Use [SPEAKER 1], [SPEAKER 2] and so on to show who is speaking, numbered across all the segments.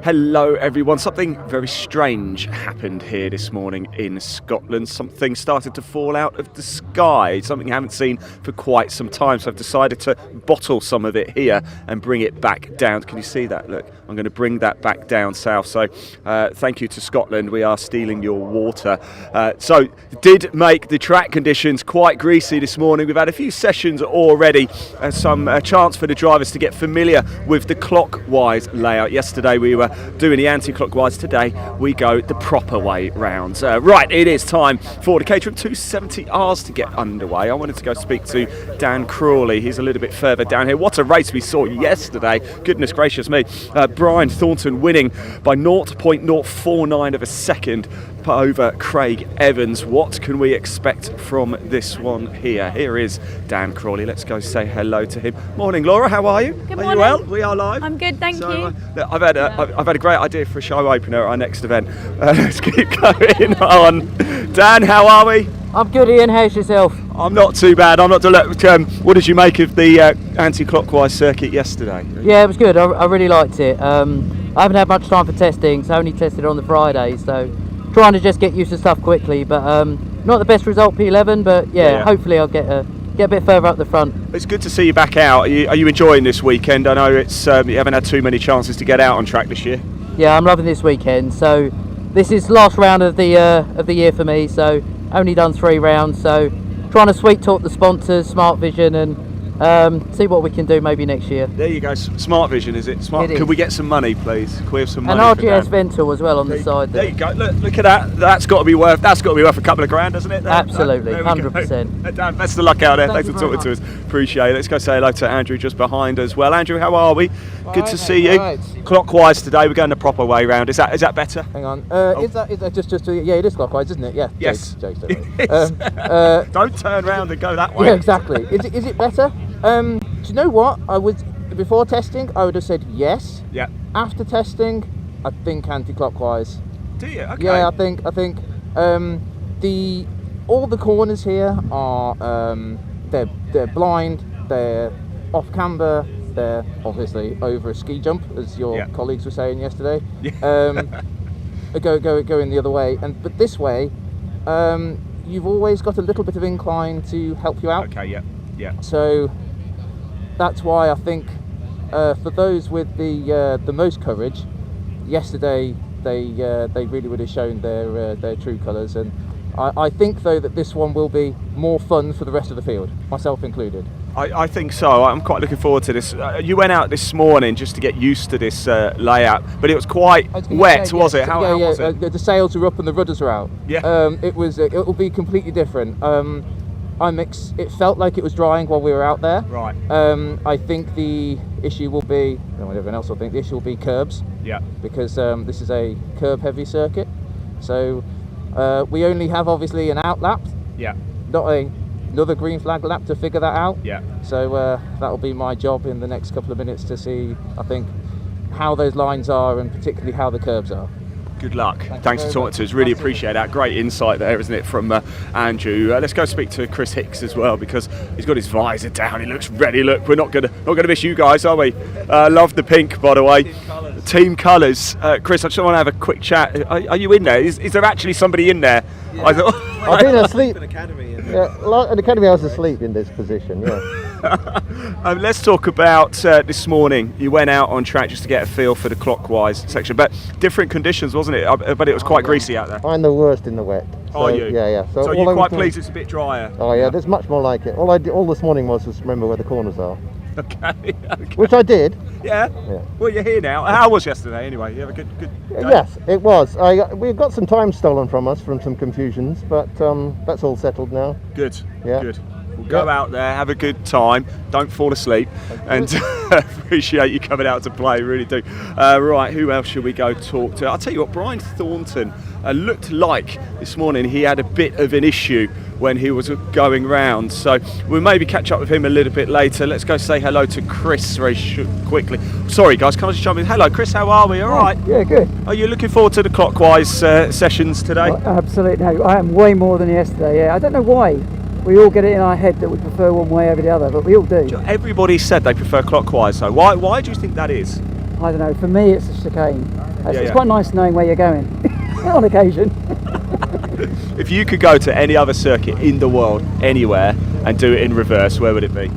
[SPEAKER 1] Hello everyone. Something very strange happened here this morning in Scotland. Something started to fall out of the sky, something I haven't seen for quite some time, so I've decided to bottle some of it here and bring it back down. Can you see that? Look, I'm going to bring that back down south, so thank you to Scotland, we are stealing your water. So did make the track conditions quite greasy this morning. We've had a few sessions already, some chance for the drivers to get familiar with the clockwise layout. Yesterday we were doing the anti-clockwise, today we go the proper way round. Right, it is time for the Caterham 270Rs to get underway. I wanted to go speak to Dan Crawley, he's a little bit further down here. What a race we saw yesterday, goodness gracious me. Brian Thornton winning by 0.049 of a second over Craig Evans. What can we expect from this one here? Here is Dan Crawley. Let's go say hello to him. Morning, Laura. How are you?
[SPEAKER 2] Good morning.
[SPEAKER 1] Are you well? We are live.
[SPEAKER 2] I'm good, thank you.
[SPEAKER 1] Look, I've had a great idea for a show opener at our next event. Let's keep going on. Dan, how are we?
[SPEAKER 3] I'm good, Ian. How's yourself?
[SPEAKER 1] I'm not too bad. I'm not. What did you make of the anti-clockwise circuit yesterday?
[SPEAKER 3] Yeah, it was good. I really liked it. I haven't had much time for testing, so I only tested on the Friday. So trying to just get used to stuff quickly, but not the best result P11, but yeah. Hopefully I'll get a bit further up the front.
[SPEAKER 1] It's good to see you back out. Are you enjoying this weekend? I know it's you haven't had too many chances to get out on track this year.
[SPEAKER 3] Yeah, I'm loving this weekend. So this is last round of the year for me. So only done 3 rounds. So trying to sweet talk the sponsors, Smart Vision, and see what we can do maybe next year.
[SPEAKER 1] There you go. Smart Vision, is it? Smart. Could we get some money, please? Can we have some money?
[SPEAKER 3] And RGS Ventil as well on the side.
[SPEAKER 1] There you go. Look at that. That's got to be worth a couple of grand, doesn't it?
[SPEAKER 3] Absolutely, 100%.
[SPEAKER 1] Dan, best of luck out there. Thanks for talking to
[SPEAKER 3] much.
[SPEAKER 1] us. Appreciate it. Let's go say hello to Andrew just behind us. Well, Andrew, how are we? Good to see you.
[SPEAKER 4] Right.
[SPEAKER 1] Clockwise today. We're going the proper way round. Is that better?
[SPEAKER 4] Hang on. Is that just yeah, it is clockwise, isn't it? Yeah.
[SPEAKER 1] Yes.
[SPEAKER 4] Jokes, don't
[SPEAKER 1] don't turn round and go that way.
[SPEAKER 4] Yeah, exactly. Is it better? Do you know what? Before testing, I would have said yes.
[SPEAKER 1] Yeah.
[SPEAKER 4] After testing, I think anti-clockwise.
[SPEAKER 1] Do you? Okay.
[SPEAKER 4] Yeah, I think all the corners here are they're blind, they're off camber, they're obviously over a ski jump, as your colleagues were saying yesterday.
[SPEAKER 1] Yeah.
[SPEAKER 4] Going the other way, but this way, you've always got a little bit of incline to help you out.
[SPEAKER 1] Okay. Yeah.
[SPEAKER 4] So that's why I think for those with the most courage, yesterday they really would have shown their true colours, and I think though that this one will be more fun for the rest of the field, myself included.
[SPEAKER 1] I think so. I'm quite looking forward to this. You went out this morning just to get used to this layout, but it was quite wet, was it? How was it?
[SPEAKER 4] The sails are up and the rudders are out.
[SPEAKER 1] Yeah.
[SPEAKER 4] It will be completely different. It felt like it was drying while we were out there.
[SPEAKER 1] Right.
[SPEAKER 4] I think the issue will be, and everyone else will think, the issue will be curbs.
[SPEAKER 1] Yeah.
[SPEAKER 4] Because this is a curb-heavy circuit, so we only have obviously an out lap.
[SPEAKER 1] Yeah.
[SPEAKER 4] Not another green flag lap to figure that out.
[SPEAKER 1] Yeah.
[SPEAKER 4] So that will be my job in the next couple of minutes to see, I think, how those lines are and particularly how the curbs are.
[SPEAKER 1] Good luck. Thanks for talking to us. Really appreciate that. Great insight there, isn't it, from Andrew. Let's go speak to Chris Hicks as well, because he's got his visor down. He looks ready. Look, we're not gonna miss you guys, are we? Love the pink, by the way. Team colours. Chris, I just want to have a quick chat. Are you in there? Is there actually somebody in there?
[SPEAKER 5] Yeah.
[SPEAKER 4] I've been asleep.
[SPEAKER 5] An academy.
[SPEAKER 4] At the academy, I was asleep in this position. Yeah.
[SPEAKER 1] Let's talk about this morning. You went out on track just to get a feel for the clockwise section, but different conditions, wasn't it? But it was quite greasy out there.
[SPEAKER 4] I'm the worst in the wet. So,
[SPEAKER 1] Are you?
[SPEAKER 4] Yeah.
[SPEAKER 1] So you're quite pleased it's a bit drier?
[SPEAKER 4] Oh yeah, there's much more like it. All I did all this morning was just remember where the corners are.
[SPEAKER 1] Okay.
[SPEAKER 4] Which I did.
[SPEAKER 1] Yeah. Well, you're here now. How was yesterday anyway? You have a good day?
[SPEAKER 4] Yes, it was. We got some time stolen from us from some confusions, but that's all settled now.
[SPEAKER 1] Good.
[SPEAKER 4] Yeah.
[SPEAKER 1] Good. We'll go out there, have a good time, don't fall asleep, and appreciate you coming out to play, really do. Right, who else should we go talk to? I'll tell you what, Brian Thornton looked like this morning he had a bit of an issue when he was going round, so we'll maybe catch up with him a little bit later. Let's go say hello to Chris very quickly. Sorry guys, can I just jump in? Hello Chris, how are we? All right?
[SPEAKER 6] Yeah, good.
[SPEAKER 1] Are you looking forward to the clockwise sessions today?
[SPEAKER 6] Well, absolutely, no, I am way more than yesterday, yeah. I don't know why we all get it in our head that we prefer one way over the other, but we all do.
[SPEAKER 1] Everybody said they prefer clockwise, so why do you think that is?
[SPEAKER 6] I don't know. For me, it's a chicane. It's
[SPEAKER 1] yeah.
[SPEAKER 6] quite nice knowing where you're going on occasion.
[SPEAKER 1] If you could go to any other circuit in the world, anywhere, and do it in reverse, where would it be?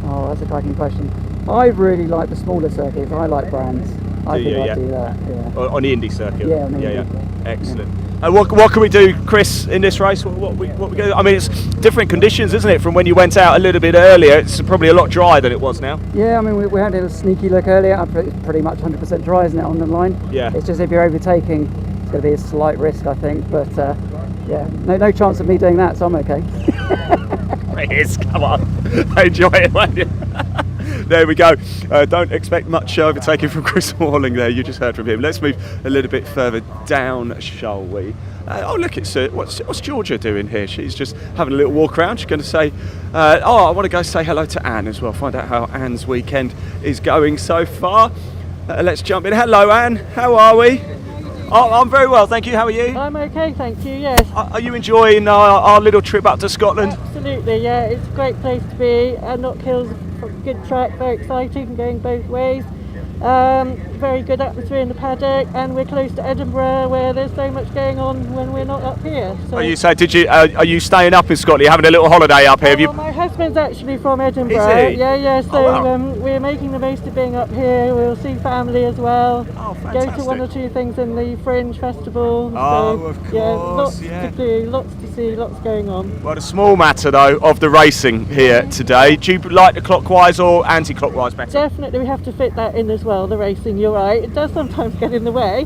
[SPEAKER 6] Oh, that's a cracking question. I really like the smaller circuits. I like brands. I think I'd do that. Yeah.
[SPEAKER 1] On the Indy circuit.
[SPEAKER 6] Yeah, on the Indy.
[SPEAKER 1] Excellent. And what can we do, Chris, in this race? What we go? I mean, it's different conditions, isn't it, from when you went out a little bit earlier? It's probably a lot drier than it was now.
[SPEAKER 6] Yeah, I mean, we had a sneaky look earlier. It's pretty much 100% dry, isn't it, on the line?
[SPEAKER 1] Yeah.
[SPEAKER 6] It's just if you're overtaking, it's going to be a slight risk, I think. But yeah, no chance of me doing that, so I'm okay.
[SPEAKER 1] It is. Come on, enjoy it, won't you? There we go. Don't expect much overtaking from Chris Walling there. You just heard from him. Let's move a little bit further down, shall we? Oh, look, it's what's Georgia doing here? She's just having a little walk around. She's going to say, I want to go say hello to Anne as well. Find out how Anne's weekend is going so far. Let's jump in. Hello, Anne. How are we? Oh, I'm very well, thank you. How are you?
[SPEAKER 2] I'm okay, thank you, yes.
[SPEAKER 1] Are you enjoying our little trip up to Scotland?
[SPEAKER 2] Absolutely, yeah. It's a great place to be. Knockhill's a good track, very exciting, going both ways. Very good atmosphere in the paddock, and we're close to Edinburgh, where there's so much going on when we're not up here. So.
[SPEAKER 1] Are you staying up in Scotland? You're having a little holiday up here?
[SPEAKER 2] Well, my husband's actually from Edinburgh.
[SPEAKER 1] Is he?
[SPEAKER 2] Yeah. So
[SPEAKER 1] wow.
[SPEAKER 2] we're making the most of being up here. We'll see family as well.
[SPEAKER 1] Oh, fantastic.
[SPEAKER 2] Go to one or two things in the Fringe Festival.
[SPEAKER 1] Oh,
[SPEAKER 2] so,
[SPEAKER 1] of course.
[SPEAKER 2] Yeah, lots to do, lots to see, lots going on.
[SPEAKER 1] Well, a small matter though of the racing here today. Do you like the clockwise or anti-clockwise better?
[SPEAKER 2] Definitely, we have to fit that in as well. The racing, you're right. It does sometimes get in the way.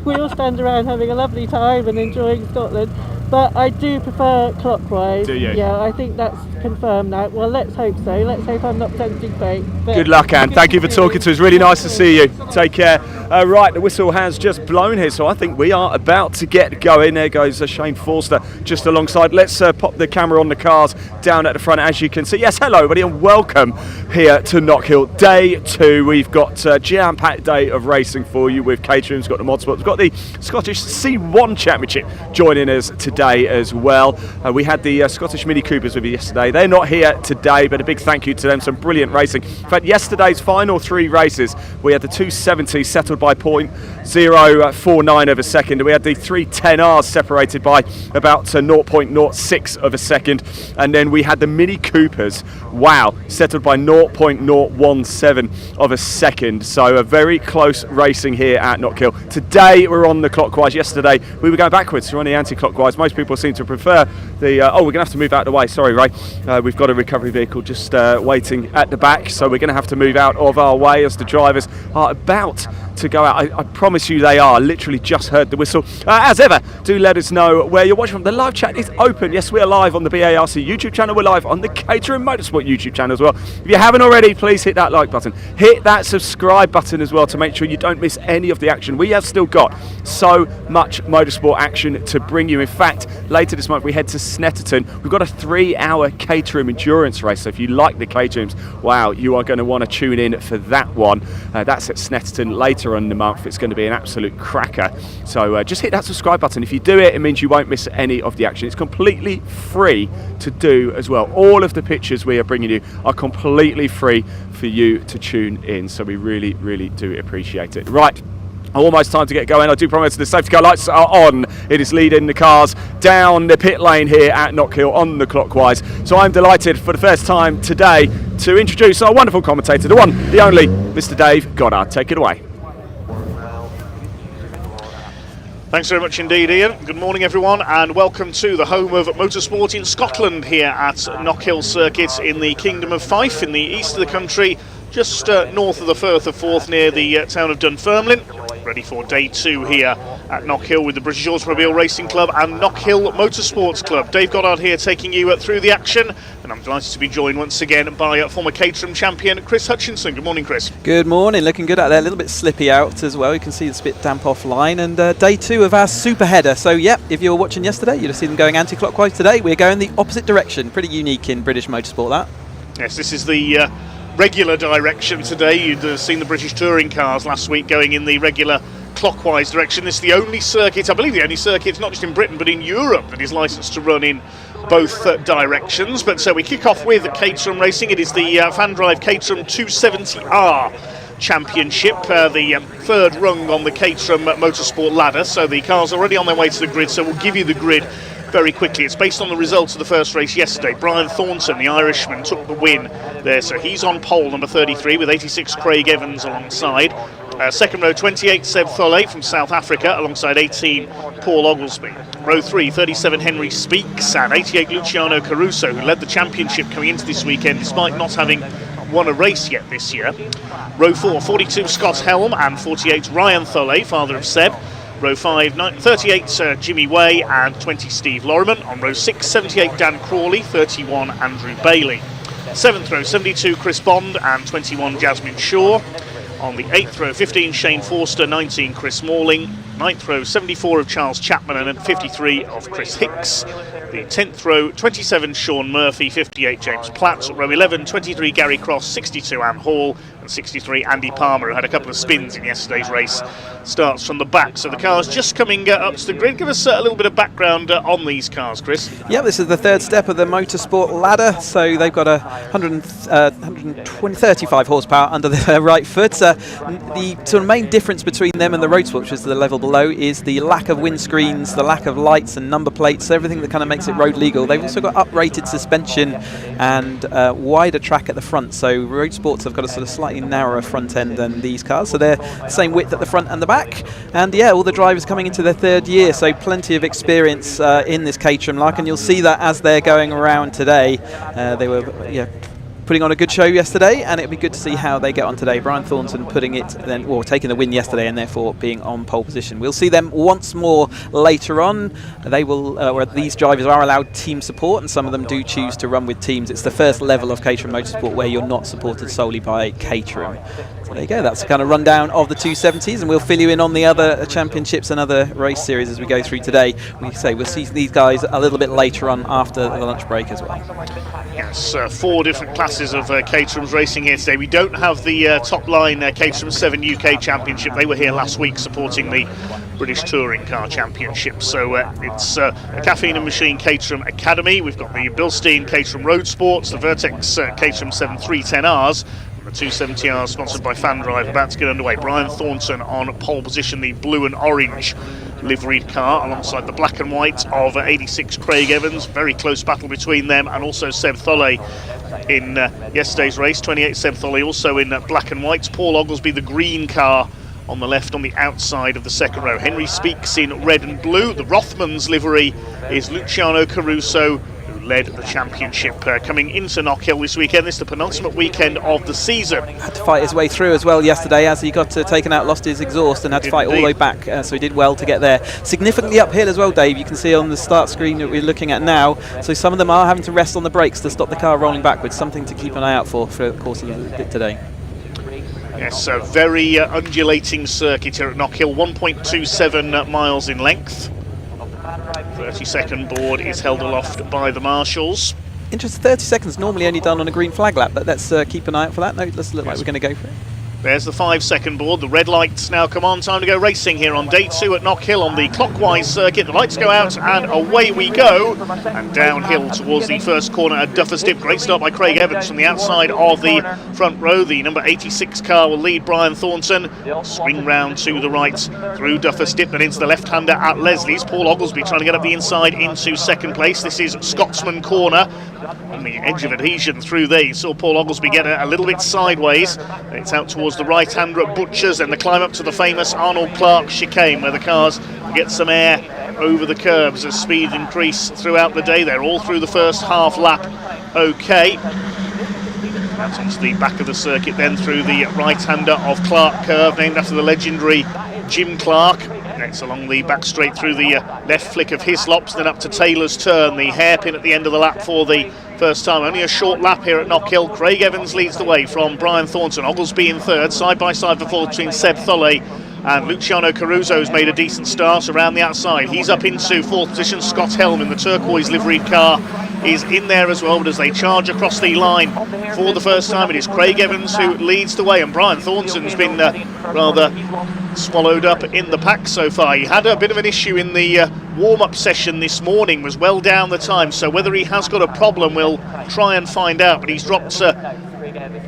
[SPEAKER 2] We all stand around having a lovely time and enjoying Scotland, but I do prefer clockwise.
[SPEAKER 1] Do you?
[SPEAKER 2] Yeah, I think that's confirmed now. Well, let's hope so. Let's hope I'm not tempting fate.
[SPEAKER 1] Good luck, Anne. Thank you for talking to us. Really nice to see you. Take care. Right, the whistle has just blown here, so I think we are about to get going. There goes Shane Forster just alongside. Let's pop the camera on the cars down at the front, as you can see. Yes, hello everybody and welcome here to Knockhill. Day 2. We've got a jam-packed day of racing for you with Caterham. We've got the Motorsport. We've got the Scottish C1 Championship joining us today as well. We had the Scottish Mini Coopers with you yesterday. They're not here today, but a big thank you to them. Some brilliant racing. In fact, yesterday's final 3 races, we had the 270 settled by 0.049 of a second. We had the 310Rs separated by about 0.06 of a second. And then we had the Mini Coopers, wow, settled by 0.017 of a second. So a very close racing here at Knockhill. Today we're on the clockwise. Yesterday we were going backwards. We're on the anti-clockwise. Most people seem to prefer the... we're going to have to move out of the way. Sorry, Ray. We've got a recovery vehicle just waiting at the back. So we're going to have to move out of our way as the drivers are about to go out. I promise you they are. Literally just heard the whistle. As ever, do let us know where you're watching from. The live chat is open. Yes, we are live on the BARC YouTube channel. We're live on the Caterham Motorsport YouTube channel as well. If you haven't already, please hit that like button. Hit that subscribe button as well to make sure you don't miss any of the action. We have still got so much motorsport action to bring you. In fact, later this month we head to Snetterton. We've got a 3-hour Caterham endurance race. So if you like the Caterhams, wow, you are going to want to tune in for that one. That's at Snetterton later on in the month. It's going to be an absolute cracker. So just hit that subscribe button. If you do it, it means you won't miss any of the action. It's completely free to do as well. All of the pictures we are bringing you are completely free for you to tune in. So we really, really do appreciate it. Right. Almost time to get going. I do promise the safety car lights are on. It is leading the cars down the pit lane here at Knockhill on the clockwise. So I'm delighted for the first time today to introduce our wonderful commentator, the one, the only, Mr. Dave Goddard. Take it away.
[SPEAKER 5] Thanks very much indeed, Ian. Good morning, everyone, and welcome to the home of motorsport in Scotland here at Knockhill Circuit in the Kingdom of Fife in the east of the country, just north of the Firth of Forth near the town of Dunfermline. Ready for day 2 here at Knockhill with the British Automobile Racing Club and Knockhill Motorsports Club. Dave Goddard here taking you through the action, and I'm delighted to be joined once again by former Caterham champion Chris Hutchinson. Good morning, Chris.
[SPEAKER 7] Good morning, looking good out there, a little bit slippy out as well. You can see it's a bit damp offline, and day 2 of our super header. So yeah, if you were watching yesterday, you'd have seen them going anti-clockwise. Today we're going the opposite direction. Pretty unique in British motorsport, that.
[SPEAKER 5] Yes, this is the regular direction today. You'd seen the British touring cars last week going in the regular clockwise direction. This is the only circuit, I believe the only circuit, not just in Britain but in Europe, that is licensed to run in both directions. But so we kick off with Caterham Racing. It is the FanDrive Caterham 270R Championship, the third rung on the Caterham Motorsport ladder. So the car's already on their way to the grid, so we'll give you the grid very quickly. It's based on the results of the first race yesterday. Brian Thornton, the Irishman, took the win there, so he's on pole, number 33, with 86 Craig Evans alongside. Second row, 28 Seb Tholle from South Africa, alongside 18 Paul Oglesby. Row 3, 37 Henry Speaks and 88 Luciano Caruso, who led the championship coming into this weekend despite not having won a race yet this year. Row 4, 42 Scott Helm and 48 Ryan Tholle, father of Seb. Row 5, 38 Jimmy Way and 20 Steve Loriman. On row 6, 78 Dan Crawley, 31 Andrew Bailey. 7th row, 72 Chris Bond and 21 Jasmine Shaw. On the 8th row, 15 Shane Forster, 19 Chris Morling. 9th row, 74 of Charles Chapman and 53 of Chris Hicks. The 10th row, 27 Sean Murphy, 58 James Platt. Row 11, 23 Gary Cross, 62 Anne Hall, and 63 Andy Palmer, who had a couple of spins in yesterday's race. Starts from the back, so the car's just coming up to the grid. Give us a little bit of background on these cars, Chris.
[SPEAKER 7] Yeah, this is the third step of the Motorsport ladder, so they've got 135 horsepower under their right foot. The sort of main difference between them and the Roadsport, which is the level below, is the lack of windscreens, the lack of lights and number plates, everything that kind of makes it road legal. They've also got uprated suspension and wider track at the front, so Roadsports have got a sort of slightly narrower front end than these cars, so they're the same width at the front and the back. And yeah, all the drivers coming into their third year, so plenty of experience in this Caterham Lark, and you'll see that as they're going around today. They were putting on a good show yesterday, and it'll be good to see how they get on today. Brian Thornton taking the win yesterday and therefore being on pole position. We'll see them once more later on. They will, these drivers are allowed team support, and some of them do choose to run with teams. It's the first level of Caterham Motorsport where you're not supported solely by Caterham. So there you go, that's a kind of rundown of the 270s, and we'll fill you in on the other championships and other race series as we go through today. We'll see these guys a little bit later on after the lunch break as well.
[SPEAKER 5] Yes, 4 different classes of Caterham's racing here today. We don't have the top line Caterham 7 UK Championship. They were here last week supporting the British Touring Car Championship. So it's a Caffeine&Machine Caterham Academy. We've got the Bilstein Caterham Roadsports, the Vertex Caterham 7 310Rs. The 270R sponsored by FanDrive about to get underway. Brian Thornton on pole position, the blue and orange liveried car, alongside the black and white of 86 Craig Evans. Very close battle between them, and also Seb Tholle in yesterday's race. 28 Seb Tholle also in black and white. Paul Oglesby, the green car on the left on the outside of the second row. Henry Speaks in red and blue. The Rothmans livery is Luciano Caruso, who led the championship coming into Knockhill this weekend. This is the penultimate weekend of the season.
[SPEAKER 7] Had to fight his way through as well yesterday as he got taken out, lost his exhaust, and had to fight all the way back, so he did well to get there. Significantly uphill as well, Dave. You can see on the start screen that we're looking at now, so some of them are having to rest on the brakes to stop the car rolling backwards, something to keep an eye out for the course of the today.
[SPEAKER 5] Yes, a very undulating circuit here at Knockhill, 1.27 miles in length. 30-second board is held aloft by the marshals.
[SPEAKER 7] Interesting, 30 seconds normally only done on a green flag lap, but let's keep an eye out for that. No, it doesn't look like we're going to go for it.
[SPEAKER 5] There's the 5-second board. The red lights now come on. Time to go racing here on day 2 at Knockhill on the clockwise circuit. The lights go out and away we go. And downhill towards the first corner at Duffers Dip. Great start by Craig Evans from the outside of the front row. The number 86 car will lead Brian Thornton. Swing round to the right through Duffers Dip and into the left-hander at Leslie's. Paul Oglesby trying to get up the inside into second place. This is Scotsman corner. On the edge of adhesion through there, you saw Paul Oglesby get a little bit sideways. It's out towards the right-hander at Butchers, and the climb up to the famous Arnold Clark chicane, where the cars get some air over the curbs as speed increase throughout the day. They're all through the first half lap. Okay. That's onto the back of the circuit then through the right-hander of Clark curve, named after the legendary Jim Clark. Next along the back straight through the left flick of Hislops, then up to Taylor's turn, the hairpin at the end of the lap for the first time. Only a short lap here at Knockhill. Craig Evans leads the way from Brian Thornton. Oglesby in third, side by side before between Seb Tholle and Luciano Caruso, who's made a decent start around the outside. He's up into fourth position. Scott Helm in the turquoise liveried car is in there as well, but as they charge across the line for the first time, it is Craig Evans who leads the way, and Brian Thornton's been rather swallowed up in the pack so far. He had a bit of an issue in the warm-up session this morning, was well down the time, so whether he has got a problem we'll try and find out, but he's dropped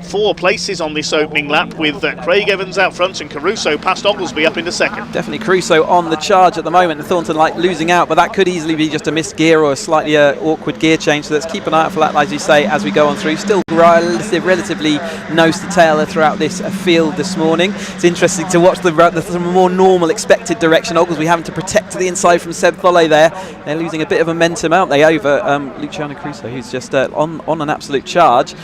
[SPEAKER 5] 4 places on this opening lap, with Craig Evans out front and Caruso past Oglesby up into second.
[SPEAKER 7] Definitely Caruso on the charge at the moment, and Thornton losing out, but that could easily be just a missed gear or a slightly awkward gear change, so let's keep an eye out for that, as you say, as we go on through. Still relatively nose to tail throughout this field this morning. It's interesting to watch the more normal expected direction. Oglesby having to protect to the inside from Seb Foley there. They're losing a bit of momentum, aren't they, over Luciano Caruso, who's just on an absolute charge,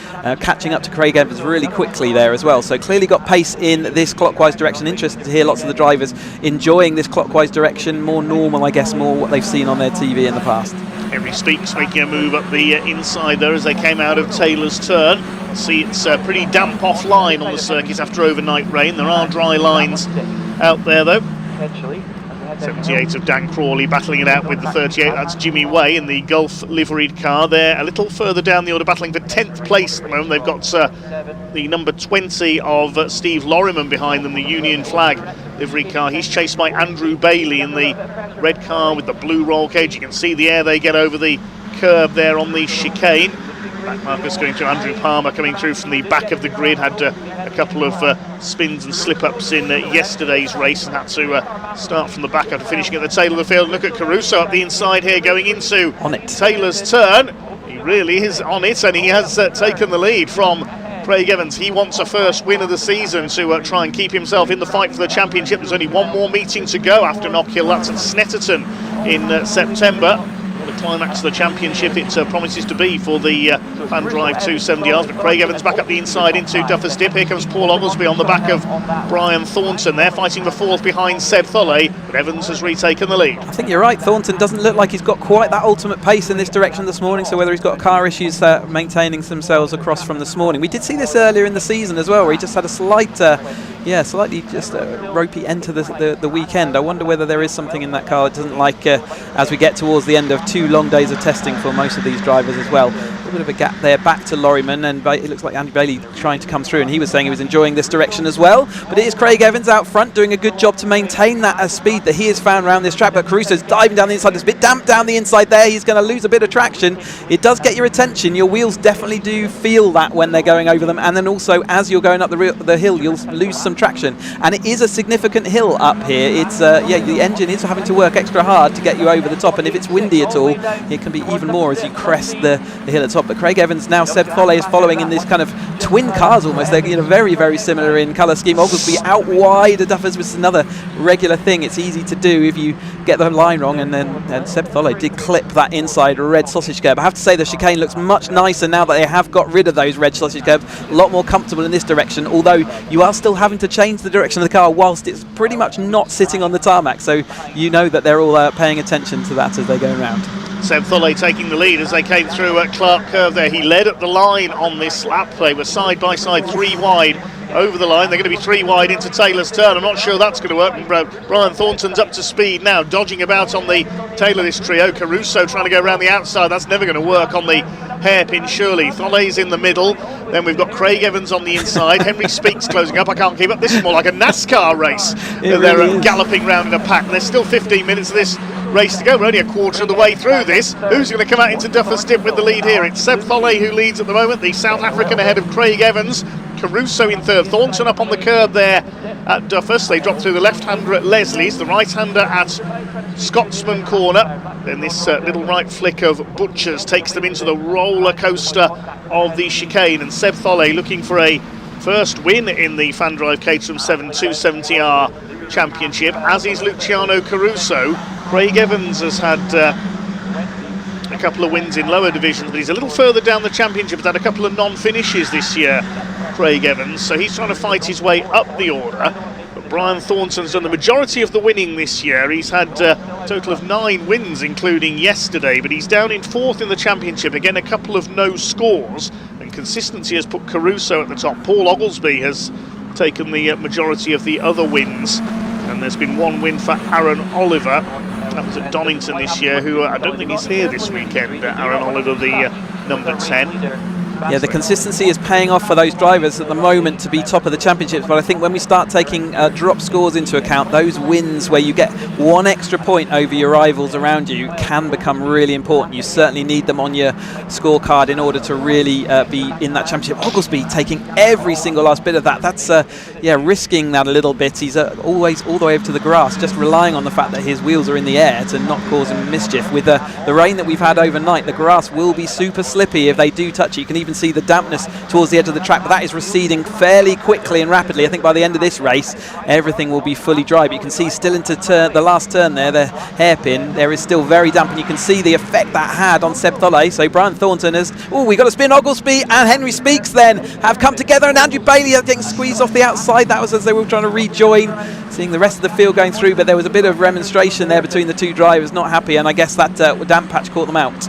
[SPEAKER 7] catching up to Craig Evans really quickly there as well. So clearly got pace in this clockwise direction. Interesting to hear lots of the drivers enjoying this clockwise direction, more normal, I guess, more what they've seen on their TV in the past.
[SPEAKER 5] Henry Speaks making a move up the inside there as they came out of Taylor's turn. See, it's pretty damp off-line on the circuit after overnight rain. There are dry lines out there, though. 78 of Dan Crawley battling it out with the 38. That's Jimmy Way in the Gulf liveried car. They're a little further down the order, battling for 10th place at the moment. They've got the number 20 of Steve Lorriman behind them, the Union Flag livery car. He's chased by Andrew Bailey in the red car with the blue roll cage. You can see the air they get over the curb there on the chicane. Back markers going to Andrew Palmer coming through from the back of the grid. Had a couple of spins and slip-ups in yesterday's race, and had to start from the back after finishing at the tail of the field. Look at Caruso up the inside here, going into Taylor's turn. He really is on it, and he has taken the lead from Craig Evans. He wants a first win of the season to try and keep himself in the fight for the championship. There's only one more meeting to go after Knockhill. That's at Snetterton in September. The climax of the championship it promises to be for the FanDrive 270Rs, but Craig Evans back up the inside into Duffers Dip. Here comes Paul Oglesby on the back of Brian Thornton. They're fighting for 4th behind Seb Foley, but Evans has retaken the lead.
[SPEAKER 7] I think you're right, Thornton doesn't look like he's got quite that ultimate pace in this direction this morning, so whether he's got car issues maintaining themselves across from this morning. We did see this earlier in the season as well, where he just had a slightly just ropey end to the weekend. I wonder whether there is something in that car that doesn't like as we get towards the end of 2 long days of testing for most of these drivers as well. A bit of a gap there back to Lorriman, and it looks like Andy Bailey trying to come through, and he was saying he was enjoying this direction as well. But it is Craig Evans out front doing a good job to maintain that speed that he has found around this track. But Caruso's diving down the inside. It's a bit damp down the inside there. He's going to lose a bit of traction. It does get your attention. Your wheels definitely do feel that when they're going over them, and then also as you're going up the hill, you'll lose some traction. And it is a significant hill up here. It's the engine is having to work extra hard to get you over the top, and if it's windy at all, it can be even more as you crest the hill at the top. But Craig Evans now, Seb Foley is following in this kind of twin cars almost. They're very, very similar in colour scheme. Oglesby out wide of Duffers, which is another regular thing. It's easy to do if you get the line wrong, and Seb Foley did clip that inside red sausage curb. I have to say the chicane looks much nicer now that they have got rid of those red sausage curbs. A lot more comfortable in this direction, although you are still having to change the direction of the car whilst it's pretty much not sitting on the tarmac, so you know that they're all paying attention to that as they go around.
[SPEAKER 5] Seb Foley taking the lead as they came through at Clark Curve there. He led at the line on this lap. They were side by side, 3 wide over the line. They're going to be 3 wide into Taylor's turn. I'm not sure that's going to work. Brian Thornton's up to speed now, dodging about on the tail of this trio. Caruso trying to go around the outside. That's never going to work on the hairpin, surely. Foley's in the middle. Then we've got Craig Evans on the inside. Henry Speaks closing up. I can't keep up. This is more like a NASCAR race. They're galloping round in a pack. There's still 15 minutes of this race to go. We're only a quarter of the way through this. Who's going to come out into Duffers Dip with the lead here? It's Seb Foley who leads at the moment, the South African ahead of Craig Evans. Caruso in third. Thornton up on the curb there at Duffers. They drop through the left-hander at Leslie's, the right-hander at Scotsman Corner. Then this little right flick of Butchers takes them into the roller coaster of the chicane, and Seb Foley looking for a first win in the FanDrive Caterham 270R Championship, as is Luciano Caruso. Craig Evans has had a couple of wins in lower divisions, but he's a little further down the championship. He's had a couple of non-finishes this year, Craig Evans, so he's trying to fight his way up the order. But Brian Thornton's done the majority of the winning this year. He's had a total of 9 wins, including yesterday, but he's down in 4th in the championship. Again, a couple of no scores, and consistency has put Caruso at the top. Paul Oglesby has taken the majority of the other wins, and there's been 1 win for Aaron Oliver. That was at Donington this year, who I don't think is here this weekend. Aaron Oliver, the number 10.
[SPEAKER 7] Yeah, the consistency is paying off for those drivers at the moment to be top of the championships, but I think when we start taking drop scores into account, those wins where you get one extra point over your rivals around you can become really important. You certainly need them on your scorecard in order to really be in that championship. Oglesby taking every single last bit of that. That's risking that a little bit. He's always all the way over to the grass, just relying on the fact that his wheels are in the air to not cause him mischief. With the rain that we've had overnight, the grass will be super slippy if they do touch it. You can even see the dampness towards the edge of the track, but that is receding fairly quickly and rapidly. I think by the end of this race, everything will be fully dry. But you can see still into the last turn there, the hairpin, there is still very damp, and you can see the effect that had on Seb Tholle. So Brian Thornton has, we got a spin. Oglesby and Henry Speaks then have come together, and Andrew Bailey is getting squeezed off the outside. That was as they were trying to rejoin, seeing the rest of the field going through, but there was a bit of remonstration there between the two drivers, not happy, and I guess that damp patch caught them out.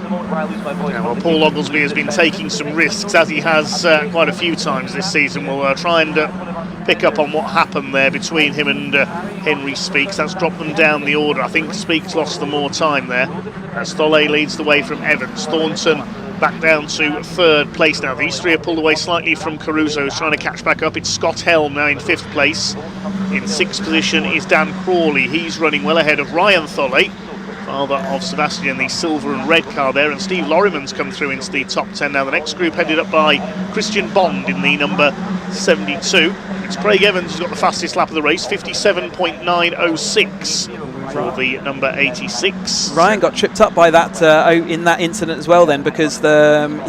[SPEAKER 5] Well, Paul Oglesby has been taking some risks, as he has quite a few times this season. We'll try and pick up on what happened there between him and Henry Speaks. That's dropped them down the order. I think Speaks lost them more time there, as Tholle leads the way from Evans. Thornton back down to third place now. These three are pulled away slightly from Caruso, who's trying to catch back up. It's Scott Helm now in fifth place. In sixth position is Dan Crawley. He's running well ahead of Ryan Tholle, father of Sebastian, the silver and red car there, and Steve Lorriman's come through into the top 10 now. The next group headed up by Christian Bond in the number 72. It's Craig Evans who's got the fastest lap of the race, 57.906 for the number 86.
[SPEAKER 7] Ryan got tripped up by that in that incident as well then, because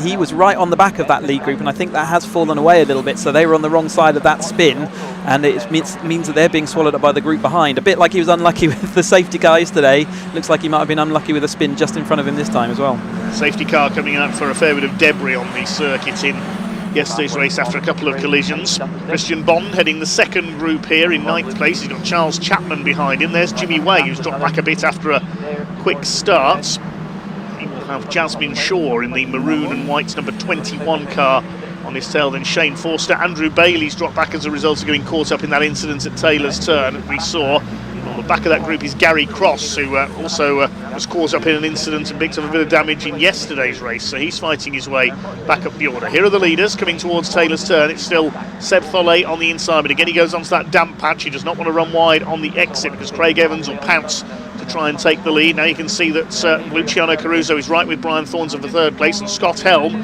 [SPEAKER 7] he was right on the back of that lead group, and I think that has fallen away a little bit, so they were on the wrong side of that spin, and it means that they're being swallowed up by the group behind. A bit like he was unlucky with the safety car yesterday. Looks like he might have been unlucky with a spin just in front of him this time as well.
[SPEAKER 5] Safety car coming out for a fair bit of debris on the circuit in yesterday's race after a couple of collisions. Christian Bond heading the second group here in ninth place. He's got Charles Chapman behind him. There's Jimmy Way, who's dropped back a bit after a quick start. He will have Jasmine Shaw in the maroon and white number 21 car on his tail. Then Shane Forster. Andrew Bailey's dropped back as a result of getting caught up in that incident at Taylor's Turn. We saw on the back of that group is Gary Cross, who also was caught up in an incident and picked up a bit of damage in yesterday's race, so he's fighting his way back up the order. Here are the leaders coming towards Taylor's Turn. It's still Seb Tholle on the inside, but again he goes onto that damp patch. He does not want to run wide on the exit because Craig Evans will pounce to try and take the lead. Now you can see that Luciano Caruso is right with Brian Thornton for third place, and Scott Helm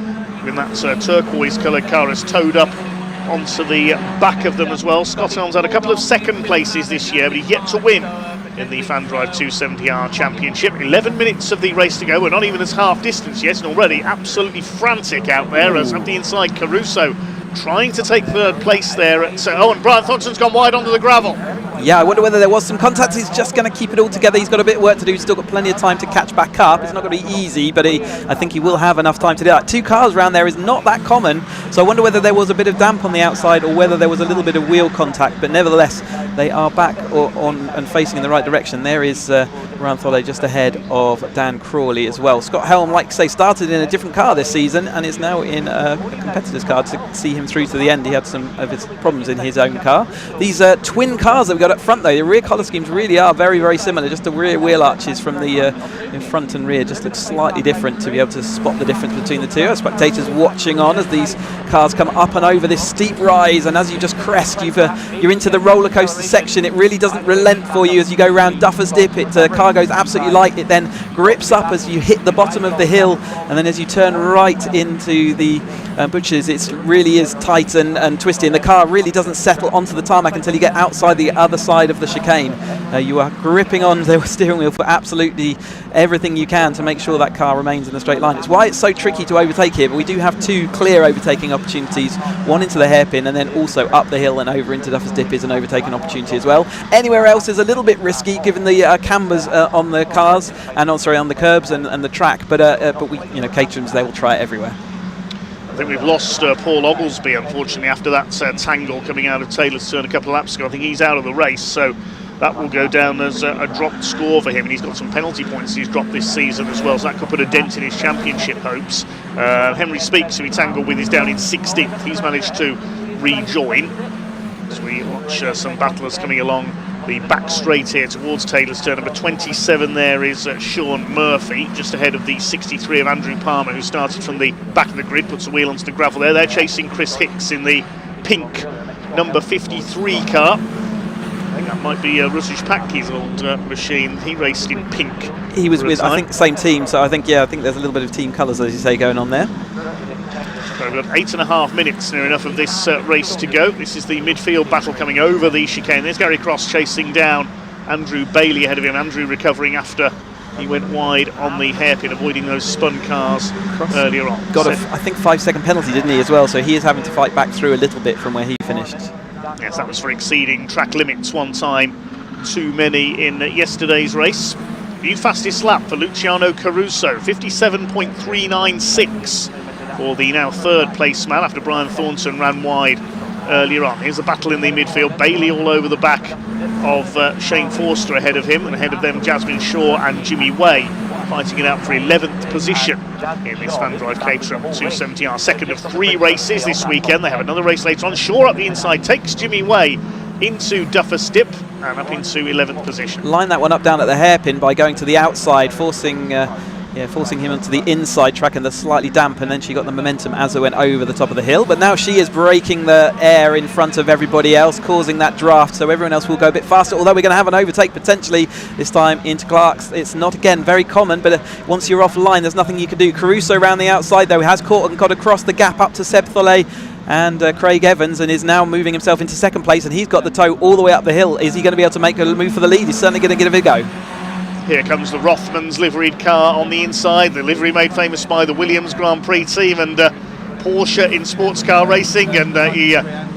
[SPEAKER 5] in that turquoise coloured car is towed up onto the back of them as well. Scott Helm's had a couple of second places this year, but he's yet to win in the FanDrive 270R Championship. 11 minutes of the race to go. We're not even as half distance yet, and already absolutely frantic out there as up the inside Caruso trying to take third place there. And Brian Thornton's gone wide onto the gravel.
[SPEAKER 7] Yeah, I wonder whether there was some contact. He's just going to keep it all together. He's got a bit of work to do. He's still got plenty of time to catch back up. It's not going to be easy, but I think he will have enough time to do that. Two cars around there is not that common, so I wonder whether there was a bit of damp on the outside or whether there was a little bit of wheel contact, but nevertheless, they are back on and facing in the right direction. There is Ryan Tholle just ahead of Dan Crawley as well. Scott Helm, like I say, started in a different car this season and is now in a competitor's car to see him through to the end. He had some of his problems in his own car. These twin cars that we've got up front, though, the rear colour schemes really are very, very similar. Just the rear wheel arches from the in front and rear just look slightly different to be able to spot the difference between the two. Our spectators watching on as these cars come up and over this steep rise, and as you just crest, you're into the roller coaster section. It really doesn't relent for you as you go round Duffers Dip. Car goes absolutely light. It then grips up as you hit the bottom of the hill, and then as you turn right into the butchers, it really is tight and twisty, and the car really doesn't settle onto the tarmac until you get outside the other side of the chicane. You are gripping on the steering wheel for absolutely everything you can to make sure that car remains in a straight line. It's why it's so tricky to overtake here, but we do have two clear overtaking opportunities, one into the hairpin and then also up the hill and over into Duffers Dip is an overtaking opportunity as well. Anywhere else is a little bit risky given the cambers on the cars and on the curbs and the track, but we, Caterham's, they will try it everywhere.
[SPEAKER 5] I think we've lost Paul Oglesby, unfortunately, after that tangle coming out of Taylor's Turn a couple of laps ago. I think he's out of the race, so that will go down as a dropped score for him, and he's got some penalty points he's dropped this season as well, so that could put a dent in his championship hopes. Henry Speaks, who he tangled with, is down in 16th. He's managed to rejoin as we watch some battlers coming along the back straight here towards Taylor's turn. Number 27 there is Sean Murphy, just ahead of the 63 of Andrew Palmer, who started from the back of the grid, puts the wheel onto the gravel there. They're chasing Chris Hicks in the pink number 53 car. I think that might be Rusish Patki's old machine. He raced in pink.
[SPEAKER 7] He was with, I think, the same team, so I think there's a little bit of team colours, as you say, going on there.
[SPEAKER 5] So we've got 8.5 minutes, near enough of this race to go. This is the midfield battle coming over the chicane. There's Gary Cross chasing down Andrew Bailey ahead of him. Andrew recovering after he went wide on the hairpin, avoiding those spun cars earlier on.
[SPEAKER 7] Got I think 5-second penalty, didn't he, as well? So he is having to fight back through a little bit from where he finished.
[SPEAKER 5] Yes, that was for exceeding track limits one time too many in yesterday's race. New fastest lap for Luciano Caruso, 57.396 for the now third place man after Brian Thornton ran wide earlier on. Here's the battle in the midfield. Bailey all over the back of Shane Forster ahead of him, and ahead of them Jasmine Shaw and Jimmy Way fighting it out for 11th position in this FanDrive Caterham 270R. Second of 3 races this weekend. They have another race later on. Shaw up the inside takes Jimmy Way into Duffer Stip and up into 11th position.
[SPEAKER 7] Line that one up down at the hairpin by going to the outside, forcing him onto the inside track and the slightly damp, and then she got the momentum as they went over the top of the hill. But now she is breaking the air in front of everybody else, causing that draft, so everyone else will go a bit faster, although we're going to have an overtake potentially this time into Clark's. It's not, again, very common, but once you're offline, there's nothing you can do. Caruso around the outside, though, has caught and got across the gap up to Seb Tholet and Craig Evans, and is now moving himself into second place, and he's got the tow all the way up the hill. Is he going to be able to make a move for the lead? He's certainly going to give it a go.
[SPEAKER 5] Here comes the Rothmans liveried car on the inside, the livery made famous by the Williams Grand Prix team and Porsche in sports car racing, and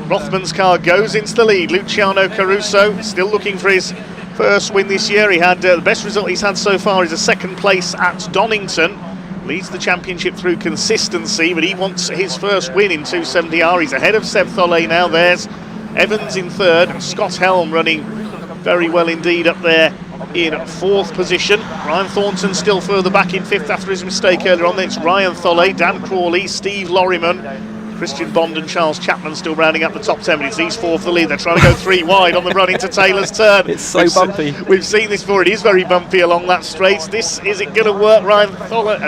[SPEAKER 5] Rothman's car goes into the lead. Luciano Caruso still looking for his first win this year. He had the best result he's had so far is a second place at Donington. Leads the championship through consistency, but he wants his first win in 270R. He's ahead of Seb Tholet now. There's Evans in third, and Scott Helm running very well indeed up there in 4th position. Ryan Thornton still further back in 5th after his mistake earlier on. Then it's Ryan Tholet, Dan Crawley, Steve Lorriman, Christian Bond and Charles Chapman still rounding up the top 10, but it's these 4 for the lead. They're trying to go 3 wide on the run into Taylor's turn.
[SPEAKER 7] It's so bumpy.
[SPEAKER 5] We've seen this before. It is very bumpy along that straight. Is it going to work?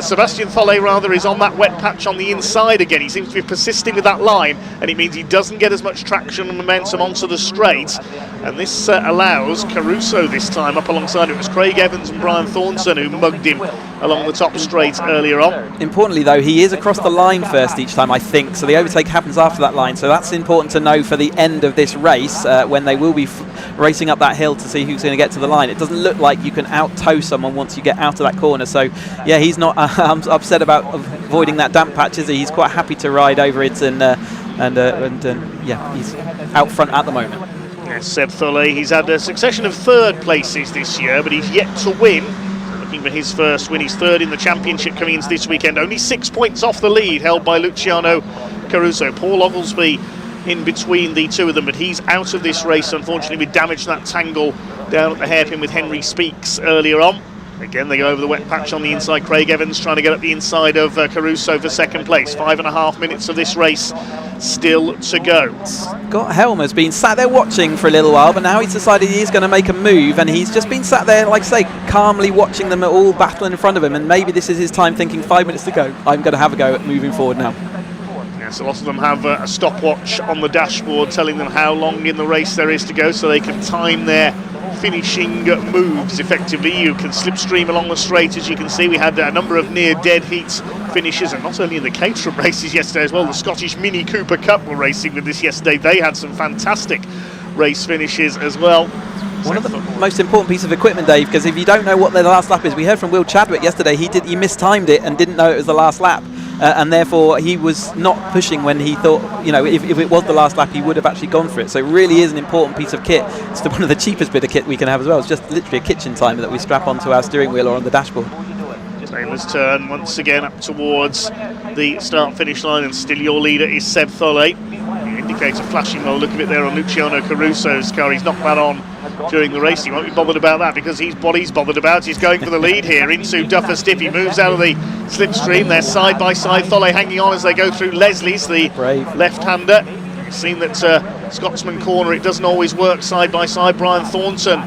[SPEAKER 5] Sebastian Tholet rather is on that wet patch on the inside again. He seems to be persisting with that line, and it means he doesn't get as much traction and momentum onto the straight. And this allows Caruso this time up alongside it. It was Craig Evans and Brian Thornton who mugged him along the top straight earlier on.
[SPEAKER 7] Importantly, though, he is across the line first each time, I think, so the overtake happens after that line, so that's important to know for the end of this race when they will be racing up that hill to see who's going to get to the line. It doesn't look like you can out-tow someone once you get out of that corner, so yeah, he's not upset about avoiding that damp patch, is he? He's quite happy to ride over it, and yeah, he's out front at the moment.
[SPEAKER 5] Yes, Seb Tholet, he's had a succession of 3rd places this year, but he's yet to win. Looking for his first win. He's 3rd in the championship coming into this weekend, only 6 points off the lead held by Luciano Caruso. Paul Oglesby in between the two of them, but he's out of this race, unfortunately, with damage to that tangle down at the hairpin with Henry Speaks earlier on. Again, they go over the wet patch on the inside. Craig Evans trying to get up the inside of Caruso for second place. 5.5 minutes of this race still to go.
[SPEAKER 7] Scott Helm has been sat there watching for a little while, but now he's decided he's going to make a move, and he's just been sat there, like I say, calmly watching them all battling in front of him, and maybe this is his time thinking 5 minutes to go. I'm going to have a go at moving forward now.
[SPEAKER 5] Yes, a lot of them have a stopwatch on the dashboard telling them how long in the race there is to go, so they can time their finishing moves effectively. You can slipstream along the straight, as you can see. We had a number of near dead heat finishes, and not only in the Caterham races yesterday as well. The Scottish Mini Cooper Cup were racing with this yesterday. They had some fantastic race finishes as well.
[SPEAKER 7] One of the most important piece of equipment, Dave, because if you don't know what the last lap is, we heard from Will Chadwick yesterday, he mistimed it and didn't know it was the last lap. And therefore he was not pushing when he thought, you know, if it was the last lap, he would have actually gone for it. So it really is an important piece of kit. It's one of the cheapest bit of kit we can have as well. It's just literally a kitchen timer that we strap onto our steering wheel or on the dashboard.
[SPEAKER 5] Taylor's turn once again up towards the start-finish line, and still your leader is Seb Tholet. Indicator flashing by the look of it there on Luciano Caruso's car. He's knocked that on during the race. He won't be bothered about that because he's what he's bothered about. He's going for the lead here into Duffer Stip. He moves out of the slipstream. They're side by side. Tholet hanging on as they go through Leslie's, the left-hander. We've seen that Scotsman corner, it doesn't always work side by side. Brian Thornton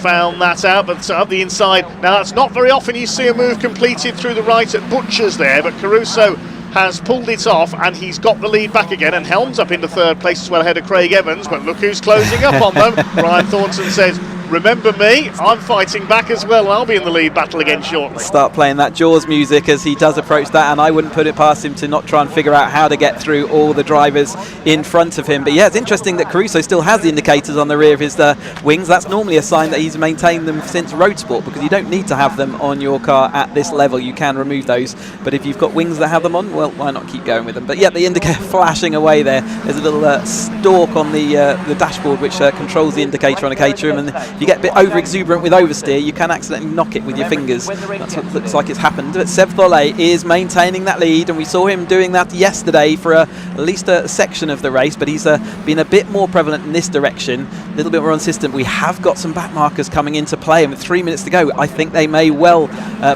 [SPEAKER 5] found that out, but up the inside. Now that's not very often you see a move completed through the right at Butcher's there, but Caruso has pulled it off and he's got the lead back again, and Helm's up into third place as well ahead of Craig Evans, but look who's closing up on them. Brian Thornton says, remember me, I'm fighting back as well, I'll be in the lead battle again shortly.
[SPEAKER 7] Start playing that Jaws music as he does approach that, and I wouldn't put it past him to not try and figure out how to get through all the drivers in front of him. But yeah, it's interesting that Caruso still has the indicators on the rear of his wings. That's normally a sign that he's maintained them since Roadsport, because you don't need to have them on your car at this level. You can remove those, but if you've got wings that have them on, well, why not keep going with them? But yeah, the indicator flashing away there. There's a little stalk on the dashboard which controls the indicator on a Caterham, and if you get a bit over exuberant with oversteer, you can accidentally knock it with your fingers. That's what looks like it's happened. But Seb Tholet is maintaining that lead, and we saw him doing that yesterday for at least a section of the race, but he's been a bit more prevalent in this direction, a little bit more consistent. We have got some back markers coming into play, and with 3 minutes to go, I think they may well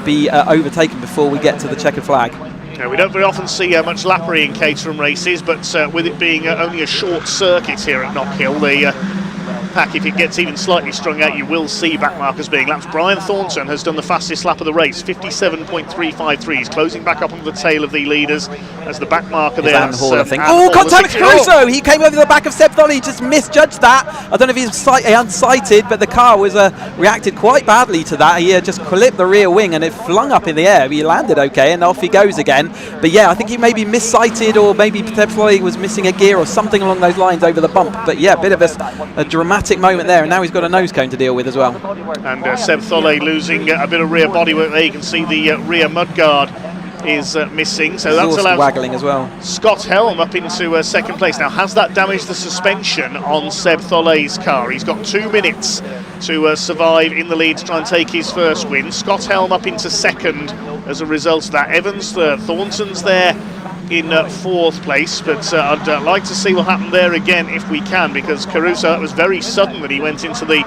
[SPEAKER 7] be overtaken before we get to the checkered flag.
[SPEAKER 5] We don't very often see much lappery in Caterham races, but with it being only a short circuit here at Knockhill, the pack, if it gets even slightly strung out, you will see back markers being lapped. Brian Thornton has done the fastest lap of the race, 57.353. He's closing back up on the tail of the leaders as the back marker there.
[SPEAKER 7] Hall, I think. Oh, contact with Caruso! He came over the back of Seb Tholet. He just misjudged that. I don't know if he's unsighted, but the car was reacted quite badly to that. He just clipped the rear wing and it flung up in the air. He landed okay and off he goes again. But yeah, I think he maybe missighted, or maybe Seb Tholet was missing a gear or something along those lines over the bump. But yeah, a bit of a dramatic moment there, and now he's got a nose cone to deal with as well.
[SPEAKER 5] And Seb Tholet losing a bit of rear bodywork there. You can see the rear mudguard is missing, so that's allowed
[SPEAKER 7] waggling as well.
[SPEAKER 5] Scott Helm up into second place. Now, has that damaged the suspension on Seb Tholet's car? He's got 2 minutes to survive in the lead to try and take his first win. Scott Helm up into second as a result of that. Evans, Thornton's there in fourth place, but I'd like to see what happened there again if we can, because Caruso, it was very sudden that he went into the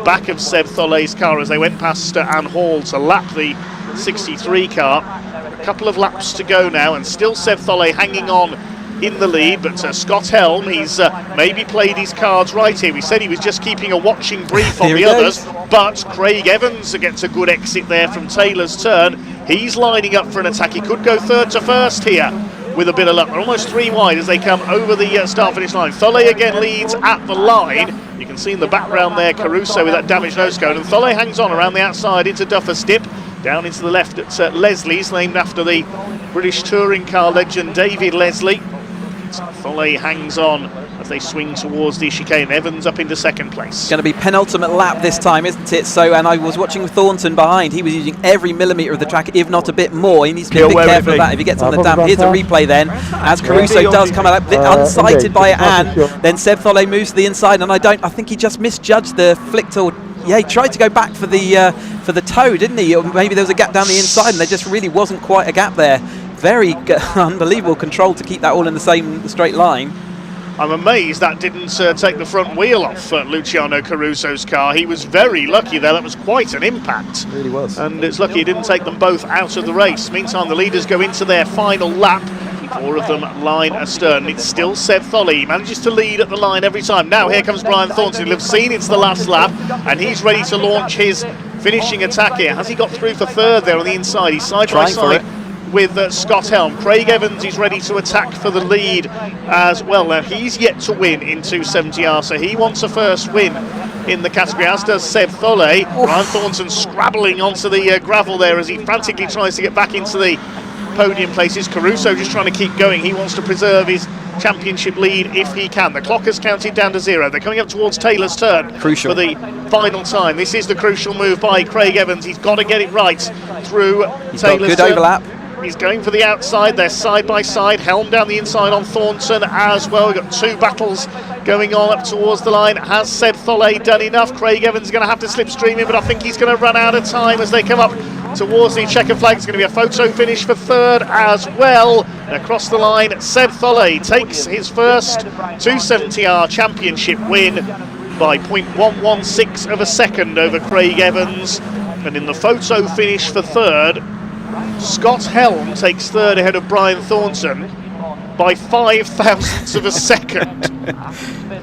[SPEAKER 5] back of Seb Tholet's car as they went past Anne Hall to lap the 63 car. A couple of laps to go now, and still Seb Tholet hanging on in the lead, but Scott Helm, he's maybe played his cards right here. We said he was just keeping a watching brief on the others, but Craig Evans gets a good exit there from Taylor's turn. He's lining up for an attack. He could go third to first here with a bit of luck. They're almost 3 wide as they come over the start-finish line. Tholet again leads at the line. You can see in the background there Caruso with that damaged nose cone, and Tholet hangs on around the outside into Duffer's Dip, down into the left at Leslie's, named after the British touring car legend David Leslie. Tholet hangs on as they swing towards the chicane. Evans up into second place.
[SPEAKER 7] Going to be penultimate lap this time, isn't it? So, and I was watching Thornton behind. He was using every millimetre of the track, if not a bit more. He needs to be a bit careful of that if he gets on the damp. Here's a replay then, as Caruso does come out a bit unsighted by Anne. Then Seb Tholet moves to the inside, and I think he just misjudged the flicked, or yeah, he tried to go back for the toe, didn't he? Or maybe there was a gap down the inside, and there just really wasn't quite a gap there. Very unbelievable control to keep that all in the same straight line.
[SPEAKER 5] I'm amazed that didn't take the front wheel off Luciano Caruso's car. He was very lucky there. That was quite an impact.
[SPEAKER 4] It really was.
[SPEAKER 5] And it's lucky he didn't take them both out of the race. Meantime, the leaders go into their final lap. 4 of them line astern. It's still Seb Tholet. He manages to lead at the line every time. Now here comes Brian Thornton. He'll have seen it's the last lap, and he's ready to launch his finishing attack here. Has he got through for third there on the inside? He's side by side with Scott Helm. Craig Evans is ready to attack for the lead as well. Now he's yet to win in 270R, so he wants a first win in the category, as does Seb Tholet. Brian Thornton scrabbling onto the gravel there as he frantically tries to get back into the podium places. Caruso just trying to keep going. He wants to preserve his championship lead if he can. The clock has counted down to 0. They're coming up towards Taylor's turn for the final time. This is the crucial move by Craig Evans. He's got to get it right through Taylor's turn.
[SPEAKER 7] Good overlap.
[SPEAKER 5] He's going for the outside. They're side by side. Helm down the inside on Thornton as well. We've got 2 battles going on up towards the line. Has Seb Tholet done enough? Craig Evans is going to have to slipstream in, but I think he's going to run out of time as they come up towards the checker flag. It's going to be a photo finish for third as well. And across the line, Seb Tholet takes his first 270R championship win by 0.116 of a second over Craig Evans. And in the photo finish for third, Scott Helm takes third ahead of Brian Thornton. by 5 thousandths of a second.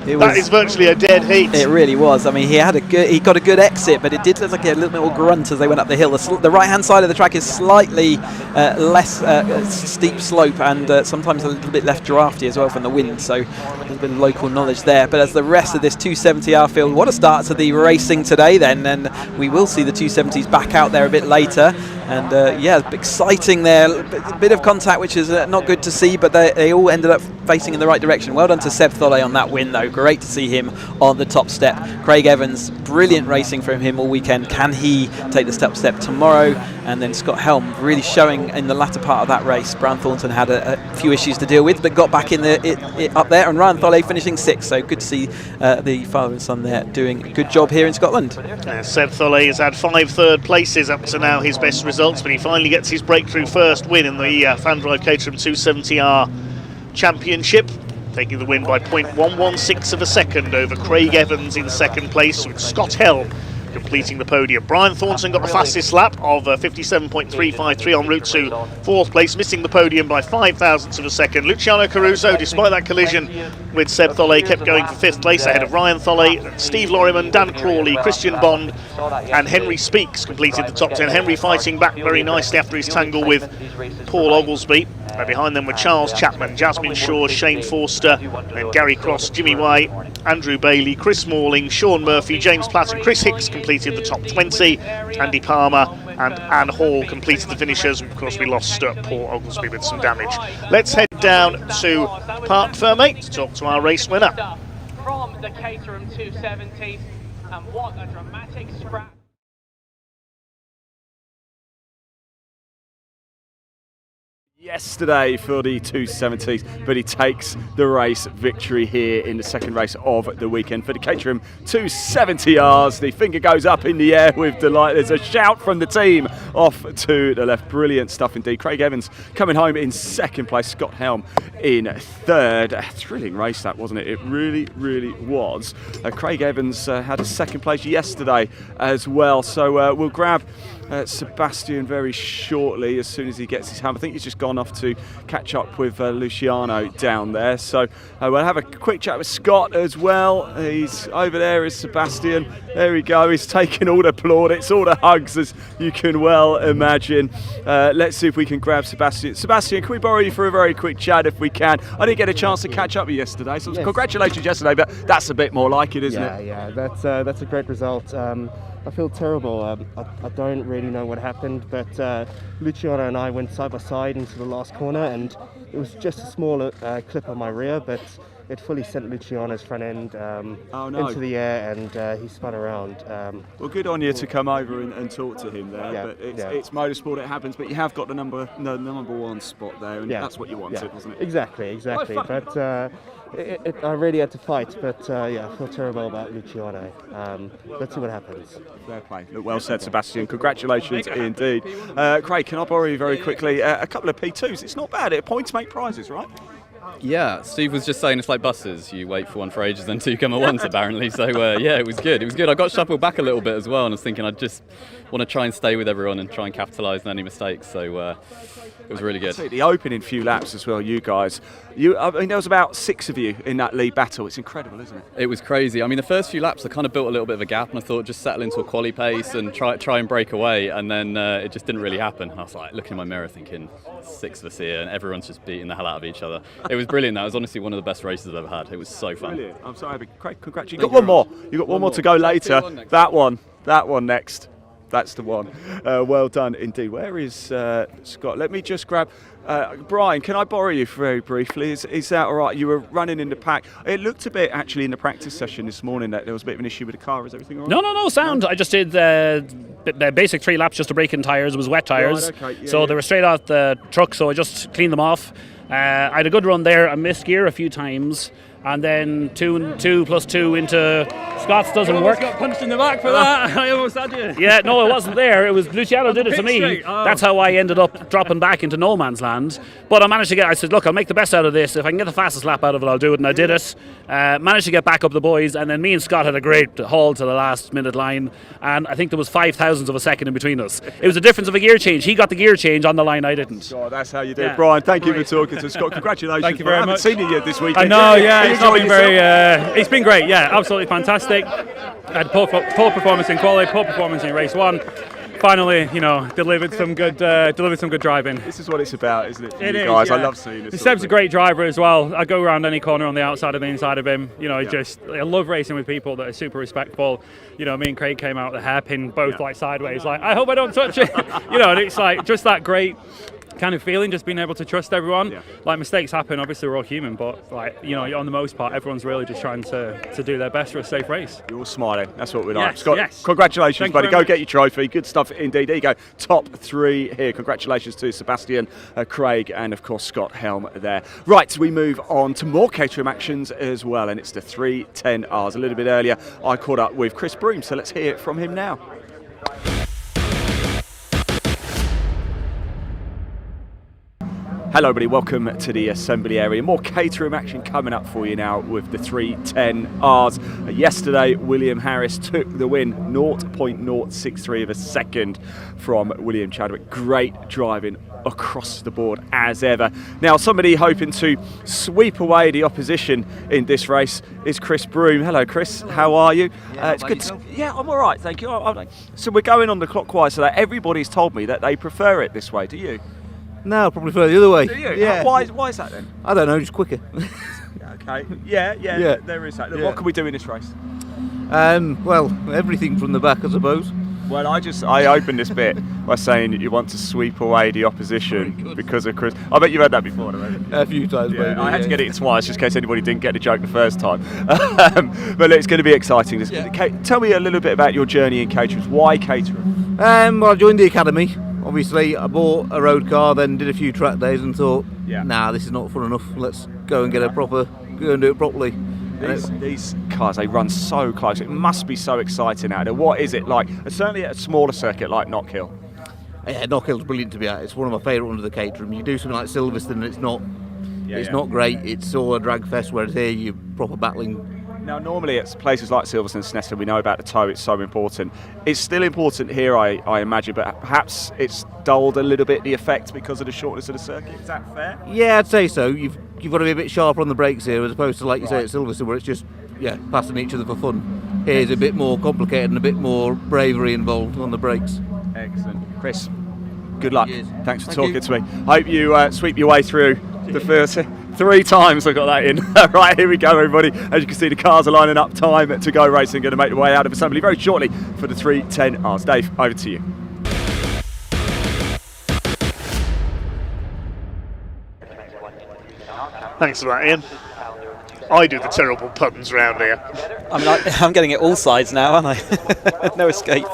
[SPEAKER 5] That is virtually a dead heat.
[SPEAKER 7] It really was. I mean, he got a good exit, but it did look like a little bit more grunt as they went up the hill. The right-hand side of the track is slightly less steep slope and sometimes a little bit less drafty as well from the wind, so a little bit of local knowledge there. But as the rest of this 270R field, what a start to the racing today then, and we will see the 270s back out there a bit later. And yeah, exciting there. A bit of contact, which is not good to see, but they all ended up facing in the right direction. Well done to Seb Tholle on that win, though. Great to see him on the top step. Craig Evans, brilliant racing from him all weekend. Can he take the top step tomorrow? And then Scott Helm really showing in the latter part of that race. Brian Thornton had a few issues to deal with, but got back in up there, and Ryan Tholle finishing 6th. So good to see the father and son there doing a good job here in Scotland.
[SPEAKER 5] Seb Tholle has had 5 third places up to now, his best results, but he finally gets his breakthrough first win in the FanDrive Caterham 270R Championship, taking the win by 0.116 of a second over Craig Evans in 2nd place, with Scott Helm completing the podium. Brian Thornton got the fastest lap of 57.353 en route to 4th place, missing the podium by 5 thousandths of a second. Luciano Caruso, despite that collision with Seb Tholle, kept going for 5th place ahead of Ryan Tholle, Steve Lorriman, Dan Crawley, Christian Bond and Henry Speaks completed the top 10. Henry fighting back very nicely after his tangle with Paul Oglesby. Behind them were Charles Chapman, Jasmine Shaw, Shane Forster, and Gary Cross, Jimmy White, Andrew Bailey, Chris Morling, Sean Murphy, James Platt and Chris Hicks completed the top 20. Andy Palmer and Anne Hall completed the finishers. Of course, we lost Paul Oglesby with some damage. Let's head down to Parc Fermé to talk to our race winner.
[SPEAKER 8] From the Caterham 270s, and what a dramatic scrap.
[SPEAKER 1] Yesterday for the 270s, but he takes the race victory here in the 2nd race of the weekend for the Caterham 270Rs. The finger goes up in the air with delight. There's a shout from the team off to the left. Brilliant stuff indeed. Craig Evans coming home in 2nd place. Scott Helm in 3rd. A thrilling race that, wasn't it? It really, really was. Craig Evans had a 2nd place yesterday as well. So we'll grab Sebastian very shortly as soon as he gets his home. I think he's just gone off to catch up with Luciano down there, so we'll have a quick chat with Scott as well. He's over there is Sebastian. There we go. He's taking all the plaudits, all the hugs, as you can well imagine. Let's see if we can grab Sebastian. Sebastian, can we borrow you for a very quick chat if we can? I didn't get a chance to catch up with you yesterday, so yes. Congratulations yesterday, but that's a bit more like it, isn't it?
[SPEAKER 9] Yeah, that's a great result. I feel terrible. I don't really know what happened, but Luciano and I went side by side into the last corner, and it was just a small clip on my rear, but it fully sent Luciano's front end into the air, and he spun around.
[SPEAKER 1] Well, good on you to come over and talk to him there.
[SPEAKER 9] Yeah,
[SPEAKER 1] but it's motorsport, it happens. But you have got the number 1 spot there, and that's what you wanted, wasn't it?
[SPEAKER 9] Exactly. But I really had to fight. But I feel terrible about Luciano. Let's see what happens.
[SPEAKER 1] Fair play. Look, well said, Sebastian. Congratulations indeed. Craig, can I borrow you very quickly? A couple of P2s. It's not bad. Points make prizes, right?
[SPEAKER 10] Yeah, Steve was just saying it's like buses. You wait for one for ages, then 2 come at once, apparently. So, yeah, it was good. It was good. I got shuffled back a little bit as well, and I was thinking I just want to try and stay with everyone and try and capitalise on any mistakes. So, it was really good.
[SPEAKER 1] The opening few laps as well, you guys. I mean, there was about 6 of you in that lead battle. It's incredible, isn't it?
[SPEAKER 10] It was crazy. I mean, the first few laps, I kind of built a little bit of a gap, and I thought just settle into a quali pace and try and break away, and then it just didn't really happen. I was like looking in my mirror thinking, 6 of us here, and everyone's just beating the hell out of each other. It was brilliant. That was honestly one of the best races I've ever had. It was so fun.
[SPEAKER 1] Brilliant. I'm so happy. Craig, congrats. You've got one more. You've got one more to go later. That one next. That's the one. Well done indeed. Where is Scott? Let me just grab Brian. Can I borrow you very briefly? Is that all right? You were running in the pack. It looked a bit actually in the practice session this morning that there was a bit of an issue with the car. Is everything all right?
[SPEAKER 11] No, sound. I just did the basic 3 laps just to break in tyres. It was wet tyres, they were straight off the truck. So I just cleaned them off. I had a good run there. I missed gear a few times. and then 2 plus 2 into Scott's doesn't work.
[SPEAKER 12] Got punched in the back for that. I almost had you.
[SPEAKER 11] Yeah, no, it wasn't there. It was Luciano did it to me.
[SPEAKER 12] Straight. Oh.
[SPEAKER 11] That's how I ended up dropping back into no man's land. But I managed to I said, look, I'll make the best out of this. If I can get the fastest lap out of it, I'll do it, and I did it. Managed to get back up the boys, and then me and Scott had a great haul to the last minute line, and I think there was 0.005 of a second in between us. It was a difference of a gear change. He got the gear change on the line, I didn't.
[SPEAKER 1] Oh, that's how you do it. Brian, thank you for talking to Scott. Congratulations.
[SPEAKER 12] Thank you very much.
[SPEAKER 1] I haven't seen you yet this week.
[SPEAKER 12] I know, yeah, it's not been very. It's been great, yeah, absolutely fantastic. I had pole performance in quali, pole performance in race 1. Finally, delivered some good driving.
[SPEAKER 1] This is what it's about, isn't it? For
[SPEAKER 12] It
[SPEAKER 1] you
[SPEAKER 12] is,
[SPEAKER 1] guys.
[SPEAKER 12] yeah.
[SPEAKER 1] I love seeing this.
[SPEAKER 12] Seb's a great driver as well. I go around any corner on the outside of the inside of him. I love racing with people that are super respectful. Me and Craig came out the hairpin both like sideways, like I hope I don't touch it. And it's like just that great kind of feeling, just being able to trust everyone. Like mistakes happen, obviously we're all human, but on the most part everyone's really just trying to do their best for a safe race.
[SPEAKER 1] You're smiling, that's what we like.
[SPEAKER 12] Yes,
[SPEAKER 1] Scott,
[SPEAKER 12] yes.
[SPEAKER 1] Congratulations,
[SPEAKER 12] Thank
[SPEAKER 1] buddy.
[SPEAKER 12] you
[SPEAKER 1] Go
[SPEAKER 12] very
[SPEAKER 1] get your trophy. Good stuff indeed. There you go. Top 3 here. Congratulations to Sebastian, Craig, and of course Scott Helm there. Right, we move on to more Caterham actions as well, and it's the 310Rs. A little bit earlier I caught up with Chris Broom, so let's hear it from him now. Hello everybody, welcome to the assembly area. More Caterham action coming up for you now with the 310Rs. Yesterday, William Harris took the win, 0.063 of a second from William Chadwick. Great driving across the board as ever. Now, somebody hoping to sweep away the opposition in this race is Chris Broom. Hello Chris, how are you? It's good. Yeah, I'm all right, thank you. So we're going on the clockwise so that everybody's told me that they prefer it this way. Do you?
[SPEAKER 13] No, I probably prefer the other way.
[SPEAKER 1] Do you?
[SPEAKER 13] Yeah.
[SPEAKER 1] Why is that then?
[SPEAKER 13] I don't know, just quicker.
[SPEAKER 1] Okay. Yeah, there is that.
[SPEAKER 13] Yeah.
[SPEAKER 1] What can we do in this race?
[SPEAKER 13] Well, everything from the back, I suppose.
[SPEAKER 1] Well, I opened this bit by saying that you want to sweep away the opposition because of Chris. I bet you've heard that before, haven't you?
[SPEAKER 13] A few times,
[SPEAKER 1] yeah,
[SPEAKER 13] maybe.
[SPEAKER 1] I had to get it twice just in case anybody didn't get the joke the first time. But it's going to be exciting. Tell me a little bit about your journey in Caterham. Why Caterham?
[SPEAKER 13] Well, I joined the academy. Obviously, I bought a road car, then did a few track days and thought, nah, this is not fun enough. Let's go and go and do it properly.
[SPEAKER 1] These cars, they run so close. It must be so exciting out there. What is it like? Certainly at a smaller circuit like Knockhill.
[SPEAKER 13] Yeah, Knockhill's brilliant to be at. It's one of my favourite ones of the Caterham. You do something like Silverstone and it's not great. It's all a drag fest, whereas here you're proper battling.
[SPEAKER 1] Now, normally it's places like Silverstone and Snetterton, we know about the tow, it's so important. It's still important here, I imagine, but perhaps it's dulled a little bit the effect because of the shortness of the circuit. Is that fair?
[SPEAKER 13] Yeah, I'd say so. You've got to be a bit sharper on the brakes here, as opposed to, like you say, at Silverstone, where it's just passing each other for fun. Here's a bit more complicated and a bit more bravery involved on the brakes.
[SPEAKER 1] Excellent. Chris, good luck.
[SPEAKER 13] Cheers.
[SPEAKER 1] Thanks for talking to me. Hope you sweep your way through the first 3 times I got that in. Right, here we go, everybody. As you can see, the cars are lining up. Time to go racing. Going to make their way out of assembly very shortly for the 310Rs. Dave, over to you.
[SPEAKER 5] Thanks for that, Ian. I do the terrible puns round here.
[SPEAKER 7] I'm getting it all sides now, aren't I? No escape.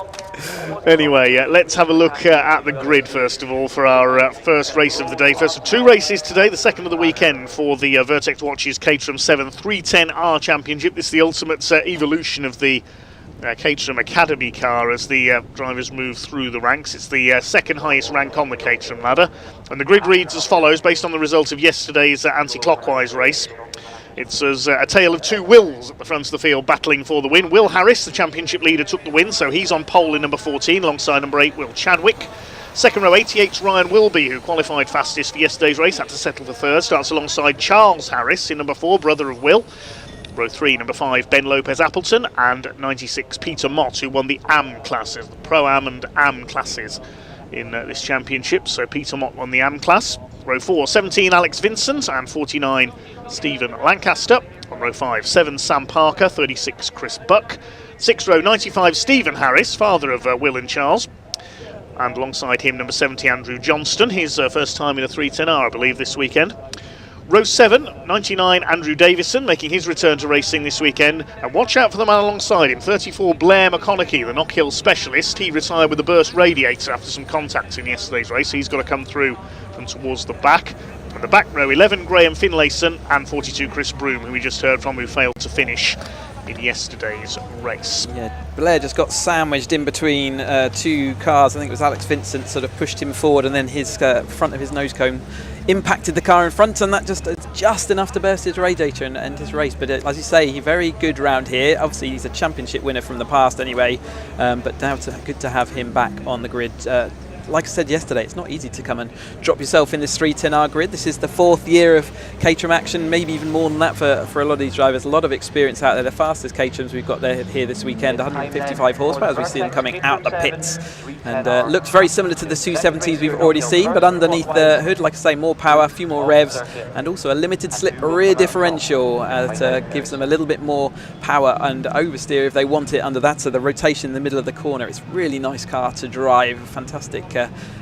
[SPEAKER 5] Anyway, let's have a look at the grid first of all for our first race of the day. First of 2 races today, the second of the weekend for the Vertex Watches Caterham 7 310R Championship. This is the ultimate evolution of the Caterham Academy car as the drivers move through the ranks. It's the second highest rank on the Caterham ladder. And the grid reads as follows, based on the result of yesterday's anti-clockwise race. It's as a tale of 2 Wills at the front of the field battling for the win. Will Harris, the championship leader, took the win, so he's on pole in number 14 alongside number 8 Will Chadwick. Second row 88's Ryan Wilby, who qualified fastest for yesterday's race, had to settle for third, starts alongside Charles Harris in number 4, brother of Will. Row 3, number 5 Ben Lopez Appleton, and 96 Peter Mott, who won the AM classes, the Pro-Am and AM classes in this championship. So Peter Mott won the AM class. Row 4, 17 Alex Vincent and 49 Stephen Lancaster. On row 5, 7 Sam Parker, 36 Chris Buck. 6th row, 95 Stephen Harris, father of Will and Charles. And alongside him, number 70 Andrew Johnston, his first time in a 310R, I believe, this weekend. Row 7, 99 Andrew Davison, making his return to racing this weekend. And watch out for the man alongside him, 34 Blair McConaughey, the Knockhill specialist. He retired with a burst radiator after some contact in yesterday's race. He's got to come through from towards the back. And the back row, 11 Graham Finlayson and 42 Chris Broom, who we just heard from, who failed to finish in yesterday's race.
[SPEAKER 7] Yeah, Blair just got sandwiched in between two cars. I think it was Alex Vincent sort of pushed him forward, and then his front of his nose cone impacted the car in front, and that just enough to burst his radiator and end his race. But as you say, he's very good round here. Obviously, he's a championship winner from the past anyway, but now good to have him back on the grid. Like I said yesterday, it's not easy to come and drop yourself in this 310R grid. This is the 4th year of Caterham action, maybe even more than that for a lot of these drivers. A lot of experience out there. The fastest Caterhams we've got there here this weekend, 155 horsepower as we see them coming out the pits. And looks very similar to the 270s we've already seen, but underneath the hood, like I say, more power, a few more revs, and also a limited slip rear differential that gives them a little bit more power and oversteer if they want it under that. So the rotation in the middle of the corner, it's a really nice car to drive. Fantastic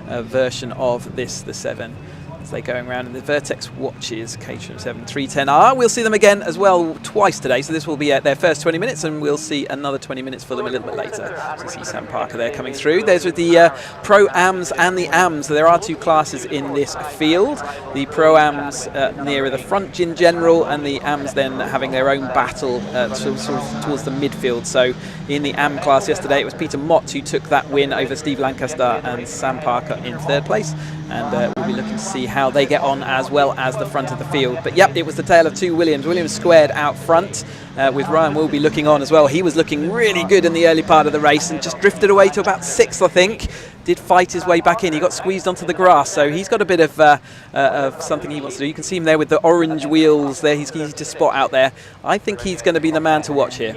[SPEAKER 7] version of this, the 7, as they're going around in the Vertex watches Caterham 7 310R. We'll see them again as well twice today, so this will be their first 20 minutes, and we'll see another 20 minutes for them a little bit later. So you see Sam Parker there coming through. There's with the Pro-Ams and the Ams. So there are 2 classes in this field. The Pro-Ams nearer the front in general, and the Ams then having their own battle sort of towards the midfield. So in the Am class yesterday, it was Peter Mott who took that win over Steve Lancaster and Sam Parker in 3rd place. And we'll be looking to see how they get on as well as the front of the field. But yep, it was the tale of 2 Williams. Williams squared out front with Ryan Wilby looking on as well. He was looking really good in the early part of the race and just drifted away to about 6th, I think. Did fight his way back in. He got squeezed onto the grass, so he's got a bit of something he wants to do. You can see him there with the orange wheels there. He's easy to spot out there. I think he's going to be the man to watch here.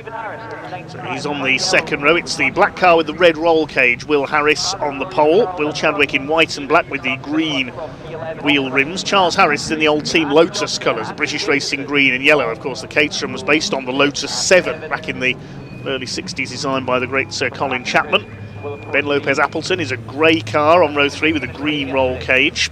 [SPEAKER 5] So he's on the 2nd row. It's the black car with the red roll cage. Will Harris on the pole. Will Chadwick in white and black with the green wheel rims. Charles Harris is in the old Team Lotus colours, British Racing green and yellow. Of course, the Caterham was based on the Lotus 7 back in the early 60s, designed by the great Sir Colin Chapman. Ben Lopez Appleton is a grey car on row 3 with a green roll cage.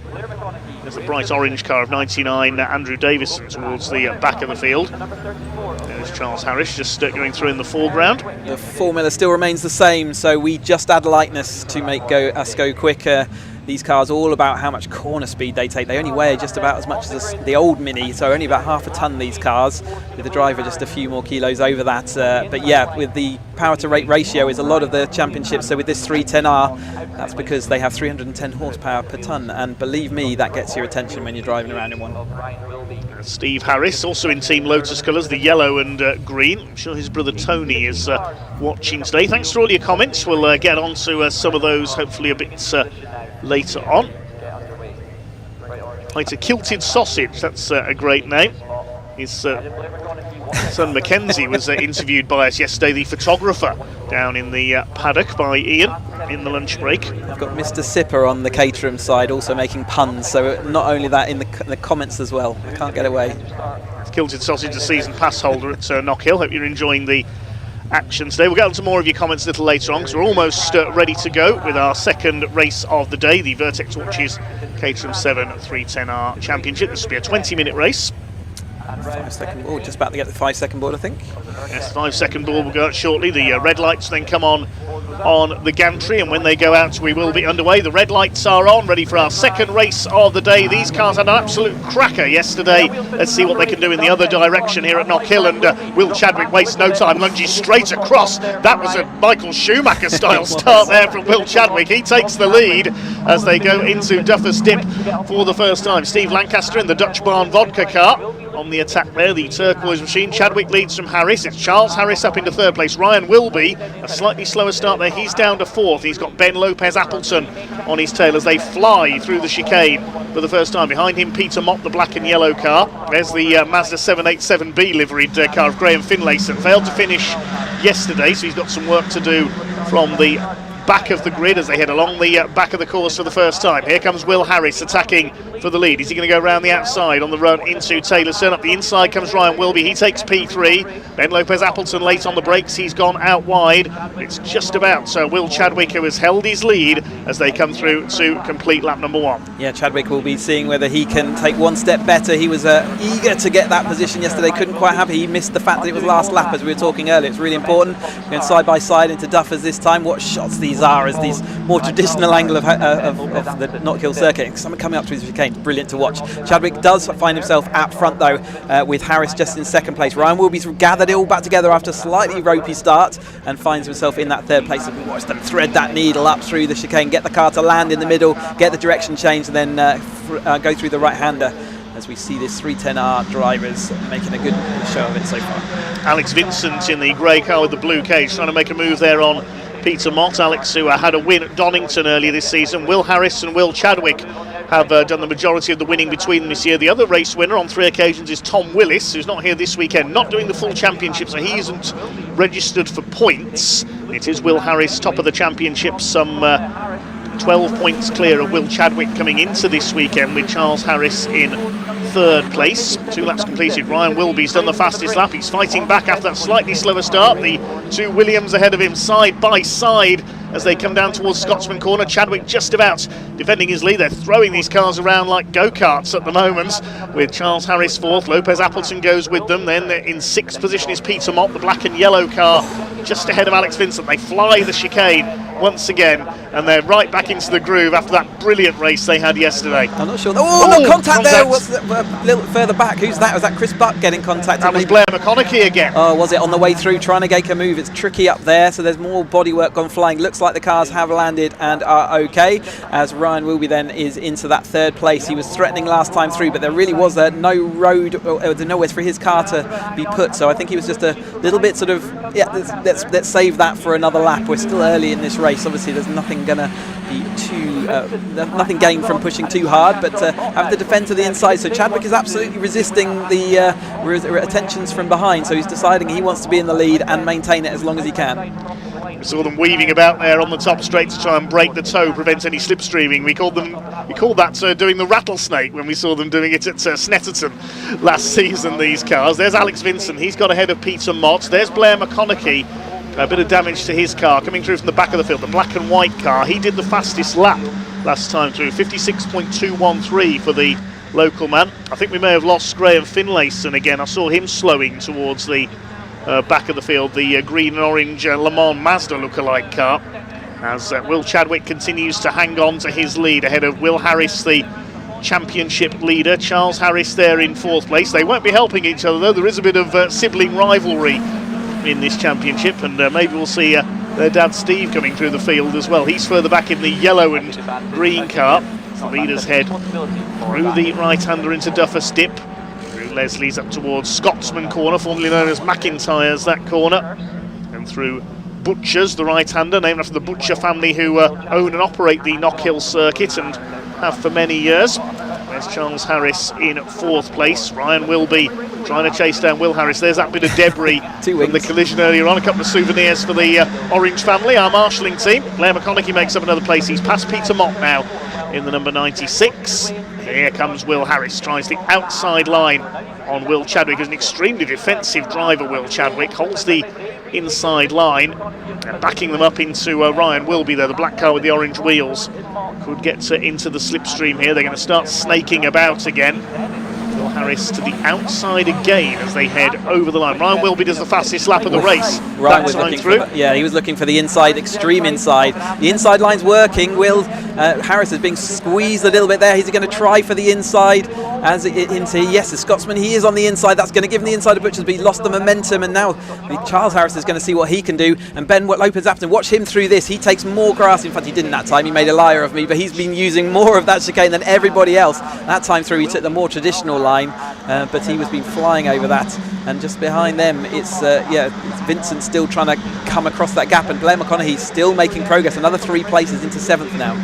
[SPEAKER 5] There's the bright orange car of 99 Andrew Davison towards the back of the field. There's Charles Harris just going through in the foreground.
[SPEAKER 7] The formula still remains the same, so we just add lightness to make us go quicker. These cars are all about how much corner speed they take. They only weigh just about as much as the old Mini, so only about half a tonne, these cars, with the driver just a few more kilos over that. But yeah, with the power to rate ratio is a lot of the championships, so with this 310R, that's because they have 310 horsepower per tonne, and believe me, that gets your attention when you're driving around in one.
[SPEAKER 5] Steve Harris, also in Team Lotus colours, the yellow and green. I'm sure his brother Tony is watching today. Thanks for all your comments. We'll get on to some of those hopefully a bit later on. It's a Kilted Sausage, that's a great name. His son Mackenzie was interviewed by us yesterday, the photographer, down in the paddock by Ian in the lunch break.
[SPEAKER 7] I've got Mr. Sipper on the Caterham side also making puns, so not only that, in the comments as well. I can't get away.
[SPEAKER 5] Kilted Sausage, a season pass holder at Knockhill. Hope you're enjoying the action today. We'll get on to more of your comments a little later on, because we're almost ready to go with our 2nd race of the day, the Vertex Watches Caterham 7 310R Championship. This will be a 20-minute race.
[SPEAKER 7] 5-second board, just about to get the 5-second board, I think.
[SPEAKER 5] Yes, the 5-second board will go out shortly. The red lights then come on the gantry, and when they go out we will be underway. The red lights are on, ready for our 2nd race of the day. These cars had an absolute cracker yesterday. Let's see what they can do in the other direction here at Knockhill, and Will Chadwick wastes no time, lunges straight across. That was a Michael Schumacher style start there from Will Chadwick. He takes the lead as they go into Duffer's Dip for the first time. Steve Lancaster in the Dutch Barn vodka car on the attack there, the turquoise machine. Chadwick leads from Harris. It's Charles Harris up into 3rd place. Ryan Wilby, a slightly slower start there. He's down to 4th. He's got Ben Lopez Appleton on his tail as they fly through the chicane for the first time. Behind him, Peter Mott, the black and yellow car. There's the Mazda 787B liveried car of Graham Finlayson. Failed to finish yesterday, so he's got some work to do from the back of the grid as they head along the back of the course for the first time. Here comes Will Harris attacking for the lead. Is he going to go around the outside on the run into Taylorson? Up the inside comes Ryan Wilby. He takes P3. Ben Lopez Appleton late on the brakes. He's gone out wide. It's just about so Will Chadwick, who has held his lead as they come through to complete lap number 1.
[SPEAKER 7] Yeah, Chadwick will be seeing whether he can take one step better. He was eager to get that position yesterday. Couldn't quite have it. He missed the fact that it was last lap, as we were talking earlier. It's really important. Going side by side into Duffers this time. What shots the these are as these more traditional angle of the Knockhill circuit. Someone coming up to his chicane, brilliant to watch. Chadwick does find himself out front though, with Harris just in second place. Ryan Wilby's gathered it all back together after a slightly ropey start and finds himself in that third place. We watch them thread that needle up through the chicane, get the car to land in the middle, get the direction change, and then go through the right-hander. As we see this 310R drivers making a good show of it so far.
[SPEAKER 5] Alex Vincent in the grey car with the blue cage, trying to make a move there on Peter Mott. Alex, who had a win at Donington earlier this season. Will Harris and Will Chadwick have done the majority of the winning between them this year. The other race winner on 3 occasions is Tom Willis, who's not here this weekend, not doing the full championship, so he isn't registered for points. It is Will Harris, top of the championship, some 12 points clear of Will Chadwick coming into this weekend, with Charles Harris in third place. 2 laps completed. Ryan Wilby's done the fastest lap. He's fighting back after that slightly slower start. The 2 Williams ahead of him side by side as they come down towards Scotsman Corner. Chadwick just about defending his lead. They're throwing these cars around like go-karts at the moment, with Charles Harris fourth. Lopez Appleton goes with them. Then in 6th position is Peter Mott, the black and yellow car, just ahead of Alex Vincent. They fly the chicane once again, and they're right back into the groove after that brilliant race they had yesterday.
[SPEAKER 7] I'm not sure. No contact there. What's a little further back? Who's that? Was that Chris Buck getting contacted?
[SPEAKER 5] That was Blair McConaughey again.
[SPEAKER 7] Oh, was it on the way through trying to make a move? It's tricky up there, so there's more bodywork gone flying. Looks like the cars have landed and are okay, as Ryan Wilby then is into that third place. He was threatening last time through, but there really was no road, or nowhere for his car to be put, so I think he was just a little bit sort of, yeah, let's save that for another lap. We're still early in this race. Obviously there's nothing going to be too, nothing gained from pushing too hard, but have to defend to the inside. So Chadwick is absolutely resisting the attentions from behind, so he's deciding he wants to be in the lead and maintain it as long as he can.
[SPEAKER 5] We saw them weaving about there on the top straight to try and break the toe, prevent any slipstreaming. We called that doing the rattlesnake when we saw them doing it at Snetterton last season, these cars. There's Alex Vincent, he's got ahead of Peter Mott. There's Blair McConaughey, a bit of damage to his car coming through from the back of the field, the black and white car. He did the fastest lap last time through, 56.213 for the local man. I think we may have lost Graham Finlayson again. I saw him slowing towards the back of the field, the green and orange Le Mans Mazda lookalike car, as Will Chadwick continues to hang on to his lead ahead of Will Harris, the championship leader. Charles Harris there in 4th place. They won't be helping each other though. There is a bit of sibling rivalry in this championship, and maybe we'll see their dad Steve coming through the field as well. He's further back in the yellow and green car. The leaders head through the right-hander into Duffus Dip. Leslie's up towards Scotsman Corner, formerly known as McIntyre's, that corner, and through Butcher's, the right-hander, named after the Butcher family who own and operate the Knockhill circuit and have for many years. There's Charles Harris in 4th place. Ryan Wilby trying to chase down Will Harris. There's that bit of debris from the collision earlier on. A couple of souvenirs for the Orange family, our marshalling team. Blair McConaughey makes up another place. He's past Peter Mott now in the number 96. Here comes Will Harris, tries the outside line on Will Chadwick. Is an extremely defensive driver, Will Chadwick, holds the inside line, and backing them up into Ryan Wilby there, the black car with the orange wheels. Could get into the slipstream here. They're going to start snaking about again. Will Harris to the outside again as they head over the line. Ryan Wilby does the fastest lap of the race.
[SPEAKER 7] Ryan was looking through. He was looking for the inside, extreme inside. The inside line's working. Will Harris is being squeezed a little bit there. He's going to try for the inside as into, yes, the Scotsman. He is on the inside. That's going to give him the inside of Butchers, but he lost the momentum, and now Charles Harris is going to see what he can do. And Ben Lopez Appleton, watch him through this. He takes more grass. In fact, he didn't that time. He made a liar of me, but he's been using more of that chicane than everybody else. That time through, he took the more traditional line, but he was been flying over that. And just behind them, it's Vincent still trying to come across that gap, and Blair McConaughey still making progress. Another 3 places into 7th now.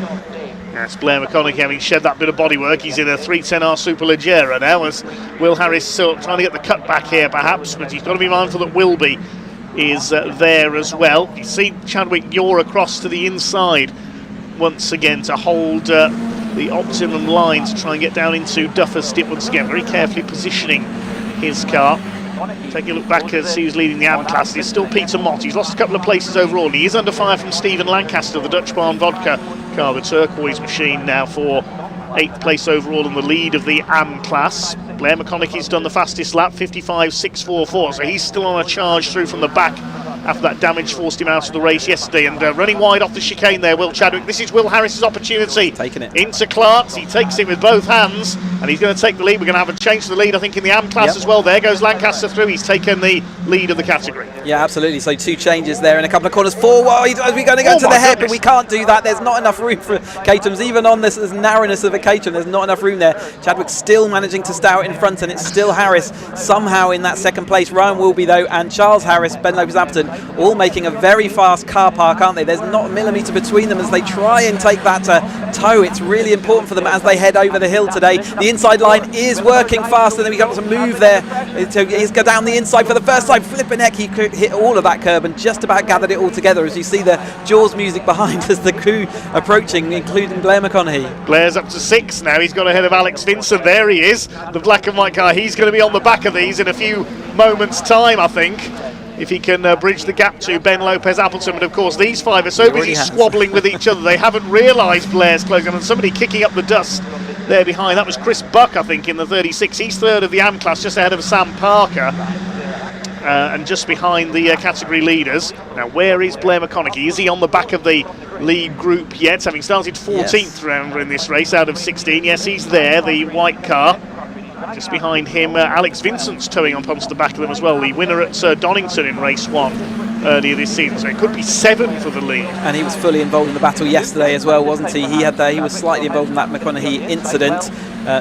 [SPEAKER 5] Yes, Blair McConaughey having shed that bit of bodywork. He's in a 310R Superleggera now, as Will Harris still trying to get the cut back here perhaps, but he's got to be mindful that Wilby is there as well. You see Chadwick yaw across to the inside once again to hold the optimum line to try and get down into Duffus Dip once again, very carefully positioning his car. Taking a look back as he was leading the AM class, there's still Peter Mott. He's lost a couple of places overall. He is under fire from Stephen Lancaster, the Dutch Barn Vodka car, the turquoise machine, now for 8th place overall in the lead of the AM class. Blair McConaughey's done the fastest lap, 55.644, so he's still on a charge through from the back after that damage forced him out of the race yesterday. And running wide off the chicane there, Will Chadwick. This is Will Harris's opportunity.
[SPEAKER 7] Taking it
[SPEAKER 5] Into Clark's. He takes it with both hands, and he's going to take the lead. We're going to have a change to the lead, I think, in the AM class as well. There goes Lancaster through. He's taken the lead of the category.
[SPEAKER 7] Yeah, absolutely. So 2 changes there in a couple of corners. 4 wide as we're going to go to the head, but we can't do that. There's not enough room for Caterham's. Even on this narrowness of a Caterham, there's not enough room there. Chadwick still managing to stay out in front, and it's still Harris somehow in that second place. Ryan Wilby, though, and Charles Harris, Ben Lopez-Appleton, all making a very fast car park, aren't they? There's not a millimetre between them as they try and take that toe. It's really important for them as they head over the hill today. The inside line is working faster. Then we got to move there. He's go down the inside for the first time. Flipping heck, he hit all of that curb and just about gathered it all together as you see the Jaws music behind as the crew approaching, including Blair McConaughey.
[SPEAKER 5] Blair's up to 6 now. He's got ahead of Alex Vincent. There he is, the black and white car. He's going to be on the back of these in a few moments' time, I think, if he can bridge the gap to Ben Lopez-Appleton. But of course these 5 are so busy squabbling with each other they haven't realised Blair's closing, and somebody kicking up the dust there behind. That was Chris Buck, I think, in the 36. He's third of the AM class, just ahead of Sam Parker. And just behind the category leaders. Now, where is Blair McConaughey? Is he on the back of the lead group yet, having started 14th round in this race out of 16? Yes, he's there, the white car. Just behind him, Alex Vincent's towing up onto the back of them as well. The winner at Donington in race 1 earlier this season, so it could be 7 for the lead. And
[SPEAKER 7] he was fully involved in the battle yesterday as well, wasn't he? He was slightly involved in that McConaughey incident.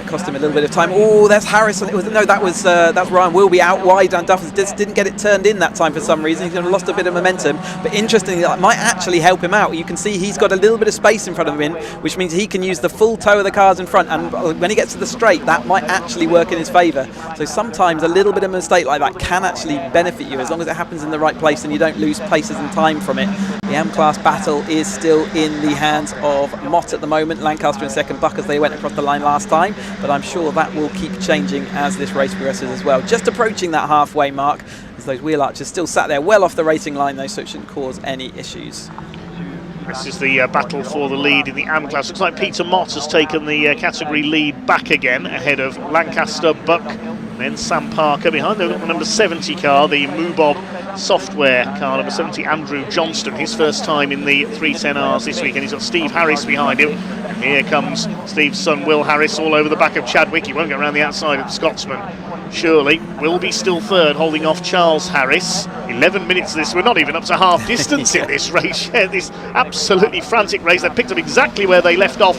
[SPEAKER 7] Cost him a little bit of time. Oh, there's Harris. That was Ryan Wilby out wide. Dan Duffers didn't get it turned in that time for some reason. He's lost a bit of momentum. But interestingly, that might actually help him out. You can see he's got a little bit of space in front of him, which means he can use the full toe of the cars in front. And when he gets to the straight, that might actually work in his favour. So sometimes a little bit of a mistake like that can actually benefit you as long as it happens in the right place and you don't lose places and time from it. The M-Class battle is still in the hands of Mott at the moment. Lancaster in second, Buck as they went across the line last time. But I'm sure that will keep changing as this race progresses as well. Just approaching that halfway mark as those wheel arches still sat there well off the racing line though, so it shouldn't cause any issues.
[SPEAKER 5] This is the battle for the lead in the AM class. Looks like Peter Mott has taken the category lead back again ahead of Lancaster, Buck, and then Sam Parker behind. They've got the number 70 car, the Moobob software car, number 70, Andrew Johnston, his first time in the 310Rs this week, and he's got Steve Harris behind him. And here comes Steve's son Will Harris all over the back of Chadwick. He won't get around the outside of the Scotsman, surely. Will be still third, holding off Charles Harris. 11 minutes of this, we're not even up to half distance in this race yet. This absolutely frantic race. They picked up exactly where they left off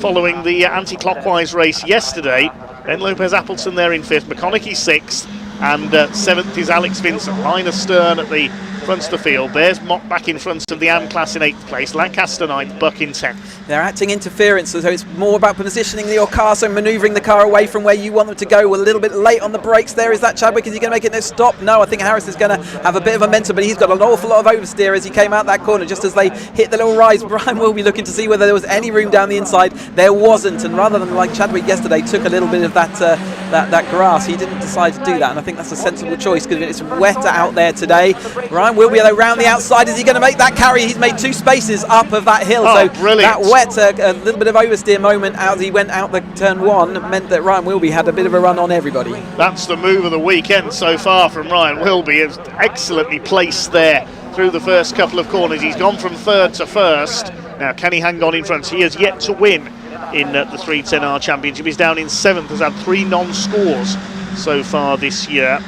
[SPEAKER 5] following the anti-clockwise race yesterday. Ben Lopez-Appleton there in 5th, McConaughey 6th, and 7th is Alex Vincent. Line astern at the front of the field. There's Mott back in front of the AM class in 8th place, Lancaster 9th, Buck in 10th.
[SPEAKER 7] They're acting interference, so it's more about positioning your car, so manoeuvring the car away from where you want them to go. We're a little bit late on the brakes there. Is that Chadwick? Is he going to make it no stop? No, I think Harris is going to have a bit of momentum, but he's got an awful lot of oversteer as he came out that corner just as they hit the little rise. Brian will be looking to see whether there was any room down the inside. There wasn't, and rather than like Chadwick yesterday, took a little bit of that grass. He didn't decide to do that, and I think that's a sensible choice because it's wetter out there today. Ryan will be around the outside. Is he going to make that carry? He's made 2 spaces up of that hill, so
[SPEAKER 5] brilliant.
[SPEAKER 7] That wet, a little bit of oversteer moment as he went out the turn 1 meant that Ryan Wilby had a bit of a run on everybody.
[SPEAKER 5] That's the move of the weekend so far from Ryan Wilby. It's excellently placed there through the first couple of corners. He's gone from 3rd to 1st. Now, can he hang on in front? He has yet to win in the 310R Championship. He's down in 7th, has had 3 non-scores so far this year.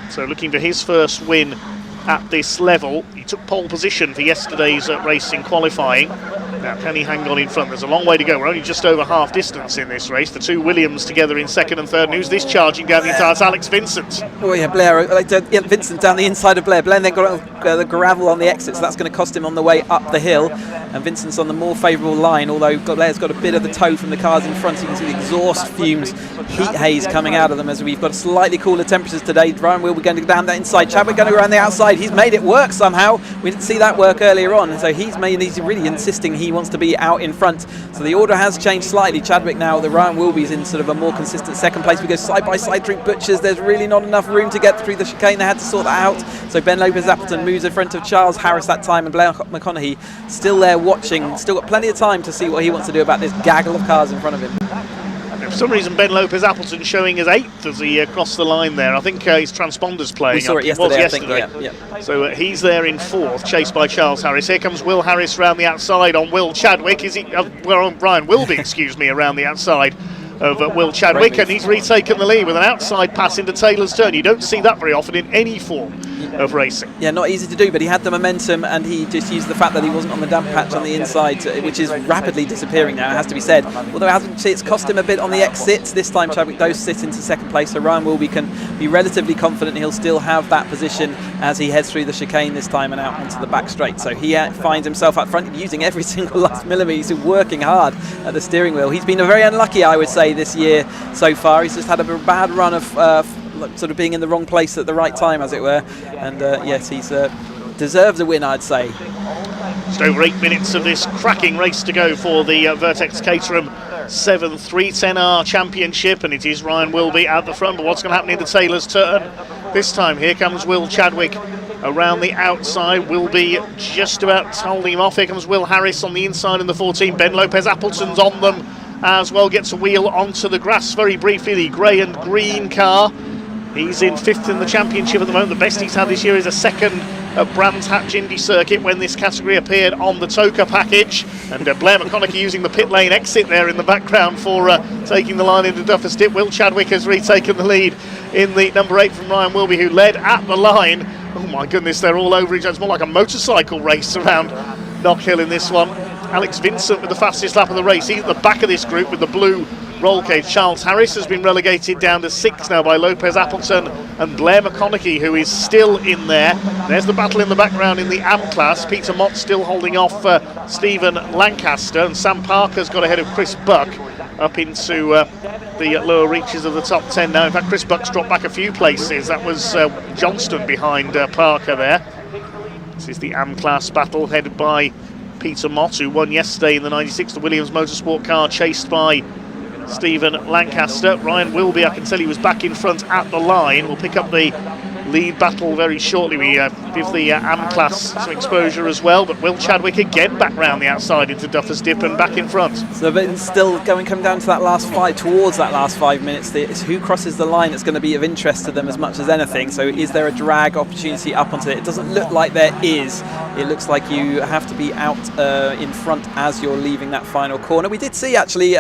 [SPEAKER 5] So looking for his first win at this level. He took pole position for yesterday's racing qualifying. Now, can he hang on in front? There's a long way to go. We're only just over half distance in this race. The 2 Williams together in 2nd and 3rd. And who's this charging down the inside? It's Alex Vincent.
[SPEAKER 7] Oh yeah, Blair. Vincent down the inside of Blair. Blair then got the gravel on the exit, so that's going to cost him on the way up the hill. And Vincent's on the more favourable line, although Blair's got a bit of the toe from the cars in front. So you can see the exhaust fumes, heat haze coming out of them as we've got slightly cooler temperatures today. Ryan will be going to go down that inside. Chadwick going to go around the outside. He's made it work somehow. We didn't see that work earlier on, and so he's really insisting he wants to be out in front. So the order has changed slightly. Chadwick now, the Ryan Wilby's in sort of a more consistent 2nd place. We go side by side through Butchers. There's really not enough room to get through the chicane. They had to sort that out. So Ben Lopez-Appleton moves in front of Charles Harris that time, and Blair McConaughey still there watching. Still got plenty of time to see what he wants to do about this gaggle of cars in front of him.
[SPEAKER 5] They've For some reason, Ben Lopez-Appleton showing as 8th as he crossed the line there. I think his transponder's playing.
[SPEAKER 7] We saw it yesterday, I think, yeah.
[SPEAKER 5] So he's there in 4th, chased by Charles Harris. Here comes Will Harris round the outside on Will Chadwick. Ryan Wilby, excuse me, around the outside of Will Chadwick, and he's retaken the lead with an outside pass into Taylor's turn. You don't see that very often in any form of racing.
[SPEAKER 7] Yeah, not easy to do, but he had the momentum, and he just used the fact that he wasn't on the damp patch on the inside, which is rapidly disappearing now, it has to be said. Although it's cost him a bit on the exits. This time Chadwick does sit into 2nd place, so Ryan Wilby can be relatively confident he'll still have that position as he heads through the chicane this time and out onto the back straight. So he finds himself up front using every single last millimetre. He's working hard at the steering wheel. He's been very unlucky, I would say, this year so far. He's just had a bad run of sort of being in the wrong place at the right time, as it were. And yes, he's deserves a win, I'd say.
[SPEAKER 5] Just over 8 minutes of this cracking race to go for the Vertex Caterham 7 310R Championship, and it is Ryan Wilby out the front. But what's going to happen into Taylor's turn this time? Here comes Will Chadwick around the outside. Wilby just about holding him off. Here comes Will Harris on the inside in the 14. Ben Lopez-Appleton's on them as well, gets a wheel onto the grass very briefly. The grey and green car. He's in 5th in the championship at the moment. The best he's had this year is a 2nd at Brands Hatch Indy Circuit when this category appeared on the Toka package. And Blair McConaughey using the pit lane exit there in the background for taking the line into Duffers Dip. Will Chadwick has retaken the lead in the number 8 from Ryan Wilby, who led at the line. Oh my goodness, they're all over each other. It's more like a motorcycle race around Knockhill in this one. Alex Vincent with the fastest lap of the race. He's at the back of this group with the blue roll cage. Charles Harris has been relegated down to 6th now by Lopez-Appleton and Blair McConaughey, who is still in there. There's the battle in the background in the AM class. Peter Mott still holding off Stephen Lancaster, and Sam Parker's got ahead of Chris Buck up into the lower reaches of the top 10 now. In fact, Chris Buck's dropped back a few places. That was Johnston behind Parker there. This is the AM class battle headed by Peter Mott, who won yesterday in the 96, the Williams Motorsport car, chased by Stephen Lancaster. Ryan Wilby, I can tell he was back in front at the line. We'll pick up the lead battle very shortly. We give the AM class some exposure as well, but Will Chadwick again back round the outside into Duffers Dip and back in front.
[SPEAKER 7] So but still come down to that last 5 minutes. It's who crosses the line that's going to be of interest to them as much as anything. So is there a drag opportunity up onto it? It doesn't look like there is. It looks like you have to be out in front as you're leaving that final corner. We did see actually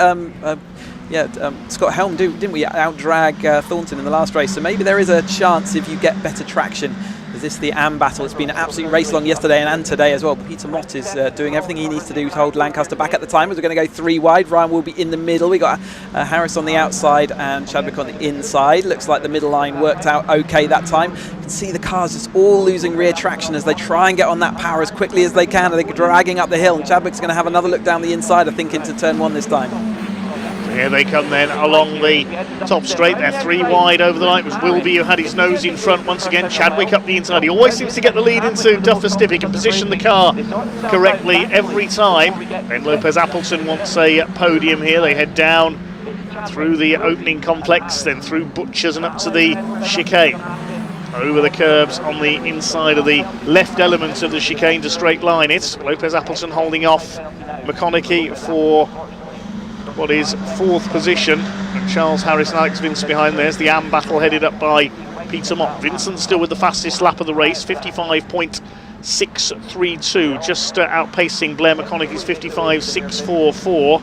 [SPEAKER 7] Scott Helm, didn't we, out-drag Thornton in the last race, so maybe there is a chance if you get better traction. Is this the AM battle? It's been an absolute race long yesterday and today as well. Peter Mott is doing everything he needs to do to hold Lancaster back at the time, as we're going to go 3 wide. Ryan will be in the middle. We got Harris on the outside and Chadwick on the inside. Looks like the middle line worked out okay that time. You can see the cars just all losing rear traction as they try and get on that power as quickly as they can. They're dragging up the hill, and Chadwick's going to have another look down the inside, I think, into turn 1 this time.
[SPEAKER 5] Here they come then along the top straight. They're 3 wide over the line. It was Wilby who had his nose in front once again. Chadwick up the inside. He always seems to get the lead into Duffers Dip. He can position the car correctly every time. Ben Lopez-Appleton wants a podium here. They head down through the opening complex, then through Butchers and up to the chicane. Over the curbs on the inside of the left element of the chicane to straight line it. Lopez-Appleton holding off McConaughey for what is 4th position. And Charles Harris and Alex Vincent behind. There's the AM battle headed up by Peter Mott. Vincent still with the fastest lap of the race, 55.632, just outpacing Blair McConaughey's 55.644.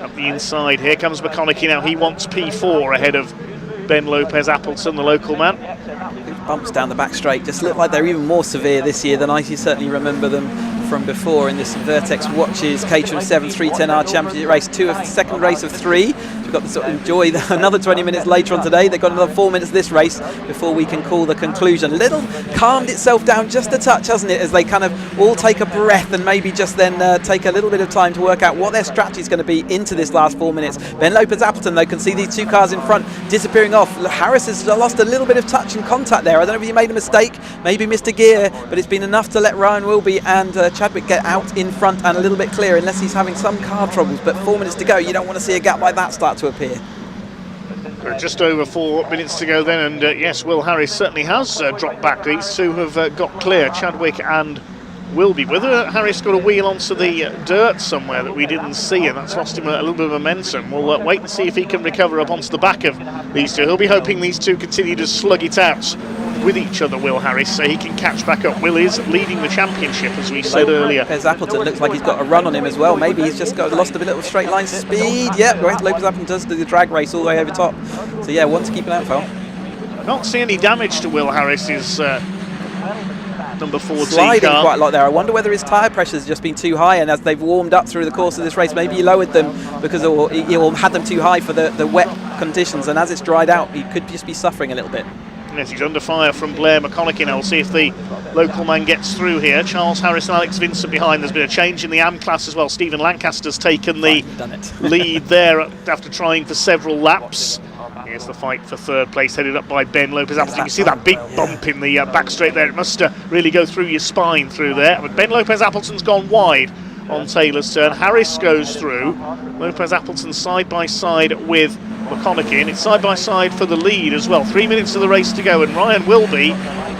[SPEAKER 5] Up the inside, here comes McConaughey now. He wants P4 ahead of Ben Lopez-Appleton, the local man.
[SPEAKER 7] Bumps down the back straight just look like they're even more severe this year than I certainly remember them from before in this Vertex Watches Caterham 7 310R Championship race. 2 of the second race of 3. So we've got to sort of enjoy another 20 minutes later on today. They've got another 4 minutes this race before we can call the conclusion. Little calmed itself down just a touch, hasn't it, as they kind of all take a breath and maybe just then take a little bit of time to work out what their strategy is going to be into this last 4 minutes. Ben Lopez-Appleton, though, can see these 2 cars in front disappearing off. Harris has lost a little bit of touch and contact there. I don't know if he made a mistake, maybe missed a gear, but it's been enough to let Ryan Wilby and Chadwick get out in front and a little bit clear, unless he's having some car troubles. But 4 minutes to go, you don't want to see a gap like that start to appear.
[SPEAKER 5] Just over 4 minutes to go then, and yes, Will Harris certainly has dropped back. These 2 have got clear, Chadwick and Wilby. Whether Harris got a wheel onto the dirt somewhere that we didn't see, and that's lost him a little bit of momentum. We'll wait and see if he can recover up onto the back of these two. He'll be hoping these two continue to slug it out with each other, Will Harris, so he can catch back up. Will is leading the championship, as we said earlier.
[SPEAKER 7] Lopez Appleton looks like he's got a run on him as well. Maybe he's just lost a bit of straight line speed. Yep, Lopez Appleton does do the drag race all the way over top. So yeah, one to keep an eye out for.
[SPEAKER 5] Not see any damage to Will Harris's number 14
[SPEAKER 7] sliding
[SPEAKER 5] car.
[SPEAKER 7] Quite a lot there. I wonder whether his tyre pressure has just been too high, and as they've warmed up through the course of this race, maybe he lowered them because or had them too high for the wet conditions, and as it's dried out, he could just be suffering a little bit.
[SPEAKER 5] Yes, he's under fire from Blair McConaughey now. We'll see if the local man gets through here. Charles Harris and Alex Vincent behind. There's been a change in the AM class as well. Stephen Lancaster's taken the lead there after trying for several laps. Here's the fight for third place, headed up by Ben Lopez Appleton. You can see that big bump in the back straight there. It must really go through your spine through there. But Ben Lopez Appleton's gone wide on Taylor's turn. Harris goes through. Lopez Appleton side by side with McConaughey, and it's side by side for the lead as well. 3 minutes of the race to go, and Ryan Wilby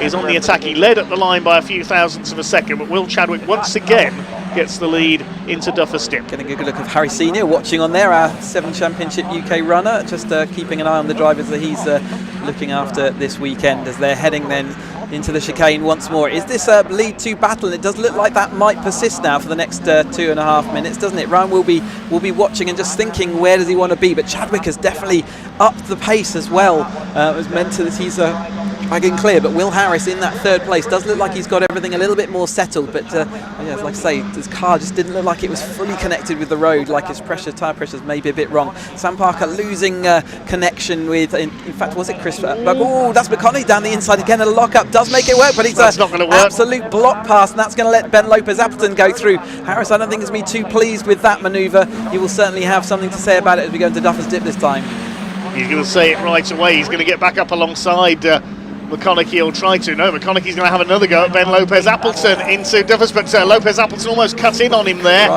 [SPEAKER 5] is on the attack. He led at the line by a few thousandths of a second, but Will Chadwick once again gets the lead into Duffer Stip.
[SPEAKER 7] Getting a good look of Harry Senior watching on there, our 7th Championship UK runner, just keeping an eye on the drivers that he's looking after this weekend as they're heading then into the chicane once more. Is this a lead 2 battle? And it does look like that might persist now for the next 2.5 minutes, doesn't it? Ryan will be watching and just thinking, where does he want to be? But Chadwick has definitely upped the pace as well. It was meant to that he's dragging clear, but Will Harris in that 3rd place does look like he's got everything a little bit more settled, but yeah, like I say, his car just didn't look like it was fully connected with the road, like his tyre pressure's maybe a bit wrong. Sam Parker losing connection with, in fact, was it Chris? Oh, that's McConaughey down the inside again, and a lock-up does make it work, but it's
[SPEAKER 5] not going to work.
[SPEAKER 7] Absolute block pass, and that's going to let Ben Lopez Appleton go through. Harris, I don't think, is going to be too pleased with that manoeuvre. He will certainly have something to say about it as we go into Duffer's Dip this time.
[SPEAKER 5] He's going to say it right away. He's going to get back up alongside McConaughey, will try to. No, McConaughey's going to have another go at Ben Lopez Appleton into Duffer's, but Lopez Appleton almost cut in on him there.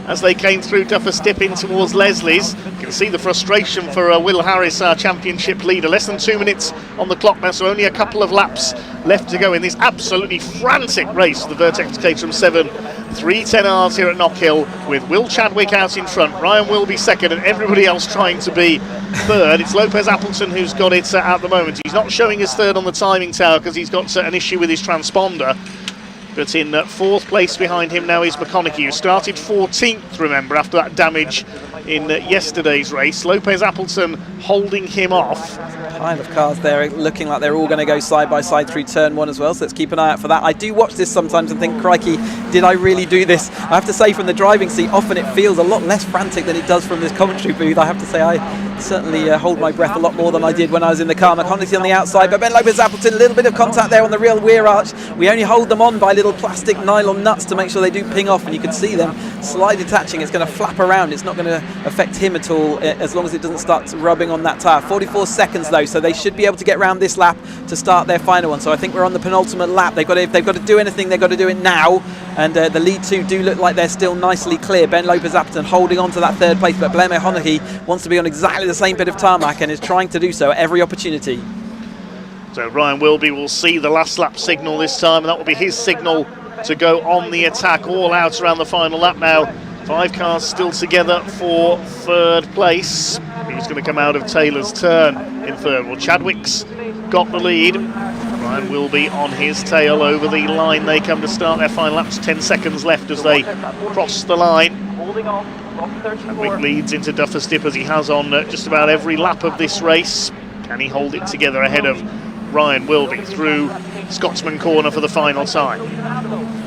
[SPEAKER 5] As they came through Duffer's Dip in towards Leslie's. You can see the frustration for Will Harris, our championship leader. Less than 2 minutes on the clock now, so only a couple of laps left to go in this absolutely frantic race. The Vertex Caterham 7 310Rs here at Knockhill, with Will Chadwick out in front, Ryan Wilby second, and everybody else trying to be third. It's Lopez Appleton who's got it at the moment. He's not showing his third on the timing tower because he's got an issue with his transponder. But in 4th place behind him now is McConaughey, who started 14th, remember, after that damage in yesterday's race. Lopez Appleton holding him off.
[SPEAKER 7] Pile of cars there looking like they're all going to go side by side through turn 1 as well, so let's keep an eye out for that. I do watch this sometimes and think, crikey, did I really do this? I have to say, from the driving seat, often it feels a lot less frantic than it does from this commentary booth. I have to say, I certainly hold my breath a lot more than I did when I was in the car. McConaughey on the outside, but Ben Lopez Appleton, a little bit of contact there on the rear wheel arch. We only hold them on by little plastic nylon nuts to make sure they do ping off, and you can see them slide detaching. It's going to flap around. It's not going to affect him at all as long as it doesn't start rubbing on that tyre. 44 seconds though, so they should be able to get round this lap to start their final one. So I think we're on the penultimate lap. If they've got to do anything, they've got to do it now. And the lead 2 do look like they're still nicely clear. Ben Lopez Appleton holding on to that 3rd place, but Blair McConaughey wants to be on exactly the same bit of tarmac and is trying to do so at every opportunity.
[SPEAKER 5] So Ryan Wilby will see the last lap signal this time, and that will be his signal to go on the attack, all out around the final lap now. 5 cars still together for 3rd place. Who's going to come out of Taylor's turn in 3rd? Well, Chadwick's got the lead. Ryan Wilby on his tail over the line. They come to start their final laps. 10 seconds left as they cross the line. Chadwick leads into Duffer's Dip as he has on just about every lap of this race. Can he hold it together ahead of Ryan Wilby through Scotsman Corner for the final time?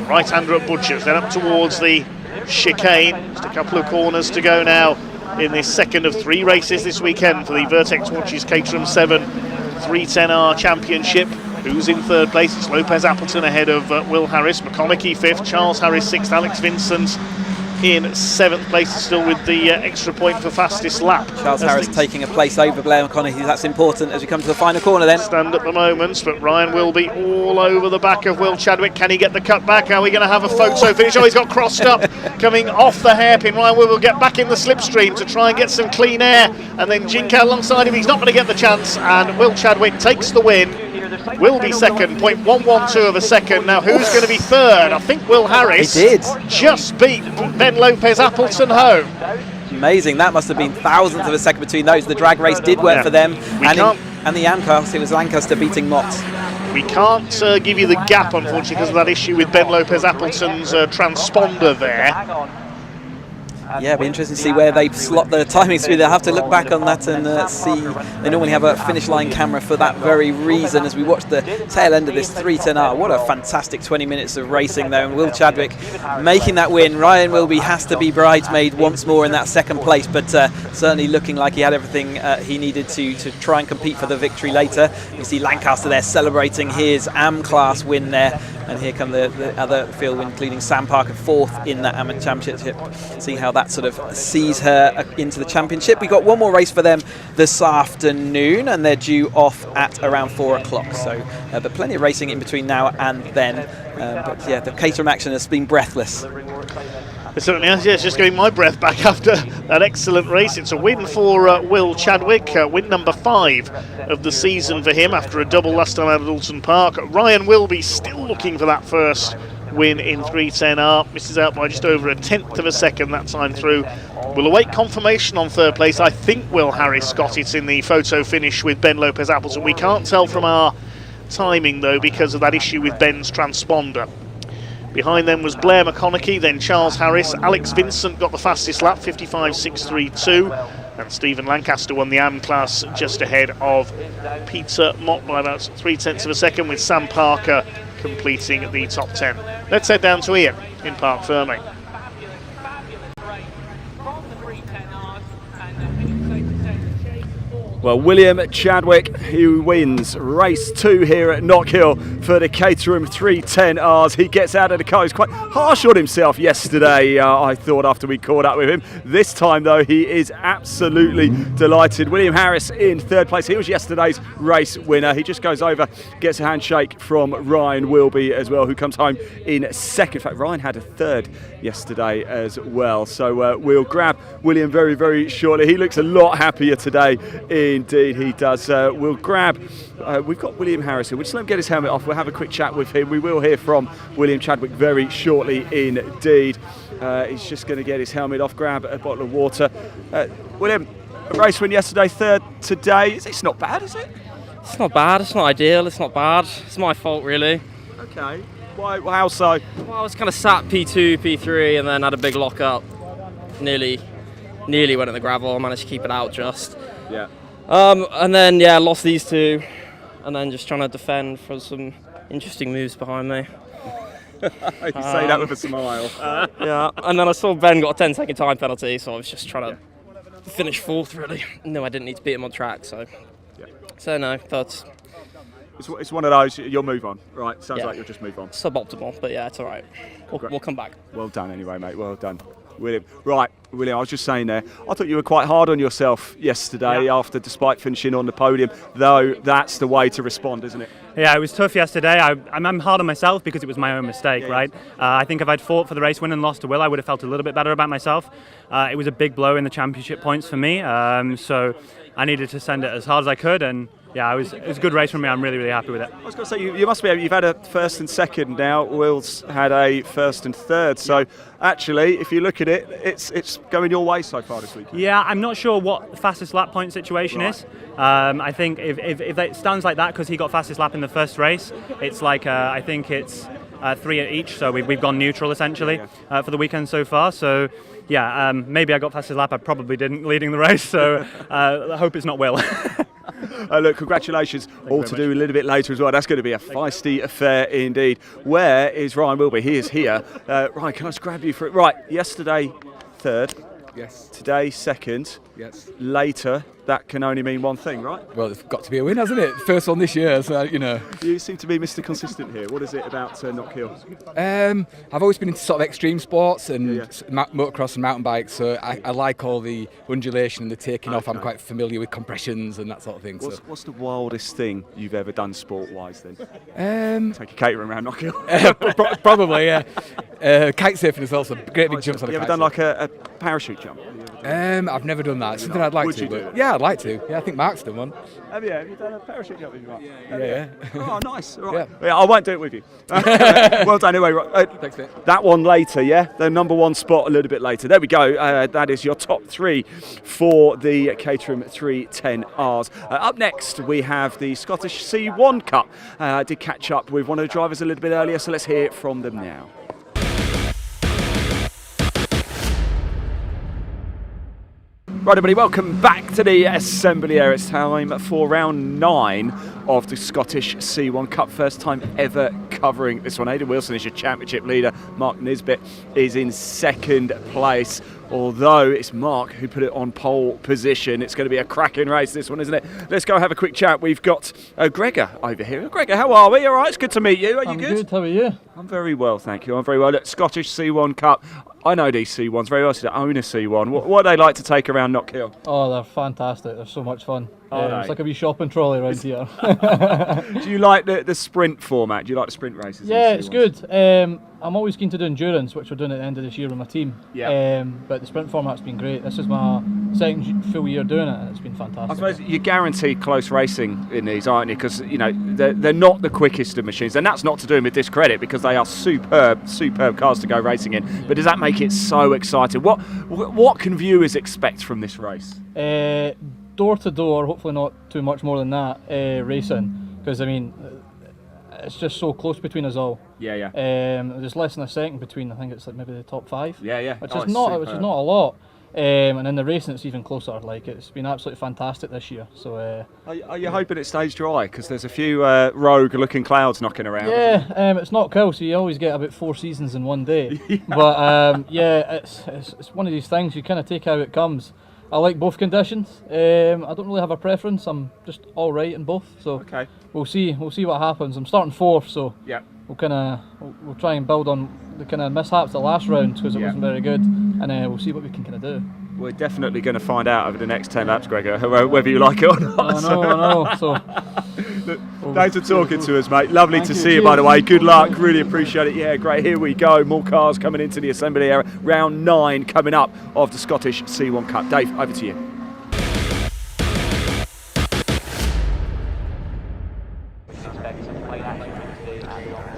[SPEAKER 5] Right-hander at Butchers, then up towards the chicane. Just a couple of corners to go now in this second of 3 races this weekend for the Vertex Watches Caterham 7 310R Championship. Who's in 3rd place? It's Lopez Appleton ahead of Will Harris. McConaughey 5th, Charles Harris 6th, Alex Vincent in 7th place, still with the extra point for fastest lap.
[SPEAKER 7] Charles Harris taking a place over Blair McConaughey. That's important as we come to the final corner then.
[SPEAKER 5] Stand at the moment, but Ryan will be all over the back of Will Chadwick. Can he get the cut back? Are we going to have a photo finish? Oh, he's got crossed up coming off the hairpin. Ryan will get back in the slipstream to try and get some clean air, and then Jinko alongside him. He's not going to get the chance, and Will Chadwick takes the win Wilby second, 0.112 of a second. Now who's going to be third? I think Will Harris
[SPEAKER 7] He did.
[SPEAKER 5] just beat Ben Lopez Appleton home.
[SPEAKER 7] Amazing. That must have been thousandths of a second between those. The drag race did work for them. And the AM class, it was Lancaster beating Mott.
[SPEAKER 5] We can't give you the gap, unfortunately, because of that issue with Ben Lopez Appleton's transponder there.
[SPEAKER 7] Yeah, it'll be interesting to see where they slot the timings through. They'll have to look back on that and see. They normally have a finish line camera for that very reason. As we watch the tail end of this 310R, what a fantastic 20 minutes of racing there. And Will Chadwick making that win. Ryan Wilby has to be bridesmaid once more in that second place, but certainly looking like he had everything he needed to try and compete for the victory later. You see Lancaster there celebrating his AM class win there. And here come the other field, including Sam Parker, fourth in that amateur championship. See how that sort of sees her into the championship. We've got one more race for them this afternoon, and they're due off at around 4 o'clock. So, but plenty of racing in between now and then. But yeah, the Caterham action has been breathless.
[SPEAKER 5] It certainly has, yes, just getting my breath back after that excellent race. It's a win for Will Chadwick, win number 5 of the season for him after a double last time out at Alton Park. Ryan Wilby still looking for that first win in 310R, misses out by just over a tenth of a second that time through. We'll await confirmation on third place. I think Will Harris got it in the photo finish with Ben Lopez Appleton. We can't tell from our timing though because of that issue with Ben's transponder. Behind them was Blair McConaughey, then Charles Harris. Alex Vincent got the fastest lap, 55.632. And Stephen Lancaster won the AM class just ahead of Peter Mott by about 0.3 of a second, with Sam Parker completing the top 10. Let's head down to Ian in Parc Ferme.
[SPEAKER 1] Well, William Chadwick, who wins race 2 here at Knockhill for the Caterham 310Rs. He gets out of the car. He was quite harsh on himself yesterday, I thought, after we caught up with him. This time, though, he is absolutely delighted. William Harris in third place. He was yesterday's race winner. He just goes over, gets a handshake from Ryan Wilby as well, who comes home in second. In fact, Ryan had a third yesterday as well. So we'll grab William very, very shortly. He looks a lot happier today. Indeed he does. We'll grab, we've got William Harris here. We'll just let him get his helmet off. We'll have a quick chat with him. We will hear from William Chadwick very shortly indeed. He's just going to get his helmet off, grab a bottle of water. William, a race win yesterday, third today. It's not bad, is it?
[SPEAKER 14] It's not bad, it's not ideal, it's not bad. It's my fault really.
[SPEAKER 1] Okay, why? How so?
[SPEAKER 14] Well, I was kind of sat P2, P3 and then had a big lock up. Nearly went in the gravel, managed to keep it out just.
[SPEAKER 1] Yeah.
[SPEAKER 14] And then, yeah, lost these two, and then just trying to defend for some interesting moves behind me.
[SPEAKER 1] You say that with a smile.
[SPEAKER 14] Yeah, and then I saw Ben got a 10-second time penalty, so I was just trying to finish fourth, really. No, I didn't need to beat him on track, so.
[SPEAKER 1] Yeah.
[SPEAKER 14] So, no, but.
[SPEAKER 1] It's one of those, you'll move on, right? Sounds like you'll just move on.
[SPEAKER 14] Suboptimal, but yeah, it's all right. We'll come back.
[SPEAKER 1] Well done anyway, mate, well done. William. Right, William, I was just saying there, I thought you were quite hard on yourself yesterday despite finishing on the podium, though that's the way to respond, isn't it?
[SPEAKER 12] Yeah, it was tough yesterday. I'm hard on myself because it was my own mistake, right? I think if I'd fought for the race win and lost to Will, I would have felt a little bit better about myself. It was a big blow in the championship points for me, so I needed to send it as hard as I could, and yeah, it was a good race for me. I'm really, really happy with it.
[SPEAKER 1] I was going to say, you must be, you've had a first and second now. Will's had a first and third. So actually, if you look at it, it's going your way so far this week.
[SPEAKER 12] Yeah, I'm not sure what the fastest lap point situation is. I think if it stands like that because he got fastest lap in the first race, it's like, I think it's 3 at each. So we've gone neutral essentially for the weekend so far. So yeah, maybe I got fastest lap. I probably didn't leading the race. So I hope it's not Will.
[SPEAKER 1] Look, congratulations. All to do a little bit later as well. That's going to be a feisty affair indeed. Where is Ryan Wilby? He is here. Ryan, can I just grab you for it? Right, yesterday, third.
[SPEAKER 15] Yes.
[SPEAKER 1] Today, second.
[SPEAKER 15] Yes.
[SPEAKER 1] Later, that can only mean one thing, right?
[SPEAKER 15] Well, it's got to be a win, hasn't it? First one this year, so, you know.
[SPEAKER 1] You seem to be Mr. Consistent here. What is it about Knockhill?
[SPEAKER 15] I've always been into sort of extreme sports and motocross and mountain bikes, so I like all the undulation and the taking off. I'm quite familiar with compressions and that sort of thing.
[SPEAKER 1] What's the wildest thing you've ever done sport-wise then? Take a Caterham around Knockhill?
[SPEAKER 15] Probably, yeah. Kite surfing as well, so great big jumps on a kite.
[SPEAKER 1] You ever done like a parachute jump?
[SPEAKER 15] I've never done that. It's something I'd like
[SPEAKER 1] Would
[SPEAKER 15] to.
[SPEAKER 1] you do
[SPEAKER 15] But
[SPEAKER 1] it?
[SPEAKER 15] yeah, I'd like to. Yeah, I think Mark's done one.
[SPEAKER 1] Have you done a parachute jumping?
[SPEAKER 15] Yeah.
[SPEAKER 1] Oh, nice. All right. Yeah, I won't do it with you. Well done anyway.
[SPEAKER 15] Thanks, mate.
[SPEAKER 1] That one later, yeah? The number one spot a little bit later. There we go. That is your top 3 for the Caterham 310Rs. Up next, we have the Scottish C1 Cup. I did catch up with one of the drivers a little bit earlier, so let's hear from them now. Right, everybody, welcome back to the assembly area. It's time for round 9 of the Scottish C1 Cup. First time ever covering this one. Aidan Wilson is your championship leader. Mark Nisbet is in second place. Although it's Mark who put it on pole position. It's going to be a cracking race, this one, isn't it? Let's go have a quick chat. We've got Gregor over here. Gregor, how are we? All right, it's good to meet you. Are you good?
[SPEAKER 16] I'm good. How are you?
[SPEAKER 1] I'm very well, thank you. I'm very well. Look, Scottish C1 Cup. I know these C1s very well, so I own a C1. What do they like to take around Knockhill?
[SPEAKER 16] Oh, they're fantastic. They're so much fun.
[SPEAKER 1] Are
[SPEAKER 16] It's like a wee shopping trolley around here.
[SPEAKER 1] Do you like the sprint format? Do you like the sprint races?
[SPEAKER 16] Yeah, it's good. I'm always keen to do endurance, which we're doing at the end of this year with my team.
[SPEAKER 1] Yeah.
[SPEAKER 16] But the sprint format's been great. This is my second full year doing it, and it's been fantastic.
[SPEAKER 1] I suppose you're guaranteed close racing in these, aren't you? Because they're not the quickest of machines, and that's not to do them with discredit because they are superb cars to go racing in. But does that make it so exciting? What can viewers expect from this race?
[SPEAKER 16] Door to door, hopefully not too much more than that, racing, because I mean it's just so close between us all.
[SPEAKER 1] Yeah.
[SPEAKER 16] There's less than a second between. I think it's like maybe the top 5.
[SPEAKER 1] Yeah.
[SPEAKER 16] Which is not a lot. And in the racing, it's even closer. Like, it's been absolutely fantastic this year. So,
[SPEAKER 1] are you hoping it stays dry? Because there's a few rogue-looking clouds knocking around.
[SPEAKER 16] Yeah, it's not cool. So you always get about 4 seasons in one day. Yeah. But it's one of these things you kind of take how it comes. I like both conditions. I don't really have a preference. I'm just all right in both. So
[SPEAKER 1] okay.
[SPEAKER 16] We'll see what happens. I'm starting 4th, so
[SPEAKER 1] yeah.
[SPEAKER 16] We'll try and build on the kind of mishaps the last round because it wasn't very good, and we'll see what we can kind of do.
[SPEAKER 1] We're definitely going to find out over the next 10 laps, Gregor, whether you like it or not.
[SPEAKER 16] I know. So,
[SPEAKER 1] thanks for talking to us, mate. Lovely to see you, by the way. Good luck. Really appreciate it. Yeah, great. Here we go. More cars coming into the assembly area. Round 9 coming up of the Scottish C1 Cup. Dave, over to you.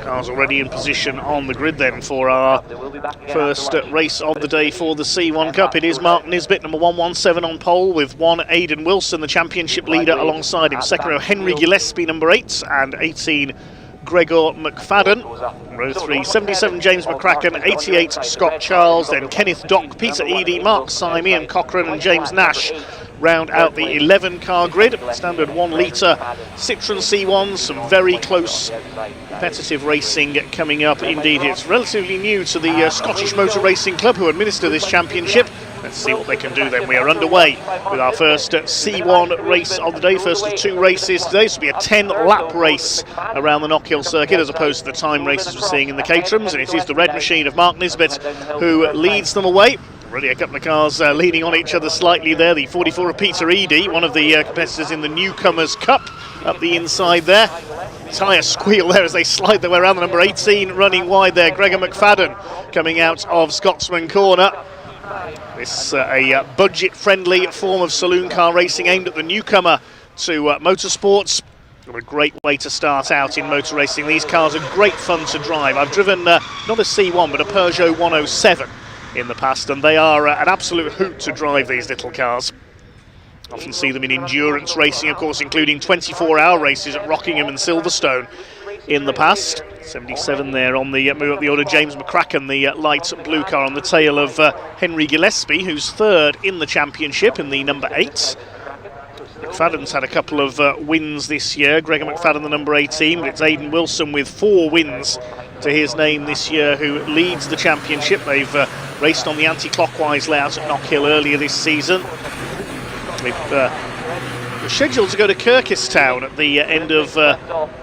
[SPEAKER 5] Cars already in position on the grid then for our first race of the day for the C1 Cup. It is Mark Nisbet, number 117 on pole, with 1 Aidan Wilson, the championship leader, alongside him. Second row, Henry Gillespie, number 8, and 18, Gregor McFadden. Row 3, 77 James McCracken, 88 Scott Charles, then Kenneth Dock, Peter Eadie, Mark Syme, Ian Cochrane and James Nash round out the 11 car grid. Standard 1 litre Citroen C1s, some very close competitive racing coming up. Indeed, it's relatively new to the Scottish Motor Racing Club, who administer this championship. Let's see what they can do then. We are underway with our first C1 race of the day, first of 2 races today. This will be a 10-lap race around the Knockhill Circuit, as opposed to the time races we're seeing in the Caterhams, and it is the red machine of Mark Nisbet who leads them away. Already a couple of cars leaning on each other slightly there. The 44 of Peter Eadie, one of the competitors in the Newcomers Cup, up the inside there. Tyre squeal there as they slide their way around. The number 18 running wide there, Gregor McFadden, coming out of Scotsman Corner. This a budget-friendly form of saloon car racing aimed at the newcomer to motorsports. A great way to start out in motor racing. These cars are great fun to drive. I've driven not a C1 but a Peugeot 107 in the past, and they are an absolute hoot to drive, these little cars. Often see them in endurance racing, of course, including 24-hour races at Rockingham and Silverstone in the past. 77 there on the move up the order. James McCracken, the light blue car on the tail of Henry Gillespie, who's 3rd in the championship in the number 8. McFadden's had a couple of wins this year. Gregor McFadden, the number 18, but it's Aidan Wilson with 4 wins to his name this year, who leads the championship. They've raced on the anti-clockwise layout at Knockhill earlier this season. They're scheduled to go to Kirkistown at the end of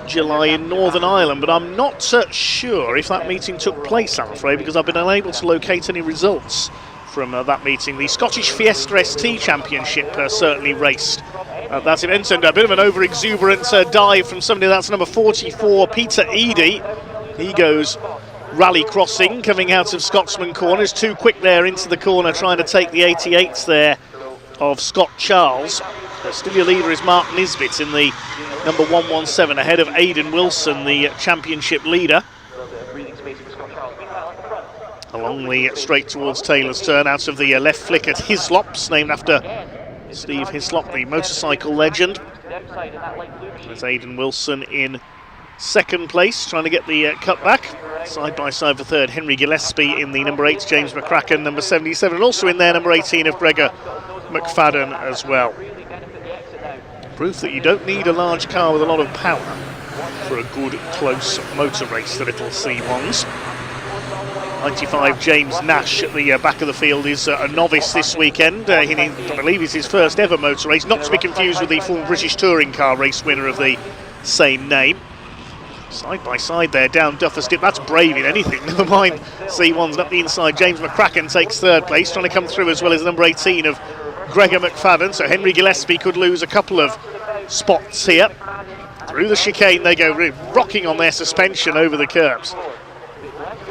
[SPEAKER 5] July in Northern Ireland, but I'm not sure if that meeting took place, I'm afraid, because I've been unable to locate any results from that meeting. The Scottish Fiesta ST Championship certainly raced at that event, and a bit of an over-exuberant dive from somebody. That's number 44, Peter Eadie. He goes rally crossing coming out of Scotsman corners. Too quick there into the corner, trying to take the 88s there of Scott Charles. But still your leader is Mark Nisbet in the number 117, ahead of Aidan Wilson, the championship leader. Along the straight towards Taylor's turn, out of the left flick at Hislops, named after Steve Hislop, the motorcycle legend. There's Aidan Wilson in second place, trying to get the cut back. Side by side for third, Henry Gillespie in the number 8, James McCracken, number 77, and also in there, number 18 of Gregor McFadden as well. Proof that you don't need a large car with a lot of power for a good, close motor race, the little C1s. 95 James Nash at the back of the field is a novice this weekend. I believe it's his first ever motor race, not to be confused with the former British touring car race winner of the same name. Side by side there, down Duffers Dip. That's brave in anything, never mind C1s. Up the inside, James McCracken takes third place, trying to come through as well as number 18 of Gregor McFadden. So Henry Gillespie could lose a couple of spots here. Through the chicane they go, rocking on their suspension over the curbs.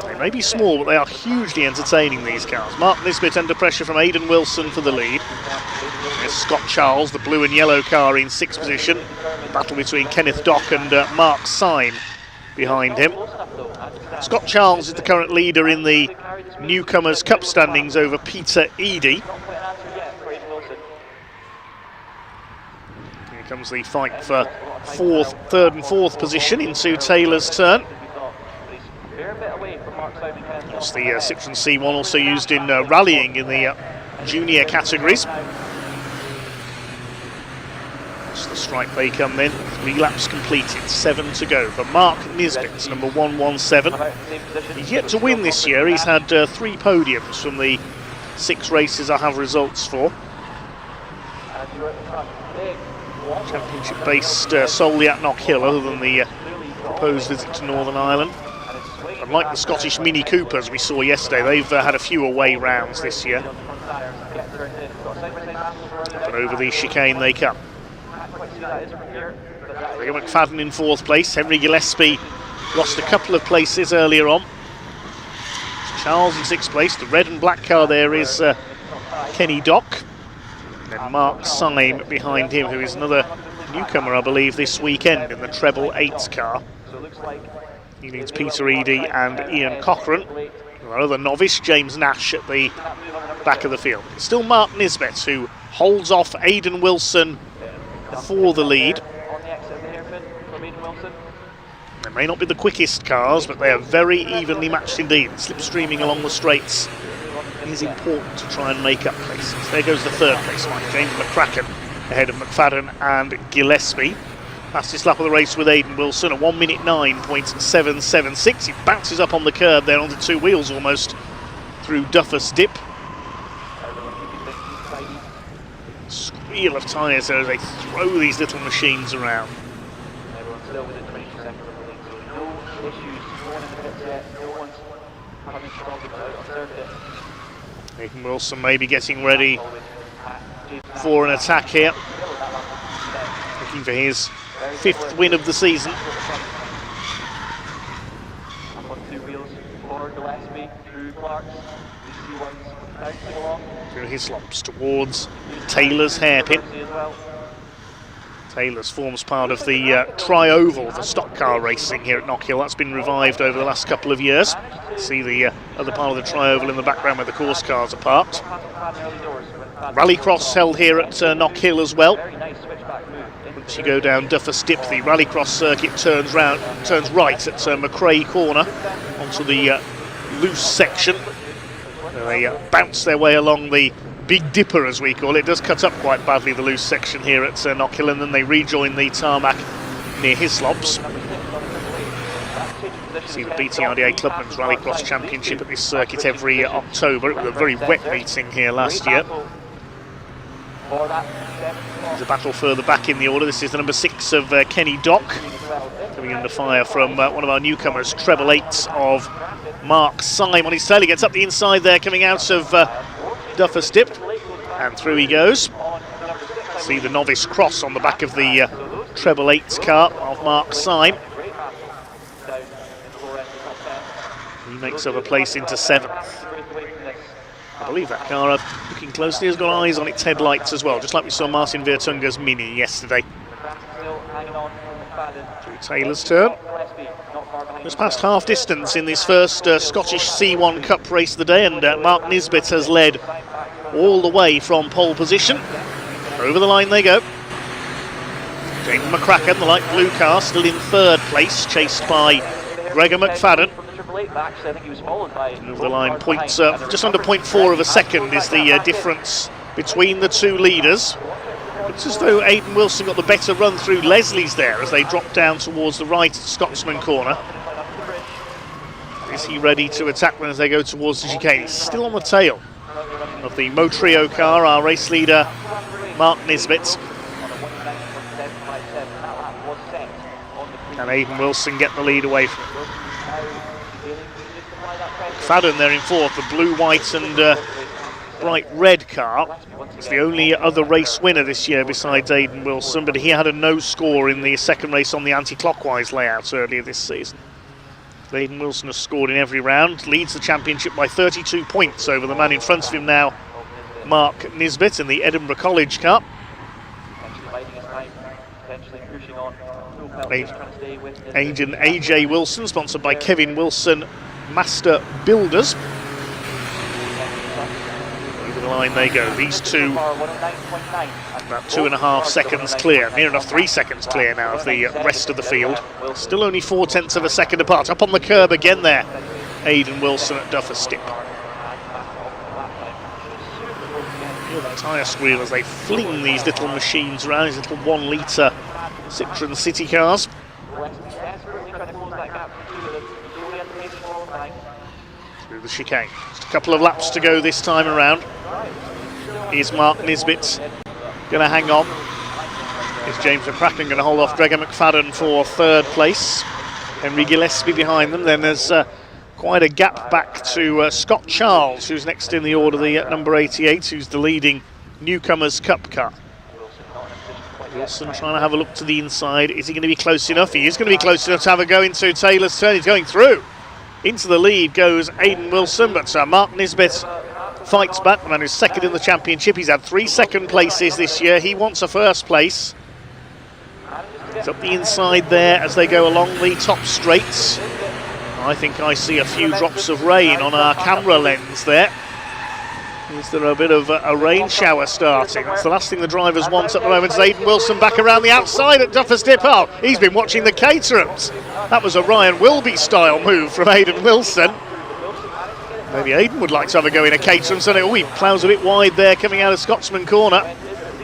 [SPEAKER 5] They may be small, but they are hugely entertaining, these cars. Mark Nisbet under pressure from Aidan Wilson for the lead. There's Scott Charles, the blue and yellow car, in 6th position. Battle between Kenneth Dock and Mark Syme behind him. Scott Charles is the current leader in the Newcomers Cup standings over Peter Eadie. Here comes the fight for third and fourth position into Taylor's turn. That's the Citroen C1, also used in rallying in the junior categories. That's the stripe they come then. 3 laps completed, 7 to go for Mark Nisbet, number 117. He's yet to win this year. He's had 3 podiums from the 6 races I have results for. Championship based solely at Knockhill, other than the proposed visit to Northern Ireland. Unlike the Scottish Mini Coopers we saw yesterday, they've had a few away rounds this year. But over the chicane they come. Gregor McFadden in 4th place. Henry Gillespie lost a couple of places earlier on. Charles in 6th place. The red and black car there is Kenny Dock. And Mark Syme behind him, who is another newcomer, I believe, this weekend in the treble 8s car. He needs Peter Eadie and Ian Cochrane. Our other novice, James Nash, at the back of the field. It's still Mark Nisbet who holds off Aidan Wilson for the lead. They may not be the quickest cars, but they are very evenly matched indeed. Slipstreaming along the straights is important to try and make up places. There goes the 3rd place line. James McCracken ahead of McFadden and Gillespie. Fastest lap of the race with Aidan Wilson, a 1 minute 9.776. He bounces up on the curb there onto 2 wheels almost through Duffers Dip. Squeal of tyres there as they throw these little machines around. Aidan Wilson maybe getting ready for an attack here. Looking for his 5th win of the season. Through Hislops towards Taylor's hairpin. Taylor's forms part of the Tri-Oval, the stock car racing here at Knockhill. That's been revived over the last couple of years. See the other part of the Tri-Oval in the background where the course cars are parked. Rallycross held here at Knockhill as well. Once you go down Duffers Dip, the Rallycross circuit turns right at McRae Corner onto the loose section. They bounce their way along the Big Dipper, as we call it. It does cut up quite badly, the loose section here at Knockhill, and then they rejoin the tarmac near Hislops. See the BTRDA Clubman's Rallycross Championship at this circuit every October. It was a very wet meeting here last year. There's a battle further back in the order. This is the number 6 of Kenny Dock, coming under fire from one of our newcomers, treble 8 of Mark Syme on his tail. He gets up the inside there, coming out of Duffers Dip, and through he goes. See the novice cross on the back of the treble 8 car of Mark Syme. He makes up a place into 7th. I believe that car, looking closely, has got eyes on its headlights as well, just like we saw Martin Vertunga's Mini yesterday. Through Taylor's turn. Just past half distance in this first Scottish C1 Cup race of the day, and Mark Nisbet has led all the way from pole position. Over the line they go. James McCracken, the light blue car, still in 3rd place, chased by Gregor McFadden. Over the line, points, just under 0.4 of a second is the difference between the two leaders. It's as though Aidan Wilson got the better run through Leslie's there as they drop down towards the right at Scotsman corner. Is he ready to attack them as they go towards the chicane? He's still on the tail of the Motrio car, our race leader Mark Nisbet. Can Aidan Wilson get the lead away from him? McFadden there in 4th, the blue, white and bright red car. It's the only other race winner this year besides Aidan Wilson, but he had a no score in the 2nd race on the anti-clockwise layout earlier this season. Aidan Wilson has scored in every round, leads the championship by 32 points over the man in front of him now, Mark Nisbet, in the Edinburgh College Cup. Agent AJ Wilson, sponsored by Kevin Wilson Master Builders. Over the line they go. These two about 2.5 seconds clear, near enough 3 seconds clear now of the rest of the field. Still only 0.4 of a second apart. Up on the curb again there, Aidan Wilson at Duffer Stip. Feel the tyre squeal as they fling these little machines around, these little 1 litre Citroen City cars. Through the chicane. Just a couple of laps to go this time around. Is Mark Nisbet going to hang on? Is James McCracken going to hold off Gregor McFadden for 3rd place? Henry Gillespie behind them. Then there's quite a gap back to Scott Charles, who's next in the order, the number 88, who's the leading Newcomers Cup car. Wilson trying to have a look to the inside. Is he going to be close enough? He is going to be close enough to have a go into Taylor's turn. He's going through. Into the lead goes Aidan Wilson, but Mark Nisbet fights back. The man who's 2nd in the championship. He's had 3 second places this year. He wants a 1st place. It's up the inside there as they go along the top straights. I think I see a few drops of rain on our camera lens there. Is there a bit of a rain shower starting? That's the last thing the drivers want at the moment. Is Aidan Wilson back around the outside at Duffer Stip? Oh, he's been watching the Caterhams. That was a Ryan Wilby style move from Aidan Wilson. Maybe Aidan would like to have a go in a Caterham. So he ploughs a bit wide there coming out of Scotsman corner.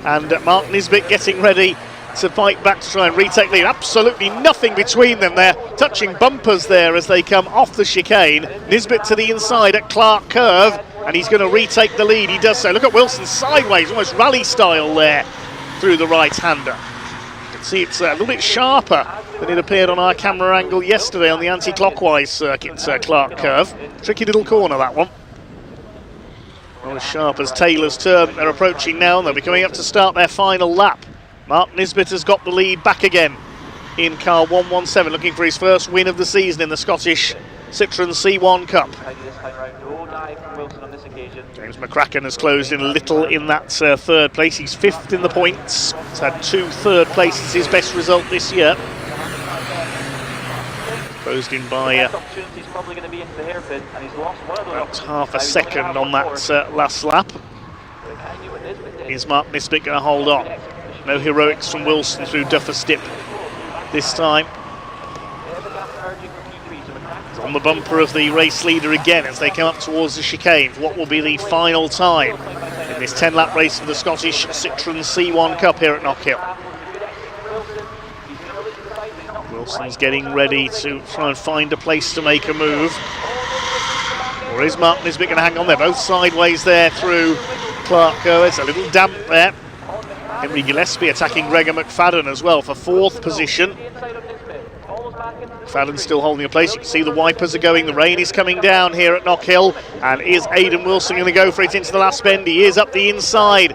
[SPEAKER 5] And Mark Nisbet getting ready to fight back to try and retake lead. Absolutely nothing between them there. Touching bumpers there as they come off the chicane. Nisbet to the inside at Clark Curve. And he's going to retake the lead. He does so. Look at Wilson sideways, almost rally style there through the right-hander. You can see it's a little bit sharper than it appeared on our camera angle yesterday on the anti-clockwise circuit, Clark Curve. Tricky little corner, that one. Not as sharp as Taylor's turn. They're approaching now, and they'll be coming up to start their final lap. Mark Nisbet has got the lead back again in car 117, looking for his 1st win of the season in the Scottish Citroen C1 Cup. James McCracken has closed in a little in that 3rd place. He's 5th in the points. He's had 2 3rd places, his best result this year. Closed in by about half a second on that last lap. Is Mark Nisbet going to hold on? No heroics from Wilson through Duffer Stip this time. On the bumper of the race leader again as they come up towards the chicane. What will be the final time in this 10-lap race for the Scottish Citroen C1 Cup here at Knockhill? Wilson's getting ready to try and find a place to make a move. Or is Mark Nisbet going to hang on there? Both sideways there through Clark. It's a little damp there. Henry Gillespie attacking Gregor McFadden as well for 4th position. McFadden still holding a place. You can see the wipers are going. The rain is coming down here at Knockhill. And is Aidan Wilson going to go for it into the last bend? He is up the inside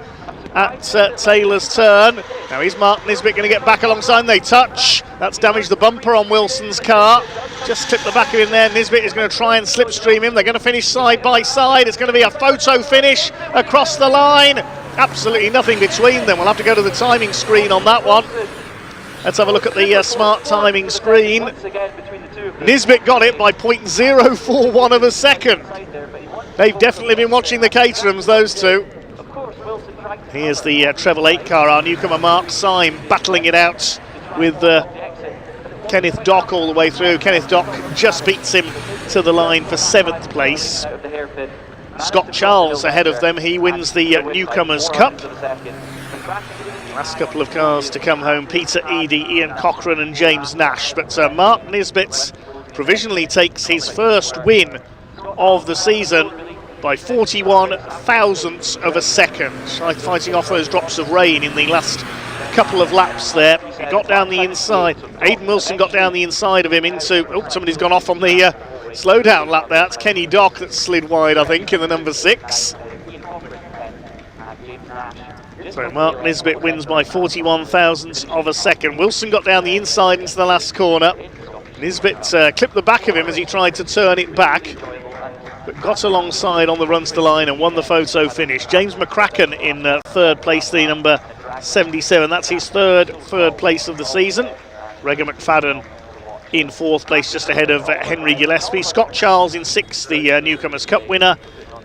[SPEAKER 5] at Taylor's turn. Now is Mark Nisbet going to get back alongside? They touch. That's damaged the bumper on Wilson's car. Just clipped the back of him there. Nisbet is going to try and slipstream him. They're going to finish side by side. It's going to be a photo finish across the line. Absolutely nothing between them. We'll have to go to the timing screen on that one. Let's have a look at the smart timing screen. Nisbet got it by 0.041 of a second. They've definitely been watching the Caterhams, those two. Here's the treble 8 car, our newcomer Mark Syme battling it out with Kenneth Dock all the way through. Kenneth Dock just beats him to the line for 7th place. Scott Charles ahead of them, he wins the Newcomers Cup. Last couple of cars to come home, Peter Eadie, Ian Cochrane and James Nash. But Mark Nisbet provisionally takes his first win of the season by 41 thousandths of a second. Fighting off those drops of rain in the last couple of laps there. He got down the inside. Aidan Wilson got down the inside of him into... Oh, somebody's gone off on the slowdown lap there. That's Kenny Dock that slid wide, I think, in the number 6. So Mark Nisbet wins by 41 thousandths of a second. Wilson got down the inside into the last corner. Nisbet clipped the back of him as he tried to turn it back, but got alongside on the run to the line and won the photo finish. James McCracken in 3rd place, the number 77. That's his third place of the season. Gregor McFadden in 4th place, just ahead of Henry Gillespie. Scott Charles in 6th, the Newcomers Cup winner.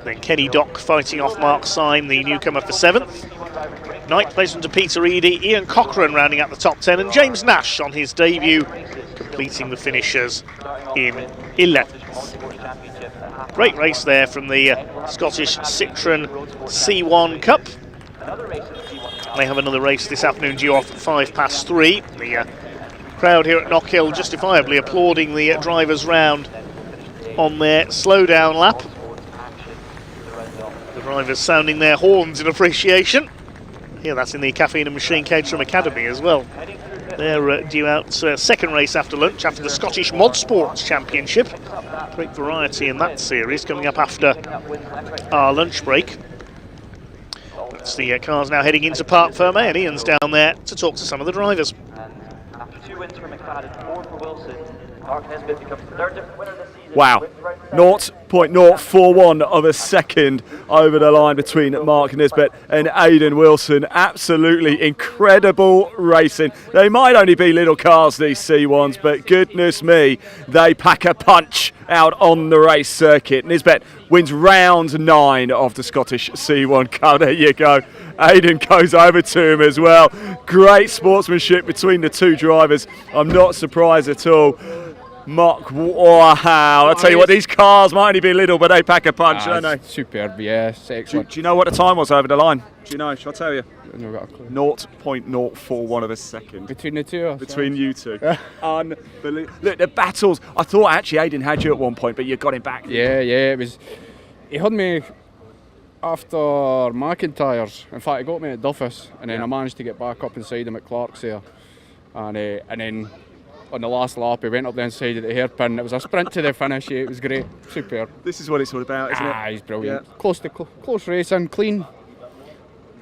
[SPEAKER 5] Then Kenny Dock fighting off Mark Syme, the newcomer, for 7th. 9th place went to Peter Eadie, Ian Cochrane rounding out the top 10, and James Nash on his debut, completing the finishers in 11th. Great race there from the Scottish Citroën C1 Cup. They have another race this afternoon due off at 3:05. The crowd here at Knockhill justifiably applauding the drivers round on their slowdown lap. The drivers sounding their horns in appreciation. Here, that's in the Caffeine&Machine Caterham Academy as well. They're due out second race after lunch, after the Scottish Motorsport Championship. Great variety in that series coming up after our lunch break. That's the cars now heading into Parc Fermé, and Ian's down there to talk to some of the drivers.
[SPEAKER 17] After 2 wins for McFadden, 4 for Wilson, Mark Nisbet becomes the 3rd winner of the season.
[SPEAKER 1] Wow, 0.041 of a second over the line between Mark Nisbet and Aidan Wilson. Absolutely incredible racing. They might only be little cars, these C1s, but goodness me, they pack a punch out on the race circuit. Nisbet wins round 9 of the Scottish C1 Cup. There you go. Aidan goes over to him as well. Great sportsmanship between the two drivers. I'm not surprised at all. Mark, wow, I'll tell you what, these cars might only be little, but they pack a punch, don't they?
[SPEAKER 15] Superb, yes, excellent.
[SPEAKER 1] Do you know what the time was over the line? Do you know? Shall I tell you?
[SPEAKER 15] No, got a clue.
[SPEAKER 1] 0.041 of a second.
[SPEAKER 15] Between the two?
[SPEAKER 1] Between you two. Unbelievable. Look, the battles. I thought actually Aidan had you at one point, but you got him back.
[SPEAKER 15] Yeah, it was... He had me after McIntyre's. In fact, he got me at Duffus, and then I managed to get back up inside him at Clark's there. And then... on the last lap, he went up the inside of the hairpin. It was a sprint to the finish. It was great, superb.
[SPEAKER 1] This is what it's all about, isn't it?
[SPEAKER 15] He's brilliant.
[SPEAKER 1] Yeah.
[SPEAKER 15] Close racing, clean.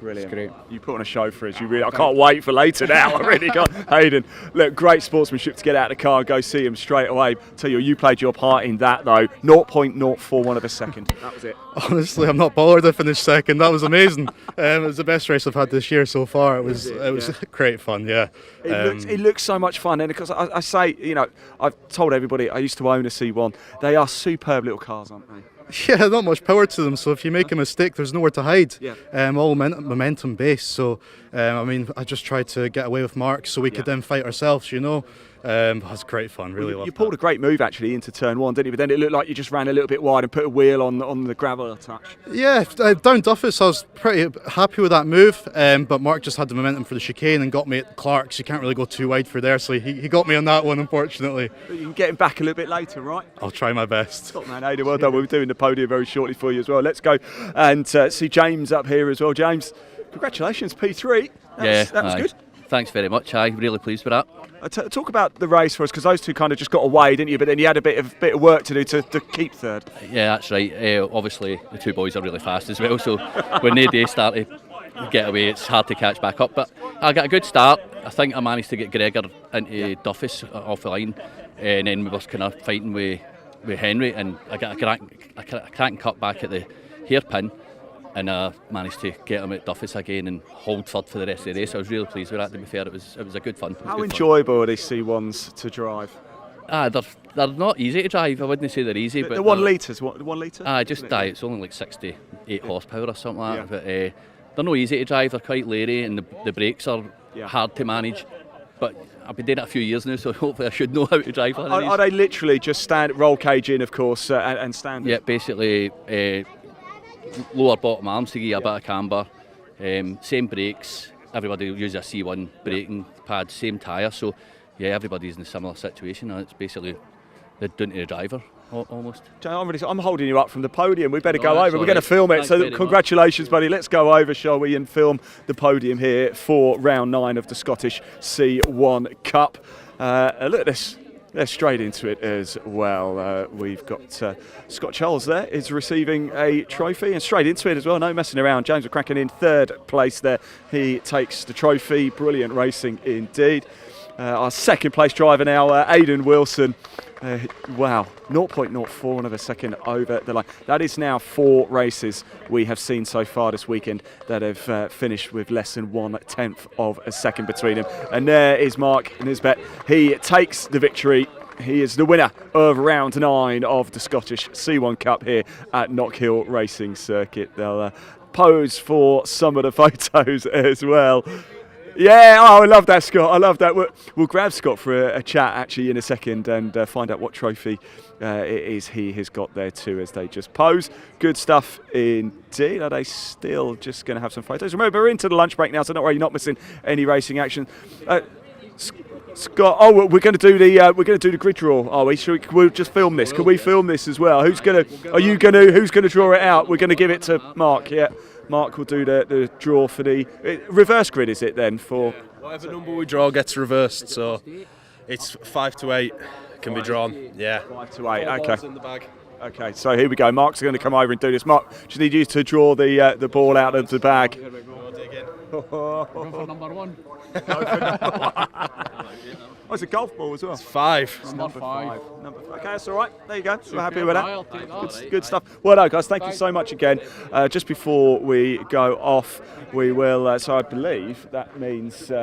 [SPEAKER 1] Brilliant.
[SPEAKER 15] It's great.
[SPEAKER 1] You put on a show for us. I can't wait for later now. I really can't. Hayden, look, great sportsmanship to get out of the car and go see him straight away. Tell you played your part in that though. 0.041 of a second. That was it.
[SPEAKER 18] Honestly, I'm not bothered I finished second. That was amazing. It was the best race I've had this year so far. It was great fun. Yeah.
[SPEAKER 1] It looks so much fun, and because I say, I've told everybody I used to own a C1. They are superb little cars, aren't they?
[SPEAKER 18] Yeah, not much power to them, so if you make a mistake, there's nowhere to hide.
[SPEAKER 1] Yeah.
[SPEAKER 18] All momentum based, so I just tried to get away with Mark so we could then fight ourselves, That's great fun, really loved it.
[SPEAKER 1] You pulled a great move actually into turn 1, didn't you? But then it looked like you just ran a little bit wide and put a wheel on the gravel touch.
[SPEAKER 18] Yeah, down Duffus I was pretty happy with that move, but Mark just had the momentum for the chicane and got me at Clark's. You can't really go too wide for there, so he got me on that one, unfortunately.
[SPEAKER 1] But you can get him back a little bit later, right?
[SPEAKER 18] I'll try my best.
[SPEAKER 1] Top man, Aidan, well done. We'll be doing the podium very shortly for you as well. Let's go and see James up here as well. James, congratulations, P3. That was good.
[SPEAKER 19] Thanks very much. I'm really pleased with that.
[SPEAKER 1] Talk about the race for us, because those two kind of just got away, didn't you? But then you had a bit of work to do to keep third.
[SPEAKER 19] Yeah, that's right. Obviously, the two boys are really fast as well. So when they started get away, it's hard to catch back up. But I got a good start. I think I managed to get Gregor into Duffus off the line, and then we was kind of fighting with Henry, and I got a cracking cut back at the hairpin, and I managed to get him at Duffus again and hold third for the rest of the race. I was really pleased with that, to be fair. It was a good fun.
[SPEAKER 1] How enjoyable are these C1s to drive?
[SPEAKER 19] They're not easy to drive. I wouldn't say they're easy.
[SPEAKER 1] The
[SPEAKER 19] but
[SPEAKER 1] 1 litres, what, 1 litre?
[SPEAKER 19] It's only like 68 horsepower or something like that. But they're not easy to drive. They're quite leery, and the brakes are hard to manage. But I've been doing it a few years now, so hopefully I should know how to drive one of these.
[SPEAKER 1] Are they literally just roll cage in, of course, and standard?
[SPEAKER 19] Yeah, basically lower bottom arms to give a bit of camber, same brakes. Everybody uses a C1 braking pad, same tyre. So yeah, everybody's in a similar situation. It's basically they're down to the driver almost.
[SPEAKER 1] I'm holding you up from the podium. We better go over. We're going to film it. So congratulations, buddy. Let's go over, shall we, and film the podium here for round 9 of the Scottish C1 Cup. Look at this. They're straight into it as well. We've got Scott Charles there is receiving a trophy, and straight into it as well. No messing around. James McCracken in 3rd place there. He takes the trophy. Brilliant racing indeed. Our 2nd place driver now, Aidan Wilson. Wow, 0.04 of a second over the line. That is now 4 races we have seen so far this weekend that have finished with less than 1/10 of a second between them. And there is Mark Nisbet. He takes the victory. He is the winner of round 9 of the Scottish C1 Cup here at Knockhill Racing Circuit. They'll pose for some of the photos as well. Yeah, I love that, Scott. I love that. We'll grab Scott for a chat actually in a second and find out what trophy it is he has got there too as they just pose. Good stuff indeed. Are they still just going to have some photos? Remember, we're into the lunch break now, so don't worry, you're not missing any racing action. Scott, we're going to do the grid draw, are we? We'll just film this. Can we film this as well? Who's going to draw it out? We're going to give it to Mark. Yeah. Mark will do the draw for the reverse grid, is it then? For
[SPEAKER 20] whatever number we draw gets reversed, so it's 5 to 8 can be drawn. Yeah,
[SPEAKER 1] 5 to 8. Okay. In the bag. Okay, so here we go. Mark's going to come over and do this. Mark, just need you to draw the ball out of the bag.
[SPEAKER 20] Go for number 1.
[SPEAKER 1] Oh, it's a golf ball as well.
[SPEAKER 20] It's 5.
[SPEAKER 1] It's number 5. Okay, that's all right. There you go. We're happy with that. Good stuff. Well done, guys. Thank you so much again. Just before we go off, we will. So I believe that means he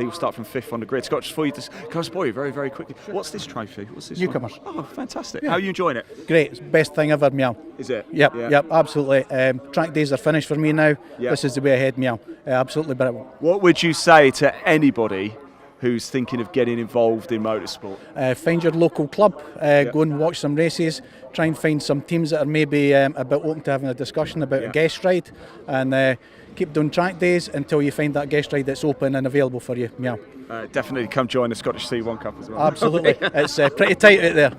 [SPEAKER 1] will start from 5th on the grid. Scott, just for you, can I spoil you very, very quickly? What's this trophy? What's this?
[SPEAKER 21] Newcomers.
[SPEAKER 1] Oh, fantastic. Yeah. How are you enjoying it?
[SPEAKER 21] Great. It's the best thing ever, meow.
[SPEAKER 1] Is it?
[SPEAKER 21] Yep, absolutely. Track days are finished for me now.
[SPEAKER 1] Yep.
[SPEAKER 21] This is the way ahead, meow. Absolutely brilliant.
[SPEAKER 1] What would you say to anybody who's thinking of getting involved in motorsport?
[SPEAKER 21] Find your local club, go and watch some races, try and find some teams that are maybe a bit open to having a discussion about a guest ride, and keep doing track days until you find that guest ride that's open and available for you. Meow.
[SPEAKER 1] Definitely come join the Scottish C1 Cup as well.
[SPEAKER 21] Absolutely. It's pretty tight out there.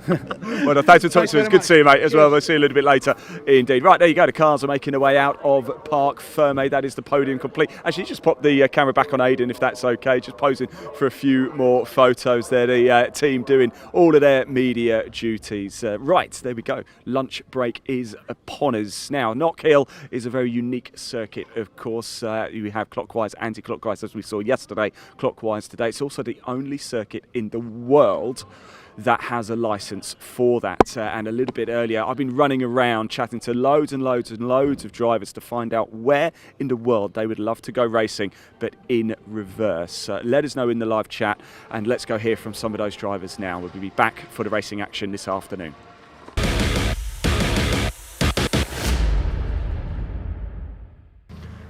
[SPEAKER 1] Well, thanks for talking to us. Good to see you, mate, as well. We'll see you a little bit later indeed. Right, there you go. The cars are making their way out of Parc Fermé. That is the podium complete. Actually, just pop the camera back on Aidan, if that's okay. Just posing for a few more photos there. The team doing all of their media duties. Right, there we go. Lunch break is upon us. Now, Knockhill is a very unique circuit, of course. You have clockwise, anti-clockwise, as we saw yesterday, clockwise today. It's also the only circuit in the world that has a licence for that. And a little bit earlier, I've been running around chatting to loads and loads and loads of drivers to find out where in the world they would love to go racing, but in reverse. Let us know in the live chat, and let's go hear from some of those drivers now. We'll be back for the racing action this afternoon.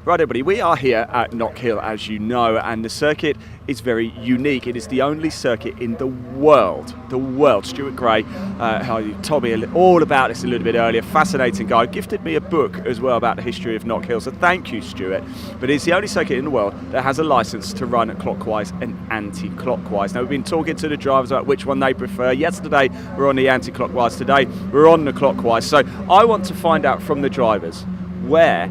[SPEAKER 1] Right, everybody, we are here at Knockhill, as you know, and the circuit is very unique. It is the only circuit in the world. Stuart Gray, who told me all about this a little bit earlier, fascinating guy, gifted me a book as well about the history of Knockhill, so thank you, Stuart. But it's the only circuit in the world that has a licence to run clockwise and anti-clockwise. Now, we've been talking to the drivers about which one they prefer. Yesterday, we're on the anti-clockwise. Today, we're on the clockwise. So I want to find out from the drivers where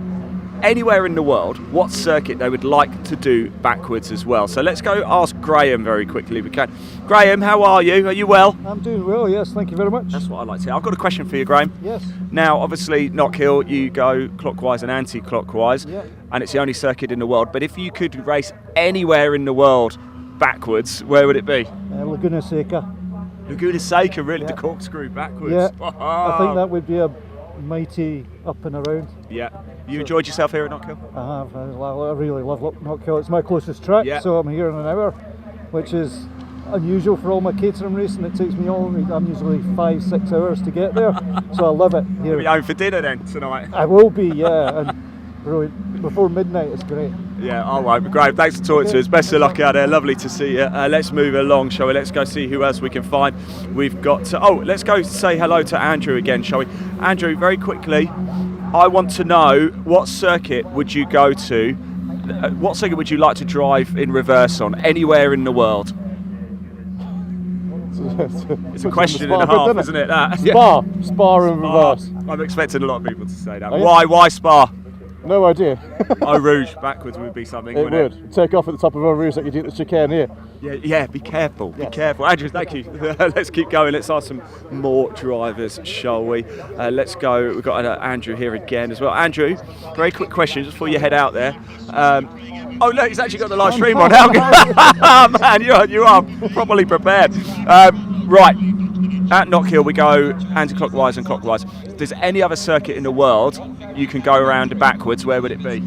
[SPEAKER 1] anywhere in the world what circuit they would like to do backwards as well. So let's go ask Graham very quickly if we can. Graham, how are you? Are you well?
[SPEAKER 3] I'm doing well, yes, thank you very much.
[SPEAKER 1] That's what I like to hear. I've got a question for you, Graham.
[SPEAKER 3] Yes.
[SPEAKER 1] Now, obviously, Knockhill, you go clockwise and anti-clockwise,
[SPEAKER 3] Yeah.
[SPEAKER 1] and it's the only circuit in the world. But if you could race anywhere in the world backwards, where would it be?
[SPEAKER 3] Laguna Seca.
[SPEAKER 1] Laguna Seca, really, the corkscrew backwards.
[SPEAKER 3] Yeah, I think that would be a mighty up and around.
[SPEAKER 1] Yeah. You enjoyed yourself here at Knockhill?
[SPEAKER 3] I have. I really love Knockhill. It's my closest track, so I'm here in an hour, which is unusual for all my Caterham racing. It takes me I'm usually 5-6 hours to get there, so I love it here.
[SPEAKER 1] You'll be home for dinner then tonight?
[SPEAKER 3] I will be, yeah, and brilliant. Before midnight, it's great.
[SPEAKER 1] Yeah, all right, great. Thanks for talking to us. Best of luck out there. Lovely to see you. Let's move along, shall we? Let's go see who else we can find. We've got let's go say hello to Andrew again, shall we? Andrew, very quickly, I want to know what circuit would you go to? What circuit would you like to drive in reverse on anywhere in the world? It's a question and a half, isn't it? That
[SPEAKER 3] Spa in reverse.
[SPEAKER 1] I'm expecting a lot of people to say that.
[SPEAKER 3] Are you?
[SPEAKER 1] Why Spa?
[SPEAKER 3] No idea.
[SPEAKER 1] Eau Rouge backwards would be something.
[SPEAKER 3] It
[SPEAKER 1] wouldn't
[SPEAKER 3] would. Take off at the top of Eau Rouge like you do at the chicane here.
[SPEAKER 1] Yeah, be careful, be careful. Andrew, thank you. Let's keep going. Let's ask some more drivers, shall we? Let's go. We've got Andrew here again as well. Andrew, very quick question just before you head out there. Oh look, he's actually got the live stream on. How man, you are properly prepared. Right. At Knockhill we go anti-clockwise and clockwise. If there's any other circuit in the world you can go around backwards, where would it be?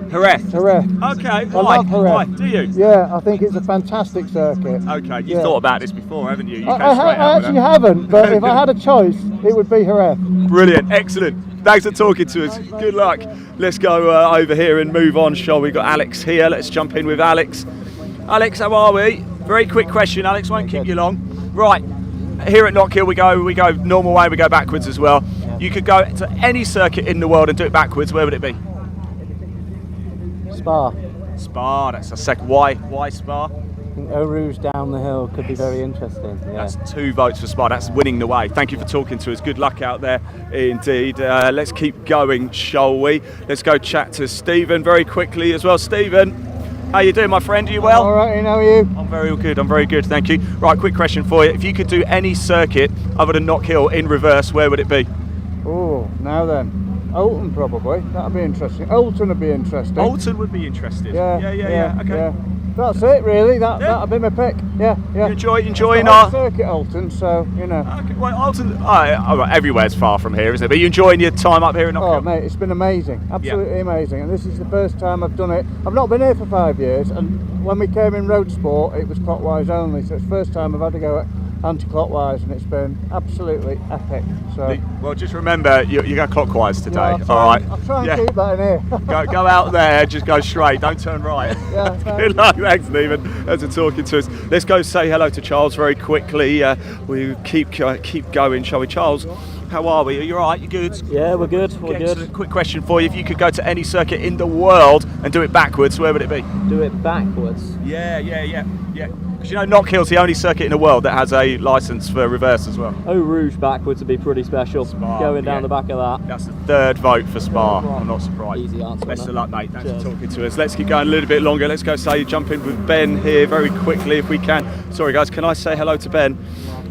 [SPEAKER 1] Jerez. Okay,
[SPEAKER 3] I love Jerez.
[SPEAKER 1] Why? Do you?
[SPEAKER 3] Yeah, I think it's a fantastic circuit.
[SPEAKER 1] Okay, you've thought about this before, haven't you?
[SPEAKER 3] I actually haven't, but if I had a choice, it would be Jerez.
[SPEAKER 1] Brilliant, excellent. Thanks for talking to us. Good luck. Let's go over here and move on, shall we? We've got Alex here. Let's jump in with Alex. Alex, how are we? Very quick question, Alex. Won't keep you long. Right. Here at Knockhill we go normal way, we go backwards as well. You could go to any circuit in the world and do it backwards, where would it be?
[SPEAKER 3] Spa,
[SPEAKER 1] that's a second. Why Spa?
[SPEAKER 3] I think Eau Rouge down the hill could be very interesting. Yeah.
[SPEAKER 1] That's 2 votes for Spa, that's winning the way. Thank you for talking to us, good luck out there indeed. Let's keep going, shall we? Let's go chat to Stephen very quickly as well. Stephen, how you doing, my friend? Are you well?
[SPEAKER 3] All right, how are you?
[SPEAKER 1] I'm very good, thank you. Right, quick question for you. If you could do any circuit other than Knockhill in reverse, where would it be?
[SPEAKER 3] Oh, now then. Alton probably, that'd be interesting. Alton would be interesting.
[SPEAKER 1] Alton would be interesting. Yeah, okay.
[SPEAKER 3] Yeah. That's it really, that'd be my pick. Yeah.
[SPEAKER 1] You enjoying
[SPEAKER 3] our circuit Alton, so you know.
[SPEAKER 1] Okay, well Alton, everywhere's far from here, isn't it? But you enjoying your time up here in Knockhill?
[SPEAKER 3] Oh mate, it's been amazing, absolutely amazing. And this is the first time I've done it. I've not been here for 5 years, and when we came in Roadsport, it was clockwise only. So it's the first time I've had to go anti-clockwise, and it's been absolutely epic. So
[SPEAKER 1] well, just remember you go clockwise today.
[SPEAKER 3] Yeah,
[SPEAKER 1] all right.
[SPEAKER 3] I'll try and keep that in here.
[SPEAKER 1] go out there, just go straight, don't turn right.
[SPEAKER 3] Yeah.
[SPEAKER 1] Good luck, thanks, Stephen. Thanks for talking to us. Let's go say hello to Charles very quickly. We keep going, shall we, Charles? How are we? Are you all right? You good?
[SPEAKER 22] Yeah, we're good. We're
[SPEAKER 1] Excellent.
[SPEAKER 22] good.
[SPEAKER 1] Quick question for you: if you could go to any circuit in the world and do it backwards, where would it be?
[SPEAKER 22] Do it backwards?
[SPEAKER 1] Yeah. Because you know Knockhill's the only circuit in the world that has a licence for reverse as well.
[SPEAKER 22] Eau Rouge backwards would be pretty special. Going down the back of that.
[SPEAKER 1] That's the 3rd vote for Spa. I'm not surprised.
[SPEAKER 22] Easy answer.
[SPEAKER 1] Best of luck, mate. Thanks for talking to us. Let's keep going a little bit longer. Let's go jump in with Ben here very quickly if we can. Sorry guys, can I say hello to Ben?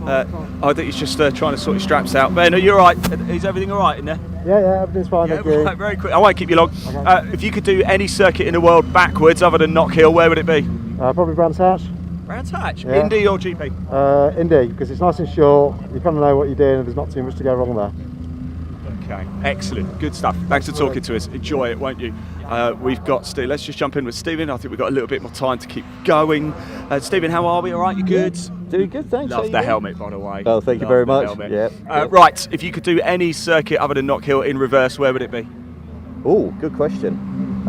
[SPEAKER 1] I think he's just trying to sort his straps out. Ben, are you all right? Is everything all right in there?
[SPEAKER 3] Yeah, everything's fine. Thank you.
[SPEAKER 1] Right, very quick. I won't keep you long. Okay. If you could do any circuit in the world backwards other than Knockhill, where would it be?
[SPEAKER 3] Probably Brands Hatch.
[SPEAKER 1] Brands Hatch?
[SPEAKER 3] Yeah.
[SPEAKER 1] Indy or GP?
[SPEAKER 3] Indy, because it's nice and short. You kind of know what you're doing, and there's not too much to go wrong there.
[SPEAKER 1] Okay, excellent, good stuff. Thanks for talking to us. Enjoy it, won't you? We've got Steve. Let's just jump in with Stephen. I think we've got a little bit more time to keep going. Stephen, how are we? All right, you good?
[SPEAKER 22] Doing good, thanks.
[SPEAKER 1] Love the helmet, by the way.
[SPEAKER 22] Oh, thank you very much.
[SPEAKER 1] Yeah. Right, if you could do any circuit other than Knockhill in reverse, where would it be?
[SPEAKER 22] Oh, good question.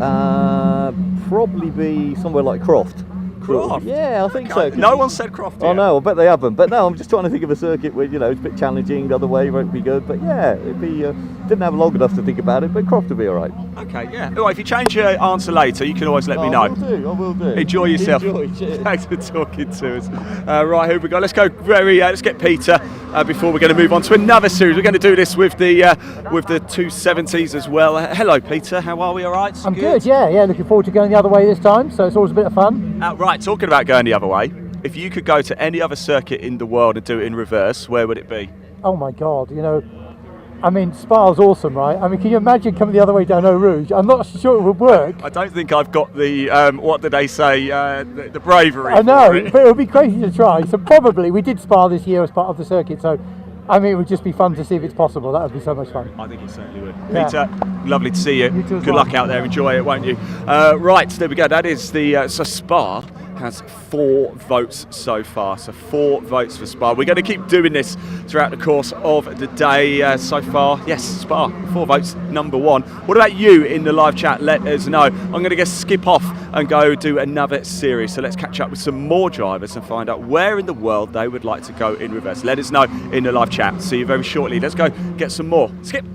[SPEAKER 22] Probably be somewhere like Croft.
[SPEAKER 1] Croft?
[SPEAKER 2] Yeah, I think so.
[SPEAKER 1] No one said Croft
[SPEAKER 2] Oh
[SPEAKER 1] yet.
[SPEAKER 2] no, I bet they haven't. But no, I'm just trying to think of a circuit where, you know, it's a bit challenging, the other way won't be good. But yeah, it'd be, didn't have long enough to think about it, but Croft would be alright.
[SPEAKER 1] Okay, yeah. Well, if you change your answer later, you can always let me know.
[SPEAKER 2] I will do.
[SPEAKER 1] Enjoy yourself.
[SPEAKER 2] Enjoy, cheers.
[SPEAKER 1] Thanks for talking to us. Right, who have we got? Let's go let's get Peter before we're going to move on to another series. We're going to do this with the 270s as well. Hello, Peter. How are we? All right?
[SPEAKER 6] I'm good, yeah. Looking forward to going the other way this time, so it's always a bit of fun.
[SPEAKER 1] Right, talking about going the other way, if you could go to any other circuit in the world and do it in reverse, where would it be?
[SPEAKER 6] Oh my God, you know, I mean, Spa's awesome, right? I mean, can you imagine coming the other way down Eau Rouge? I'm not sure it would work.
[SPEAKER 1] I don't think I've got the, what did they say, the bravery.
[SPEAKER 6] I know, but it would be crazy to try. So probably, we did Spa this year as part of the circuit, so I mean, it would just be fun to see if it's possible. That would be so much fun.
[SPEAKER 1] I think it certainly would.
[SPEAKER 6] Yeah.
[SPEAKER 1] Peter, lovely to see you.
[SPEAKER 6] You too as
[SPEAKER 1] Good
[SPEAKER 6] well.
[SPEAKER 1] luck out there. Enjoy it, won't you? Right, there we go. That is the so Spa has 4 votes so far. So 4 votes for Spa. We're going to keep doing this throughout the course of the day so far. Yes, Spa, 4 votes, number 1. What about you in the live chat? Let us know. I'm going to just skip off and go do another series. So let's catch up with some more drivers and find out where in the world they would like to go in reverse. Let us know in the live chat. See you very shortly. Let's go get some more. Skip.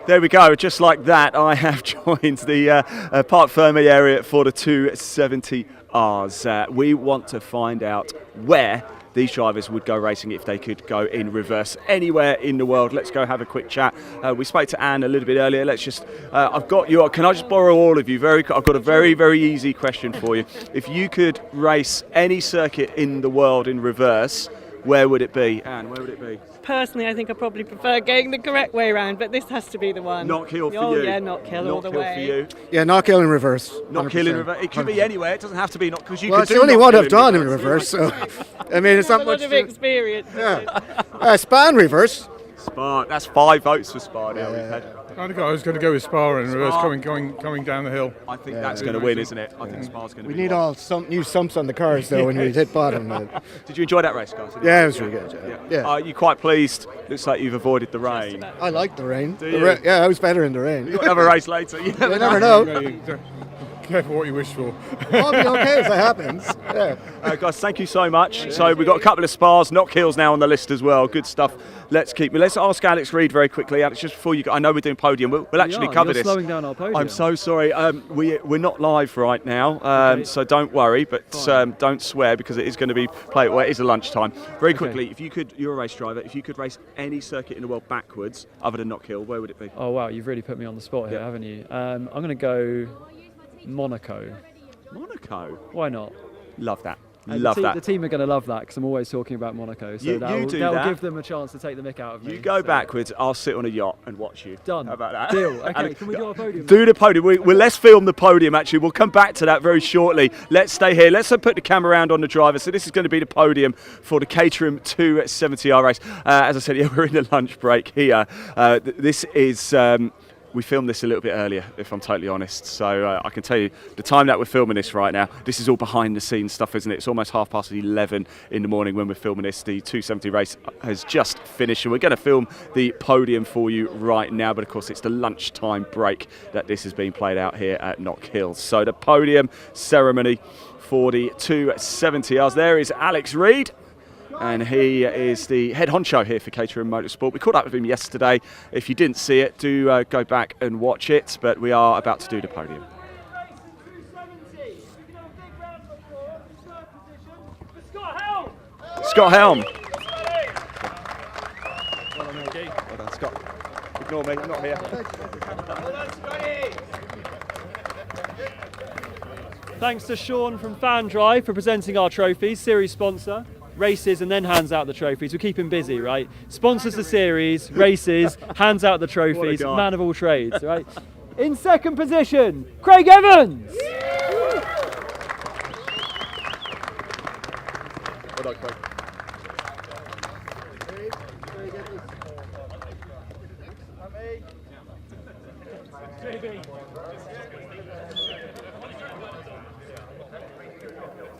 [SPEAKER 1] There we go, just like that, I have joined the Parc Fermé area for the 270Rs. We want to find out where these drivers would go racing if they could go in reverse anywhere in the world. Let's go have a quick chat. We spoke to Anne a little bit earlier. Let's just, I've got you, can I just borrow all of you? I've got a very, very easy question for you. If you could race any circuit in the world in reverse, where would it be? Anne, where would it be?
[SPEAKER 23] Personally, I think I probably prefer going the correct way around, but this has to be the one.
[SPEAKER 1] Knockhill for
[SPEAKER 23] oh,
[SPEAKER 1] you?
[SPEAKER 23] yeah, Knockhill all the way.
[SPEAKER 1] Knockhill for you?
[SPEAKER 24] Yeah, Knockhill in reverse.
[SPEAKER 1] Knockhill in reverse. It could be anywhere. It doesn't have to be because you
[SPEAKER 24] well,
[SPEAKER 1] could
[SPEAKER 24] it's
[SPEAKER 1] do
[SPEAKER 24] the only one
[SPEAKER 1] Knockhill
[SPEAKER 24] I've done in reverse. So, I mean, it's
[SPEAKER 23] a
[SPEAKER 24] not
[SPEAKER 23] lot
[SPEAKER 24] much.
[SPEAKER 23] of experience.
[SPEAKER 24] Yeah. Spa in reverse.
[SPEAKER 1] Spa. That's 5 votes for Spa now. We've had.
[SPEAKER 25] I was going to go with Spa in reverse, coming down the hill.
[SPEAKER 1] I think that's going to win, isn't it? I think Spa's going to.
[SPEAKER 24] We need all new sumps on the cars though when we hit bottom.
[SPEAKER 1] Did you enjoy that race, guys?
[SPEAKER 24] Yeah, it was really good. Yeah.
[SPEAKER 1] Are you quite pleased? Looks like you've avoided the rain.
[SPEAKER 24] I like the rain.
[SPEAKER 1] Do you?
[SPEAKER 24] Yeah, I was better in the rain.
[SPEAKER 1] You've got another race later. You
[SPEAKER 24] never know.
[SPEAKER 25] Careful what you wish for.
[SPEAKER 24] I'll be okay if that happens. Yeah.
[SPEAKER 1] Guys, thank you so much. So we've got a couple of Spas, Knockhill's now on the list as well. Good stuff. Let's ask Alex Reid very quickly. Alex, just before you go, I know we're doing podium. We'll actually cover
[SPEAKER 26] you're
[SPEAKER 1] this.
[SPEAKER 26] Slowing down our podium.
[SPEAKER 1] I'm so sorry. We're not live right now, so don't worry. But don't swear because it is going to be played. Well, it is a lunchtime. Very quickly, if you could, you're a race driver. If you could race any circuit in the world backwards, other than Knockhill, where would it be?
[SPEAKER 26] Oh wow, you've really put me on the spot here, haven't you? I'm going to go Monaco.
[SPEAKER 1] Monaco?
[SPEAKER 26] Why not?
[SPEAKER 1] Love that.
[SPEAKER 26] The team are going to love that because I'm always talking about Monaco. So that'll give them a chance to take the mick out of me.
[SPEAKER 1] You go backwards, I'll sit on a yacht and watch you.
[SPEAKER 26] Done.
[SPEAKER 1] How about that?
[SPEAKER 26] Deal. Okay, can we do a podium?
[SPEAKER 1] Do the podium. Let's film the podium, actually. We'll come back to that very shortly. Let's stay here. Let's put the camera around on the driver. So this is going to be the podium for the Caterham 270R race. As I said, we're in a lunch break here. This is... we filmed this a little bit earlier, if I'm totally honest. So I can tell you the time that we're filming this right now, this is all behind the scenes stuff, isn't it? It's almost 11:30 in the morning when we're filming this. The 270 race has just finished and we're going to film the podium for you right now. But of course, it's the lunchtime break that this has been played out here at Knockhill. So the podium ceremony for the 270Rs. There is Alex Reid. And he is the head honcho here for Caterham Motorsport. We caught up with him yesterday. If you didn't see it, do go back and watch it. But we are about to do the podium. Scott Helm. Well done, Scott. Ignore me, I'm not here.
[SPEAKER 22] Thanks to Sean from FanDrive for presenting our trophies, series sponsor. Races and then hands out the trophies. We keep him busy, right? Sponsors the series, races, hands out the trophies, man of all trades, right? In second position, Craig Evans!
[SPEAKER 1] Well done, Craig.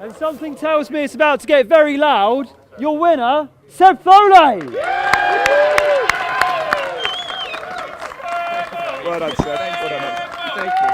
[SPEAKER 22] And something tells me it's about to get very loud. Your winner, Seb Foley!
[SPEAKER 1] Well done, Seb. Well done, mate. Thank you.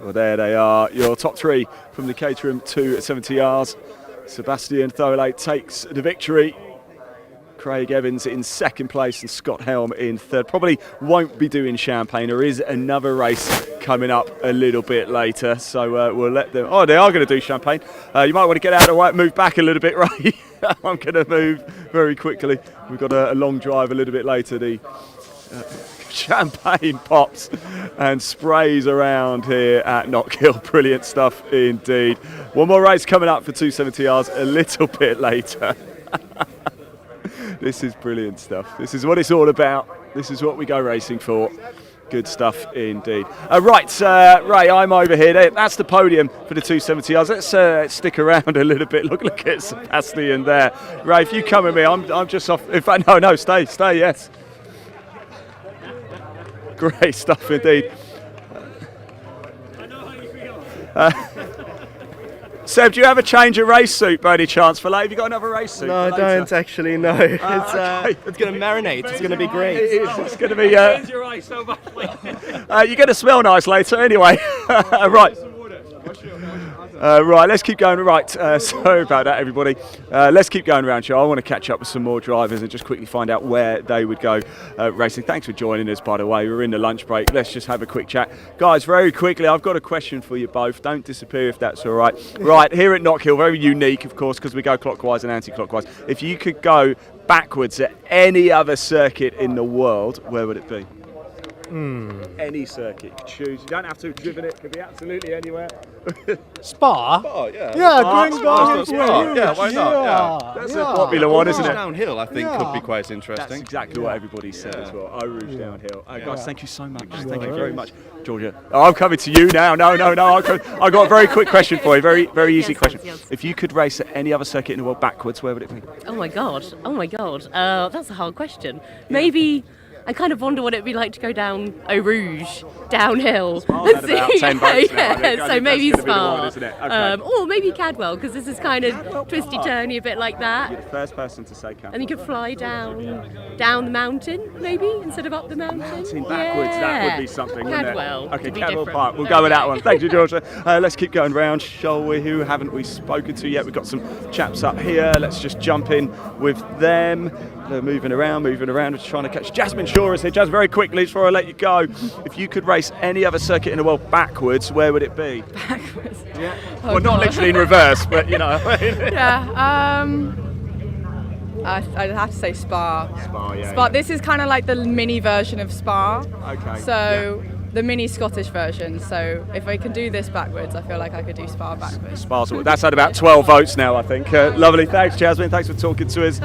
[SPEAKER 1] Well, there they are, your top three from the Caterham 270Rs. Sebastian Tholey takes the victory. Craig Evans in second place and Scott Helm in third. Probably won't be doing champagne. There is another race coming up a little bit later, so we'll let them. Oh, they are going to do champagne. You might want to get out of the way, move back a little bit, Ray. I'm going to move very quickly. We've got a long drive a little bit later. The champagne pops and sprays around here at Knockhill. Brilliant stuff indeed. One more race coming up for 270Rs a little bit later. This is brilliant stuff. This is what it's all about. This is what we go racing for. Good stuff indeed. Right, Ray, I'm over here. That's the podium for the 270Rs. Let's stick around a little bit. Look at Sebastian there. Ray, if you come with me, I'm just off. In fact, no, stay, yes. Great stuff indeed. Seb, do you have a change of race suit by any chance for later? Have you got another race suit?
[SPEAKER 4] No, I don't actually, no. It's going to marinate. It's going to be great.
[SPEAKER 1] It's going to be... you're going to smell nice later anyway. Right. Right, let's keep going. Right, sorry about that, everybody. Let's keep going around here. I want to catch up with some more drivers and just quickly find out where they would go racing. Thanks for joining us, by the way. We're in the lunch break. Let's just have a quick chat. Guys, very quickly, I've got a question for you both. Don't disappear if that's all right. Right, here at Knockhill, very unique, of course, because we go clockwise and anti-clockwise. If you could go backwards at any other circuit in the world, where would it be? Any circuit, choose. You don't have to have driven it. Could be absolutely anywhere.
[SPEAKER 21] Spa?
[SPEAKER 1] Yeah.
[SPEAKER 21] Yeah,
[SPEAKER 1] Spa. Yeah, why not? Yeah. That's a popular one, isn't it?
[SPEAKER 20] Downhill, I think, could be quite interesting.
[SPEAKER 1] That's exactly what everybody said as well. Eau Rouge downhill. Guys, thank you so much. Thank you very much, Georgia. Oh, I'm coming to you now. No. I've got a very quick question for you. Very easy question. If you could race at any other circuit in the world backwards, where would it be?
[SPEAKER 8] Oh my god. That's a hard question. Maybe. I kind of wonder what it'd be like to go down Eau Rouge downhill.
[SPEAKER 1] About 10 boats now,
[SPEAKER 8] so maybe Spa.
[SPEAKER 1] Okay.
[SPEAKER 8] Or maybe Cadwell, because this is kind of twisty-turny, a bit like that.
[SPEAKER 1] You're the first person to say Cadwell.
[SPEAKER 8] And you could fly down the mountain, maybe, instead of up the mountain.
[SPEAKER 1] Backwards, that would be something, wouldn't it?
[SPEAKER 8] Cadwell.
[SPEAKER 1] Okay, Cadwell Park. We'll go with that one. Thank you, Georgia. Let's keep going round, shall we? Who haven't we spoken to yet? We've got some chaps up here. Let's just jump in with them. They're moving around, just trying to catch. Jasmine Shaw is here. Jasmine, very quickly before I let you go, if you could race any other circuit in the world backwards, where would it be?
[SPEAKER 9] Backwards?
[SPEAKER 1] Yeah.
[SPEAKER 9] Oh,
[SPEAKER 1] well, not literally in reverse, but you know.
[SPEAKER 9] Yeah. I'd have to say Spa.
[SPEAKER 1] Spa, yeah.
[SPEAKER 9] Spa. This is kind of like the mini version of Spa.
[SPEAKER 1] Okay.
[SPEAKER 9] So. Yeah. The mini Scottish version, so if I can do this backwards, I feel like I could do Spa backwards.
[SPEAKER 1] That's had about 12 votes now, I think. Lovely, thanks Jasmine, thanks for talking to us.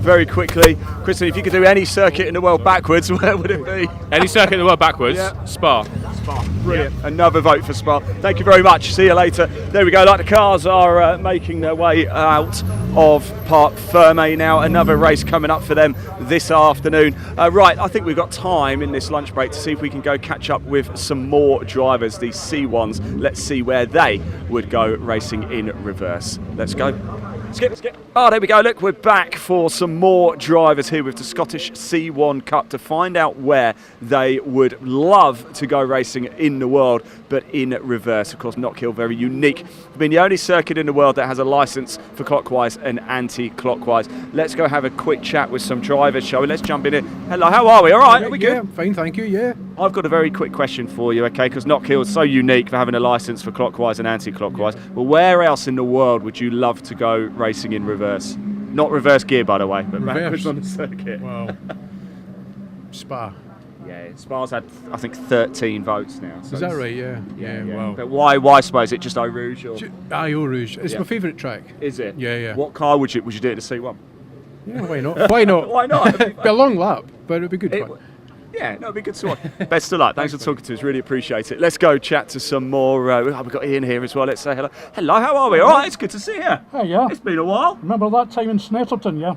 [SPEAKER 1] Very quickly, Kristen, if you could do any circuit in the world backwards, where would it be?
[SPEAKER 10] Any circuit in the world backwards? Yeah. Spa.
[SPEAKER 1] Brilliant, another vote for Spa. Thank you very much, see you later. There we go, like the cars are making their way out of Parc Fermé now. Another race coming up for them this afternoon. Right, I think we've got time in this lunch break to see if we can go catch up with some more drivers, these C1s. Let's see where they would go racing in reverse. Let's go. Skip. Oh, there we go. Look, we're back for some more drivers here with the Scottish C1 Cup to find out where they would love to go racing in the world, but in reverse. Of course, Knockhill, very unique. Being the only circuit in the world that has a license for clockwise and anti-clockwise. Let's go have a quick chat with some drivers, shall we? Let's jump in here. Hello, how are we? All right, are we good?
[SPEAKER 11] Yeah, fine, thank you, yeah.
[SPEAKER 1] I've got a very quick question for you, okay, because Knockhill is so unique for having a license for clockwise and anti-clockwise. Well, where else in the world would you love to go racing in reverse? Not reverse gear, by the way, but backwards on the circuit.
[SPEAKER 11] Well, Spa.
[SPEAKER 1] Yeah, Spa's had, I think, 13 votes now. So
[SPEAKER 11] is that right? Yeah. Well,
[SPEAKER 1] but why Spa? Is it just Eau Rouge? Or?
[SPEAKER 11] Eau Rouge. It's my favourite track.
[SPEAKER 1] Is it?
[SPEAKER 11] Yeah.
[SPEAKER 1] What car would you do it to C1?
[SPEAKER 11] Yeah, why not? Why not?
[SPEAKER 1] Why not?
[SPEAKER 11] It'd be a long lap, but it'd be good fun.
[SPEAKER 1] Yeah, no, it'd be good to watch. Best of luck. Thanks for talking to us. Really appreciate it. Let's go chat to some more. We've got Ian here as well. Let's say hello. Hello, how are we? All right, it's good to see you.
[SPEAKER 13] Hey, yeah.
[SPEAKER 1] It's been a while.
[SPEAKER 13] Remember that time in Snetterton, yeah?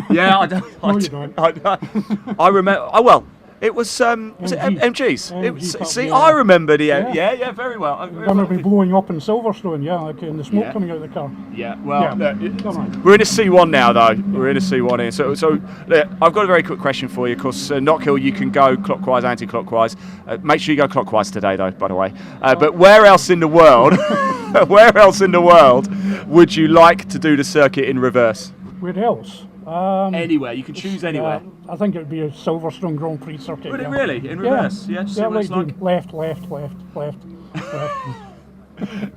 [SPEAKER 1] Yeah, I don't.
[SPEAKER 13] No, you don't.
[SPEAKER 1] I remember. Oh, well, It was MGs. It was, see, I remember the yeah, very well.
[SPEAKER 5] Going to be blowing up in Silverstone, like in the smoke coming out of the car.
[SPEAKER 1] Yeah, well, we're in a C1 now, though. We're in a C1 here. So I've got a very quick question for you, because Knockhill, you can go clockwise, anti-clockwise. Make sure you go clockwise today, though, by the way. But where else in the world, would you like to do the circuit in reverse?
[SPEAKER 5] Where else?
[SPEAKER 1] Anywhere. You can choose anywhere.
[SPEAKER 5] I think it would be a Silverstone Grand Prix circuit.
[SPEAKER 1] Would it really? In reverse? Yeah, just see what it's like.
[SPEAKER 5] Left.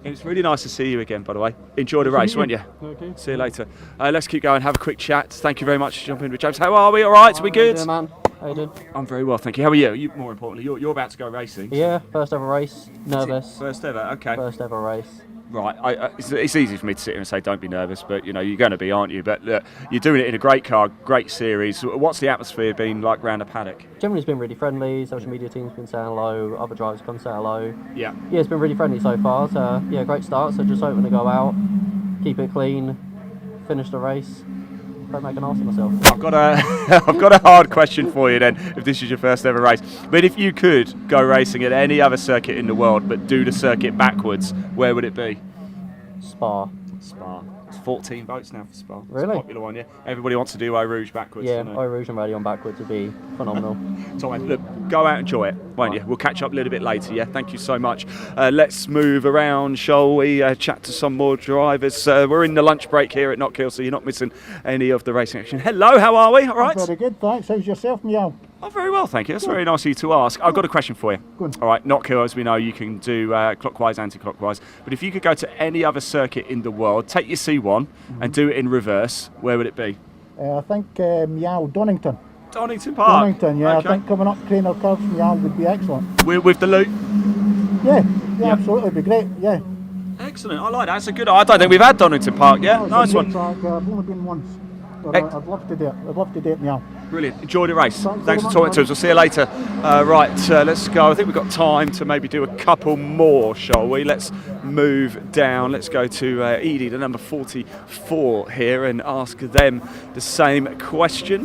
[SPEAKER 1] It's really nice to see you again, by the way. Enjoy the race, won't you?
[SPEAKER 5] Okay.
[SPEAKER 1] See you later. Let's keep going, have a quick chat. Thank you very much for jumping in with James. How are we? All right? Are we good?
[SPEAKER 7] How you doing, man? How you doing?
[SPEAKER 1] I'm very well, thank you. How are you? More importantly, you're about to go racing.
[SPEAKER 7] Yeah, first ever race. Nervous.
[SPEAKER 1] First ever, okay.
[SPEAKER 7] First ever race.
[SPEAKER 1] Right, it's easy for me to sit here and say don't be nervous, but you're going to be, aren't you? But you're doing it in a great car, great series. What's the atmosphere been like around the paddock?
[SPEAKER 7] Generally, it's been really friendly. Social media team's been saying hello. Other drivers come say hello.
[SPEAKER 1] Yeah.
[SPEAKER 7] Yeah, it's been really friendly so far. So yeah, great start. So just hoping to go out, keep it clean, finish the race. Don't make an arse of myself.
[SPEAKER 1] I've got a hard question for you then, if this is your first ever race. But if you could go racing at any other circuit in the world, but do the circuit backwards, where would it be?
[SPEAKER 7] Spa.
[SPEAKER 1] It's 14 votes now for Spa.
[SPEAKER 7] Really?
[SPEAKER 1] It's a popular one, yeah. Everybody wants to do Eau Rouge backwards.
[SPEAKER 7] Yeah, Eau Rouge and Radion backwards would be phenomenal.
[SPEAKER 1] Tom, look, go out and enjoy it, won't you? We'll catch up a little bit later, yeah? Thank you so much. Let's move around, shall we? Chat to some more drivers. We're in the lunch break here at Knockhill, so you're not missing any of the racing action. Hello, how are we? All right?
[SPEAKER 5] Very good, thanks. How's yourself, Meow?
[SPEAKER 1] Oh, very well, thank you. That's very nice of you to ask. I've got a question for you.
[SPEAKER 5] Good.
[SPEAKER 1] All right, Knockhill, as we know, you can do clockwise, anti-clockwise. But if you could go to any other circuit in the world, take your C1 and do it in reverse, where would it be?
[SPEAKER 5] I think Meow, Donington.
[SPEAKER 1] Donington Park?
[SPEAKER 5] Donington, yeah.
[SPEAKER 1] Okay.
[SPEAKER 5] I think coming up Craner Curves, Meow would be excellent.
[SPEAKER 1] With the loop?
[SPEAKER 5] Yeah, absolutely, it'd be great, yeah.
[SPEAKER 1] Excellent, I like that. That's a good. I don't think we've had Donington Park yet.
[SPEAKER 5] No, it's
[SPEAKER 1] Nice
[SPEAKER 5] a
[SPEAKER 1] one.
[SPEAKER 5] great track. I've only been once. But I'd love to do it. I'd love to do it, Meow.
[SPEAKER 1] Brilliant. Enjoy the race.
[SPEAKER 5] Thanks
[SPEAKER 1] Thanks for
[SPEAKER 5] very
[SPEAKER 1] talking
[SPEAKER 5] much,
[SPEAKER 1] to us. We'll see you later. Let's go. I think we've got time to maybe do a couple more, shall we? Let's move down. Let's go to Edie, the number 44 here, and ask them the same question.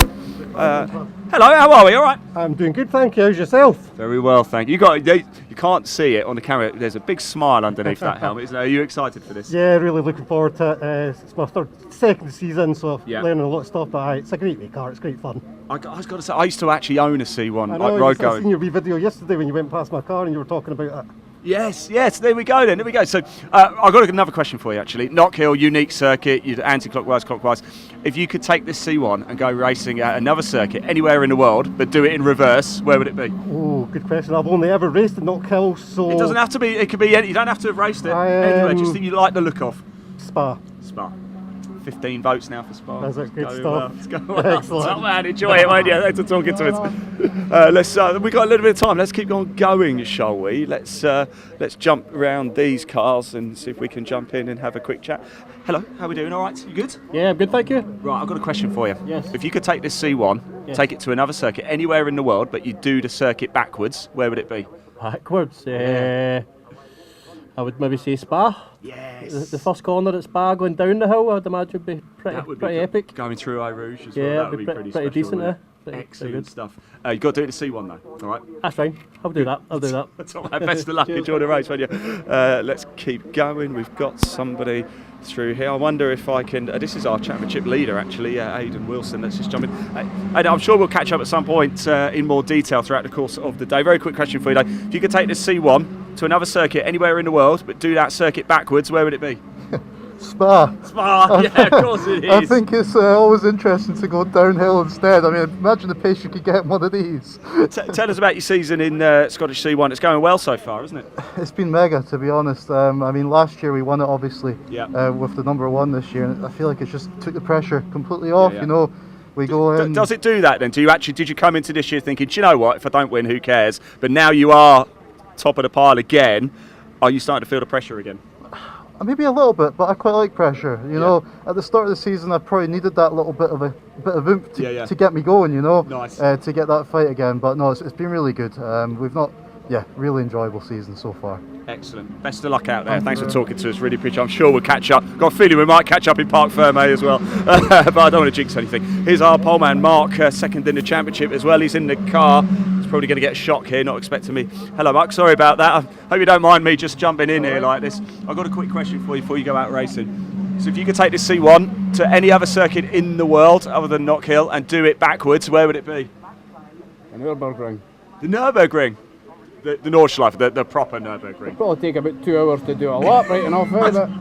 [SPEAKER 1] Hello, how are we? All right?
[SPEAKER 12] I'm doing good, thank you. How's yourself?
[SPEAKER 1] Very well, thank you. You can't see it on the camera. There's a big smile underneath that helmet. Are you excited for this?
[SPEAKER 12] Yeah, really looking forward to it. It's my second season, so
[SPEAKER 1] Yeah.
[SPEAKER 12] learning a lot of stuff. But it's a great wee car. It's great fun.
[SPEAKER 1] I was got to say, I used to actually own a C1,
[SPEAKER 12] I
[SPEAKER 1] like
[SPEAKER 12] know.
[SPEAKER 1] road
[SPEAKER 12] I
[SPEAKER 1] going.
[SPEAKER 12] seen your wee video yesterday when you went past my car and you were talking about it.
[SPEAKER 1] Yes, there we go then, there we go. So I've got another question for you actually. Knockhill, unique circuit, you anti-clockwise, clockwise. If you could take this C1 and go racing at another circuit anywhere in the world, but do it in reverse, where would it be?
[SPEAKER 12] Oh, good question. I've only ever raced at Knockhill, so...
[SPEAKER 1] It doesn't have to be, it could be any, you don't have to have raced it anywhere, just that you like the look of.
[SPEAKER 12] Spa.
[SPEAKER 1] 15 votes now for Spa.
[SPEAKER 12] That's it, good
[SPEAKER 1] Go
[SPEAKER 12] stuff.
[SPEAKER 1] well. Let's go well.
[SPEAKER 12] Excellent.
[SPEAKER 1] Top man, enjoy it, won't you? Thanks for talking to us. We've got a little bit of time. Let's keep on going, shall we? Let's jump around these cars and see if we can jump in and have a quick chat. Hello, how are we doing? All right? You good?
[SPEAKER 12] Yeah, I'm good, thank you.
[SPEAKER 1] Right, I've got a question for you.
[SPEAKER 12] Yes.
[SPEAKER 1] If you could take this C1,
[SPEAKER 12] Yes.
[SPEAKER 1] take it to another circuit, anywhere in the world, but you do the circuit backwards, where would it be?
[SPEAKER 12] Backwards? I would maybe say Spa.
[SPEAKER 1] Yes.
[SPEAKER 12] The first corner at Spa going down the hill, I'd imagine would be pretty epic.
[SPEAKER 1] Going through Eau Rouge as
[SPEAKER 12] Yeah,
[SPEAKER 1] well, that would
[SPEAKER 12] it'd
[SPEAKER 1] be
[SPEAKER 12] be
[SPEAKER 1] pretty
[SPEAKER 12] pretty
[SPEAKER 1] special,
[SPEAKER 12] decent,
[SPEAKER 1] wouldn't
[SPEAKER 12] yeah.
[SPEAKER 1] it?
[SPEAKER 12] Pretty
[SPEAKER 1] Excellent
[SPEAKER 12] good.
[SPEAKER 1] stuff. You've got to do it in C1 though, all right?
[SPEAKER 12] That's fine. I'll do that.
[SPEAKER 1] That's all right. Best of luck. Enjoy the race, won't you? Let's keep going. We've got somebody through here. I wonder if I can... this is our championship leader, actually, Aidan Wilson. Let's just jump in. And I'm sure we'll catch up at some point in more detail throughout the course of the day. Very quick question for you, though. If you could take this C1 to another circuit anywhere in the world, but do that circuit backwards, where would it be?
[SPEAKER 13] Spa.
[SPEAKER 1] Yeah, of course it is.
[SPEAKER 13] I think it's always interesting to go downhill instead. I mean, imagine the pace you could get in one of these.
[SPEAKER 1] Tell us about your season in Scottish C1. It's going well so far, isn't it?
[SPEAKER 13] It's been mega, to be honest. I mean, last year we won it, obviously,
[SPEAKER 1] Yeah.
[SPEAKER 13] with the number one this year, and I feel like it just took the pressure completely off.
[SPEAKER 1] Yeah.
[SPEAKER 13] You know, we go in.
[SPEAKER 1] Does it do that then? Did you come into this year thinking, do you know what? If I don't win, who cares? But now you are top of the pile again. Are you starting to feel the pressure again?
[SPEAKER 13] Maybe a little bit, but I quite like pressure. You know, at the start of the season, I probably needed that little bit of oomph to get me going. You know,
[SPEAKER 1] Nice.
[SPEAKER 13] To get that fight again. But no, it's been really good. Really enjoyable season so far.
[SPEAKER 1] Excellent. Best of luck out there. Thanks for talking to us. Really appreciate it. I'm sure we'll catch up. Got a feeling we might catch up in Parc Fermé as well. But I don't want to jinx anything. Here's our poleman, Mark, second in the championship as well. He's in the car. It's probably going to get a shock here, not expecting me. Hello, Mark. Sorry about that. I hope you don't mind me just jumping in here like this. I've got a quick question for you before you go out racing. So if you could take this C1 to any other circuit in the world other than Knockhill and do it backwards, where would it be?
[SPEAKER 24] The Nürburgring.
[SPEAKER 1] The Nürburgring? The Nordschleife, the proper Nürburgring.
[SPEAKER 24] It'll probably take about 2 hours to do a lap, right enough, but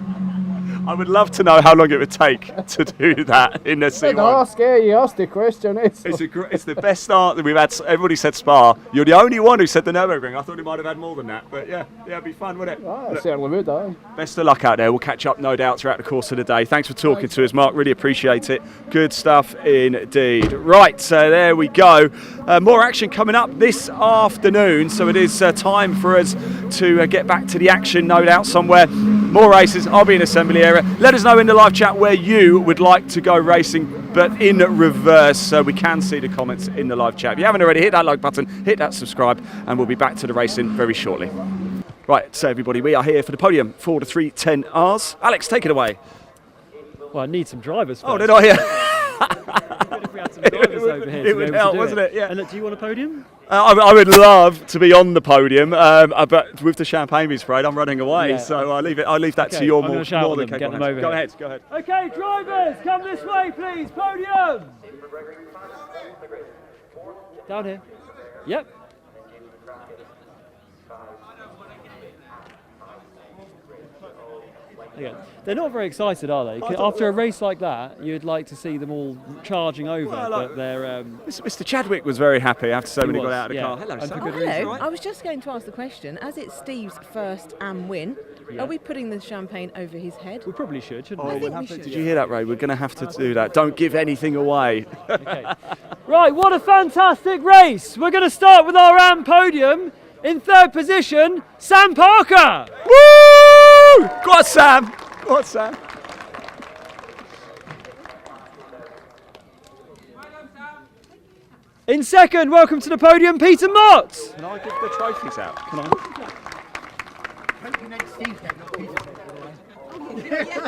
[SPEAKER 1] I would love to know how long it would take to do that in the C1.
[SPEAKER 24] You asked the question.
[SPEAKER 1] It's the best start that we've had. Everybody said Spa. You're the only one who said the Nürburgring. I thought he might have had more than that. But yeah, it'd be fun, wouldn't it?
[SPEAKER 24] I certainly would, aye.
[SPEAKER 1] Best of luck out there. We'll catch up, no doubt, throughout the course of the day. Thanks for talking to us, Mark. Really appreciate it. Good stuff indeed. Right, so there we go. More action coming up this afternoon. So it is time for us to get back to the action, no doubt, somewhere. More races. I'll be in assembly area. Let us know in the live chat where you would like to go racing, but in reverse, so we can see the comments in the live chat. If you haven't already, hit that like button, hit that subscribe, and we'll be back to the racing very shortly. Right, so everybody, we are here for the podium for the 310Rs. Alex, take it away.
[SPEAKER 22] Well, I need some drivers first.
[SPEAKER 1] Oh, they're not here.
[SPEAKER 22] If we had some drivers over here
[SPEAKER 1] it would help, wasn't it? Yeah.
[SPEAKER 22] And look, do you want a podium?
[SPEAKER 1] I would love to be on the podium, but with the champagne being sprayed, I'm running away.
[SPEAKER 22] Yeah.
[SPEAKER 1] So I'll leave that to your more than capable
[SPEAKER 22] them over
[SPEAKER 1] hands. Go ahead.
[SPEAKER 22] Okay, drivers, come this way, please. Podium. Down here. Yep. Okay. They're not very excited, are they? After a race like that, you'd like to see them all charging over, but they're...
[SPEAKER 1] Mr. Chadwick was very happy after so many got out of the car. Hello,
[SPEAKER 22] sir.
[SPEAKER 14] Hello. I was just going to ask the question, as it's Steve's first win, are we putting the champagne over his head?
[SPEAKER 22] We probably should, shouldn't
[SPEAKER 14] we?
[SPEAKER 22] we?
[SPEAKER 14] I think we should.
[SPEAKER 1] Did you hear that, Ray? We're going to have to do that. Don't give anything away.
[SPEAKER 22] Okay. Right, what a fantastic race. We're going to start with our AM podium. In third position, Sam Parker.
[SPEAKER 1] Woo! Go on, Sam. Go on, Sam.
[SPEAKER 22] In second, welcome to the podium, Peter Mott.
[SPEAKER 1] Can I give the trophies out? Can I?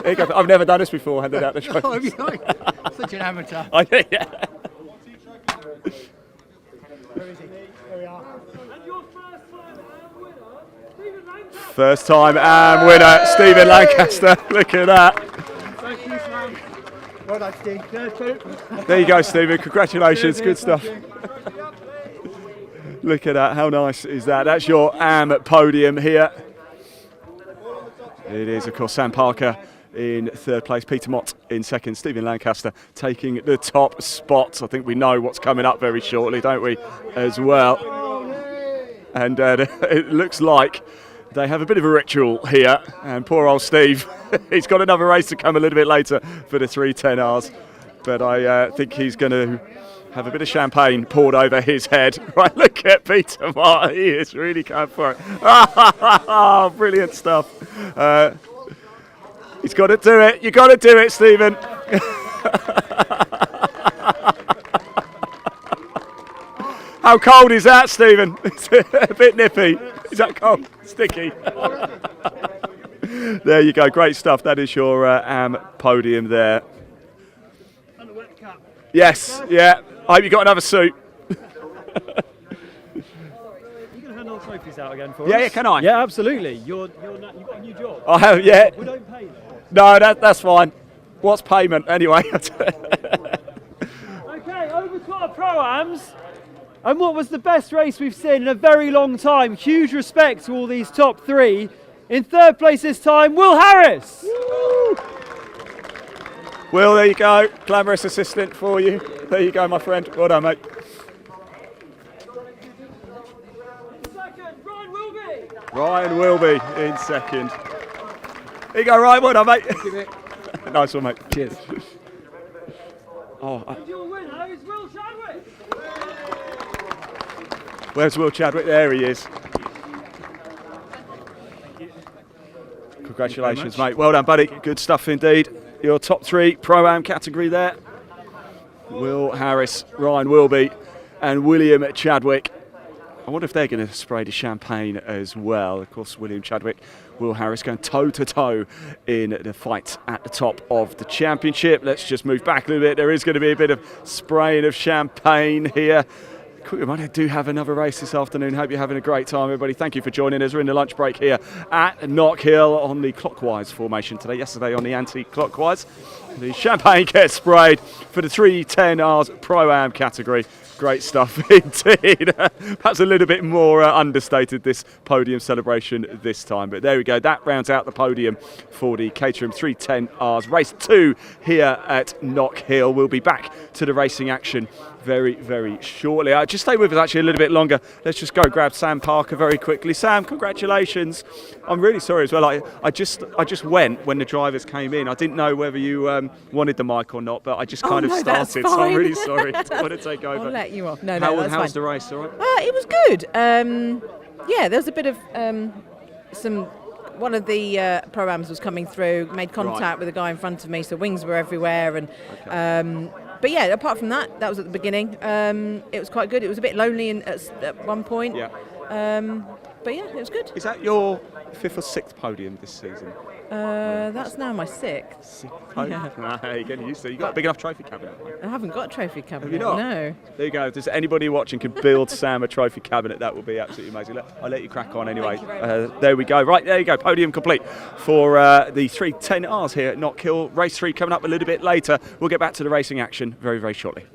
[SPEAKER 1] There you go. I've never done this before, handed out the trophies.
[SPEAKER 24] Such an amateur.
[SPEAKER 1] Yeah.
[SPEAKER 24] Where is he? There we are.
[SPEAKER 1] First time AM winner, Stephen Lancaster. Look at that.
[SPEAKER 24] Thank you, Sam. Well done, Steve.
[SPEAKER 1] There you go, Stephen. Congratulations. Good stuff. Look at that. How nice is that? That's your AM podium here. It is, of course, Sam Parker in third place, Peter Mott in second, Stephen Lancaster taking the top spot. I think we know what's coming up very shortly, don't we, as well? And it looks like they have a bit of a ritual here, and poor old Steve, he's got another race to come a little bit later for the 310Rs, but I think he's going to have a bit of champagne poured over his head. Right, look at Peter Mott, he is really going for it. Oh, brilliant stuff. He's got to do it, you got to do it, Stephen. How cold is that, Stephen? It's a bit nippy. Is that cold? Sticky. There you go. Great stuff. That is your AM podium there.
[SPEAKER 24] And the wet cap.
[SPEAKER 1] Yes. Yeah. I hope you got another suit.
[SPEAKER 22] Are you going to hand all the trophies out again for us?
[SPEAKER 1] Yeah, can I?
[SPEAKER 22] Yeah, absolutely. You've got a new job.
[SPEAKER 1] I have, yeah.
[SPEAKER 22] We don't pay them.
[SPEAKER 1] No, that's fine. What's payment anyway?
[SPEAKER 22] Okay, over to our Pro-Ams. And what was the best race we've seen in a very long time? Huge respect to all these top three. In third place this time, Will Harris.
[SPEAKER 1] Woo! Will, there you go. Glamorous assistant for you. There you go, my friend. Well done, mate.
[SPEAKER 22] In second, Ryan Wilby.
[SPEAKER 1] Ryan Wilby in second. There you go, Ryan. Well done, mate. Nice one, mate. Cheers.
[SPEAKER 22] And your winner is Will Chadwick.
[SPEAKER 1] Where's Will Chadwick? There he is. Congratulations, mate. Well done, buddy. Good stuff indeed. Your top three Pro-Am category there. Will Harris, Ryan Wilby, and William Chadwick. I wonder if they're going to spray the champagne as well. Of course, William Chadwick, Will Harris going toe-to-toe in the fight at the top of the championship. Let's just move back a little bit. There is going to be a bit of spraying of champagne here. Quick reminder, do have another race this afternoon. Hope you're having a great time, everybody. Thank you for joining us. We're in the lunch break here at Knockhill on the clockwise formation today. Yesterday on the anti-clockwise. The champagne gets sprayed for the 310Rs Pro-Am category. Great stuff indeed. Perhaps a little bit more understated, this podium celebration this time. But there we go. That rounds out the podium for the Caterham 310Rs. Race 2 here at Knockhill. We'll be back to the racing action very, very shortly. Just stay with us actually a little bit longer. Let's just go grab Sam Parker very quickly. Sam, congratulations. I'm really sorry as well. I just went when the drivers came in. I didn't know whether you wanted the mic or not, but I just kind of started, so I'm really sorry. I didn't want to take over.
[SPEAKER 14] I'll let you off. No,
[SPEAKER 1] how's
[SPEAKER 14] that's
[SPEAKER 1] the race, all right?
[SPEAKER 14] It was good. Yeah, there was a bit of one of the Pro-Ams was coming through, made contact with a guy in front of me, so wings were everywhere. And but yeah, apart from that, that was at the beginning. It was quite good. It was a bit lonely at one point.
[SPEAKER 1] Yeah.
[SPEAKER 14] But yeah, it was good.
[SPEAKER 1] Is that your 5th or 6th podium this season?
[SPEAKER 14] That's now my 6th.
[SPEAKER 1] Yeah. You're getting used to it. You got a big enough trophy cabinet?
[SPEAKER 14] I haven't got a trophy cabinet.
[SPEAKER 1] Have you not?
[SPEAKER 14] No.
[SPEAKER 1] There you go. If there's anybody watching can build Sam a trophy cabinet, that would be absolutely amazing. I'll let you crack on anyway. There we go. Right, there you go. Podium complete for the 310Rs here at Knockhill. Race 3 coming up a little bit later. We'll get back to the racing action very, very shortly.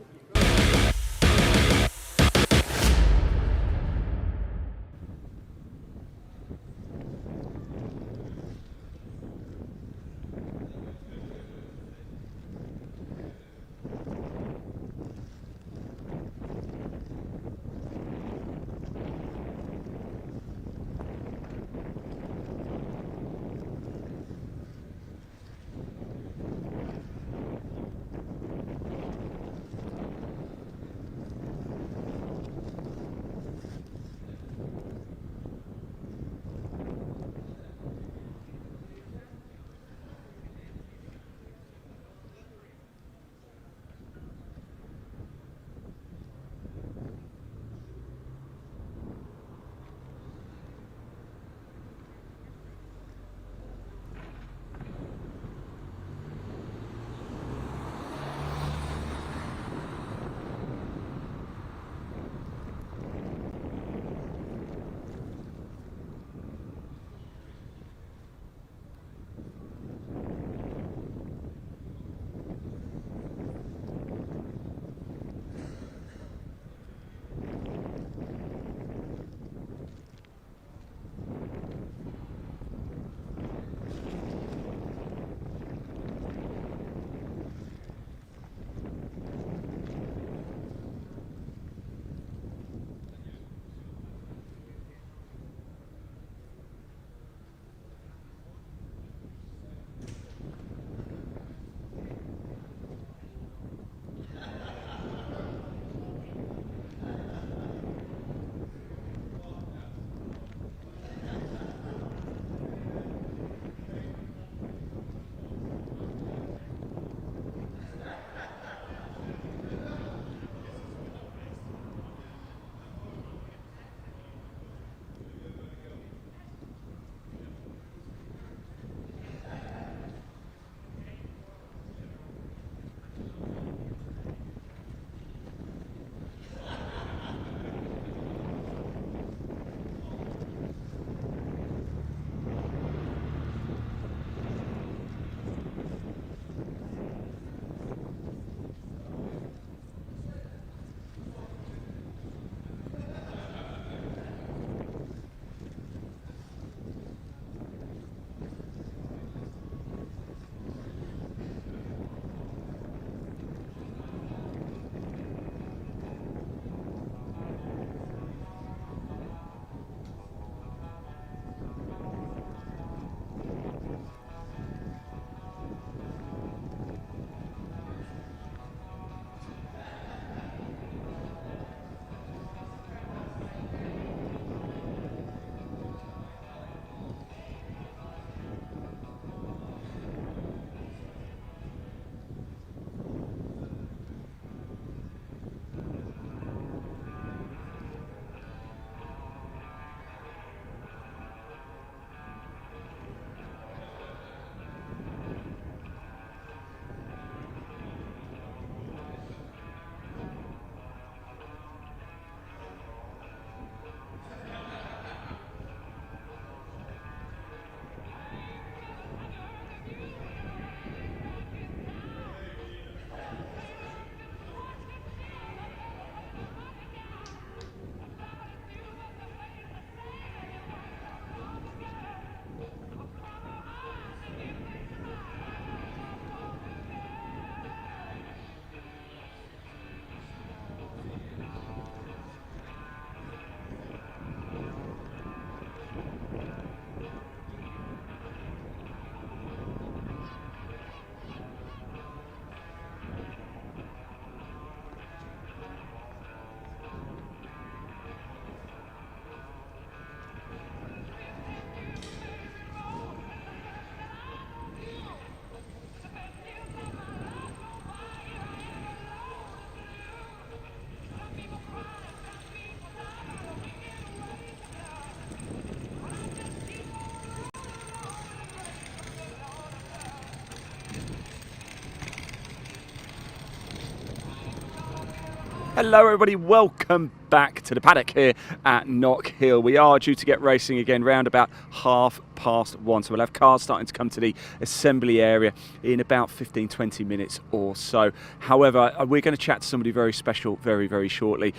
[SPEAKER 1] Hello everybody, welcome back to the paddock here at Knockhill. We are due to get racing again round about 1:30, so we'll have cars starting to come to the assembly area in about 15-20 minutes or so. However, we're going to chat to somebody very special very shortly.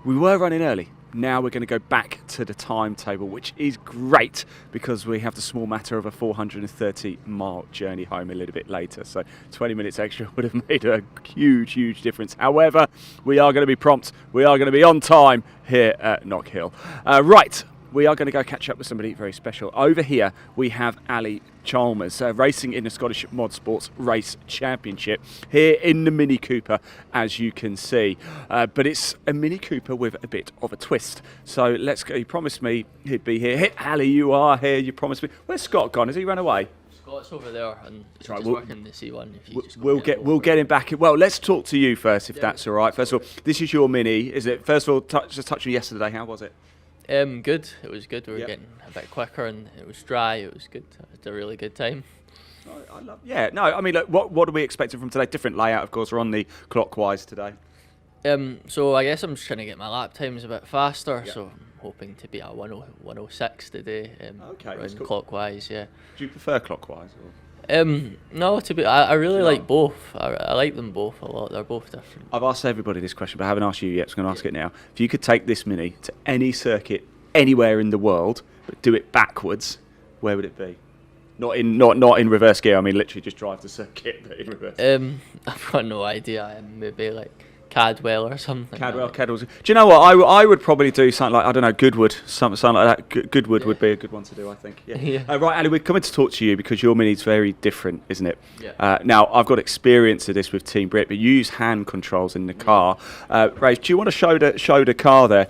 [SPEAKER 1] We were running early. Now we're going to go back to the timetable, which is great because we have the small matter of a 430-mile journey home a little bit later. So 20 minutes extra would have made a huge difference. However, we are going to be prompt. We are going to be on time here at Knockhill. Right. We are going to go catch up with somebody very special. Over here, we have Ali Chalmers, racing in the Scottish Motorsports Race Championship, here in the Mini Cooper, as you can see. But it's a Mini Cooper with a bit of a twist. So let's go. You promised me he'd be here. Hey, Ali, you are here. You promised me. Where's Scott gone? Has he run away?
[SPEAKER 7] Scott's over there, and he's
[SPEAKER 1] right,
[SPEAKER 7] just working the C1. If you just
[SPEAKER 1] we'll get him back. Well, let's talk to you first, if that's all right. First of all, this is your Mini, is it? First of all, just touch me yesterday. How was it?
[SPEAKER 7] Good. It was good. We were getting a bit quicker, and it was dry. It was good. It was a really good time.
[SPEAKER 1] I mean, look, what are we expecting from today? Different layout, of course. We're on the clockwise today.
[SPEAKER 7] So I guess I'm just trying to get my lap times a bit faster. So I'm hoping to be at 106 today. Running clockwise. Yeah.
[SPEAKER 1] Do you prefer clockwise? Or?
[SPEAKER 7] No, I really like both. I like them both a lot. They're both different.
[SPEAKER 1] I've asked everybody this question, but I haven't asked you yet, so I'm going to ask it now. If you could take this Mini to any circuit anywhere in the world, but do it backwards, where would it be? Not in reverse gear. I mean, literally just drive the circuit, but in reverse.
[SPEAKER 7] I've got no idea. Maybe like Cadwell or something.
[SPEAKER 1] Cadwell's. Do you know what? I would probably do something like, I don't know, Goodwood, something like that. Goodwood would be a good one to do, I think. Yeah. Right, Ali, we're coming to talk to you because your Mini's very different, isn't it?
[SPEAKER 7] Yeah.
[SPEAKER 1] Now, I've got experience of this with Team Brit, but you use hand controls in the car. Ray, do you want to show the car there?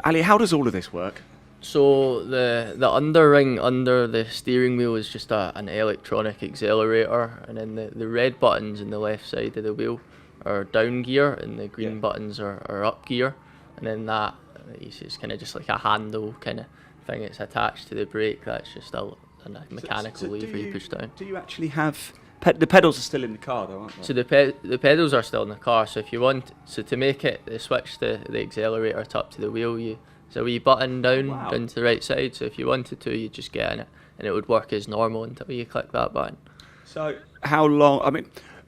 [SPEAKER 1] Ali, how does all of this work?
[SPEAKER 7] So the underring under the steering wheel is just an electronic accelerator, and then the red buttons in the left side of the wheel are down gear, and the green buttons are up gear, and then that is kind of just like a handle kind of thing. It's attached to the brake. That's just a mechanical lever you push down.
[SPEAKER 1] Do you actually have the pedals are still in the car though, aren't they?
[SPEAKER 7] So the pedals are still in the car. So if you want to make it, switch the accelerator up to the wheel, there's a wee button down to the right side. So if you wanted to, you just get in it, and it would work as normal until you click that button.
[SPEAKER 1] So how long? I mean,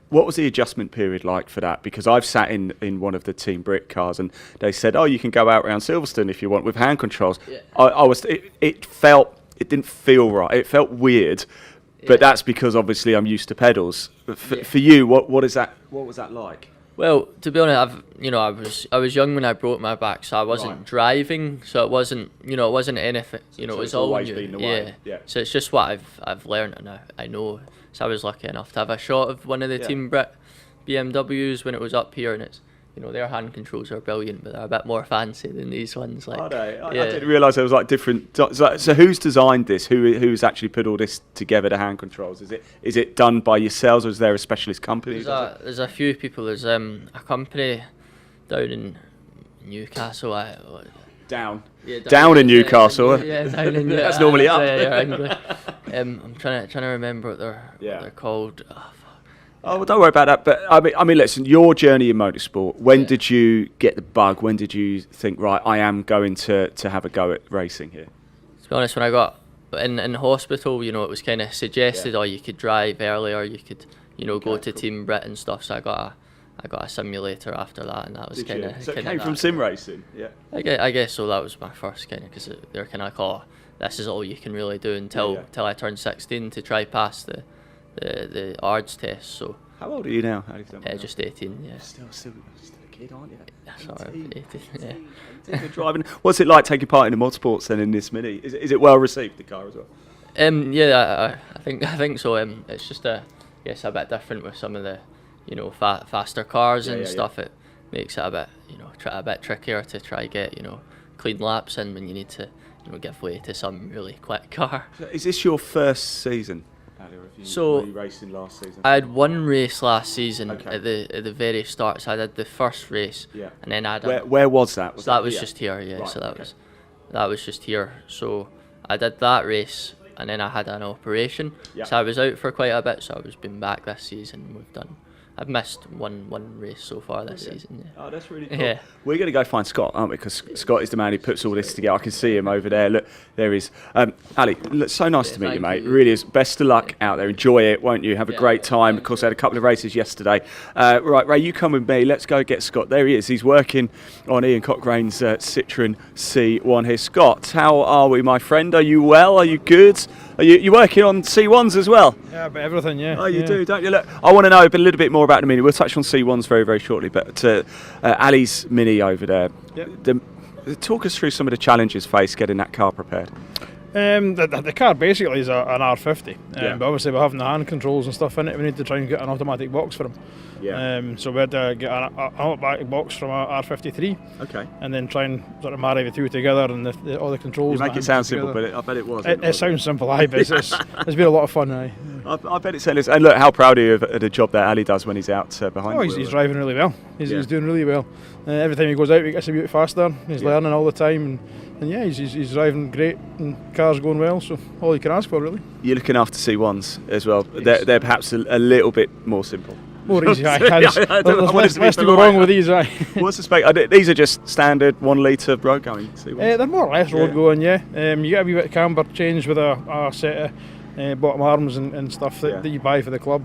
[SPEAKER 1] what was the adjustment period like for that? Because I've sat in one of the Team Brit cars, and they said, "Oh, you can go out around Silverstone if you want with hand controls." Yeah. It didn't feel right. It felt weird, but that's because obviously I'm used to pedals. For you, what was that like?
[SPEAKER 7] Well, to be honest, I was young when I broke my back, so I wasn't driving, so it wasn't anything. It was all
[SPEAKER 1] always
[SPEAKER 7] new.
[SPEAKER 1] been the way. Yeah.
[SPEAKER 7] So it's just what I've learned, and I know. So I was lucky enough to have a shot of one of the Team Brit BMWs when it was up here, and it's their hand controls are brilliant, but they're a bit more fancy than these ones. Like,
[SPEAKER 1] are they? I didn't realise there was like different. So who's designed this? Who's actually put all this together? The hand controls. Is it done by yourselves, or is there a specialist company?
[SPEAKER 7] There's a few people. There's a company down in Newcastle.
[SPEAKER 1] Down in Newcastle.
[SPEAKER 7] Yeah, down in
[SPEAKER 1] That's normally up.
[SPEAKER 7] I'm trying to remember what they're called.
[SPEAKER 1] Oh, well, don't worry about that. But I mean, listen. Your journey in motorsport. When did you get the bug? When did you think, right, I am going to have a go at racing here?
[SPEAKER 7] To be honest, when I got in hospital, it was kind of suggested, you could drive earlier, you could, go to Team Brit and stuff. So I got a simulator after that, and that was kind of.
[SPEAKER 1] So it came from sim racing, yeah.
[SPEAKER 7] I guess so. That was my first kind of, because they're kind of like, this is all you can really do until I turned 16 to try pass the ARDS test. So
[SPEAKER 1] how old are you now?
[SPEAKER 7] Just 18. Yeah.
[SPEAKER 1] Still a kid, aren't you?
[SPEAKER 7] Sorry, 18.
[SPEAKER 1] Yeah. Driving. What's it like taking part in the motorsports then in this Mini? Is it well received, the car as well?
[SPEAKER 7] Yeah, I think so. It's just a bit different with some of the faster cars and stuff. It makes it a bit a bit trickier to try get clean laps in when you need to give way to some really quick car.
[SPEAKER 1] So is this your first season? Were you racing last season?
[SPEAKER 7] I had one race last season at the very start. So I did the first race, and then I had
[SPEAKER 1] where was that?
[SPEAKER 7] That was just here, Right, so that was just here. So I did that race, and then I had an operation. So I was out for quite a bit. So I was been back this season. We've done I've missed one race so far this season. Yeah.
[SPEAKER 1] Oh, that's really cool.
[SPEAKER 7] Yeah.
[SPEAKER 1] We're going to go find Scott, aren't we? Because Scott is the man who puts all this together. I can see him over there. Look, there he is. Ali, look, so nice to meet you, mate. It really is. Best of luck out there. Enjoy it, won't you? Have a great time. Of course, I had a couple of races yesterday. Right, Ray, you come with me. Let's go get Scott. There he is. He's working on Ian Cochrane's Citroen C1 here. Scott, how are we, my friend? Are you well? Are you good? Are you working on C1s as well?
[SPEAKER 3] Yeah, but everything, yeah.
[SPEAKER 1] Oh, you do, don't you? Look, I want to know a little bit more about the Mini. We'll touch on C1s very, very shortly, but Ali's Mini over there. Yep. Talk us through some of the challenges faced getting that car prepared.
[SPEAKER 3] The car basically is an R50,
[SPEAKER 1] Yeah.
[SPEAKER 3] but obviously we're having the hand controls and stuff in it. We need to try and get an automatic box for him.
[SPEAKER 1] Yeah.
[SPEAKER 3] So we had to get an automatic box from a R53.
[SPEAKER 1] Okay.
[SPEAKER 3] And then try and sort of marry the two together and all the controls.
[SPEAKER 1] You make it sound simple, but I bet it was.
[SPEAKER 3] It sounds simple, aye, but it's been a lot of fun, aye.
[SPEAKER 1] I bet it's endless. And look, how proud are you of the job that Ali does when he's out behind the wheel?
[SPEAKER 3] He's driving really well. He's doing really well. Every time he goes out, he gets a bit faster. He's learning all the time, and yeah, he's driving great, and car's going well. So all you can ask for, really.
[SPEAKER 1] You're looking after C1s as well. They're perhaps a little bit more simple.
[SPEAKER 3] More easy, aye. There's less to go wrong with these, aye.
[SPEAKER 1] What's the spec? These are just standard 1 litre road going C1s.
[SPEAKER 3] They're more or less road going, yeah. You get a wee bit of camber change with a set of bottom arms and stuff that you buy for the club.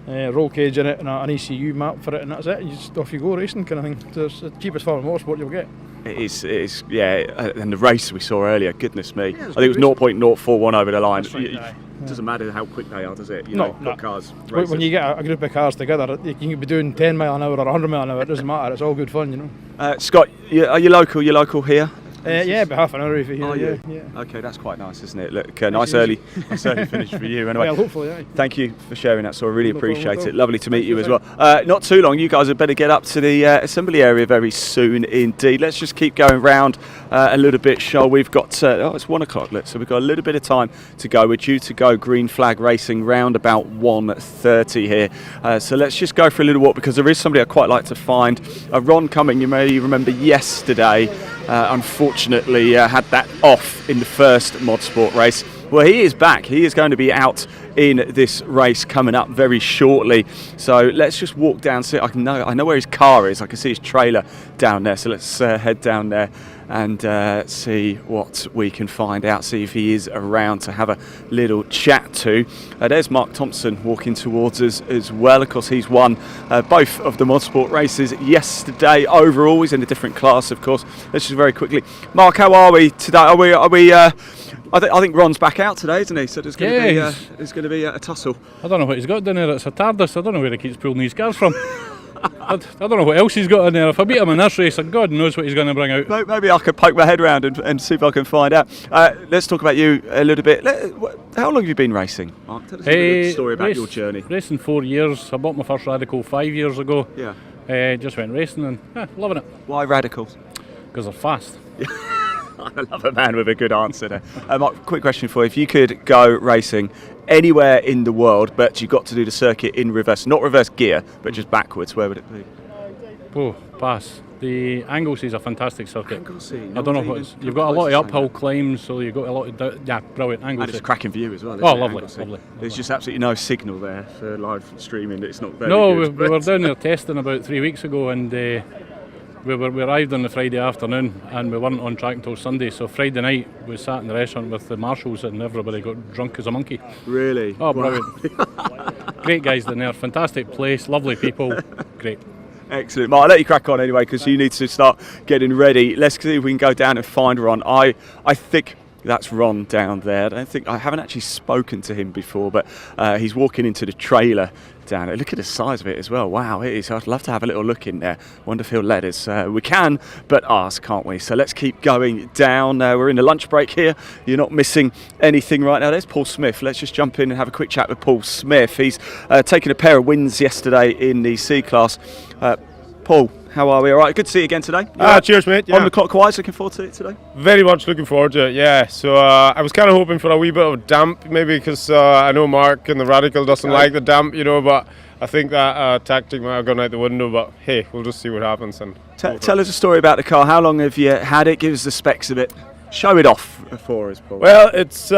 [SPEAKER 3] Roll cage in it and an ECU map for it, and that's it. You just off you go racing kind of thing. So it's the cheapest form of motorsport you'll get.
[SPEAKER 1] It is, yeah. And the race we saw earlier, goodness me. I think it was 0.041 over the line. It doesn't matter how quick they are, does it?
[SPEAKER 3] No.
[SPEAKER 1] Cars.
[SPEAKER 3] When you get a group of cars together, you can be doing 10 mile an hour or 100 mile an hour. It doesn't matter. It's all good fun, you know.
[SPEAKER 1] Scott, are you local? You're local here?
[SPEAKER 3] Yeah, about half an hour over here.
[SPEAKER 1] Oh,
[SPEAKER 3] yeah.
[SPEAKER 1] Okay, that's quite nice, isn't it? Look, nice early finish for you. Anyway,
[SPEAKER 3] well, hopefully, yeah.
[SPEAKER 1] Thank you for sharing that. So I really appreciate it. Lovely to meet you as
[SPEAKER 3] you.
[SPEAKER 1] well. Not too long. You guys had better get up to the assembly area very soon indeed. Let's just keep going round a little bit, shall we? We've got it's 1 o'clock. Look, so we've got a little bit of time to go. We're due to go green flag racing round about 1:30 here. So let's just go for a little walk because there is somebody I'd quite like to find. Ron Cumming, you may remember yesterday. Unfortunately had that off in the first Modsport race. Well, he is back. He is going to be out in this race coming up very shortly. So let's just walk down. See, I know where his car is. I can see his trailer down there. So let's head down there and see what we can find out. See if he is around to have a little chat to. There's Mark Thompson walking towards us as well. Of course, he's won both of the Modsport races yesterday. Overall, he's in a different class, of course. Let's just very quickly, Mark, how are we today? Are we? I think Ron's back out today, isn't he? So there's going to be a tussle.
[SPEAKER 11] I don't know what he's got down there. It's a TARDIS. I don't know where he keeps pulling these cars from. I don't know what else he's got in there. If I beat him in this race, God knows what he's going to bring out.
[SPEAKER 1] Maybe I could poke my head around and see if I can find out. Let's talk about you a little bit. How long have you been racing, Mark? Tell us a little story about your journey.
[SPEAKER 11] Racing 4 years. I bought my first Radical 5 years ago.
[SPEAKER 1] Yeah.
[SPEAKER 11] Just went racing and loving it.
[SPEAKER 1] Why Radicals?
[SPEAKER 11] Because they're fast.
[SPEAKER 1] I love a man with a good answer there. Mark, quick question for you. If you could go racing anywhere in the world, but you got to do the circuit in reverse, not reverse gear, but just backwards, where would it be?
[SPEAKER 11] Oh, pass. The Anglesey is a fantastic circuit.
[SPEAKER 1] Anglesey,
[SPEAKER 11] I don't know what it's. You've got a lot of uphill climbs, so you've got a lot of. Yeah, brilliant. Anglesey.
[SPEAKER 1] And it's a cracking view as well.
[SPEAKER 11] Oh, lovely.
[SPEAKER 1] There's just absolutely no signal there for live streaming. It's not very
[SPEAKER 11] good.
[SPEAKER 1] No,
[SPEAKER 11] we were down there testing about 3 weeks ago, and we arrived on the Friday afternoon, and we weren't on track until Sunday. So Friday night we sat in the restaurant with the marshals, and everybody got drunk as a monkey.
[SPEAKER 1] Really?
[SPEAKER 11] Oh, brilliant! Great guys down there. Fantastic place. Lovely people. Great.
[SPEAKER 1] Excellent. Mark, I'll let you crack on anyway because you need to start getting ready. Let's see if we can go down and find Ron. I think that's Ron down there. I haven't actually spoken to him before, but he's walking into the trailer down there. Look at the size of it as well. Wow, it is. I'd love to have a little look in there. Wonder if he'll let us. We can, but ask, can't we? So let's keep going down. We're in the lunch break here. You're not missing anything right now. There's Paul Smith. Let's just jump in and have a quick chat with Paul Smith. He's taken a pair of wins yesterday in the C class. Paul, how are we? All right, good to see you again today.
[SPEAKER 15] Cheers, mate. Yeah.
[SPEAKER 1] On the clock wise, looking forward to it today?
[SPEAKER 15] Very much looking forward to it, yeah. So I was kind of hoping for a wee bit of damp, maybe because I know Mark and the Radical doesn't like the damp, but I think that tactic might have gone out the window, but hey, we'll just see what happens. And
[SPEAKER 1] tell us a story about the car. How long have you had it? Give us the specs of it. Show it off for us, Paul.
[SPEAKER 15] Well, it's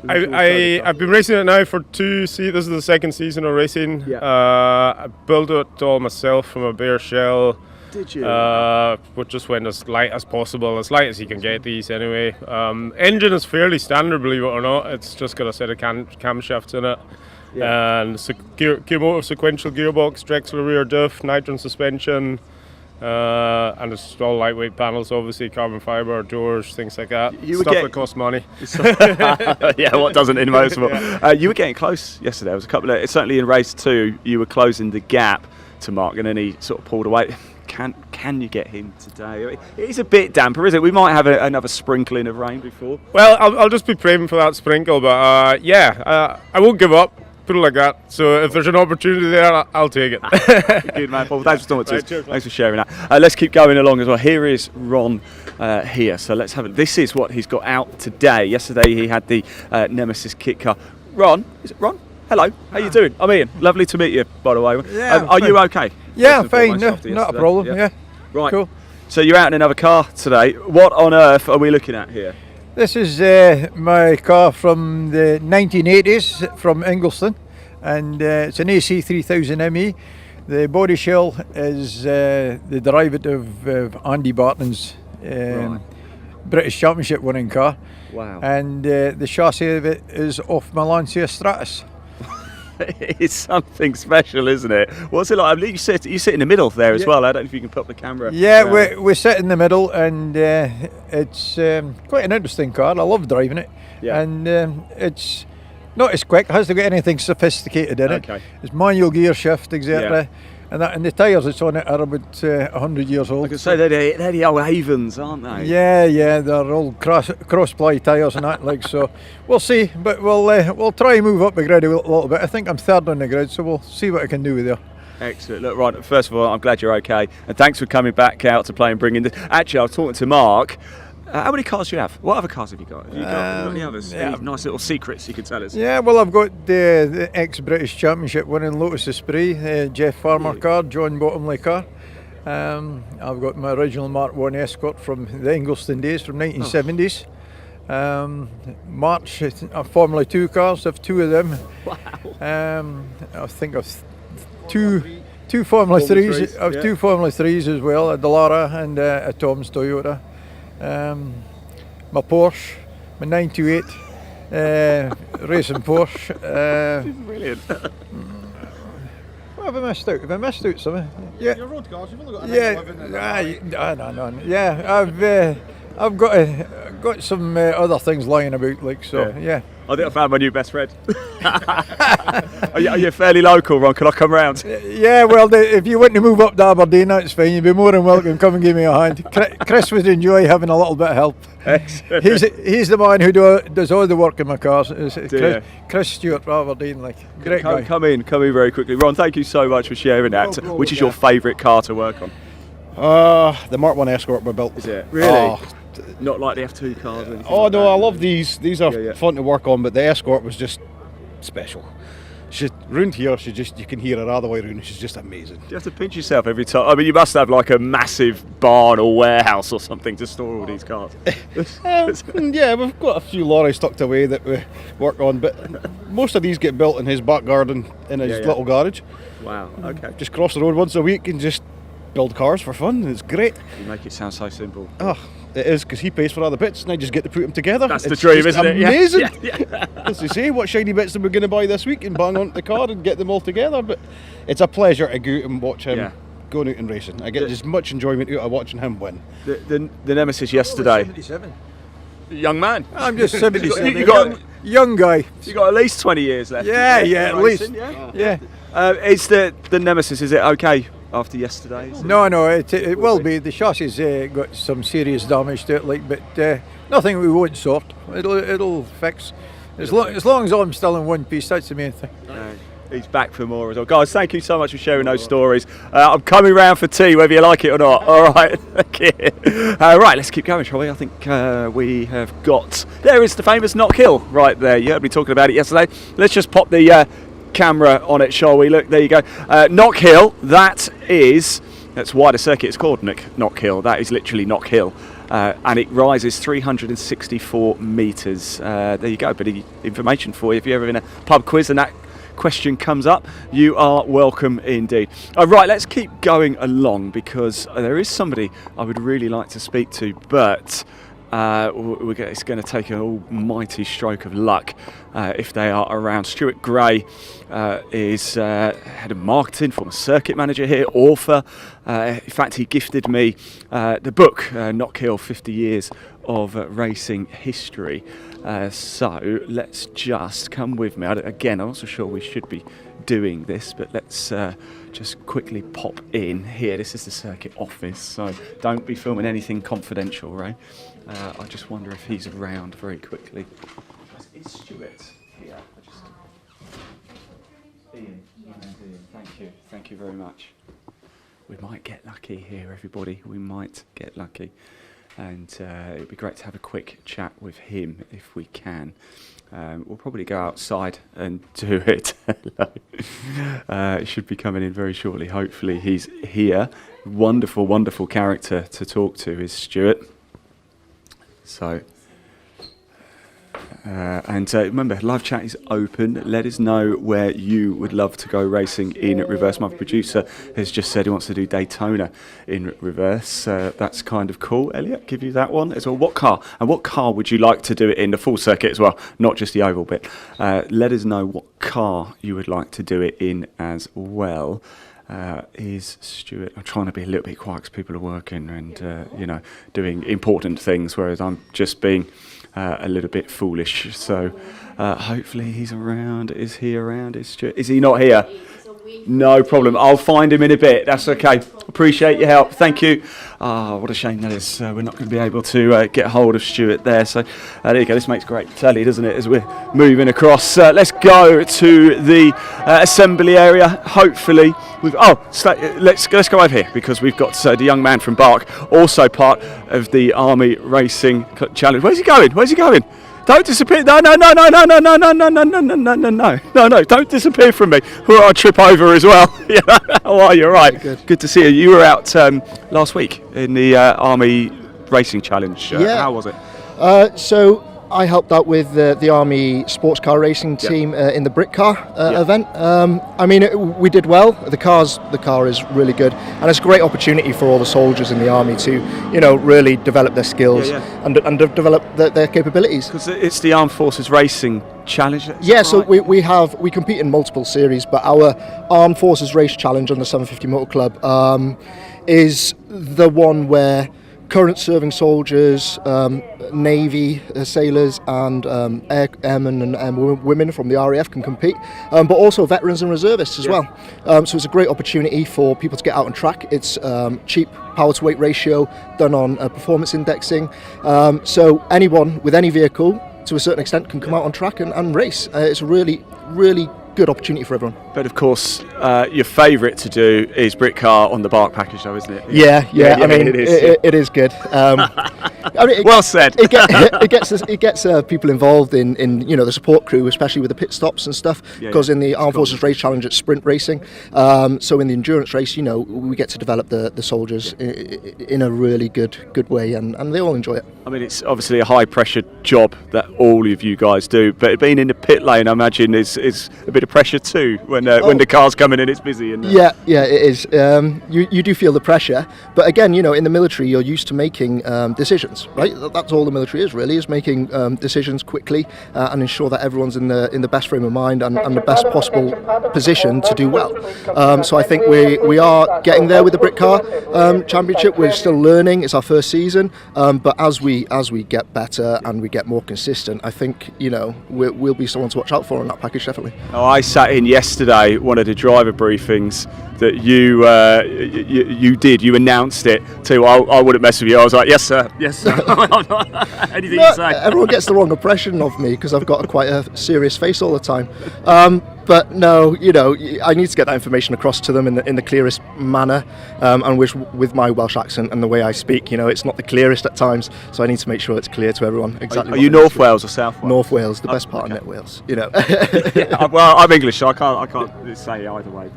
[SPEAKER 15] I've been racing it now for this is the second season of racing.
[SPEAKER 1] Yeah.
[SPEAKER 15] I built it all myself from a bare shell.
[SPEAKER 1] Did you?
[SPEAKER 15] Which just went as light as possible, as light as you can get these anyway. Engine is fairly standard, believe it or not. It's just got a set of camshafts in it.
[SPEAKER 1] Yeah.
[SPEAKER 15] And gear motor, sequential gearbox, Drexler rear diff, Nitron suspension. And it's all lightweight panels, obviously, carbon fibre, doors, things like that. Stuff that costs money.
[SPEAKER 1] Yeah, what doesn't in motorsport? You were getting close yesterday. There was a couple of, certainly in race 2, you were closing the gap to Mark, and then he sort of pulled away. Can you get him today? I mean, it's a bit damper, isn't it? We might have another sprinkling of rain before.
[SPEAKER 15] Well, I'll just be praying for that sprinkle, but I won't give up. Put it like that. So if there's an opportunity there, I'll take it.
[SPEAKER 1] Good man, Paul. Thanks for talking to us. Thanks for sharing that. Let's keep going along as well. Here is Ron here. So let's have it. This is what he's got out today. Yesterday he had the Nemesis kit car. Ron, is it Ron? Hello. How you doing? I'm Ian. Lovely to meet you, by the way.
[SPEAKER 5] Yeah,
[SPEAKER 1] are you okay?
[SPEAKER 5] Yeah, I'm fine. No, not a problem. Yeah.
[SPEAKER 1] Right.
[SPEAKER 5] Cool.
[SPEAKER 1] So you're out in another car today. What on earth are we looking at here?
[SPEAKER 5] This is my car from the 1980s from Ingliston, and it's an AC3000 ME. The body shell is the derivative of Andy Barton's British Championship winning car.
[SPEAKER 1] Wow.
[SPEAKER 5] And the chassis of it is off my Lancia Stratus.
[SPEAKER 1] It's something special, isn't it? What's it like? I mean, you sit in the middle there as well. I don't know if you can put up the camera.
[SPEAKER 5] Yeah, we sit in the middle, and it's quite an interesting car. I love driving it.
[SPEAKER 1] Yeah.
[SPEAKER 5] And it's not as quick. It hasn't got anything sophisticated in it.
[SPEAKER 1] Okay.
[SPEAKER 5] It's manual gear shift, etc.
[SPEAKER 1] Yeah.
[SPEAKER 5] And the tyres that's on it are about 100 years old.
[SPEAKER 1] I can say they're the old Havens, aren't they?
[SPEAKER 5] Yeah, they're old cross-ply tyres and that. So we'll see, but we'll try and move up the grid a little bit. I think I'm third on the grid, so we'll see what I can do with you.
[SPEAKER 1] Excellent. Look, right, first of all, I'm glad you're okay, and thanks for coming back out to play and bringing this. Actually, I was talking to Mark. How many cars do you have? What other cars have you got? Have you got any others?
[SPEAKER 5] Yeah.
[SPEAKER 1] Any nice little secrets you can tell us?
[SPEAKER 5] Yeah, well, I've got the ex-British Championship winning Lotus Esprit, Jeff Farmer car, John Bottomley car. I've got my original Mark 1 Escort from the Ingliston days, from 1970s. March Formula 2 cars, I have 2 of them.
[SPEAKER 1] Wow.
[SPEAKER 5] I think I've two Formula 3s. I have 2 Formula 3s as well, a Dallara and a Tom's Toyota. My Porsche, my 928 racing Porsche.
[SPEAKER 1] Brilliant.
[SPEAKER 5] What have I missed out? Have I missed out something? Yeah.
[SPEAKER 24] Your road cars, you've only got a
[SPEAKER 5] 911. No. Yeah, I've got some other things lying about, yeah.
[SPEAKER 1] I think I found my new best friend. Are you fairly local, Ron? Can I come round?
[SPEAKER 5] Yeah, well, if you want to move up to Aberdeen, that's fine. You'd be more than welcome. Come and give me a hand. Chris would enjoy having a little bit of help.
[SPEAKER 1] Excellent.
[SPEAKER 5] He's the man who does all the work in my cars. Chris Stewart from Aberdeen, great guy.
[SPEAKER 1] Come in very quickly. Ron, thank you so much for sharing that. Which is your favourite car to work on?
[SPEAKER 2] The Mark 1 Escort we built.
[SPEAKER 1] Is it? Really? Not like the F2 cars or anything?
[SPEAKER 2] Oh, no, I love these. These are fun to work on, but the Escort was just special. She's round here, you can hear her all the way round. She's just amazing.
[SPEAKER 1] Do you have to pinch yourself every time? I mean, you must have like a massive barn or warehouse or something to store all these cars.
[SPEAKER 2] Yeah, we've got a few lorries tucked away that we work on, but most of these get built in his back garden in his little garage.
[SPEAKER 1] Wow, okay.
[SPEAKER 2] Just cross the road once a week and just build cars for fun. It's great.
[SPEAKER 1] You make it sound so simple.
[SPEAKER 2] Oh, it is, because he pays for all the bits and I just get to put them together.
[SPEAKER 1] That's the dream, isn't it?
[SPEAKER 2] Amazing. As they say, what shiny bits are we going to buy this week and bang onto the car and get them all together? But it's a pleasure to go out and watch him going out and racing. I get as much enjoyment out of watching him win.
[SPEAKER 1] The Nemesis yesterday.
[SPEAKER 5] 77.
[SPEAKER 1] Young man.
[SPEAKER 5] I'm just 77.
[SPEAKER 1] You got
[SPEAKER 5] young guy.
[SPEAKER 1] You got at least 20 years left.
[SPEAKER 5] Yeah, at least.
[SPEAKER 1] Yeah. Is the Nemesis? Is it okay after yesterday?
[SPEAKER 5] No, it will be. The chassis got some serious damage to it, but nothing we won't sort. It'll fix. As long as I'm still in one piece, that's the main thing.
[SPEAKER 1] He's back for more as well. Guys, thank you so much for sharing those stories. I'm coming round for tea, whether you like it or not. All right, okay. Right, let's keep going, shall we? I think we have got... There is the famous Knockhill right there. You heard me talking about it yesterday. Let's just pop the camera on it, shall we? Look, there you go. Knockhill, that's why the circuit is called Knockhill. That is literally Knockhill. and it rises 364 metres. There you go, a bit of information for you. If you're ever in a pub quiz and that question comes up, you are welcome indeed. Right, let's keep going along, because there is somebody I would really like to speak to, but it's going to take an almighty stroke of luck if they are around. Stuart Gray is head of marketing, former circuit manager here, author. In fact, he gifted me the book, Knockhill 50 Years of Racing History. So let's just come with me. Again, I'm not so sure we should be doing this, but let's just quickly pop in here. This is the circuit office, so don't be filming anything confidential, Ray. I just wonder if he's around very quickly. Is Stuart here? Ian, thank you very much. We might get lucky here, everybody. We might get lucky. And it would be great to have a quick chat with him if we can. We'll probably go outside and do it. He should be coming in very shortly. Hopefully he's here. Wonderful, wonderful character to talk to is Stuart. So, remember, live chat is open. Let us know where you would love to go racing in reverse. My producer has just said he wants to do Daytona in reverse. That's kind of cool. Elliot, give you that one as well. What car? And what car would you like to do it in? The full circuit as well, not just the oval bit. Let us know what car you would like to do it in as well. Is Stuart. I'm trying to be a little bit quiet because people are working and doing important things, whereas I'm just being a little bit foolish. So hopefully he's around. Is he around? Is he not here? No problem. I'll find him in a bit. That's okay. Appreciate your help. Thank you. What a shame that is. We're not going to be able to get hold of Stuart there. So there you go. This makes great telly, doesn't it, as we're moving across. Let's go to the assembly area. Hopefully let's go over here, because we've got the young man from Bark, also part of the Army Racing Challenge. Where's he going? Don't disappear! No! Don't disappear from me. I'll trip over as well. How are you? All right. Good to see you. You were out last week in the Army Racing Challenge. How was it?
[SPEAKER 6] So I helped out with the Army sports car racing team in the Brit car event. We did well. The car is really good, and it's a great opportunity for all the soldiers in the Army to, really develop their skills and develop their capabilities.
[SPEAKER 1] Because it's the Armed Forces Racing Challenge.
[SPEAKER 6] So we compete in multiple series, but our Armed Forces Race Challenge on the 750 Motor Club is the one where current serving soldiers, Navy sailors and airmen and women from the RAF can compete, but also veterans and reservists as well. So it's a great opportunity for people to get out on track. It's cheap power to weight ratio done on performance indexing. So anyone with any vehicle to a certain extent can come out on track and race. It's a really, really good opportunity for everyone.
[SPEAKER 1] But of course, your favourite to do is Brit car on the Bark package, though, isn't it?
[SPEAKER 6] Yeah. It is good.
[SPEAKER 1] Well said.
[SPEAKER 6] It gets people involved in the support crew, especially with the pit stops and stuff. Because in the Armed Forces Race Challenge, it's sprint racing. So in the endurance race, we get to develop the soldiers in a really good way, and they all enjoy it.
[SPEAKER 1] It's obviously a high pressure job that all of you guys do, but being in the pit lane, I imagine, is a bit of pressure too when the car's coming in. It's busy.
[SPEAKER 6] Yeah, it is. You do feel the pressure, but again, in the military, you're used to making decisions, right? That's all the military is making decisions quickly and ensure that everyone's in the best frame of mind and the best possible position to do well. So I think we are getting there with the Brit Car Championship. We're still learning. It's our first season, but as we get better and we get more consistent, I think we'll be someone to watch out for on that package, definitely.
[SPEAKER 1] I sat in yesterday, one of the driver briefings that you did. You announced it too. I wouldn't mess with you. I was like, yes sir. Anything you say.
[SPEAKER 6] Everyone gets the wrong impression of me because I've got quite a serious face all the time. But no, I need to get that information across to them in the clearest manner, and with my Welsh accent and the way I speak, it's not the clearest at times, so I need to make sure it's clear to everyone exactly.
[SPEAKER 1] Are you North Wales or South Wales?
[SPEAKER 6] North Wales, the best part of Net Wales.
[SPEAKER 1] Well, I'm English, so I can't say either way.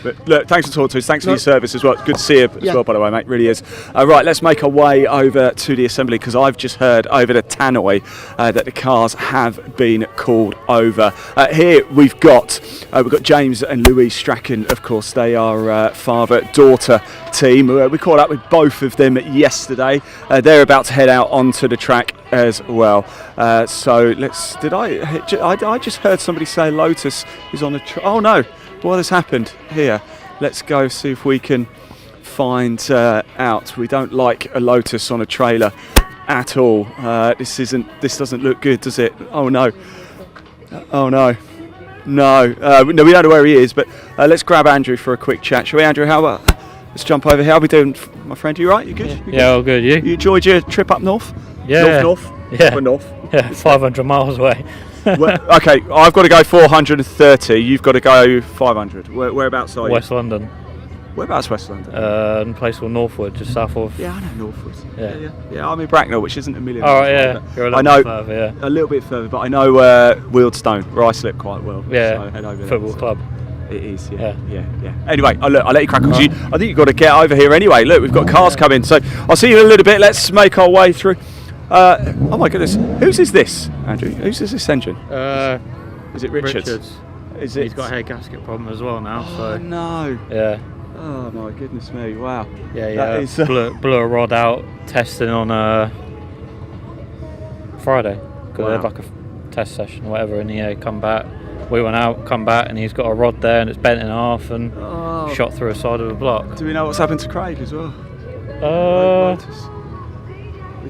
[SPEAKER 1] But Look, thanks for talking to us. Thanks for your service as well. Good to see you as well, by the way, mate. Really is. Right, let's make our way over to the assembly because I've just heard over the tannoy that the cars have been called over. Here we've got James and Louise Strachan. Of course, they are father-daughter team. We caught up with both of them yesterday. They're about to head out onto the track as well. So let's. I just heard somebody say Lotus is on the. Oh no! What has happened here? Let's go see if we can find out. We don't like a Lotus on a trailer at all. This doesn't look good, does it? Oh no! Oh no! No, we don't know where he is. But let's grab Andrew for a quick chat. Shall we, Andrew? How about? Let's jump over here. How are we doing, my friend? You right? You good? You
[SPEAKER 16] all good. You
[SPEAKER 1] enjoyed your trip up north?
[SPEAKER 16] Yeah.
[SPEAKER 1] North.
[SPEAKER 16] Yeah.
[SPEAKER 1] We're north.
[SPEAKER 16] Yeah, 500 miles away.
[SPEAKER 1] Okay, I've got to go 430. You've got to go 500. Whereabouts are you?
[SPEAKER 16] West London.
[SPEAKER 1] Whereabouts West London?
[SPEAKER 16] A place called Northwood, just south of.
[SPEAKER 1] Yeah, I know Northwood.
[SPEAKER 16] Yeah.
[SPEAKER 1] I'm in Bracknell, which isn't a million.
[SPEAKER 16] Oh, right, yeah. You're a little bit further, yeah.
[SPEAKER 1] A little bit further, but I know Wealdstone, where I slip quite well.
[SPEAKER 16] Yeah.
[SPEAKER 1] So head over
[SPEAKER 16] football
[SPEAKER 1] there,
[SPEAKER 16] club.
[SPEAKER 1] It is, yeah. Anyway, I'll let you crack on. I think you've got to get over here anyway. Look, we've got cars coming, so I'll see you in a little bit. Let's make our way through. Oh my goodness, whose is this, Andrew? Whose is this engine? Is it Richard's? Is it?
[SPEAKER 16] He's got a head gasket problem as well now.
[SPEAKER 1] Oh no.
[SPEAKER 16] Yeah.
[SPEAKER 1] Oh my goodness me! Wow.
[SPEAKER 16] Yeah. Blew a rod out testing on Friday because they had like a test session or whatever, and he come back. We went out, come back, and he's got a rod there, and it's bent in half and shot through the side of the block.
[SPEAKER 1] Do we know what's happened to Craig as well?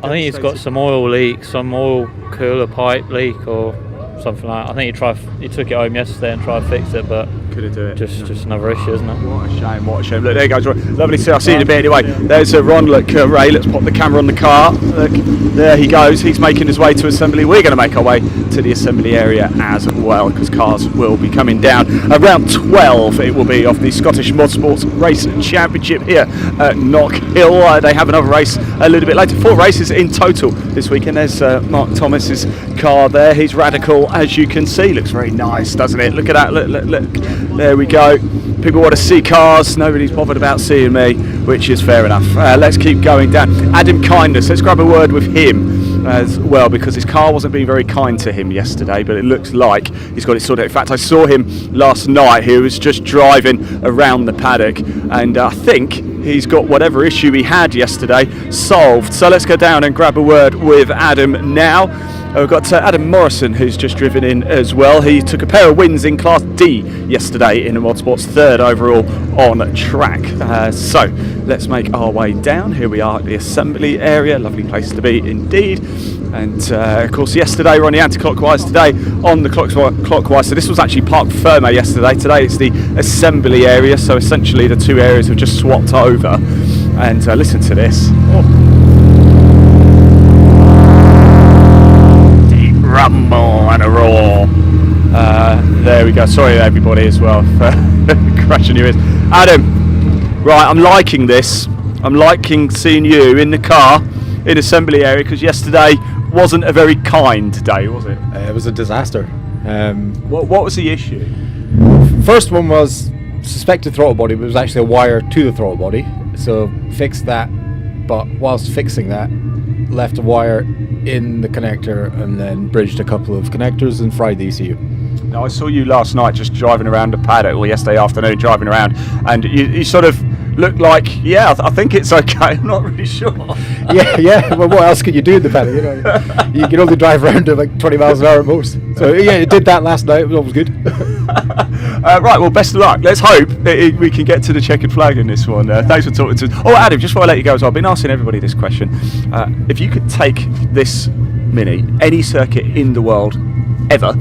[SPEAKER 16] I think he's got some oil leak, some oil cooler pipe leak, or something like that. I think he took it home yesterday and tried to fix it, but
[SPEAKER 1] couldn't do it.
[SPEAKER 16] Just another issue, isn't it?
[SPEAKER 1] What a shame. Look, there you go. Lovely to see. I'll see you in a bit anyway. There's Ron. Look, Ray, let's pop the camera on the car. Look, there he goes. He's making his way to assembly. We're going to make our way to the assembly area as well because cars will be coming down. Around 12 it will be off the Scottish Motorsport Race Championship here at Knockhill. They have another race a little bit later. 4 races in total this weekend. There's Mark Thomas's car there. He's radical, as you can see. Looks very nice, doesn't it? Look at that. Look. There we go. People want to see cars. Nobody's bothered about seeing me, which is fair enough. Let's keep going down. Adam Kindness. Let's grab a word with him as well because his car wasn't being very kind to him yesterday, but it looks like he's got it sorted out. In fact, I saw him last night. He was just driving around the paddock, and I think he's got whatever issue he had yesterday solved. So let's go down and grab a word with Adam now. We've got Adam Morrison, who's just driven in as well. He took a pair of wins in Class D yesterday in the Roadsport's 3rd overall on track. So let's make our way down. Here we are at the assembly area. Lovely place to be indeed. And of course, yesterday we were on the anti-clockwise, today on the clockwise. So this was actually Parc Fermé yesterday. Today it's the assembly area. So essentially the two areas have just swapped over. And listen to this. Rumble and a roar. There we go. Sorry everybody as well for crashing your ears. Adam, right, I'm liking this. I'm liking seeing you in the car in assembly area because yesterday wasn't a very kind day, was it?
[SPEAKER 17] It was a disaster.
[SPEAKER 1] What was the issue?
[SPEAKER 17] First one was suspected throttle body, but it was actually a wire to the throttle body. So fixed that, but whilst fixing that, left a wire in the connector and then bridged a couple of connectors and fried the ECU.
[SPEAKER 1] Now I saw you last night just driving around the paddock, or yesterday afternoon driving around, and you sort of looked like, I think it's okay. I'm not really sure.
[SPEAKER 17] yeah. Well, what else could you do in the paddock? You know, you can only drive around at like 20 miles an hour at most. So yeah, it did that last night. It was always good.
[SPEAKER 1] Right, well, best of luck. Let's hope we can get to the checkered flag in this one. Thanks for talking to us. Oh, Adam, just before I let you go as well, I've been asking everybody this question. If you could take this Mini, any circuit in the world, ever,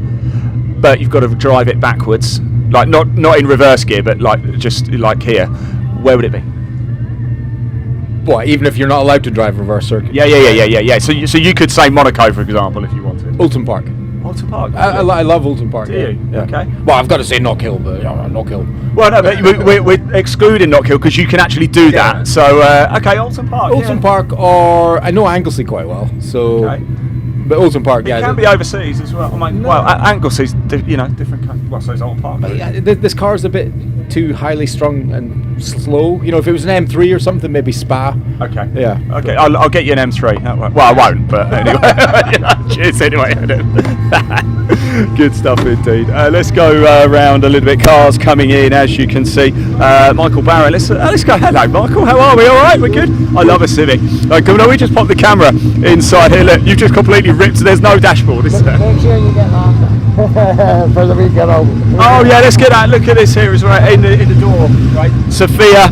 [SPEAKER 1] but you've got to drive it backwards, like not in reverse gear, but like just like here, where would it be?
[SPEAKER 17] What, even if you're not allowed to drive reverse circuit?
[SPEAKER 1] Yeah. So you could say Monaco, for example, if you wanted.
[SPEAKER 17] Oulton Park.
[SPEAKER 1] Oulton Park.
[SPEAKER 17] I love Oulton Park.
[SPEAKER 1] Do you?
[SPEAKER 17] Yeah.
[SPEAKER 1] Okay.
[SPEAKER 17] Well, I've got to say Knockhill, but Knockhill.
[SPEAKER 1] Well, no, but we're excluding Knockhill because you can actually do that. So okay, Oulton Park.
[SPEAKER 17] Oulton Park, or I know Anglesey quite well, so. Okay. But Oulton Park,
[SPEAKER 1] it can be overseas as well. I mean, well, Anglesea's different country. Well, so is Oulton Park.
[SPEAKER 17] Yeah, this car's a bit too highly strung and slow. You know, if it was an M3 or something, maybe Spa.
[SPEAKER 1] Okay.
[SPEAKER 17] Yeah.
[SPEAKER 1] Okay, I'll get you an M3. Well, I won't, but anyway. Cheers anyway. Good stuff indeed. Let's go around a little bit. Cars coming in, as you can see. Michael Barrett. Let's go. Hello, Michael. How are we? All right? We're good. I love a Civic. Can we just pop the camera inside here? Look, you've just completely ripped. There's no dashboard, is there?
[SPEAKER 4] Make sure you get that for the weekend.
[SPEAKER 1] Oh yeah, let's get that. Look at this here as well in the door. Right, Sophia.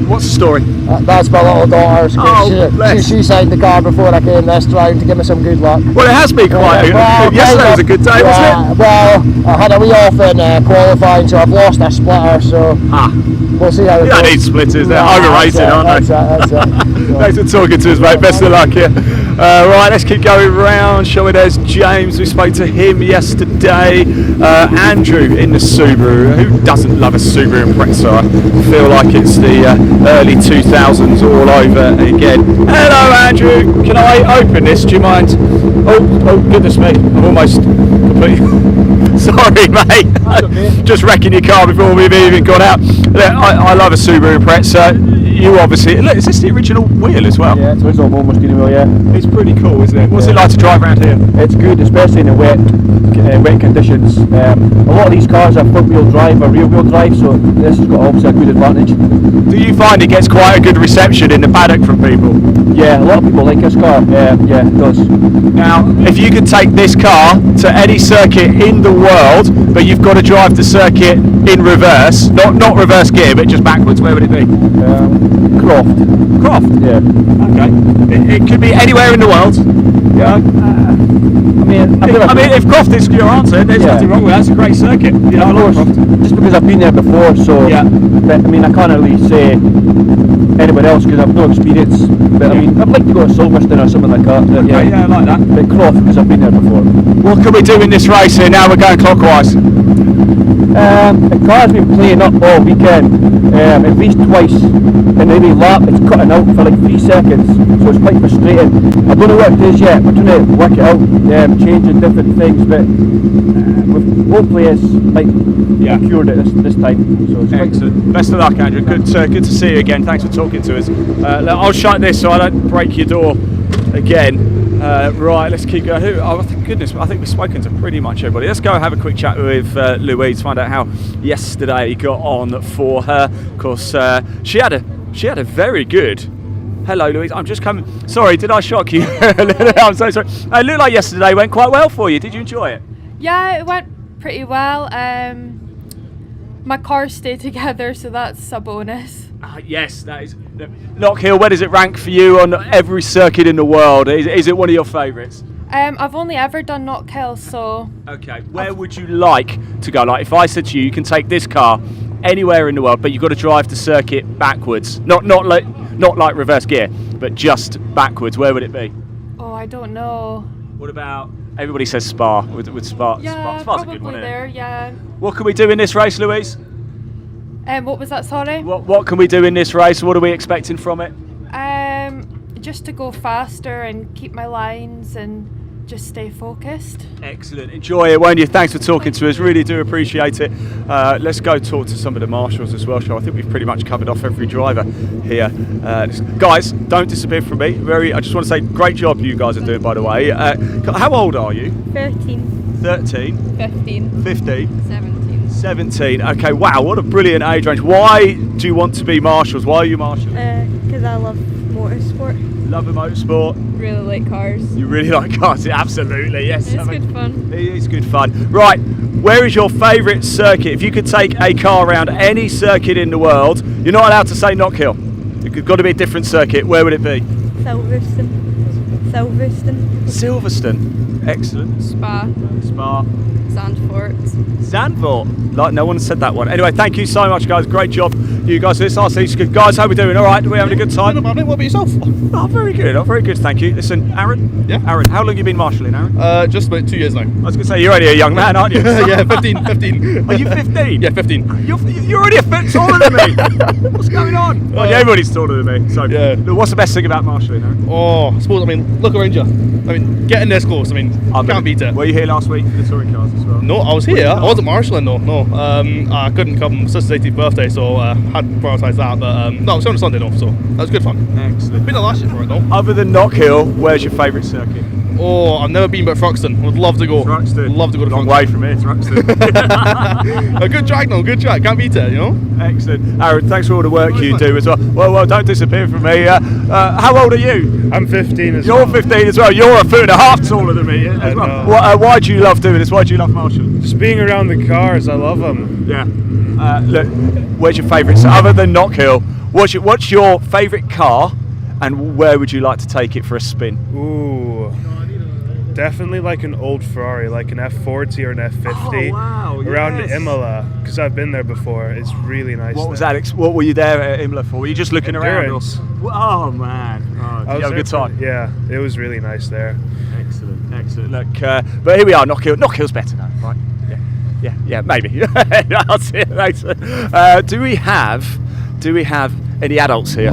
[SPEAKER 1] What's the story?
[SPEAKER 4] That's my little daughter.
[SPEAKER 1] Oh,
[SPEAKER 4] she signed the car before I came this round to give me some good luck.
[SPEAKER 1] Well, it has been quite. Yesterday was a good day, wasn't it?
[SPEAKER 4] Well, I had a wee off in qualifying, so I've lost a splitter. So we'll see how it goes.
[SPEAKER 1] You don't need splitters. They're overrated, aren't they?
[SPEAKER 4] That's it.
[SPEAKER 1] Thanks for talking to us, mate. Best of luck here. Right, let's keep going round. Shall we? There's James. We spoke to him yesterday. Andrew in the Subaru. Who doesn't love a Subaru Impreza? I feel like it's the early 2000s all over again. Hello, Andrew. Can I open this? Do you mind? Oh goodness me! I'm almost completely. Sorry, mate. Just wrecking your car before we've even gone out. Look, I love a Subaru Impreza. You obviously. Look, is this the original wheel as well?
[SPEAKER 18] Yeah, it's original motor steering wheel. Yeah.
[SPEAKER 1] It's pretty cool, isn't it? What's it like to drive around here?
[SPEAKER 18] It's good, especially in the wet conditions. A lot of these cars are front wheel drive or rear wheel drive, so this has got obviously a good advantage.
[SPEAKER 1] Do you find it gets quite a good reception in the paddock from people?
[SPEAKER 18] Yeah, a lot of people like this car. Yeah, it does.
[SPEAKER 1] Now, if you could take this car to any circuit in the world, but you've got to drive the circuit in reverse, not reverse gear, but just backwards, where would it be?
[SPEAKER 18] Croft.
[SPEAKER 1] Croft?
[SPEAKER 18] Yeah.
[SPEAKER 1] Okay. It could be anywhere in the world. Yeah. I mean, if Croft is your answer, there's nothing wrong with that. It's a great circuit. You know, I like Croft.
[SPEAKER 18] Just because I've been there before, so I can't really say anywhere else because I've no experience. But I mean, I'd like to go to Silverstone or something like that.
[SPEAKER 1] Okay, yeah, I like that.
[SPEAKER 18] But Croft because I've been there before.
[SPEAKER 1] What can we do in this race here? Now we're going clockwise.
[SPEAKER 18] The car's been playing up all weekend. At least twice in every lap it's cutting out for like 3 seconds, so it's quite frustrating. I don't know what it is yet, we're trying to work it out, changing different things, but hopefully it's cured it this time. So it's
[SPEAKER 1] excellent. Best of luck, Andrew. Good to see you again. Thanks for talking to us. I'll shut this so I don't break your door again. Right, let's keep going. Oh, goodness, I think we've spoken to pretty much everybody. Let's go have a quick chat with Louise, find out how yesterday got on for her. Of course, she had a very good. Hello, Louise. I'm just coming. Sorry, did I shock you? I'm so sorry. It looked like yesterday went quite well for you. Did you enjoy it?
[SPEAKER 19] Yeah, it went pretty well. My cars stayed together, so that's a bonus.
[SPEAKER 1] Yes, that is. Knockhill, where does it rank for you on every circuit in the world? Is it one of your favourites?
[SPEAKER 19] I've only ever done Knockhill, so.
[SPEAKER 1] Okay, where would you like to go? Like, if I said to you, you can take this car anywhere in the world, but you've got to drive the circuit backwards, not like reverse gear, but just backwards. Where would it be?
[SPEAKER 19] Oh, I don't know.
[SPEAKER 1] What about? Everybody says Spa. With Spa.
[SPEAKER 19] Yeah,
[SPEAKER 1] Spa's
[SPEAKER 19] probably
[SPEAKER 1] a good one,
[SPEAKER 19] there. Yeah.
[SPEAKER 1] What can we do in this race, Louise?
[SPEAKER 19] What was that? Sorry.
[SPEAKER 1] What can we do in this race? What are we expecting from it?
[SPEAKER 19] Just to go faster and keep my lines and just stay focused.
[SPEAKER 1] Excellent. Enjoy it, won't you? Thanks for talking to us. Really do appreciate it. Let's go talk to some of the marshals as well, shall we? I think we've pretty much covered off every driver here. Guys, don't disappear from me. I just want to say, great job you guys are doing, by the way. How old are you?
[SPEAKER 23] 13.
[SPEAKER 1] 13?
[SPEAKER 23] 15.
[SPEAKER 1] 15?
[SPEAKER 23] 17.
[SPEAKER 1] 17. Okay, wow, what a brilliant age range. Why do you want to be marshals? Why are you marshals?
[SPEAKER 23] Because I love motorsport.
[SPEAKER 1] Love a motorsport?
[SPEAKER 23] Really like cars.
[SPEAKER 1] You really like cars? Absolutely, yes.
[SPEAKER 23] It's good fun.
[SPEAKER 1] It is good fun. Right, where is your favourite circuit? If you could take a car around any circuit in the world, you're not allowed to say Knockhill. It's got to be a different circuit. Where would it be? Silverstone. Excellent.
[SPEAKER 23] Spa.
[SPEAKER 1] Zandvoort.
[SPEAKER 23] Zandvoort.
[SPEAKER 1] Like no one said that one. Anyway, thank you so much, guys. Great job you guys. This RC's good. Guys, how we doing? All right? Are we having a good time?
[SPEAKER 8] What about yourself?
[SPEAKER 1] Oh, very good. Oh, very good. Thank you. Listen, Aaron.
[SPEAKER 8] Yeah.
[SPEAKER 1] Aaron, how long have you been marshalling, Aaron?
[SPEAKER 8] Just about 2 years now.
[SPEAKER 1] I was going to say you're only a young man, aren't you?
[SPEAKER 8] Yeah, 15.
[SPEAKER 1] Are you 15?
[SPEAKER 8] Yeah, 15.
[SPEAKER 1] You're already a foot taller than me. What's going on? Well, yeah, everybody's taller than me. So, yeah. What's the best thing about marshalling, Aaron?
[SPEAKER 8] Oh, I suppose. I mean, look around you. I mean, getting this close. I mean, can't beat it.
[SPEAKER 1] Were you here last week for the touring cars as well?
[SPEAKER 8] No, I was here. I wasn't marshalling though. No, I couldn't come. Sister's 18th birthday, so had to prioritise that. But no, it was on Sunday though, so that was good fun.
[SPEAKER 1] Excellent.
[SPEAKER 8] Been a last year for it though.
[SPEAKER 1] Other than Knockhill, where's your favourite circuit?
[SPEAKER 8] Oh, I've never been but Thruxton. Would love to go.
[SPEAKER 1] Thruxton.
[SPEAKER 8] Love to go to
[SPEAKER 1] Long
[SPEAKER 8] Thruxton.
[SPEAKER 1] way from here, Thruxton.
[SPEAKER 8] A good track though, good track. Can't beat it, you know.
[SPEAKER 1] Excellent. Aaron, thanks for all the work you do as well. Well, don't disappear from me. How old are you?
[SPEAKER 9] I'm 15 as
[SPEAKER 1] well.
[SPEAKER 9] well.
[SPEAKER 1] You're 15 as well. You're a foot and a half taller than me as well. Why do you love doing this? Why do you love marshalling?
[SPEAKER 9] Just being around the cars, I love them.
[SPEAKER 1] Yeah. Look, where's your favourite? So other than Knockhill, what's your favourite car, and where would you like to take it for a spin?
[SPEAKER 9] Ooh, definitely like an old Ferrari, like an F40 or an F50.
[SPEAKER 1] Oh, wow,
[SPEAKER 9] around
[SPEAKER 1] yes.
[SPEAKER 9] Imola, because I've been there before. It's really nice.
[SPEAKER 1] What was Alex? What were you there at Imola for? Were you just looking
[SPEAKER 9] Endurance.
[SPEAKER 1] around? Oh man! Oh, did you have a good time?
[SPEAKER 9] Yeah, it was really nice there.
[SPEAKER 1] Excellent. Look, but here we are. Knockhill. Knockhill's better now, right? Yeah, maybe. I'll see you later. Do we have any adults here?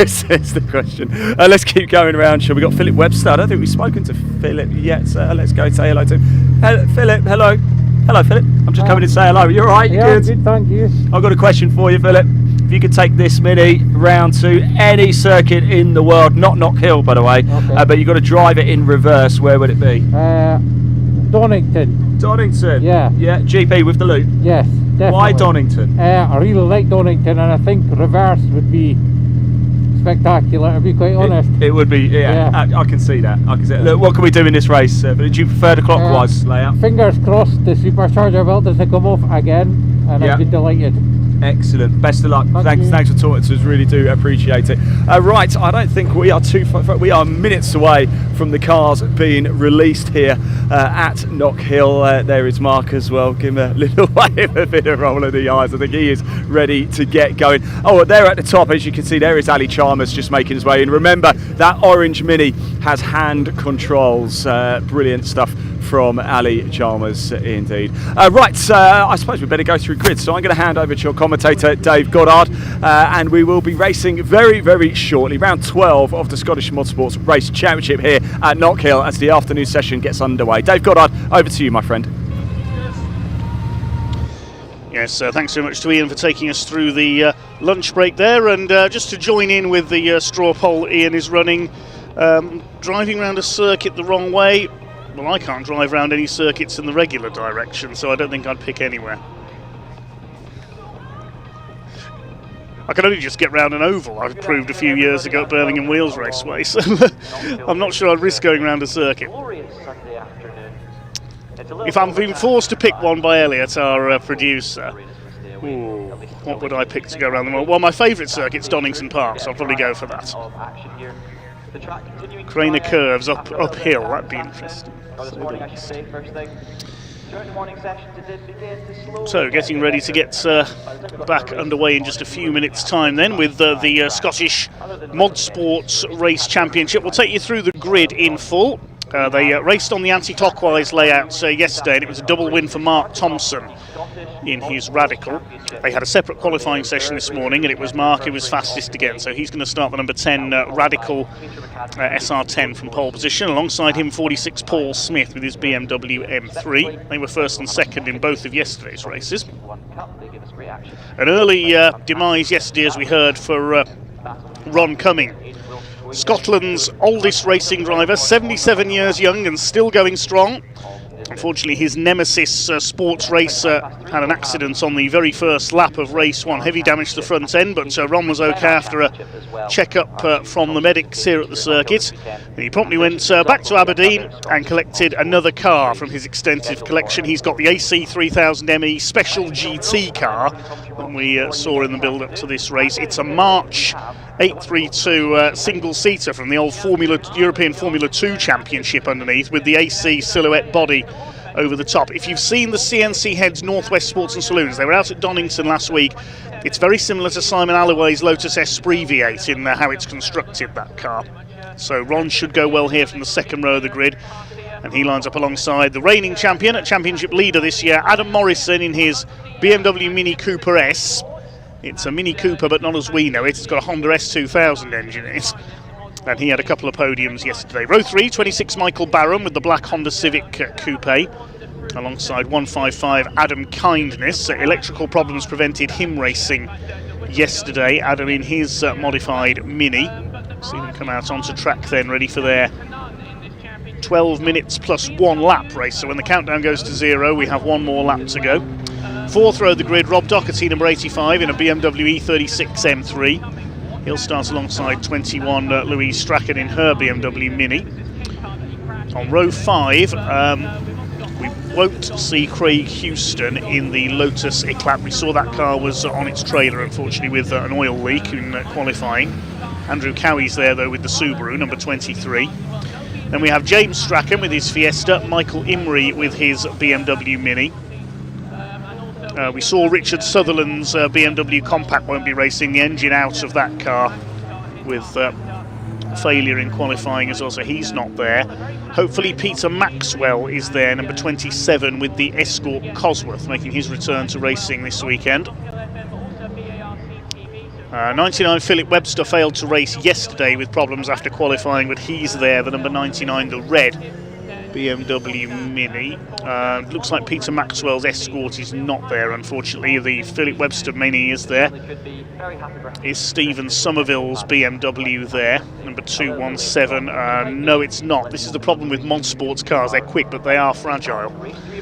[SPEAKER 1] Is the question. Let's keep going around. Shall we got Philip Webster? I don't think we've spoken to Philip yet. So let's go and say hello to him. Philip, hello. Hello, Philip. I'm just coming to say hello. You all right?
[SPEAKER 20] Yeah, good, thank you.
[SPEAKER 1] I've got a question for you, Philip. If you could take this Mini round to any circuit in the world, not Knockhill, by the way, but you've got to drive it in reverse, where would it be?
[SPEAKER 20] Donington.
[SPEAKER 1] Donington?
[SPEAKER 20] Yeah.
[SPEAKER 1] Yeah, GP with the loop?
[SPEAKER 20] Yes, definitely.
[SPEAKER 1] Why Donington?
[SPEAKER 20] I really like Donington, and I think reverse would be spectacular, to be quite honest.
[SPEAKER 1] It would be, yeah. I can see that. Look, what can we do in this race? Do you prefer the clockwise layout?
[SPEAKER 20] Fingers crossed the supercharger belt doesn't come off again, and I'd be delighted.
[SPEAKER 1] Excellent. Best of luck. Thanks for talking to us. Really do appreciate it. Right, I don't think we are too far. We are minutes away from the cars being released here at Knockhill. There is Mark as well. Give him a little wave, a bit of roll of the eyes. I think he is ready to get going. Oh, there at the top, as you can see, there is Ali Chalmers just making his way in. Remember, that orange Mini has hand controls. Brilliant stuff from Ali Chalmers indeed. Right, I suppose we better go through grids. So I'm going to hand over to your commentator, Dave Goddard, and we will be racing very, very shortly. Round 12 of the Scottish Motorsports Race Championship here at Knockhill as the afternoon session gets underway. Dave Goddard, over to you, my friend.
[SPEAKER 21] Yes, thanks very much to Ian for taking us through the lunch break there, and just to join in with the straw poll Ian is running, driving around a circuit the wrong way. Well, I can't drive around any circuits in the regular direction, so I don't think I'd pick anywhere. I can only just get round an oval. I've proved a few years ago at Birmingham Wheels Raceway, so I'm not sure I'd risk going around a circuit. If I'm being forced to pick one by Elliot, our producer, what would I pick to go around the world? Well, my favourite circuit's Donington Park, so I'll probably go for that. Craner curves uphill, that'd be interesting. So, getting ready to get back underway in just a few minutes' time then with the Scottish Motorsports Race Championship. We'll take you through the grid in full. They raced on the anti-clockwise layout yesterday, and it was a double win for Mark Thompson in his Radical. They had a separate qualifying session this morning, and it was Mark who was fastest again, so he's going to start the number 10 Radical SR10 from pole position. Alongside him, 46 Paul Smith with his BMW M3. They were first and second in both of yesterday's races. An early demise yesterday, as we heard, for Ron Cumming, Scotland's oldest racing driver, 77 years young and still going strong. Unfortunately, his nemesis sports racer had an accident on the very first lap of race one. Heavy damage to the front end, but Ron was okay after a check-up from the medics here at the circuit. He promptly went back to Aberdeen and collected another car from his extensive collection. He's got the AC 3000ME Special GT car that we saw in the build-up to this race. It's a March 832 single-seater from the old European Formula 2 Championship underneath, with the AC silhouette body over the top. If you've seen the CNC Heads Northwest Sports and Saloons, they were out at Donington last week. It's very similar to Simon Alloway's Lotus Esprit V8 in how it's constructed, that car. So Ron should go well here from the second row of the grid, and he lines up alongside the reigning champion and championship leader this year, Adam Morrison, in his BMW Mini Cooper S. It's a Mini Cooper, but not as we know it. It's got a Honda S2000 engine in it. And he had a couple of podiums yesterday. Row 3, 26 Michael Barham with the black Honda Civic Coupe, alongside 155 Adam Kindness. Electrical problems prevented him racing yesterday. Adam in his modified Mini. See them come out onto track then, ready for their 12 minutes plus 1 lap race. So when the countdown goes to 0, we have 1 more lap to go. Fourth row of the grid, Rob Doherty, number 85, in a BMW E36 M3. He'll start alongside 21 Louise Strachan in her BMW Mini. On row 5, we won't see Craig Houston in the Lotus Eclat. We saw that car was on its trailer, unfortunately, with an oil leak in qualifying. Andrew Cowie's there, though, with the Subaru, number 23. Then we have James Strachan with his Fiesta, Michael Imrie with his BMW Mini. We saw Richard Sutherland's BMW Compact won't be racing, the engine out of that car with failure in qualifying as well, so he's not there. Hopefully Peter Maxwell is there, number 27, with the Escort Cosworth, making his return to racing this weekend. 99 Philip Webster failed to race yesterday with problems after qualifying, but he's there, the number 99, the red BMW Mini. Looks like Peter Maxwell's Escort is not there, unfortunately. The Philip Webster Mini is there. Is Stephen Somerville's BMW there, number 217? No, it's not. This is the problem with Mod Sports cars. They're quick, but they are fragile.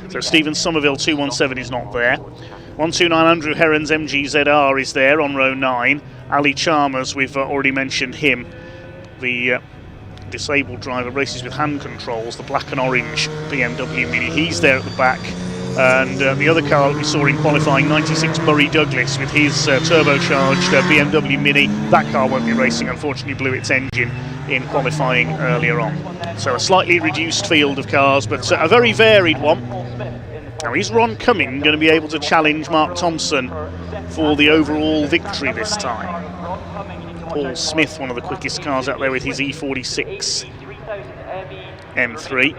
[SPEAKER 21] So Stephen Somerville 217 is not there. 129 Andrew Heron's MGZR is there on row 9. Ali Chalmers, we've already mentioned him. The disabled driver races with hand controls, the black and orange BMW Mini. He's there at the back. And the other car that we saw in qualifying, 96 Murray Douglas with his turbocharged BMW Mini. That car won't be racing, unfortunately blew its engine in qualifying earlier on. So a slightly reduced field of cars, but a very varied one. Now is Ron Cumming going to be able to challenge Mark Thompson for the overall victory this time? Paul Smith, one of the quickest cars out there with his E46 M3.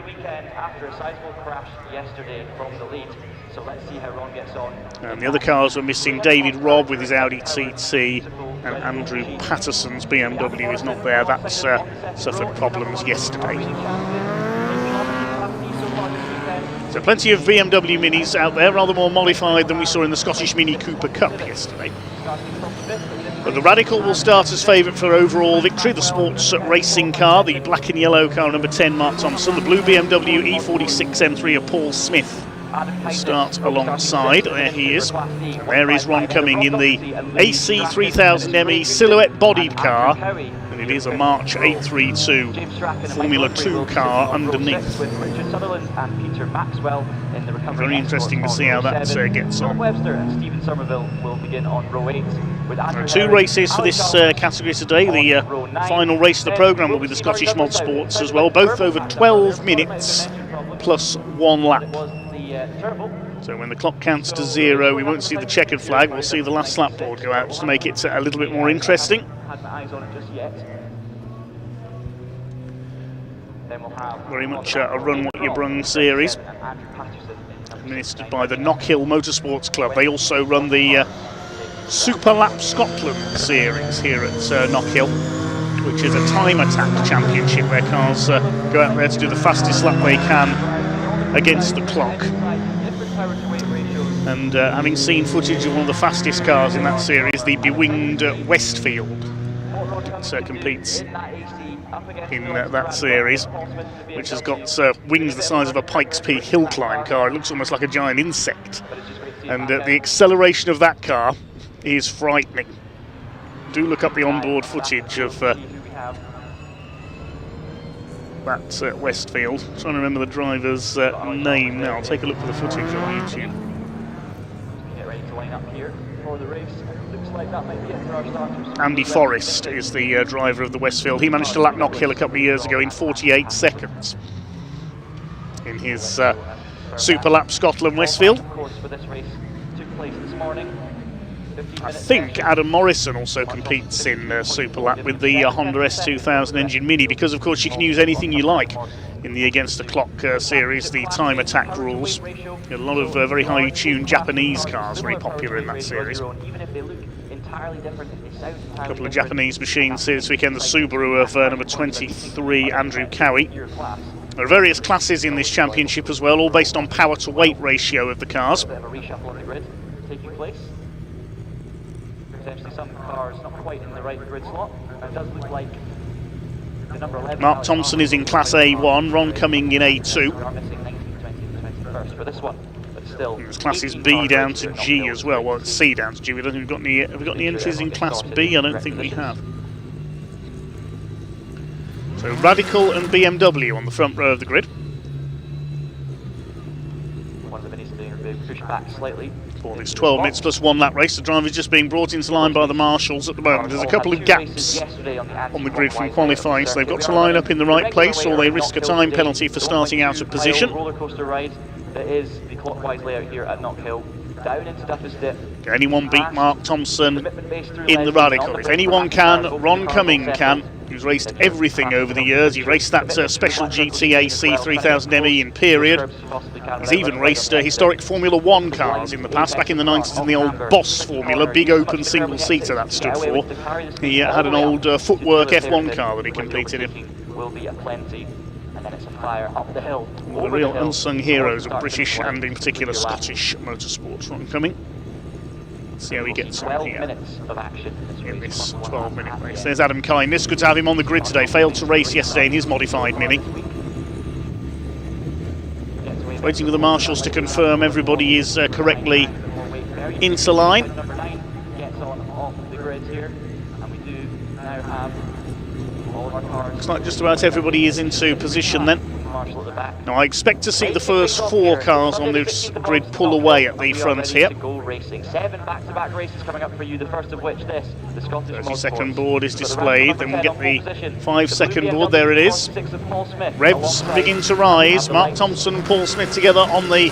[SPEAKER 21] And the other cars were missing David Robb with his Audi TT, and Andrew Patterson's BMW is not there. That's suffered problems yesterday. So plenty of BMW Minis out there, rather more modified than we saw in the Scottish Mini Cooper Cup yesterday. But the Radical will start as favourite for overall victory. The sports racing car, the black and yellow car, number 10, Mark Thompson. The blue BMW E46 M3 of Paul Smith will start alongside. There he is. And there is Ron Cumming in the AC 3000 ME silhouette bodied car. And it is a March 832 Formula 2 car underneath. Very interesting to see how that gets on. There are 2 races for this category today. The final race of the programme will be the Scottish Mod Sports as well, both over 12 minutes plus 1 lap. So when the clock counts to 0, we won't see the checkered flag, we'll see the last lap board go out just to make it a little bit more interesting. Very much a Run What You Brung series, administered by the Knockhill Motorsports Club. They also run the Super Lap Scotland series here at Knockhill, which is a time attack championship where cars go out there to do the fastest lap they can against the clock. And having seen footage of one of the fastest cars in that series, the bewinged Westfield, it competes in that series, which has got wings the size of a Pikes Peak hill climb car. It looks almost like a giant insect, and the acceleration of that car is frightening. Do look up the onboard footage of that Westfield. I'm trying to remember the driver's name now. I'll take a look for the footage on YouTube. Get ready to line up here for the race. Looks like that might be it for our starters. Andy Forrest is the driver of the Westfield. He managed to lap Knockhill a couple of years ago in 48 seconds in his Super Lap Scotland Westfield. I think Adam Morrison also competes in Super Lap with the Honda S2000 engine Mini, because of course you can use anything you like in the Against the Clock series, the time attack rules. A lot of very highly tuned Japanese cars very popular in that series. A couple of Japanese machines here this weekend, the Subaru of number 23 Andrew Cowie. There are various classes in this championship as well, all based on power to weight ratio of the cars.
[SPEAKER 10] Some cars not quite in the right grid slot. It does look like the number 11.
[SPEAKER 21] Mark Thompson is in Class A1, Ron Cumming in A2.
[SPEAKER 10] We are missing 19, 20, 21st for this one, but still.
[SPEAKER 21] There's classes B down to G as well. Well, it's C down to G. We don't think have we got any entries in Class B? I don't think we have. So Radical and BMW on the front row of the grid.
[SPEAKER 10] One of the minis being pushed back slightly.
[SPEAKER 21] For this 12 minutes plus 1 lap race, the driver's just being brought into line by the marshals at the moment. There's a couple of gaps on the grid from qualifying, so they've got to line up in the right place or they risk a time penalty for starting out of position.
[SPEAKER 10] Roller coaster ride that is the clockwise layout here at Knockhill. Down into Duffus Dip.
[SPEAKER 21] Can anyone beat Mark Thompson in the Radical? If anyone can, Ron Cumming can. He's raced everything over the years. He raced that special GT AC 3000ME in period. He's even raced historic Formula 1 cars in the past, back in the 90s in the old Boss Formula, big open single-seater that stood for. He had an old Footwork F1 car that he competed in.
[SPEAKER 10] Will be a plenty. And then it's a fire up the hill.
[SPEAKER 21] The real unsung heroes of British and in particular Scottish motorsports. Ron Cumming. Let's see how he gets on here in this 12-minute race. There's Adam Kindness. Good to have him on the grid today. Failed to race yesterday in his modified Mini. Waiting for the marshals to confirm everybody is correctly into line. Looks like just about everybody is into position then. Now I expect to see the first 4 cars on this grid pull away at the front here.
[SPEAKER 10] 7 back-to-back races coming up for you, the first of which the Scottish
[SPEAKER 21] 30-second board is displayed, then we'll get the 5-second board, there it is. Revs begin to rise, Mark Thompson and Paul Smith together on the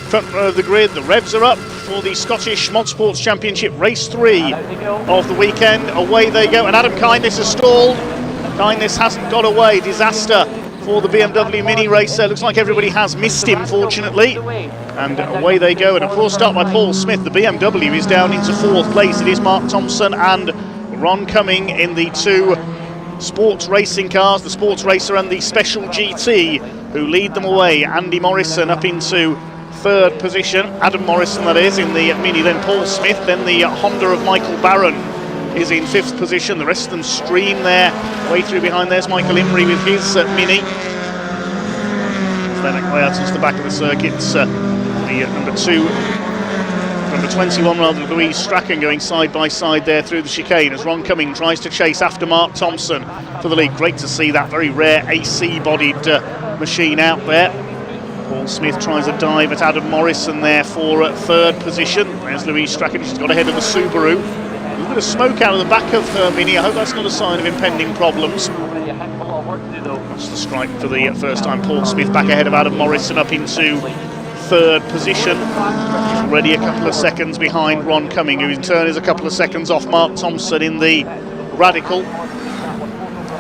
[SPEAKER 21] front row of the grid. The revs are up for the Scottish Motorsports Championship Race 3 of the weekend. Away they go, and Adam Kindness has stalled. Kindness hasn't got away, disaster for the BMW Mini racer. Looks like everybody has missed him, fortunately. And away they go, and a poor start by Paul Smith. The BMW is down into 4th place. It is Mark Thompson and Ron Cumming in the 2 sports racing cars, the sports racer and the special GT, who lead them away. Andy Morrison up into 3rd position, Adam Morrison that is, in the Mini, then Paul Smith, then the Honda of Michael Barron is in 5th position. The rest of them stream their way through behind. There's Michael Imrie with his Mini. Then way out into the back of the circuit, the number 21 rather, Louise Strachan going side by side there through the chicane as Ron Cumming tries to chase after Mark Thompson for the lead. Great to see that very rare AC-bodied machine out there. Paul Smith tries a dive at Adam Morrison there for 3rd position. There's Louise Strachan, she's got ahead of the Subaru. A little bit of smoke out of the back of her Mini. I hope that's not a sign of impending problems. That's the stripe for the first time. Paul Smith back ahead of Adam Morrison up into 3rd position. He's already a couple of seconds behind Ron Cumming, who in turn is a couple of seconds off Mark Thompson in the Radical.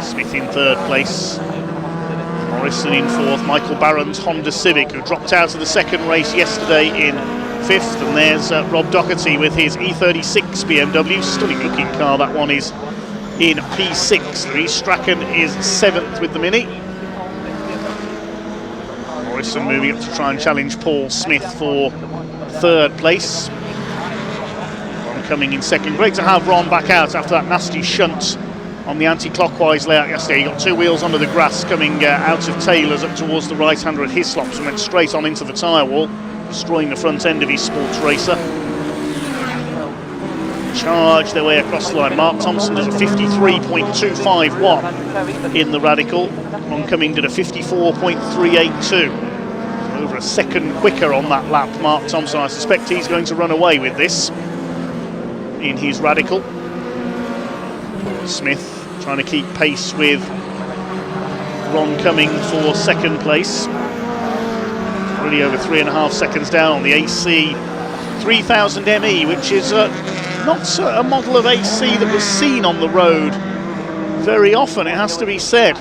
[SPEAKER 21] Smith in 3rd place. Morrison in 4th. Michael Barron's Honda Civic, who dropped out of the 2nd race yesterday in 5th. And there's Rob Doherty with his E36 BMW. Stunning looking car, that one is in P6. Louise Strachan is 7th with the Mini. Morrison moving up to try and challenge Paul Smith for 3rd place. Ron Cumming in 2nd. Great to have Ron back out after that nasty shunt on the anti-clockwise layout yesterday. He got 2 wheels under the grass coming out of Taylor's up towards the right-hander at Hislops and went straight on into the tyre wall, destroying the front end of his sports racer. Charge their way across the line. Mark Thompson does a 53.251 in the Radical. Ron Cumming did a 54.382. Over a second quicker on that lap, Mark Thompson. I suspect he's going to run away with this in his Radical. Smith trying to keep pace with Ron Cumming for 2nd place. Really over 3.5 seconds down on the AC 3000 ME, which is not a model of AC that was seen on the road very often, it has to be said.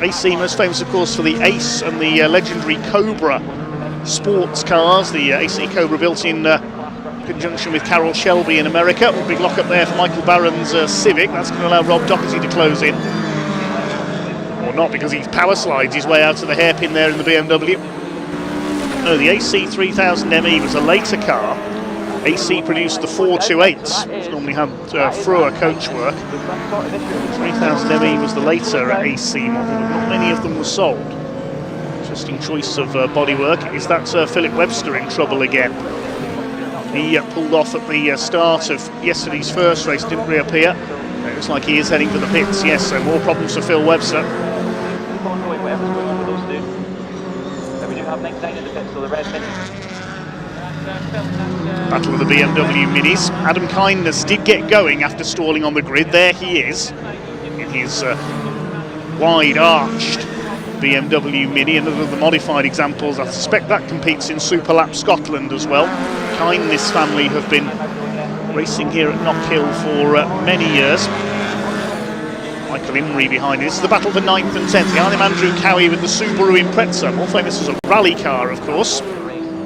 [SPEAKER 21] AC most famous, of course, for the Ace and the legendary Cobra sports cars. The AC Cobra built in conjunction with Carroll Shelby in America. Big lock up there for Michael Barron's Civic. That's going to allow Rob Doherty to close in. Or not, because he power slides his way out to the hairpin there in the BMW. No, the AC 3000 ME was a later car. AC produced the 428s, which normally had Frua coachwork. 3000 ME was the later AC model, but not many of them were sold. Interesting choice of bodywork. Is that Philip Webster in trouble again? He pulled off at the start of yesterday's first race, didn't reappear. It looks like he is heading for the pits, yes, so more problems for Phil Webster.
[SPEAKER 10] We do have 99 in the pits for the red Mini.
[SPEAKER 21] Battle of the BMW Minis. Adam Kindness did get going after stalling on the grid. There he is in his wide-arched BMW Mini. Another of the modified examples. I suspect that competes in Superlap Scotland as well. Kindness family have been racing here at Knockhill for many years. Michael Imrie behind this. This is the battle for 9th and 10th. Behind him, Andrew Cowie with the Subaru Impreza, more famous as a rally car, of course.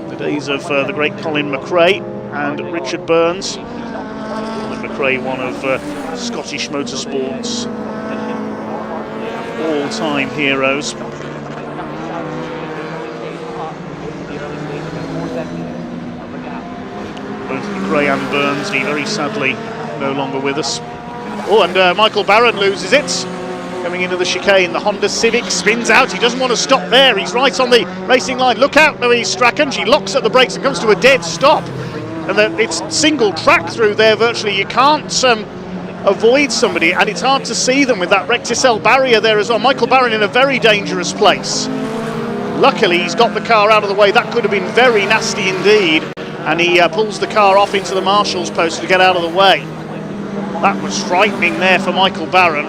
[SPEAKER 21] The days of the great Colin McRae and Richard Burns. Colin McRae, one of Scottish motorsport's all-time heroes. Both McRae and Burnsley very sadly no longer with us. Oh, and Michael Barron loses it. Coming into the chicane, the Honda Civic spins out. He doesn't want to stop there. He's right on the racing line. Look out, Louise Strachan. She locks at the brakes and comes to a dead stop. And it's single track through there virtually. You can't avoid somebody, and it's hard to see them with that Recticel barrier there as well. Michael Barron in a very dangerous place. Luckily, he's got the car out of the way. That could have been very nasty indeed. And he pulls the car off into the marshal's post to get out of the way. That was frightening there for Michael Barron.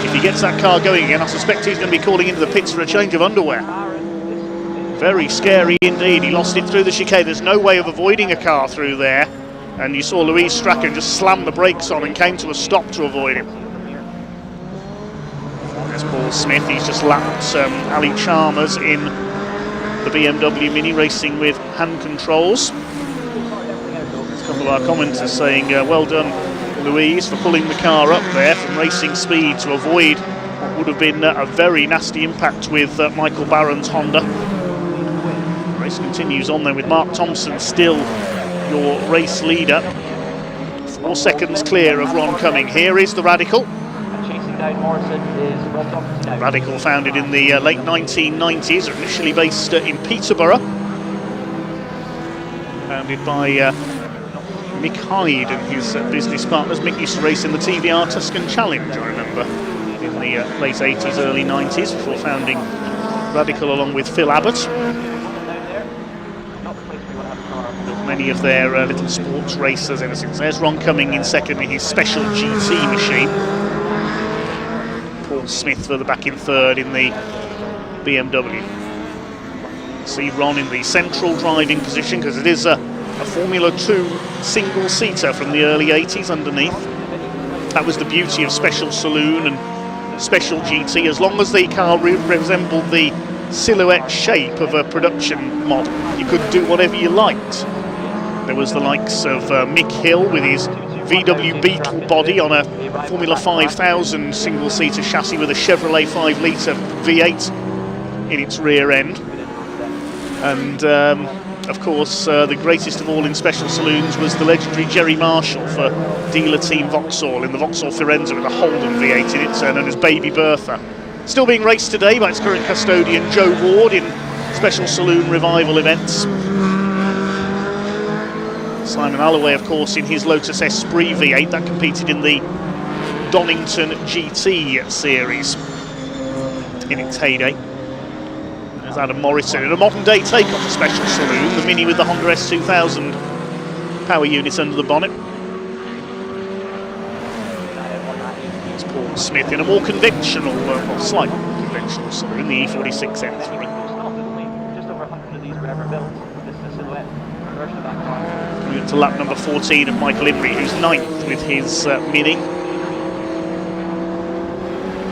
[SPEAKER 21] If he gets that car going again, I suspect he's going to be calling into the pits for a change of underwear. Very scary indeed. He lost it through the chicane. There's no way of avoiding a car through there. And you saw Louise Strachan just slam the brakes on and came to a stop to avoid him. There's Paul Smith. He's just lapped Ali Chalmers in the BMW Mini, racing with hand controls. There's a couple of our commenters saying, well done, Louise, for pulling the car up there from racing speed to avoid what would have been a very nasty impact with Michael Barron's Honda. The race continues on then with Mark Thompson still your race leader. 4 seconds clear of Ron Cumming. Here is the Radical.
[SPEAKER 10] Chasing down Morrison is Rob Doherty now.
[SPEAKER 21] Radical founded in the late 1990s, initially based in Peterborough. Founded by Mick Hyde and his business partners. Mick used to race in the TVR Tuscan Challenge, I remember, in the late 80s, early 90s, before founding Radical along with Phil Abbott. Many of their little sports racers ever since. There's Ron Cumming in second in his special GT machine. Paul Smith further back in third in the BMW. See Ron in the central driving position because it is a Formula 2 single-seater from the early 80s underneath. That was the beauty of Special Saloon and Special GT. As long as the car resembled the silhouette shape of a production model, you could do whatever you liked. There was the likes of Mick Hill with his VW Beetle body on a Formula 5000 single-seater chassis with a Chevrolet 5-litre V8 in its rear end. And of course, the greatest of all in special saloons was the legendary Jerry Marshall for dealer team Vauxhall in the Vauxhall Firenze with a Holden V8 in it, known as Baby Bertha. Still being raced today by its current custodian Joe Ward in special saloon revival events. Simon Alloway, of course, in his Lotus Esprit V8 that competed in the Donington GT series in its heyday. There's Adam Morrison in a modern-day take on the special saloon, the Mini with the Honda S2000 power unit under the bonnet. There's Paul Smith in a more conventional, slightly conventional saloon, the E46 M3. Coming into lap number 14 of Michael Imrie, who's 9th with his Mini.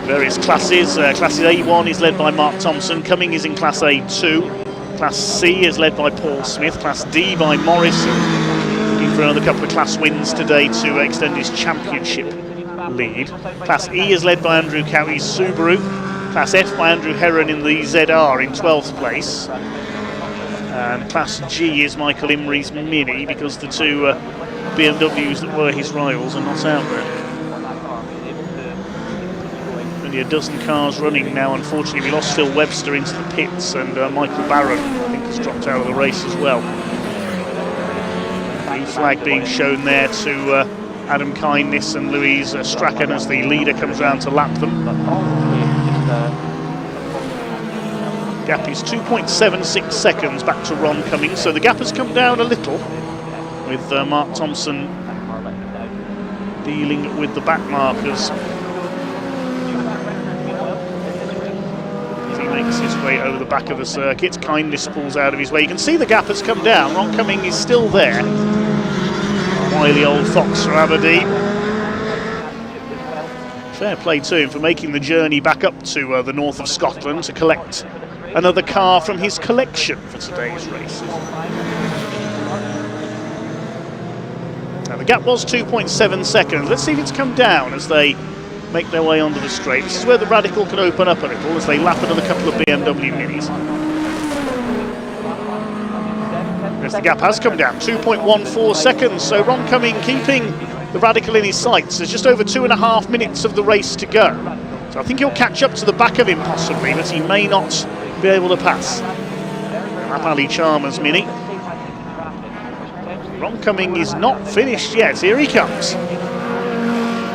[SPEAKER 21] Various classes. Class A1 is led by Mark Thompson. Cumming is in Class A2. Class C is led by Paul Smith. Class D by Morrison. Looking for another couple of class wins today to extend his championship lead. Class E is led by Andrew Cowie's Subaru. Class F by Andrew Heron in the ZR in 12th place. And Class G is Michael Imrie's Mini, because the two BMWs that were his rivals are not out there. Only a dozen cars running now. Unfortunately, we lost Phil Webster into the pits, and Michael Barron, I think, has dropped out of the race as well. Green flag being shown there to Adam Kindness and Louise Strachan as the leader comes round to lap them. Gap is 2.76 seconds back to Ron Cummings, so the gap has come down a little, with Mark Thompson dealing with the back markers as he makes his way over the back of the circuit. Kindness pulls out of his way. You can see the gap has come down. Ron Cummings is still there. Wily old fox from Aberdeen. Fair play to him for making the journey back up to the north of Scotland to collect another car from his collection for today's race. Now the gap was 2.7 seconds. Let's see if it's come down as they make their way onto the straight. This is where the Radical can open up a little as they lap another couple of BMW Minis. Yes, the gap has come down, 2.14 seconds. So Ron Cummings keeping the Radical in his sights. There's just over 2.5 minutes of the race to go. So I think he'll catch up to the back of him possibly, but he may not be able to pass. Ali Chalmers Mini. Ron Cummings is not finished yet. Here he comes.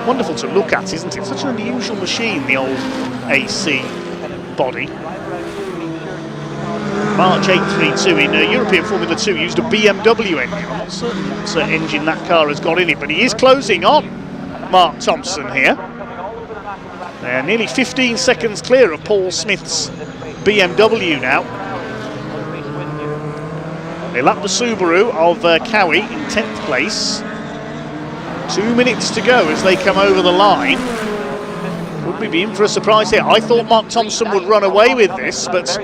[SPEAKER 21] Wonderful to look at, isn't it? Such an unusual machine, the old AC body. March 832 in European Formula 2 used a BMW engine. I'm not certain what engine that car has got in it, but he is closing on Mark Thompson here. They're nearly 15 seconds clear of Paul Smith's BMW now. They lap the Subaru of Cowie in 10th place. 2 minutes to go as they come over the line. Could we be in for a surprise here? I thought Mark Thompson would run away with this, but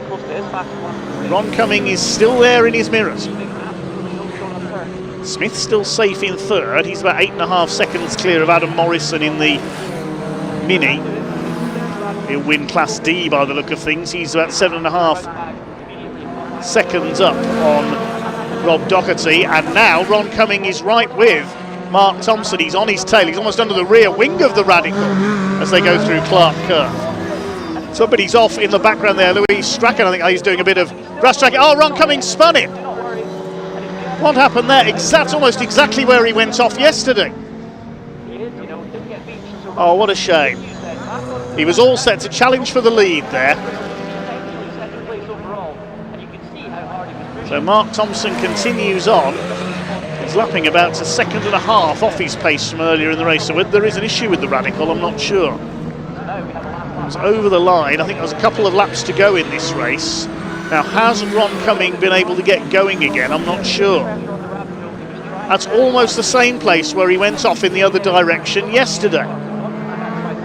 [SPEAKER 21] Ron Cummings is still there in his mirrors. Smith still safe in third. He's about 8.5 seconds clear of Adam Morrison in the Mini. He'll win Class D by the look of things. He's about 7.5 seconds up on Rob Doherty, and now Ron Cummings is right with Mark Thompson. He's on his tail. He's almost under the rear wing of the Radical as they go through Clark Curve. Somebody's off in the background there. Louise Strachan, I think he's doing a bit of grass tracking. Oh, Ron Cummings spun him. What happened there? Almost exactly where he went off yesterday. Oh, what a shame. He was all set to challenge for the lead there. So Mark Thompson continues on. He's lapping about a second and a half off his pace from earlier in the race. So whether there is an issue with the Radical, I'm not sure. It's over the line. I think there's a couple of laps to go in this race. Now, has Ron Cummings been able to get going again? I'm not sure. That's almost the same place where he went off in the other direction yesterday.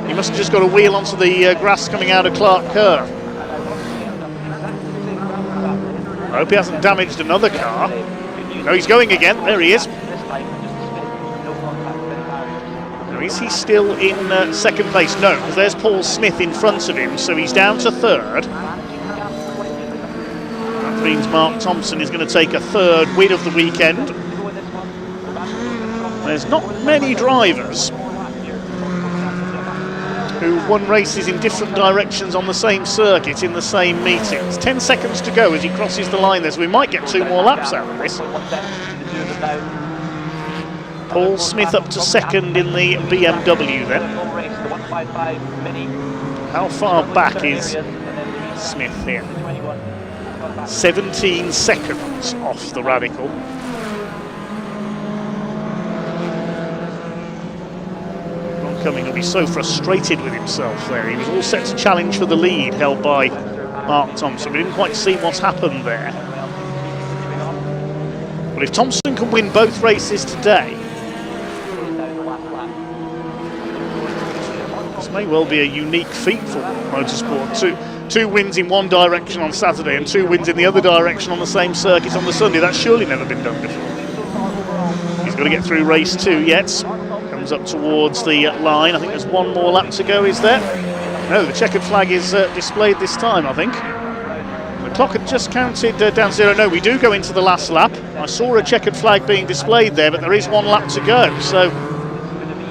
[SPEAKER 21] He must have just got a wheel onto the grass coming out of Clark Curve. I hope he hasn't damaged another car. No, he's going again. There he is. Now, is he still in second place? No, because there's Paul Smith in front of him, so he's down to third. That means Mark Thompson is going to take a third win of the weekend. There's not many drivers who've won races in different directions on the same circuit in the same meetings. 10 seconds to go as he crosses the line there, so we might get 2 more laps out of this. Paul Smith up to second in the BMW then. How far back is Smith here? 17 seconds off the Radical. Cummings will be so frustrated with himself there. He was all set to challenge for the lead held by Mark Thompson. We didn't quite see what's happened there. Well, if Thompson can win both races today, this may well be a unique feat for Motorsport. Two wins in one direction on Saturday and 2 wins in the other direction on the same circuit on the Sunday. That's surely never been done before. He's got to get through race 2 yet. Comes up towards the line. I think there's 1 more lap to go, is there? No, the checkered flag is displayed this time, I think. The clock had just counted down 0. No, we do go into the last lap. I saw a checkered flag being displayed there, but there is 1 lap to go. So,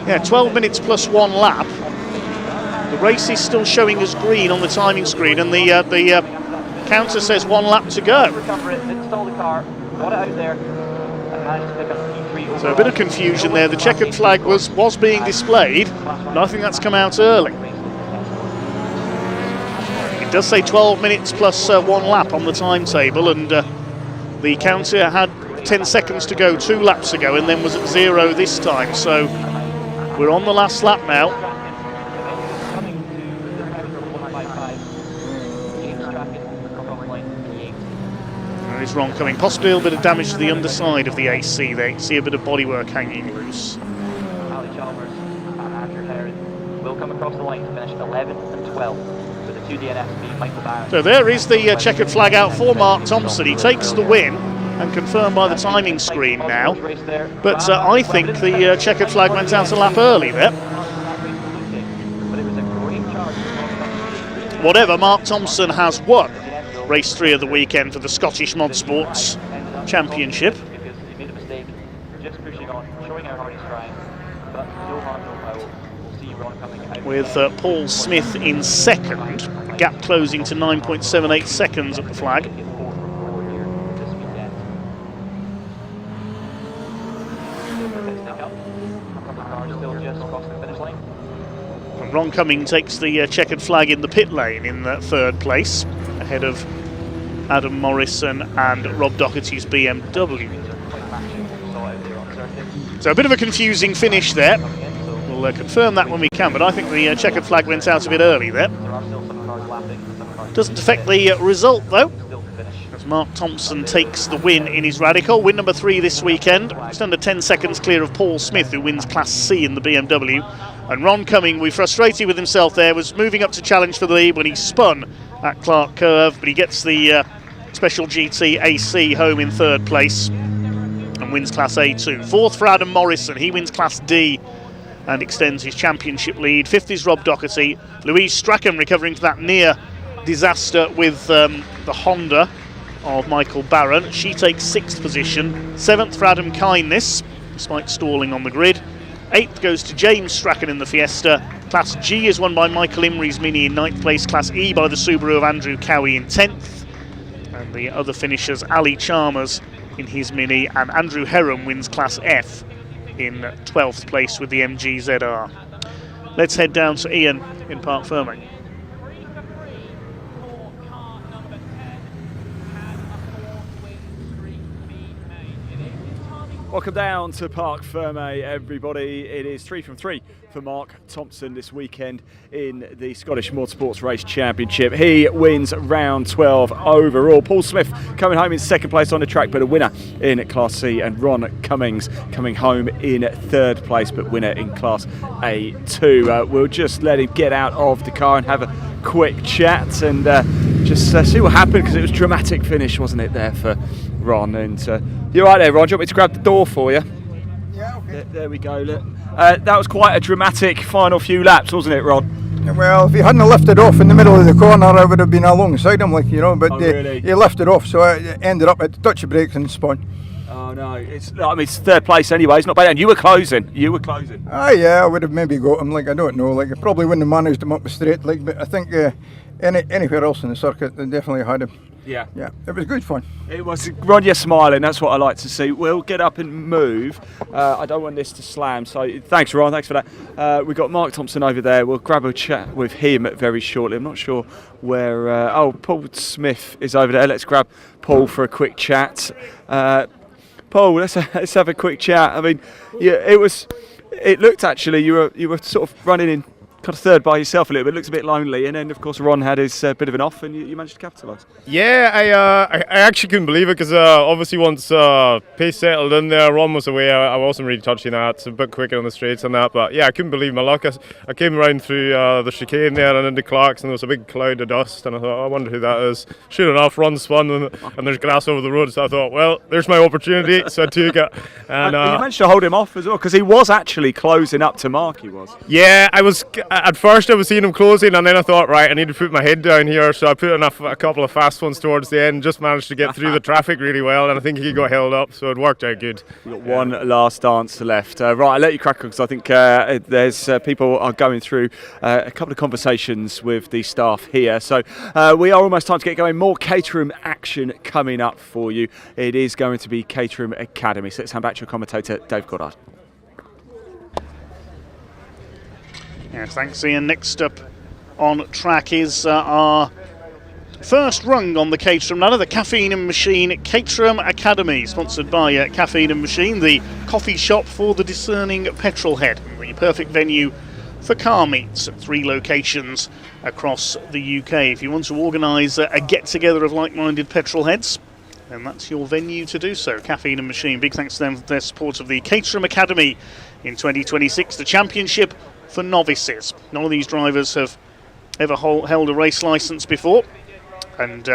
[SPEAKER 21] yeah, 12 minutes plus 1 lap. The race is still showing as green on the timing screen, and the counter says 1 lap to go. So a bit of confusion there. The checkered flag was being displayed, but I think that's come out early. It does say 12 minutes plus 1 lap on the timetable, and the counter had 10 seconds to go 2 laps ago, and then was at 0 this time. So we're on the last lap now. There is Ron coming, possibly a little bit of damage to the underside of the AC there. You can see a bit of bodywork hanging loose.
[SPEAKER 10] Will come across the line to finish 11 and 12.
[SPEAKER 21] So there is the checkered flag out for Mark Thompson. He takes the win, and confirmed by the timing screen now. But I think the checkered flag went out a lap early there. Whatever, Mark Thompson has won race 3 of the weekend for the Scottish Motorsports Championship. With Paul Smith in second, gap closing to 9.78 seconds at the flag. And Ron Cumming takes the checkered flag in the pit lane in third place, ahead of Adam Morrison and Rob Doherty's BMW. So a bit of a confusing finish there. We'll confirm that when we can, but I think the checkered flag went out a bit early there. Doesn't affect the result though, as Mark Thompson takes the win in his Radical. Win number 3 this weekend, just under 10 seconds clear of Paul Smith, who wins Class C in the BMW. And Ron Cumming, we frustrated with himself there, was moving up to challenge for the lead when he spun at Clark Curve, but he gets the Special GT AC home in third place and wins Class A2. Fourth for Adam Morrison, he wins Class D and extends his championship lead. Fifth is Rob Doherty. Louise Strachan recovering from that near disaster with the Honda of Michael Barron. She takes 6th position. 7th for Adam Kindness, despite stalling on the grid. 8th goes to James Strachan in the Fiesta. Class G is won by Michael Imrie's Mini in 9th place. Class E by the Subaru of Andrew Cowie in 10th. And the other finishers, Ali Chalmers in his Mini, and Andrew Heron wins Class F in 12th place with the MG ZR. Let's head down to Ian in Parc Ferme.
[SPEAKER 1] Welcome down to Parc Ferme, everybody. It is 3 from 3 for Mark Thompson this weekend in the Scottish Motorsports Race Championship. He wins round 12 overall. Paul Smith coming home in 2nd place on the track, but a winner in Class C, and Ron Cummings coming home in 3rd place, but winner in Class A2. We'll just let him get out of the car and have a quick chat and just see what happened, because it was a dramatic finish, wasn't it, there for Ron? And you're right there, Ron. Do you want me to grab the door for you?
[SPEAKER 5] Yeah, okay.
[SPEAKER 1] There we go. Look. That was quite a dramatic final few laps, wasn't it, Ron?
[SPEAKER 5] Well, if he hadn't lifted off in the middle of the corner, I would have been alongside him, like, you know. But
[SPEAKER 1] really?
[SPEAKER 5] he lifted off, so I ended up at the touch of brakes and spun.
[SPEAKER 1] Oh no, it's 3rd place anyway. It's not bad. And you were closing.
[SPEAKER 5] Yeah, I would have maybe got him. Like, I don't know. Like, I probably wouldn't have managed him up the straight. Like, but I think anywhere else in the circuit, they definitely had him.
[SPEAKER 1] Yeah,
[SPEAKER 5] it was good fun.
[SPEAKER 1] It was. Ron, you're smiling. That's what I like to see. We'll get up and move. I don't want this to slam. So thanks, Ron. Thanks for that. We've got Mark Thompson over there. We'll grab a chat with him very shortly. I'm not sure where. Paul Smith is over there. Let's grab Paul for a quick chat. Paul, let's have a quick chat. I mean, yeah, it looked actually you were sort of running in kind of third by yourself a little bit. Looks a bit lonely, and then of course Ron had his bit of an off, and you managed to capitalise.
[SPEAKER 15] Yeah, I actually couldn't believe it because obviously once pace settled in there, Ron was away. I wasn't really touching that. It's a bit quicker on the straights and that, but yeah, I couldn't believe my luck. I came around through the chicane there and into Clark's, and there was a big cloud of dust, and I thought, I wonder who that is. Sure enough, Ron spun, and there's grass over the road, so I thought, well, there's my opportunity, so I took it. And
[SPEAKER 1] you managed to hold him off as well, because he was actually closing up to Mark. He was.
[SPEAKER 15] Yeah, at first I was seeing him closing, and then I thought, right, I need to put my head down here, so I put in a couple of fast ones towards the end, just managed to get through the traffic really well, and I think he got held up, so it worked out good.
[SPEAKER 1] You've got one last dance left. Right, I'll let you crack on, because I think there's people are going through a couple of conversations with the staff here, so we are almost time to get going. More Caterham action coming up for you. It is going to be Caterham Academy, so let's hand back to your commentator, Dave Goddard.
[SPEAKER 21] Yes, thanks, Ian. Next up on track is our first rung on the Caterham ladder, the Caffeine&Machine Caterham Academy, sponsored by Caffeine&Machine, the coffee shop for the discerning petrol head, the perfect venue for car meets at 3 locations across the UK. If you want to organise a get-together of like-minded petrol heads, then that's your venue to do so. Caffeine&Machine, big thanks to them for their support of the Caterham Academy in 2026, the championship for novices. None of these drivers have ever held a race licence before, and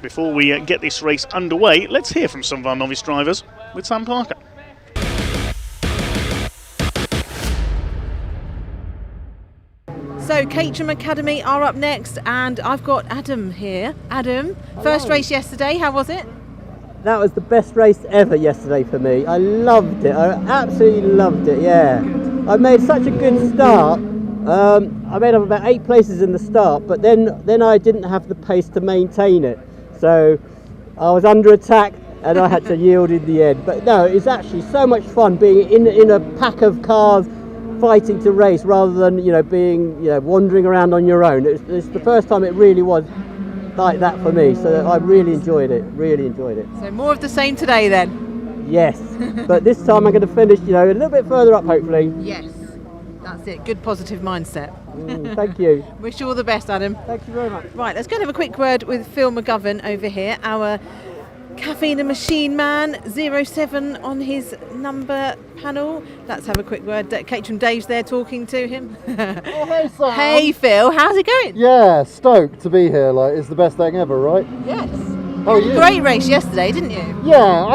[SPEAKER 21] before we get this race underway, let's hear from some of our novice drivers with Sam Parker.
[SPEAKER 12] So Caterham Academy are up next, and I've got Adam here. Adam, first race yesterday, how was it?
[SPEAKER 13] That was the best race ever yesterday for me. I loved it. I absolutely loved it, yeah. I made such a good start. I made up about 8 places in the start, but then I didn't have the pace to maintain it. So I was under attack and I had to yield in the end. But no, it's actually so much fun being in a pack of cars fighting to race rather than being wandering around on your own. It's the first time it really was like that for me, so I really enjoyed it.
[SPEAKER 12] So more of the same today then?
[SPEAKER 13] Yes, but this time I'm going to finish a little bit further up hopefully.
[SPEAKER 12] Yes, that's it, good positive mindset.
[SPEAKER 13] Thank you.
[SPEAKER 12] Wish you all the best, Adam.
[SPEAKER 13] Thank you very much.
[SPEAKER 12] Right, let's go and have a quick word with Phil McGovern over here, our Caffeine&Machine man, 07 on his number panel. Let's have a quick word. Caterham Dave's there talking to him.
[SPEAKER 14] Oh, hey, Sam.
[SPEAKER 12] Hey, Phil, how's it going?
[SPEAKER 14] Yeah, stoked to be here. Like, it's the best thing ever, right?
[SPEAKER 12] Yes.
[SPEAKER 14] How are you?
[SPEAKER 12] Great race yesterday, didn't you?
[SPEAKER 14] Yeah,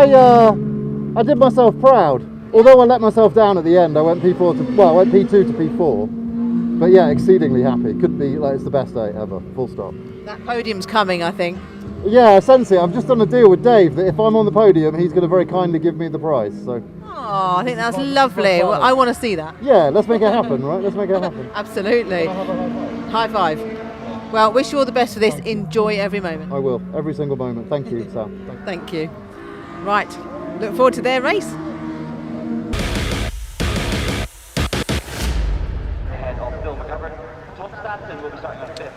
[SPEAKER 14] I did myself proud. Although I let myself down at the end, I went P2 to P4. But yeah, exceedingly happy. Could be it's the best day ever. Full stop.
[SPEAKER 12] That podium's coming, I think.
[SPEAKER 14] Yeah, I sense it. I've just done a deal with Dave that if I'm on the podium, he's going to very kindly give me the prize. So.
[SPEAKER 12] Oh, I think that's lovely. Well, I want to see that.
[SPEAKER 14] Yeah, let's make it happen, right? Let's make it happen.
[SPEAKER 12] Absolutely. High five. Well, wish you all the best for this. Enjoy every moment.
[SPEAKER 14] I will. Every single moment. Thank you, Sam.
[SPEAKER 12] Thank you. Right. Look forward to their race.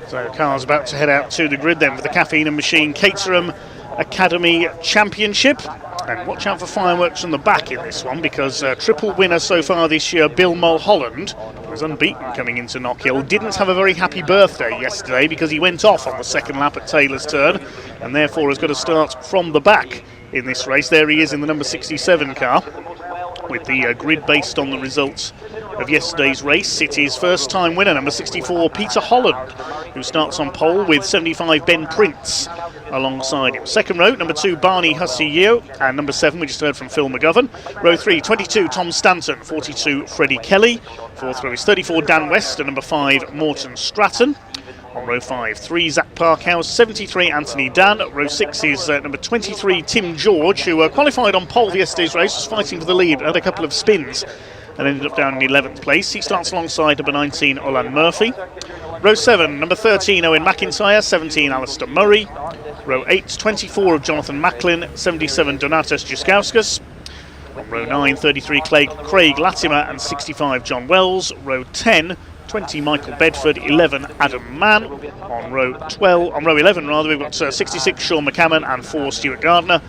[SPEAKER 21] So cars about to head out to the grid then for the Caffeine&Machine Caterham Academy Championship. And watch out for fireworks from the back in this one, because triple winner so far this year, Bill Mulholland, was unbeaten coming into Knockhill, didn't have a very happy birthday yesterday because he went off on the second lap at Taylor's turn, and therefore has got to start from the back in this race. There he is in the number 67 car, with the grid based on the results of yesterday's race. City's first time winner, number 64, Peter Holland, who starts on pole with 75, Ben Prince alongside him. Second row, number 2, Barney Hussey-Yeo, and number 7, we just heard from Phil McGovern. Row 3, 22, Tom Stanton, 42, Freddie Kelly. Fourth row is 34, Dan West, and number 5, Morton Stratton. On row 5, 3, Zach Parkhouse, 73, Anthony Dan. Row 6 is number 23, Tim George, who qualified on pole for yesterday's race, was fighting for the lead, had a couple of spins, and ended up down in 11th place. He starts alongside number 19, Olan Murphy. Row 7, number 13, Owen McIntyre, 17, Alistair Murray. Row 8, 24 of Jonathan Macklin, 77, Donatas Juskauskas. On row 9, 33, Craig Latimer, and 65, John Wells. Row 10, 20, Michael Bedford, 11, Adam Mann. On row 11, we've got 66, Sean McCammon, and 4, Stuart Gardner.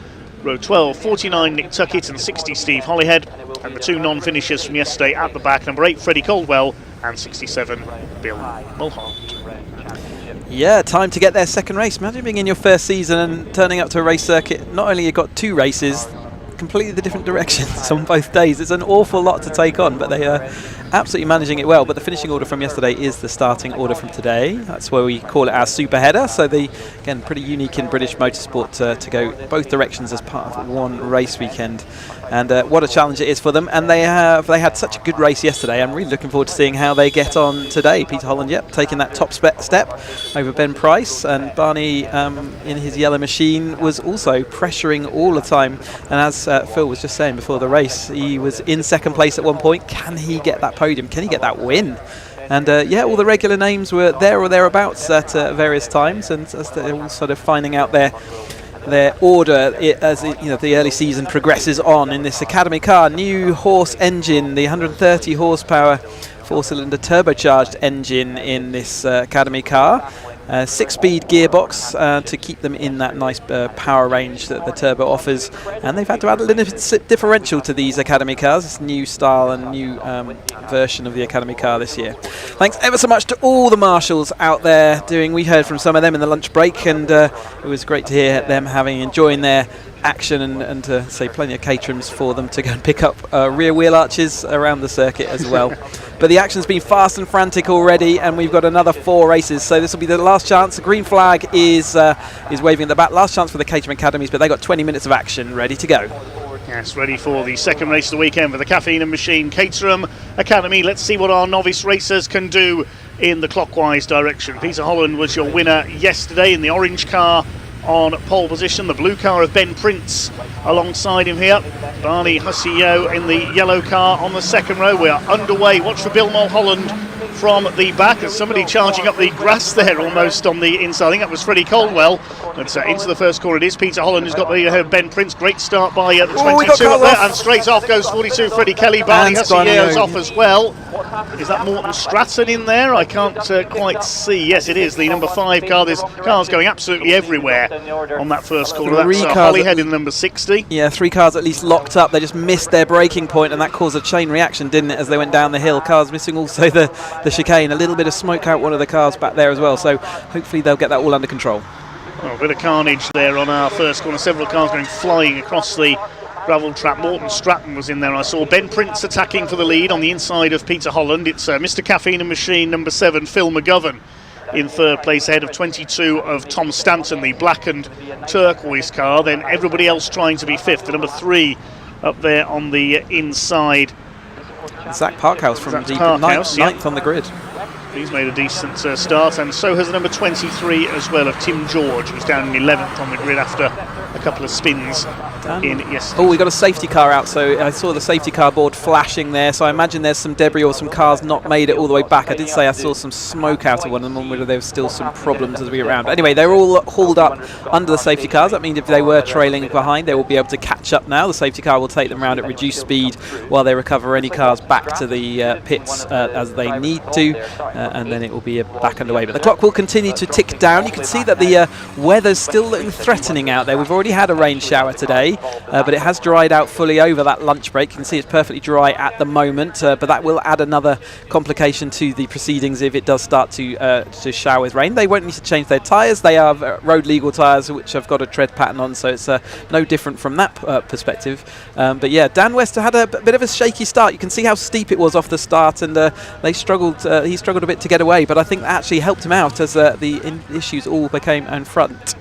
[SPEAKER 21] Row 12, 49, Nick Tuckett, and 60, Steve Hollyhead. And the 2 non-finishers from yesterday at the back, number 8, Freddie Caldwell, and 67 Bill Mulholland.
[SPEAKER 3] Yeah, time to get their second race. Imagine being in your first season and turning up to a race circuit. Not only you got 2 races, completely the different directions on both days. It's an awful lot to take on, but they are absolutely managing it well. But the finishing order from yesterday is the starting order from today. That's where we call it our super header. So again, pretty unique in British motorsport to go both directions as part of one race weekend. And what a challenge it is for them. And they had such a good race yesterday. I'm really looking forward to seeing how they get on today. Peter Holland, taking that top step over Ben Price. And Barney, in his yellow machine, was also pressuring all the time. And as Phil was just saying before the race, he was in second place at one point. Can he get that podium? Can he get that win? And all the regular names were there or thereabouts at various times. And as they're all sort of finding out their order as the early season progresses on in this Academy car. New horse engine, the 130 horsepower 4-cylinder turbocharged engine in this Academy car. 6-speed gearbox to keep them in that nice power range that the turbo offers, and they've had to add a little differential to these Academy cars. This new style and new version of the Academy car this year. Thanks ever so much to all the marshals out there doing. We heard from some of them in the lunch break, and it was great to hear them enjoying their action and to say plenty of Caterhams for them to go and pick up rear wheel arches around the circuit as well. But the action's been fast and frantic already, and we've got another 4 races, so this will be the last chance. The green flag is waving at the back. Last chance for the Caterham Academies, but they've got 20 minutes of action ready to go.
[SPEAKER 21] Yes, ready for the second race of the weekend for the Caffeine&Machine Caterham Academy. Let's see what our novice racers can do in the clockwise direction. Peter Holland was your winner yesterday in the orange car on pole position. The blue car of Ben Prince alongside him here. Barney Hussey-Yo in the yellow car on the second row. We are underway. Watch for Bill Mulholland from the back. There's somebody charging up the grass there almost on the inside. I think that was Freddie Coldwell. But into the first corner it is. Peter Holland who's got the ahead of Ben Prince. Great start by the 22 up there. And straight off goes 42 Freddie Kelly. Barney Hussey-Yo's off as well. Is that Morton Stratton in there? I can't quite see. Yes, it is. The number 5 car. There's cars going absolutely everywhere on that first corner. That's Hollyhead in number 60.
[SPEAKER 3] Yeah, 3 cars at least locked up. They just missed their braking point, and that caused a chain reaction, didn't it, as they went down the hill. Cars missing also the chicane. A little bit of smoke out one of the cars back there as well, so hopefully they'll get that all under control.
[SPEAKER 21] Oh, a bit of carnage there on our first corner. Several cars going flying across the gravel trap. Morton Stratton was in there. I saw Ben Prince attacking for the lead on the inside of Peter Holland. It's Mr. Caffeine&Machine number 7, Phil McGovern, in third place ahead of 22 of Tom Stanton, the black and turquoise car. Then everybody else trying to be 5th. The number 3 up there on the inside.
[SPEAKER 3] Zach Parkhouse from ninth on the grid.
[SPEAKER 21] He's made a decent start, and so has the number 23 as well of Tim George, who's down in 11th on the grid after a couple of spins in yesterday.
[SPEAKER 3] Oh, we got a safety car out, so I saw the safety car board flashing there, so I imagine there's some debris or some cars not made it all the way back. I did say I saw some smoke out of one of them, whether there was still some problems as we were around. But anyway, they're all hauled up under the safety cars. That means if they were trailing behind, they will be able to catch up now. The safety car will take them around at reduced speed while they recover any cars back to the pits as they need to, and then it will be back underway. But the clock will continue to tick down. You can see that the weather's still looking threatening out there. We've already had a rain shower today, but it has dried out fully over that lunch break. You can see it's perfectly dry at the moment, but that will add another complication to the proceedings if it does start to shower with rain. They won't need to change their tyres. They are road legal tyres which have got a tread pattern on, so it's no different from that perspective. But yeah, Dan Wester had a bit of a shaky start. You can see how steep it was off the start, and he struggled a bit to get away, but I think that actually helped him out as the issues all became in front.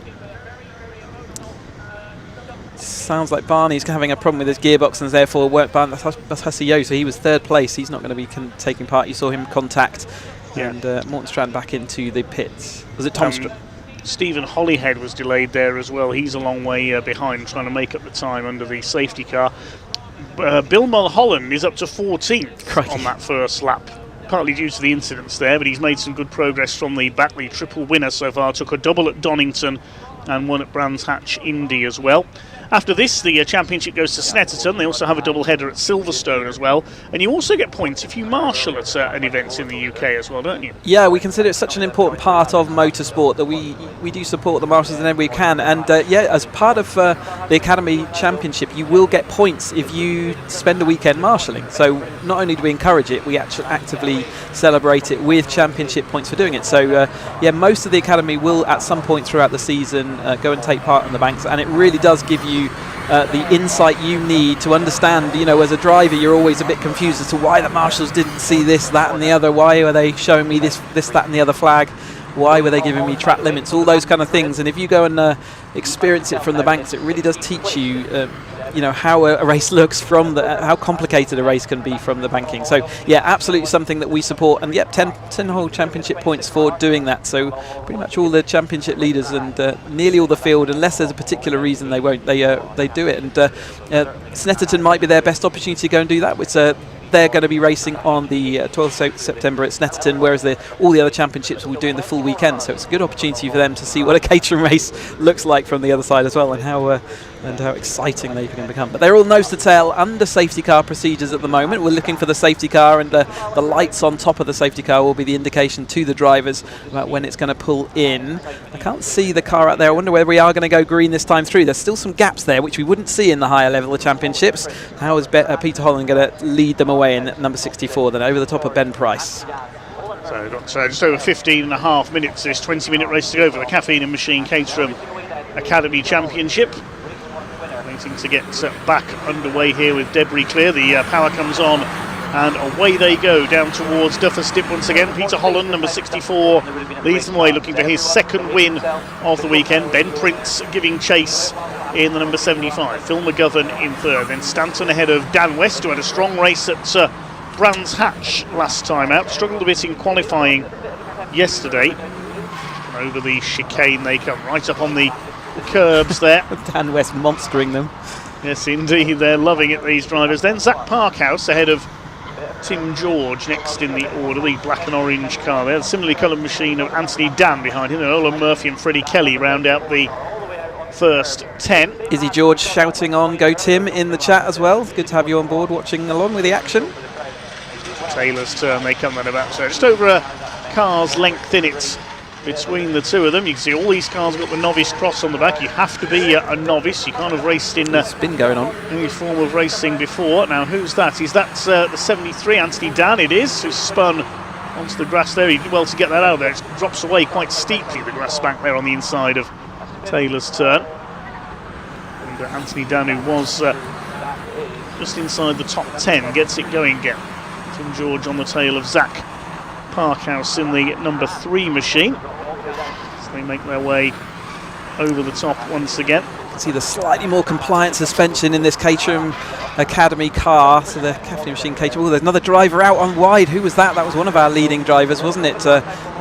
[SPEAKER 3] Sounds like Barney's having a problem with his gearbox and therefore won't. That's Hussey-Yo, so he was 3rd place. He's not going to be taking part. You saw him contact, and Morton Strand back into the pits. Was it Tom
[SPEAKER 21] Stephen Hollyhead was delayed there as well. He's a long way behind, trying to make up the time under the safety car. Bill Mulholland is up to 14th on that first lap, partly due to the incidents there, but he's made some good progress from the back. The triple winner so far, took a double at Donington and one at Brands Hatch Indy as well. After this, the championship goes to Snetterton. They also have a double header at Silverstone as well. And you also get points if you marshal at certain events in the UK as well, don't you?
[SPEAKER 3] Yeah, we consider it such an important part of motorsport that we do support the marshals whenever we can. And yeah, as part of the Academy Championship, you will get points if you spend a weekend marshalling. So not only do we encourage it, we actually actively celebrate it with championship points for doing it. So yeah, most of the Academy will at some point throughout the season go and take part in the banks, and it really does give you the insight you need to understand. You know, as a driver, you're always a bit confused as to why the marshals didn't see this, that and the other. Why were they showing me this, that and the other flag? Why were they giving me track limits? All those kind of things. And if you go and experience it from the banks, it really does teach you you know, how a race looks from how complicated a race can be from the banking. So yeah, absolutely something that we support. And yep, 10 whole championship points for doing that. So pretty much all the championship leaders and nearly all the field, unless there's a particular reason they won't, they do it. And Snetterton might be their best opportunity to go and do that, which they're going to be racing on the 12th of September at Snetterton, whereas all the other championships will be doing the full weekend. So it's a good opportunity for them to see what a Caterham race looks like from the other side as well, and how exciting they can become. But they're all nose to tail under safety car procedures at the moment. We're looking for the safety car, and the lights on top of the safety car will be the indication to the drivers about when it's going to pull in. I can't see the car out there. I wonder whether we are going to go green this time through. There's still some gaps there which we wouldn't see in the higher level of championships. How is Peter Holland going to lead them away in number 64 then over the top of Ben Price?
[SPEAKER 21] So we've got just over 15 and a half minutes, this 20-minute race to go for the Caffeine&Machine Caterham Academy Championship. Waiting to get back underway here with debris clear. The power comes on and away they go down towards Duffus Dip once again. Peter Holland, number 64, leads them away, looking for his second win of the weekend. Ben Prince giving chase in the number 75. Phil McGovern in third. Then Stanton ahead of Dan West, who had a strong race at Brands Hatch last time out. Struggled a bit in qualifying yesterday. And over the chicane they come, right up on the curbs there.
[SPEAKER 3] Dan West monstering them.
[SPEAKER 21] Yes, indeed, they're loving it, these drivers. Then Zach Parkhouse ahead of Tim George next in the order, the black and orange car there. The similarly coloured machine of Anthony Dan behind him, and Ola Murphy and Freddie Kelly round out the first 10.
[SPEAKER 3] Izzy George shouting on Go Tim in the chat as well. Good to have you on board watching along with the action.
[SPEAKER 21] Taylor's turn, they come then about just over a car's length in it between the two of them. You can see all these cars have got the novice cross on the back. You have to be a novice. You can't have raced in
[SPEAKER 3] spin going on
[SPEAKER 21] any form of racing before. Now who's that? Is that the 73 Anthony Dan? It is, who spun onto the grass there. He did well to get that out of there. It drops away quite steeply, the grass bank there on the inside of Taylor's turn. And Anthony Dan, who was just inside the top 10, gets it going again. Tim George on the tail of Zach Parkhouse in the number 3 machine. So they make their way over the top once again.
[SPEAKER 3] You can see the slightly more compliant suspension in this Caterham Academy car. So the Caffeine&Machine Caterham. Oh, there's another driver out on wide. Who was that? That was one of our leading drivers, wasn't it?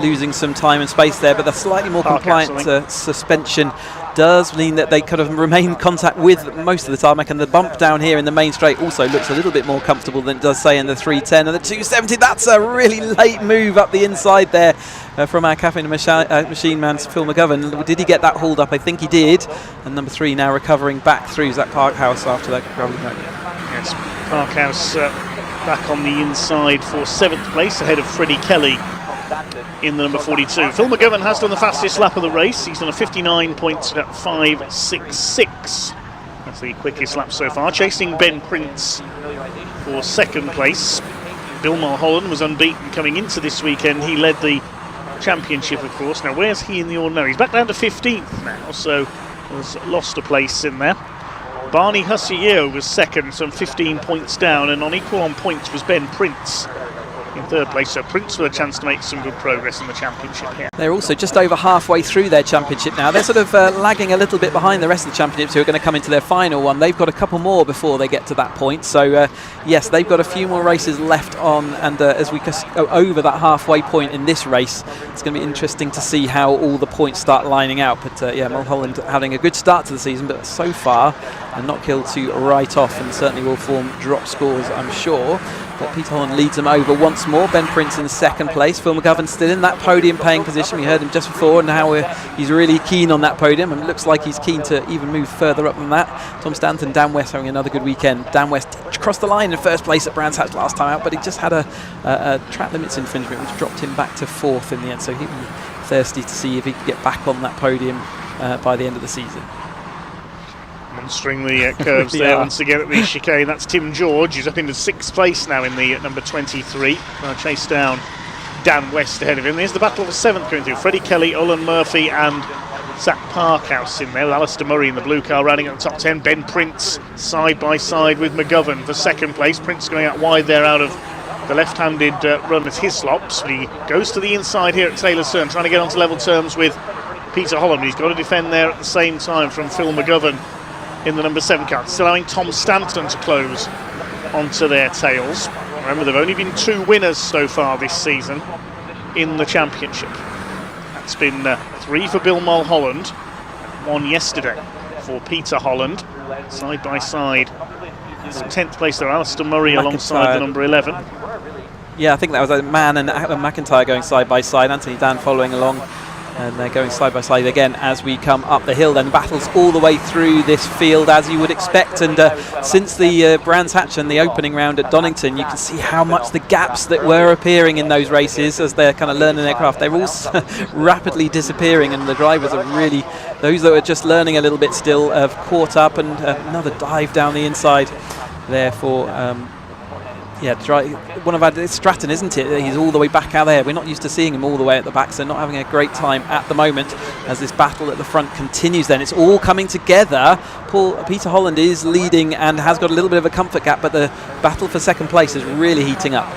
[SPEAKER 3] Losing some time and space there, but the slightly more compliant suspension does mean that they kind of remain in contact with most of the tarmac, and the bump down here in the main straight also looks a little bit more comfortable than it does, say, in the 310 and the 270. That's a really late move up the inside there from our Caffeine&Machine man, Phil McGovern. Did he get that hauled up? I think he did. And number 3 now recovering back through Zach Parkhouse after that gravelly back.
[SPEAKER 21] Yes, Parkhouse back on the inside for 7th place ahead of Freddie Kelly in the number 42. Phil McGovern has done the fastest lap of the race. He's done a 59.566. That's the quickest lap so far. Chasing Ben Prince for 2nd place. Bill Mulholland was unbeaten coming into this weekend. He led the championship, of course. Now, where's he in the order? No, he's back down to 15th now, so has lost a place in there. Barney Husseyeo was 2nd, some 15 points down, and on equal on points was Ben Prince in 3rd place. So Prince with a chance to make some good progress in the championship here.
[SPEAKER 3] They're also just over halfway through their championship now. They're sort of lagging a little bit behind the rest of the championships, who are going to come into their final one. They've got a couple more before they get to that point. So yes, they've got a few more races left on, and as we go over that halfway point in this race, it's going to be interesting to see how all the points start lining out. But yeah, Mulholland having a good start to the season, but so far and Knockhill to write off, and certainly will form drop scores, I'm sure. But Peter Holland leads them over once more. Ben Prince in second place. Phil McGovern still in that podium paying position. We heard him just before, and now he's really keen on that podium, and it looks like he's keen to even move further up than that. Tom Stanton, Dan West having another good weekend. Dan West crossed the line in first place at Brands Hatch last time out, but he just had a track limits infringement which dropped him back to fourth in the end, so he'd be thirsty to see if he could get back on that podium by the end of the season.
[SPEAKER 21] Monstering the curves there once again at the chicane. That's Tim George, who's up into 6th place now in the number 23. Trying to chase down Dan West ahead of him. There's the battle for 7th going through. Freddie Kelly, Olin Murphy and Zach Parkhouse in there, with Alistair Murray in the blue car rounding out the top 10. Ben Prince side by side with McGovern for 2nd place. Prince going out wide there out of the left-handed run at Hislops. But he goes to the inside here at Taylor's Turn, trying to get onto level terms with Peter Holland. He's got to defend there at the same time from Phil McGovern in the number 7 car, still allowing Tom Stanton to close onto their tails. Remember, there have only been 2 winners so far this season in the championship. That's been 3 for Bill Mulholland, 1 yesterday for Peter Holland. Side by side, it's 10th place there, Alistair Murray alongside the number 11.
[SPEAKER 3] Yeah, I think that was a Man and McIntyre going side by side. Anthony Dan following along, and they're going side by side again as we come up the hill. Then battles all the way through this field, as you would expect. And since the Brands Hatch and the opening round at Donington, you can see how much the gaps that were appearing in those races as they're kind of learning their craft, they're all rapidly disappearing, and the drivers are really, those that are just learning a little bit still, have caught up. And another dive down the inside there for one of our, it's Stratton, isn't it? He's all the way back out there. We're not used to seeing him all the way at the back, so not having a great time at the moment as this battle at the front continues. Then it's all coming together. Peter Holland is leading and has got a little bit of a comfort gap, but the battle for 2nd place is really heating up.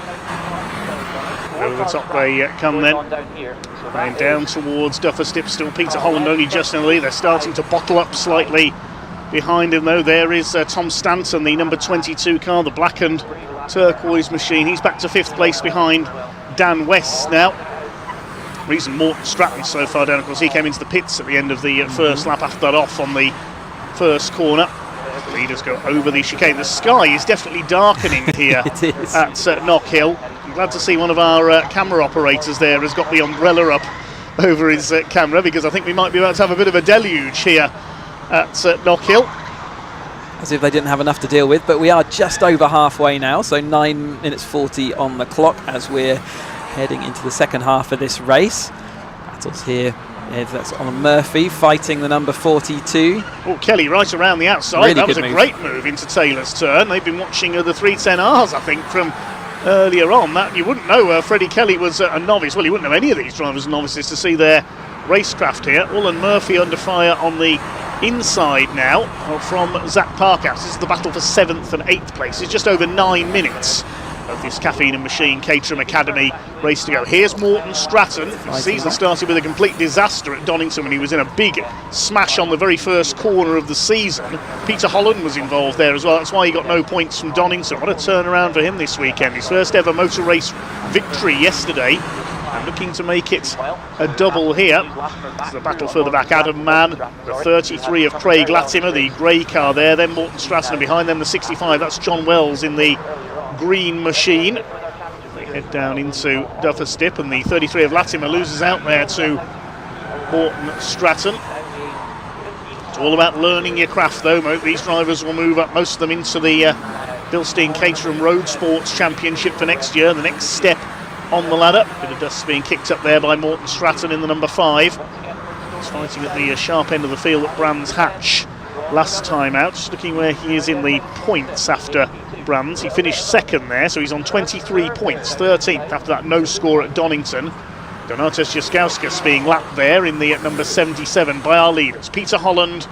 [SPEAKER 21] Over the top they come then. And down towards Duffer Stip, still Peter Holland only just in the lead. They're starting to bottle up slightly behind him though. There is Tom Stanton, the number 22 car, the blackened turquoise machine. He's back to 5th place behind Dan West now. Reason Morton Stratton so far down, of course, he came into the pits at the end of the first lap after that off on the first corner. The leaders go over the chicane. The sky is definitely darkening here
[SPEAKER 3] it is.
[SPEAKER 21] At Knockhill. I'm glad to see one of our camera operators there has got the umbrella up over his camera, because I think we might be about to have a bit of a deluge here at Knockhill.
[SPEAKER 3] As if they didn't have enough to deal with, but we are just over halfway now, so 9 minutes 40 on the clock as we're heading into the second half of this race. Battles here, that's on Murphy fighting the number 42.
[SPEAKER 21] Oh, Kelly right around the outside. Really that was a great move into Taylor's Turn. They've been watching the 310Rs, I think, from earlier on. That you wouldn't know Freddie Kelly was a novice. Well, you wouldn't know any of these drivers novices to see their racecraft here. Olin Murphy under fire on the inside now from Zach Parkhouse. This is the battle for 7th and 8th place. It's just over 9 minutes of this Caffeine&Machine Caterham Academy race to go. Here's Morton Stratton. The season started with a complete disaster at Donington when he was in a big smash on the very first corner of the season. Peter Holland was involved there as well. That's why he got no points from Donington. What a turnaround for him this weekend. His first ever motor race victory yesterday, and looking to make it a double here. It's the battle further back. Adam Mann, the 33 of Craig Latimer, the grey car there. Then Morton Stratton, and behind them the 65. That's John Wells in the green machine. They head down into Duffer Stip, and the 33 of Latimer loses out there to Morton Stratton. It's all about learning your craft though. These drivers will move up, most of them, into the Bilstein Caterham Roadsport Championship for next year, the next step on the ladder. Bit of dust being kicked up there by Morton Stratton in the number 5. He's fighting at the sharp end of the field at Brands Hatch last time out. Just looking where he is in the points after Brands. He finished 2nd there, so he's on 23 points, 13th after that no score at Donington. Donatas Jaskauskas being lapped there in the number 77 by our leaders. Peter Holland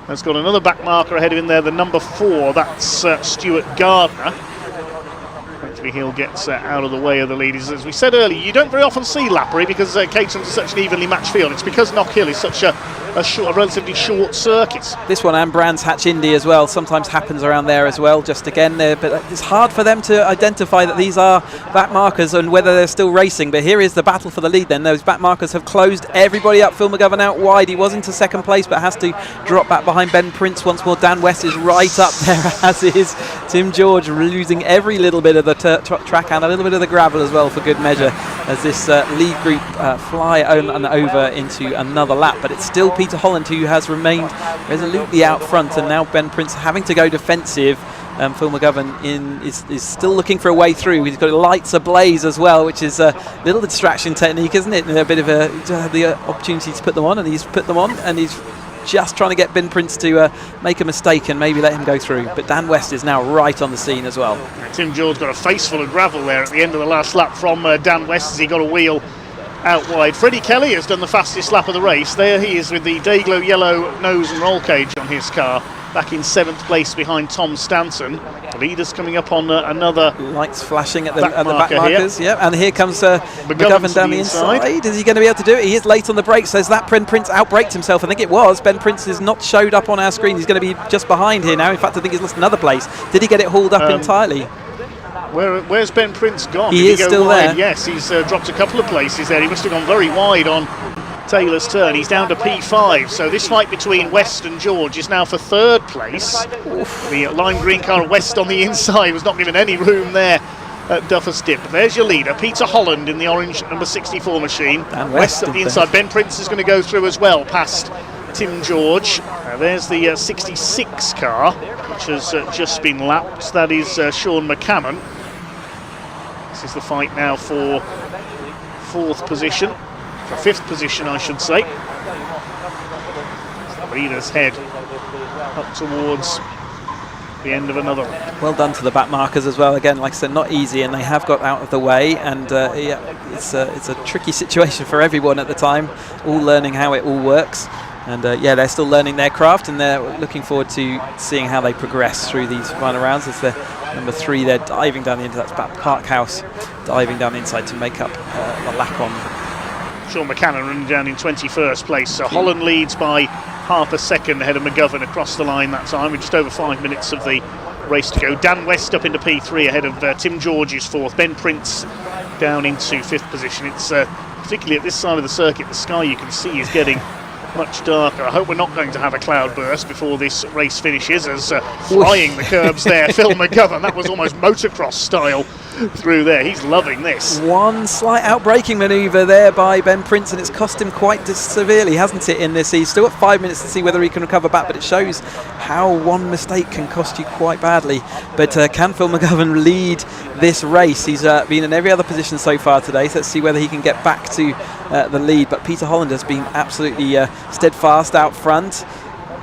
[SPEAKER 21] has got another back marker ahead of him there, the number 4, that's Stuart Gardner. hopefully he'll get out of the way of the leaders. As we said earlier, you don't very often see Lappery because Caterham's such an evenly matched field. It's because Knockhill is such a relatively short circuit.
[SPEAKER 3] This one and Brands Hatch Indy as well sometimes happens around there as well, just again there, but it's hard for them to identify that these are back markers and whether they're still racing. But here is the battle for the lead then. Those back markers have closed everybody up. Phil McGovern out wide. He was into second place but has to drop back behind Ben Prince once more. Dan West is right up there, as is Tim George, losing every little bit of the track and a little bit of the gravel as well for good measure, as this lead group fly on over into another lap. But it's still Peter Holland who has remained resolutely out front, and now Ben Prince having to go defensive. Phil McGovern is still looking for a way through. He's got lights ablaze as well, which is a little distraction technique, isn't it? A bit of the opportunity to put them on, and he's put them on, and he's just trying to get Ben Prince to make a mistake and maybe let him go through. But Dan West is now right on the scene as well.
[SPEAKER 21] Tim George got a face full of gravel there at the end of the last lap from Dan West as he got a wheel out wide. Freddie Kelly has done the fastest lap of the race. There he is with the Dayglow yellow nose and roll cage on his car, back in 7th place behind Tom Stanton. The leaders coming up on another
[SPEAKER 3] lights flashing at the back markers. Yeah, and here comes McGovern down the inside. Is he going to be able to do it? He is late on the brakes. Says that Ben Prince outbraked himself. I think it was. Ben Prince has not showed up on our screen. He's going to be just behind here now. In fact, I think he's lost another place. Did he get it hauled up entirely?
[SPEAKER 21] Where's Ben Prince gone?
[SPEAKER 3] He is still there.
[SPEAKER 21] Yes, he's dropped a couple of places there. He must have gone very wide on Taylor's turn. He's down to P5, so this fight between West and George is now for 3rd place. The lime green car West on the inside was not given any room there at Duffer's Dip. There's your leader, Peter Holland in the orange number 64 machine. And West at the inside. Ben Prince is going to go through as well, past Tim George. There's the 66 car, which has just been lapped. That is Sean McCammon. This is the fight now for 4th position. For 5th position, I should say. The leaders head up towards the end of another.
[SPEAKER 3] Well done to the back markers as well. Again, like I said, not easy, and they have got out of the way. And yeah, it's a tricky situation for everyone at the time, all learning how it all works. And yeah, they're still learning their craft, and they're looking forward to seeing how they progress through these final rounds. As they're number 3, they're diving down into that Park House, diving down inside to make up the lap on.
[SPEAKER 21] Sean McCannon running down in 21st place. So Holland leads by half a second ahead of McGovern across the line that time, with just over 5 minutes of the race to go. Dan West up into P3 ahead of Tim George, who's 4th. Ben Prince down into 5th position. It's particularly at this side of the circuit, the sky you can see is getting much darker. I hope we're not going to have a cloud burst before this race finishes, as flying the curbs there, Phil McGovern. That was almost motocross style through there. He's loving this.
[SPEAKER 3] One slight outbraking manoeuvre there by Ben Prince, and it's cost him quite severely, hasn't it, in this? He's still got 5 minutes to see whether he can recover back, but it shows how one mistake can cost you quite badly. But can Phil McGovern lead this race? He's been in every other position so far today, so let's see whether he can get back to the lead. But Peter Holland has been absolutely steadfast out front,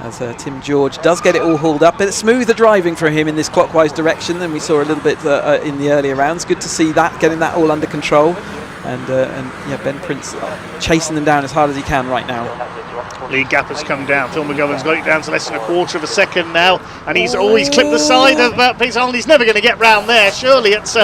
[SPEAKER 3] as Tim George does get it all hauled up. But it's smoother driving for him in this clockwise direction than we saw a little bit in the earlier rounds. Good to see that, getting that all under control. And yeah, Ben Prince chasing them down as hard as he can right now.
[SPEAKER 21] Lead gap has come down. Phil McGovern's got it down to less than a quarter of a second now, and he's always clipped the side of Peter Holland. He's never going to get round there. Surely it's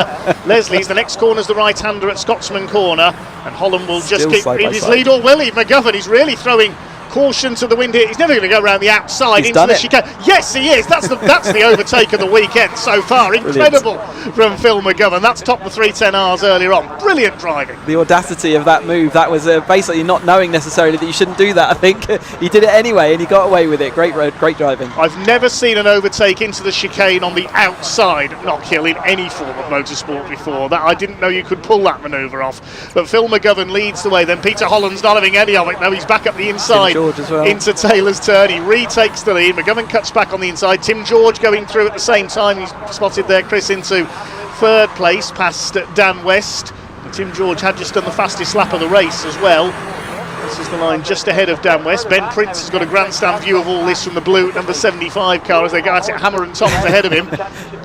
[SPEAKER 21] Leslie's. The next corner's the right-hander at Scotsman Corner, and Holland will just keep in his lead. Or will he? McGovern, he's really throwing caution to the wind here. He's never going to go around the outside into the chicane. Yes, he is. That's the overtake of the weekend so far. Incredible from Phil McGovern. That's topped the 310Rs earlier on. Brilliant driving.
[SPEAKER 3] The audacity of that move. That was basically not knowing necessarily that you shouldn't do that. I think he did it anyway, and he got away with it. Great driving.
[SPEAKER 21] I've never seen an overtake into the chicane on the outside at Knockhill in any form of motorsport before. That I didn't know you could pull that manoeuvre off. But Phil McGovern leads the way. Then Peter Holland's not having any of it. Now he's back up the inside.
[SPEAKER 3] As well.
[SPEAKER 21] Into Taylor's turn. He retakes the lead. McGovern cuts back on the inside. Tim George going through at the same time. He's spotted there Chris into 3rd place past Dan West. And Tim George had just done the fastest lap of the race as well. This is the line just ahead of Dan West. Ben Prince has got a grandstand view of all this from the blue number 75 car as they go at it. Hammer and Tom's ahead of him.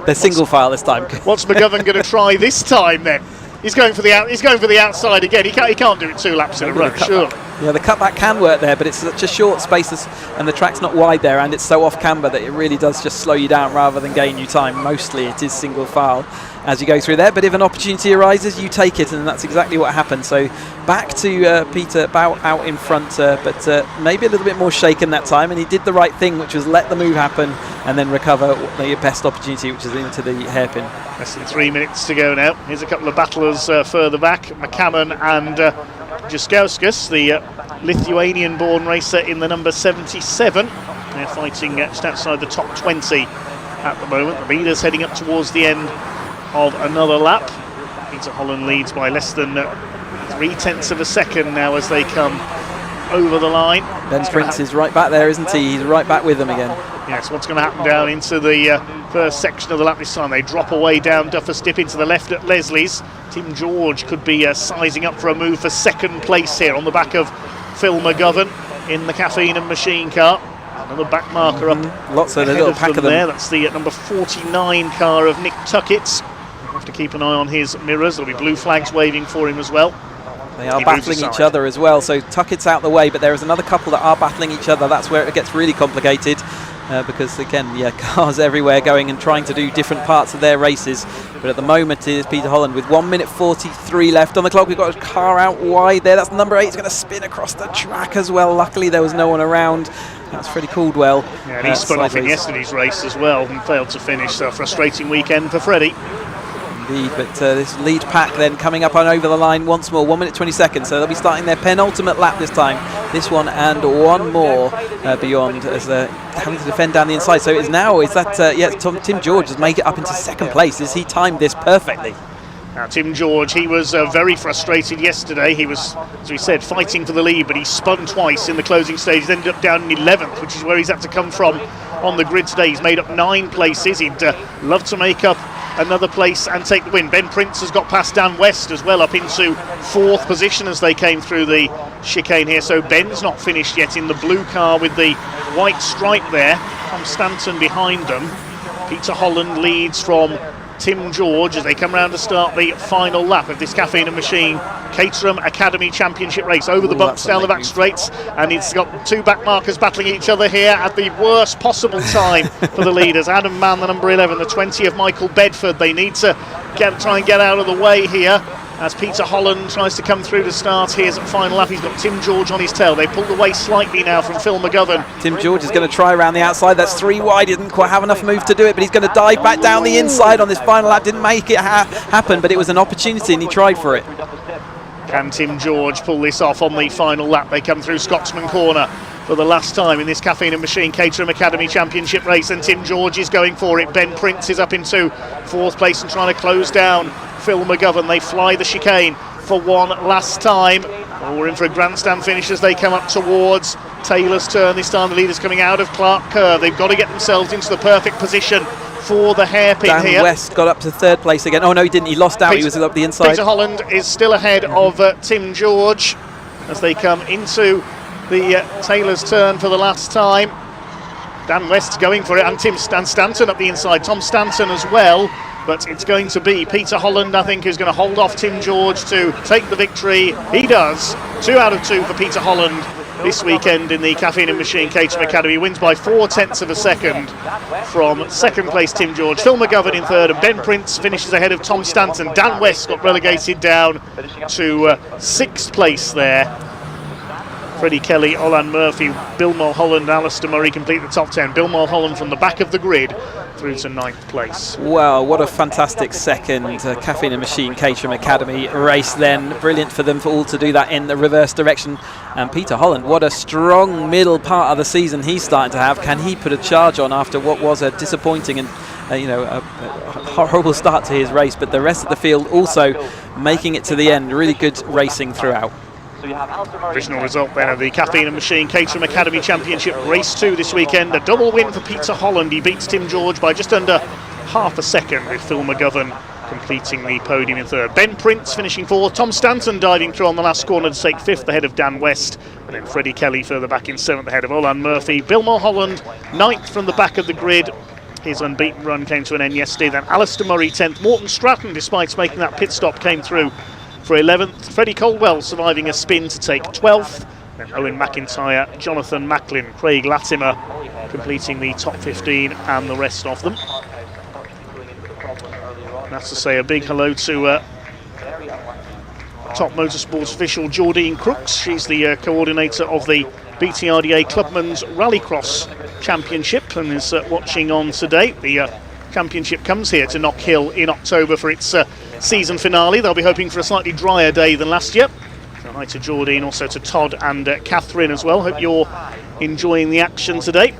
[SPEAKER 3] They're single file this time.
[SPEAKER 21] What's McGovern going to try this time then? He's going for the outside again. He can't do it 2 laps in a row, surely.
[SPEAKER 3] Yeah, the cutback can work there, but it's such a short space and the track's not wide there, and it's so off camber that it really does just slow you down rather than gain you time. Mostly it is single file. as you go through there. But if an opportunity arises, you take it, and that's exactly what happened. So back to Peter out in front, but maybe a little bit more shaken that time, and he did the right thing, which was let the move happen and then recover the best opportunity, which is into the hairpin.
[SPEAKER 21] Less than 3 minutes to go now. Here's a couple of battlers further back, McCammon and Juskauskas, the Lithuanian-born racer in the number 77. They're fighting just outside the top 20 at the moment. The leader's heading up towards the end of another lap. Peter Holland leads by less than 0.3 of a second now as they come over the line.
[SPEAKER 3] Ben Prince is right back there, isn't he? He's right back with them again.
[SPEAKER 21] Yes, what's going to happen down into the first section of the lap this time? They drop away down Duffus Dip into the left at Leslie's. Tim George could be sizing up for a move for second place here on the back of Phil McGovern in the Caffeine&Machine car. Another back marker up.
[SPEAKER 3] Lots of the little pack of them
[SPEAKER 21] there. That's the number 49 car of Nick Tuckett. We'll have to keep an eye on his mirrors. There'll be blue flags waving for him as well.
[SPEAKER 3] They are battling each other as well, so Tuckett's out the way, but there is another couple that are battling each other. That's where it gets really complicated, because again, cars everywhere going and trying to do different parts of their races. But at the moment it is Peter Holland with 1 minute 43 left on the clock. We've got a car out wide there. That's number 8. It's going to spin across the track as well. Luckily there was no one around. That's Freddie Caldwell.
[SPEAKER 21] Yeah, and he spun off in yesterday's race as well and failed to finish, so a frustrating weekend for Freddie.
[SPEAKER 3] Indeed, but this lead pack then coming up and over the line once more, 1 minute 20 seconds, so they'll be starting their penultimate lap this time, this one and one more beyond, as they're having to defend down the inside. So it's now, Tim George has made it up into second place. Has he timed this perfectly?
[SPEAKER 21] Now, Tim George, he was very frustrated yesterday. He was, as we said, fighting for the lead, but he spun twice in the closing stage. He's ended up down in 11th, which is where he's had to come from on the grid today. He's made up 9 places. He'd love to make up another place and take the win. Ben Prince has got past Dan West as well, up into 4th position as they came through the chicane here. So Ben's not finished yet in the blue car with the white stripe there. Tom Stanton behind them. Peter Holland leads from Tim George as they come round to start the final lap of this Caffeine&Machine Caterham Academy Championship race over the bumps down the back straights, and it's got 2 back markers battling each other here at the worst possible time for the leaders. Adam Mann, the number 11, the 20 of Michael Bedford. They need to try and get out of the way here as Peter Holland tries to come through to start. Here's at final lap. He's got Tim George on his tail. They pulled away slightly now from Phil McGovern.
[SPEAKER 3] Tim George is going to try around the outside. That's 3 wide. He didn't quite have enough move to do it, but he's going to dive back down the inside on this final lap. Didn't make it happen, but it was an opportunity and he tried for it.
[SPEAKER 21] Can Tim George pull this off on the final lap? They come through Scotsman Corner for the last time in this Caffeine&Machine Caterham Academy Championship race, and Tim George is going for it. Ben Prince is up into 4th place and trying to close down Phil McGovern. They fly the chicane for one last time. We're in for a grandstand finish as they come up towards Taylor's turn. This time the leader's coming out of Clark Curve. They've got to get themselves into the perfect position for the hairpin here.
[SPEAKER 3] Dan West got up to 3rd place again. Oh no, he didn't. He lost out. He was up the inside.
[SPEAKER 21] Peter Holland is still ahead of Tim George as they come into the Taylor's turn for the last time. Dan West going for it, and Stanton up the inside. Tom Stanton as well, but it's going to be Peter Holland, I think, who's going to hold off Tim George to take the victory. He does. 2 out of 2 for Peter Holland this weekend in the Caffeine&Machine Caterham Academy. Wins by 0.4 of a second from 2nd place Tim George. Phil McGovern in 3rd, and Ben Prince finishes ahead of Tom Stanton. Dan West got relegated down to 6th place there. Freddie Kelly, Olan Murphy, Bill Mulholland, Alistair Murray complete the top 10. Bill Mulholland from the back of the grid through to 9th place.
[SPEAKER 3] Wow, what a fantastic second Caffeine&Machine Caterham Academy race then. Brilliant for them for all to do that in the reverse direction. And Peter Holland, what a strong middle part of the season he's starting to have. Can he put a charge on after what was a disappointing and a horrible start to his race? But the rest of the field also making it to the end. Really good racing throughout.
[SPEAKER 21] Provisional result then of the Caffeine&Machine Caterham Academy Championship Race 2 this weekend. A double win for Peter Holland. He beats Tim George by just under half a second, with Phil McGovern completing the podium in 3rd. Ben Prince finishing 4th. Tom Stanton diving through on the last corner to take 5th ahead of Dan West. And then Freddie Kelly further back in 7th ahead of Olan Murphy. Bill Mulholland 9th from the back of the grid. His unbeaten run came to an end yesterday. Then Alistair Murray 10th. Morton Stratton, despite making that pit stop, came through for 11th. Freddie Caldwell surviving a spin to take 12th. Then Owen McIntyre, Jonathan Macklin, Craig Latimer completing the top 15 and the rest of them. have to say a big hello to Top Motorsports official Jordine Crooks. She's the coordinator of the BTRDA Clubman's Rallycross Championship and is watching on today. The championship comes here to Knockhill in October for its season finale. They'll be hoping for a slightly drier day than last year. So hi to Jordine, also to Todd and Catherine as well. Hope you're enjoying the action today.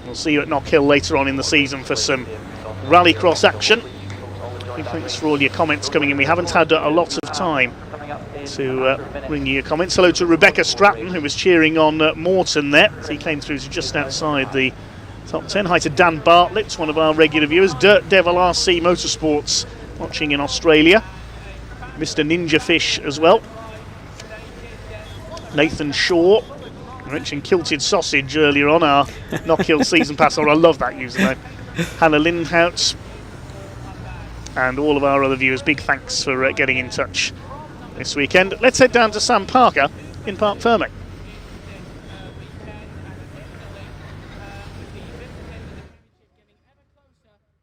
[SPEAKER 21] We'll see you at Knockhill later on in the season for some Rallycross action. Thanks for all your comments coming in. We haven't had a lot of time to bring you your comments. Hello to Rebecca Stratton, who was cheering on Morton there. So he came through to just outside the top 10. Hi to Dan Bartlett, one of our regular viewers. Dirt Devil RC Motorsports watching in Australia. Mr. Ninja Fish as well. Nathan Shaw. Mentioned Kilted Sausage earlier on, our Knockhill season pass holder. I love that username. Hannah Lindhout. And all of our other viewers, big thanks for getting in touch this weekend. Let's head down to Sam Parker in Parc Fermé.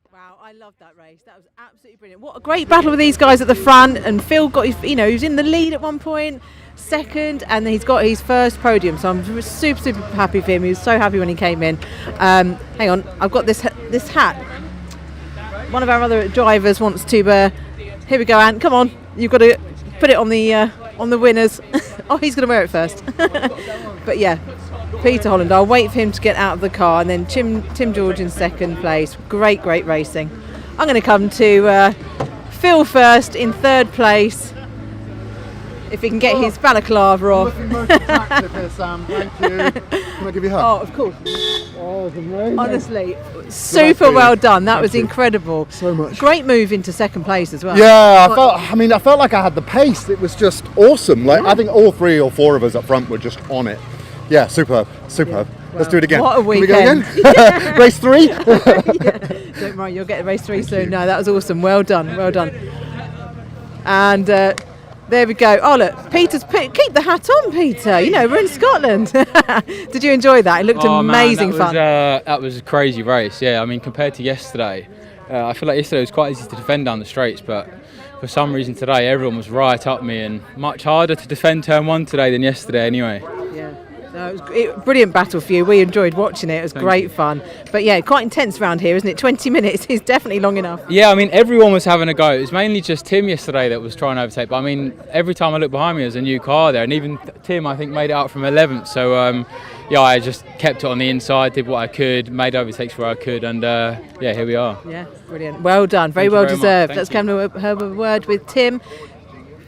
[SPEAKER 12] Wow, I loved that race. That was absolutely brilliant. What a great battle with these guys at the front. And Phil got his, he was in the lead at one point, second, and he's got his first podium. So I'm super happy for him. He was so happy when he came in. Hang on, I've got this hat. One of our other drivers wants to. Here we go, Ant. Come on, you've got to put it on the winners. Oh, he's going to wear it first. But yeah, Peter Holland. I'll wait for him to get out of the car, and then Tim George in second place. Great racing. I'm going to come to Phil first in third place. If he can get his balaclava off.
[SPEAKER 14] Sam. Thank you. Can I give you a hug?
[SPEAKER 12] Oh, of course.
[SPEAKER 14] Oh, it's amazing.
[SPEAKER 12] Honestly, super well done. That was incredible.
[SPEAKER 14] So much.
[SPEAKER 12] Great move into second place as well.
[SPEAKER 14] Yeah, I felt like I had the pace. It was just awesome. Like I think all 3 or 4 of us up front were just on it. Yeah, superb. Yeah. Let's do it again.
[SPEAKER 12] What a weekend.
[SPEAKER 14] Can we go again? Race 3?
[SPEAKER 12] Yeah. Don't worry, you'll get race 3 soon. No, that was awesome. Well done. And there we go. Oh look, keep the hat on, Peter. We're in Scotland. Did you enjoy that? It looked amazing fun.
[SPEAKER 7] That was a crazy race. Yeah, I mean compared to yesterday, I feel like yesterday was quite easy to defend down the straights, but for some reason today everyone was right up me and much harder to defend turn 1 today than yesterday anyway.
[SPEAKER 12] Yeah. No, it was brilliant battle for you. We enjoyed watching it. It was great fun. But yeah, quite intense around here, isn't it? 20 minutes is definitely long enough.
[SPEAKER 7] Yeah, I mean, everyone was having a go. It was mainly just Tim yesterday that was trying to overtake. But I mean, every time I looked behind me, there's a new car there. And even Tim, I think, made it out from 11th. So, yeah, I just kept it on the inside, did what I could, made overtakes where I could. And, yeah, here we are.
[SPEAKER 12] Yeah, brilliant. Well done. Very well deserved. Let's come to have a word with Tim.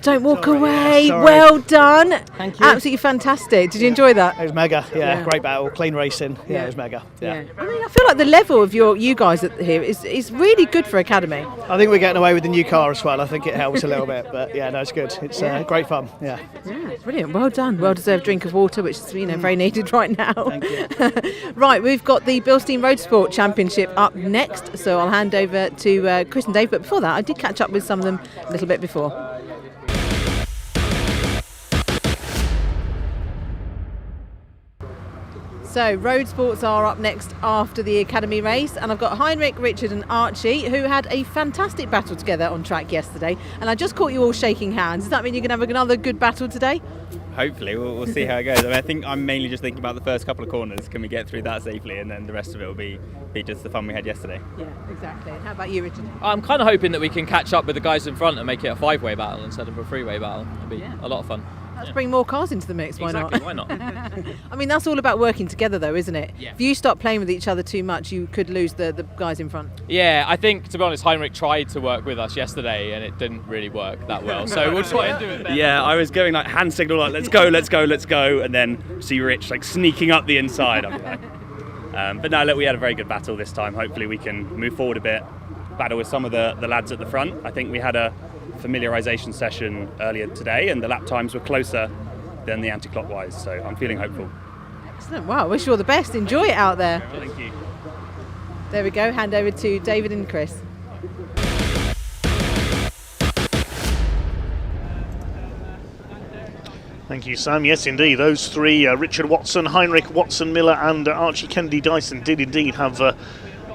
[SPEAKER 12] Don't walk away.
[SPEAKER 11] Sorry.
[SPEAKER 12] Well done.
[SPEAKER 11] Thank you.
[SPEAKER 12] Absolutely fantastic. Did you enjoy that?
[SPEAKER 11] It was mega. Yeah, great battle, clean racing. Yeah, it was mega. Yeah.
[SPEAKER 12] I mean, I feel like the level of you guys here is really good for Academy.
[SPEAKER 11] I think we're getting away with the new car as well. I think it helps a little bit, but yeah, no, it's good. It's great fun. Yeah.
[SPEAKER 12] Yeah, brilliant. Well done. Well deserved drink of water, which is very needed right now. Thank you. Right, we've got the Bilstein Roadsport Championship up next, so I'll hand over to Chris and Dave. But before that, I did catch up with some of them a little bit before. So Roadsports are up next after the Academy race, and I've got Heinrich, Richard and Archie, who had a fantastic battle together on track yesterday, and I just caught you all shaking hands. Does that mean you're going to have another good battle today?
[SPEAKER 22] Hopefully, we'll see how it goes. I mean, I think I'm mainly just thinking about the first couple of corners. Can we get through that safely, and then the rest of it will be just the fun we had yesterday.
[SPEAKER 12] Yeah, exactly. How about you, Richard?
[SPEAKER 24] I'm kind of hoping that we can catch up with the guys in front and make it a 5-way battle instead of a 3-way battle. It'll be a lot of fun.
[SPEAKER 12] Let's bring more cars into the mix, why
[SPEAKER 24] exactly,
[SPEAKER 12] not?
[SPEAKER 24] Why not?
[SPEAKER 12] I mean, that's all about working together though, isn't it?
[SPEAKER 24] Yeah.
[SPEAKER 12] If you start playing with each other too much, you could lose the guys in front.
[SPEAKER 24] Yeah, I think, to be honest, Heinrich tried to work with us yesterday and it didn't really work that well. So we'll try and do it better.
[SPEAKER 22] Yeah, I was going like hand signal, like let's go, and then see Rich like sneaking up the inside. But no, look, we had a very good battle this time. Hopefully we can move forward a bit, battle with some of the lads at the front. I think we had a familiarisation session earlier today and the lap times were closer than the anti-clockwise, so I'm feeling hopeful.
[SPEAKER 12] Excellent. Wow, wish you all the best. Enjoy it out there.
[SPEAKER 22] Thank you.
[SPEAKER 12] There we go. Hand over to David and Chris.
[SPEAKER 21] Thank you, Sam. Yes, indeed. Those three, Richard Watson, Heinrich Watson Miller and Archie Kennedy Dyson, did indeed have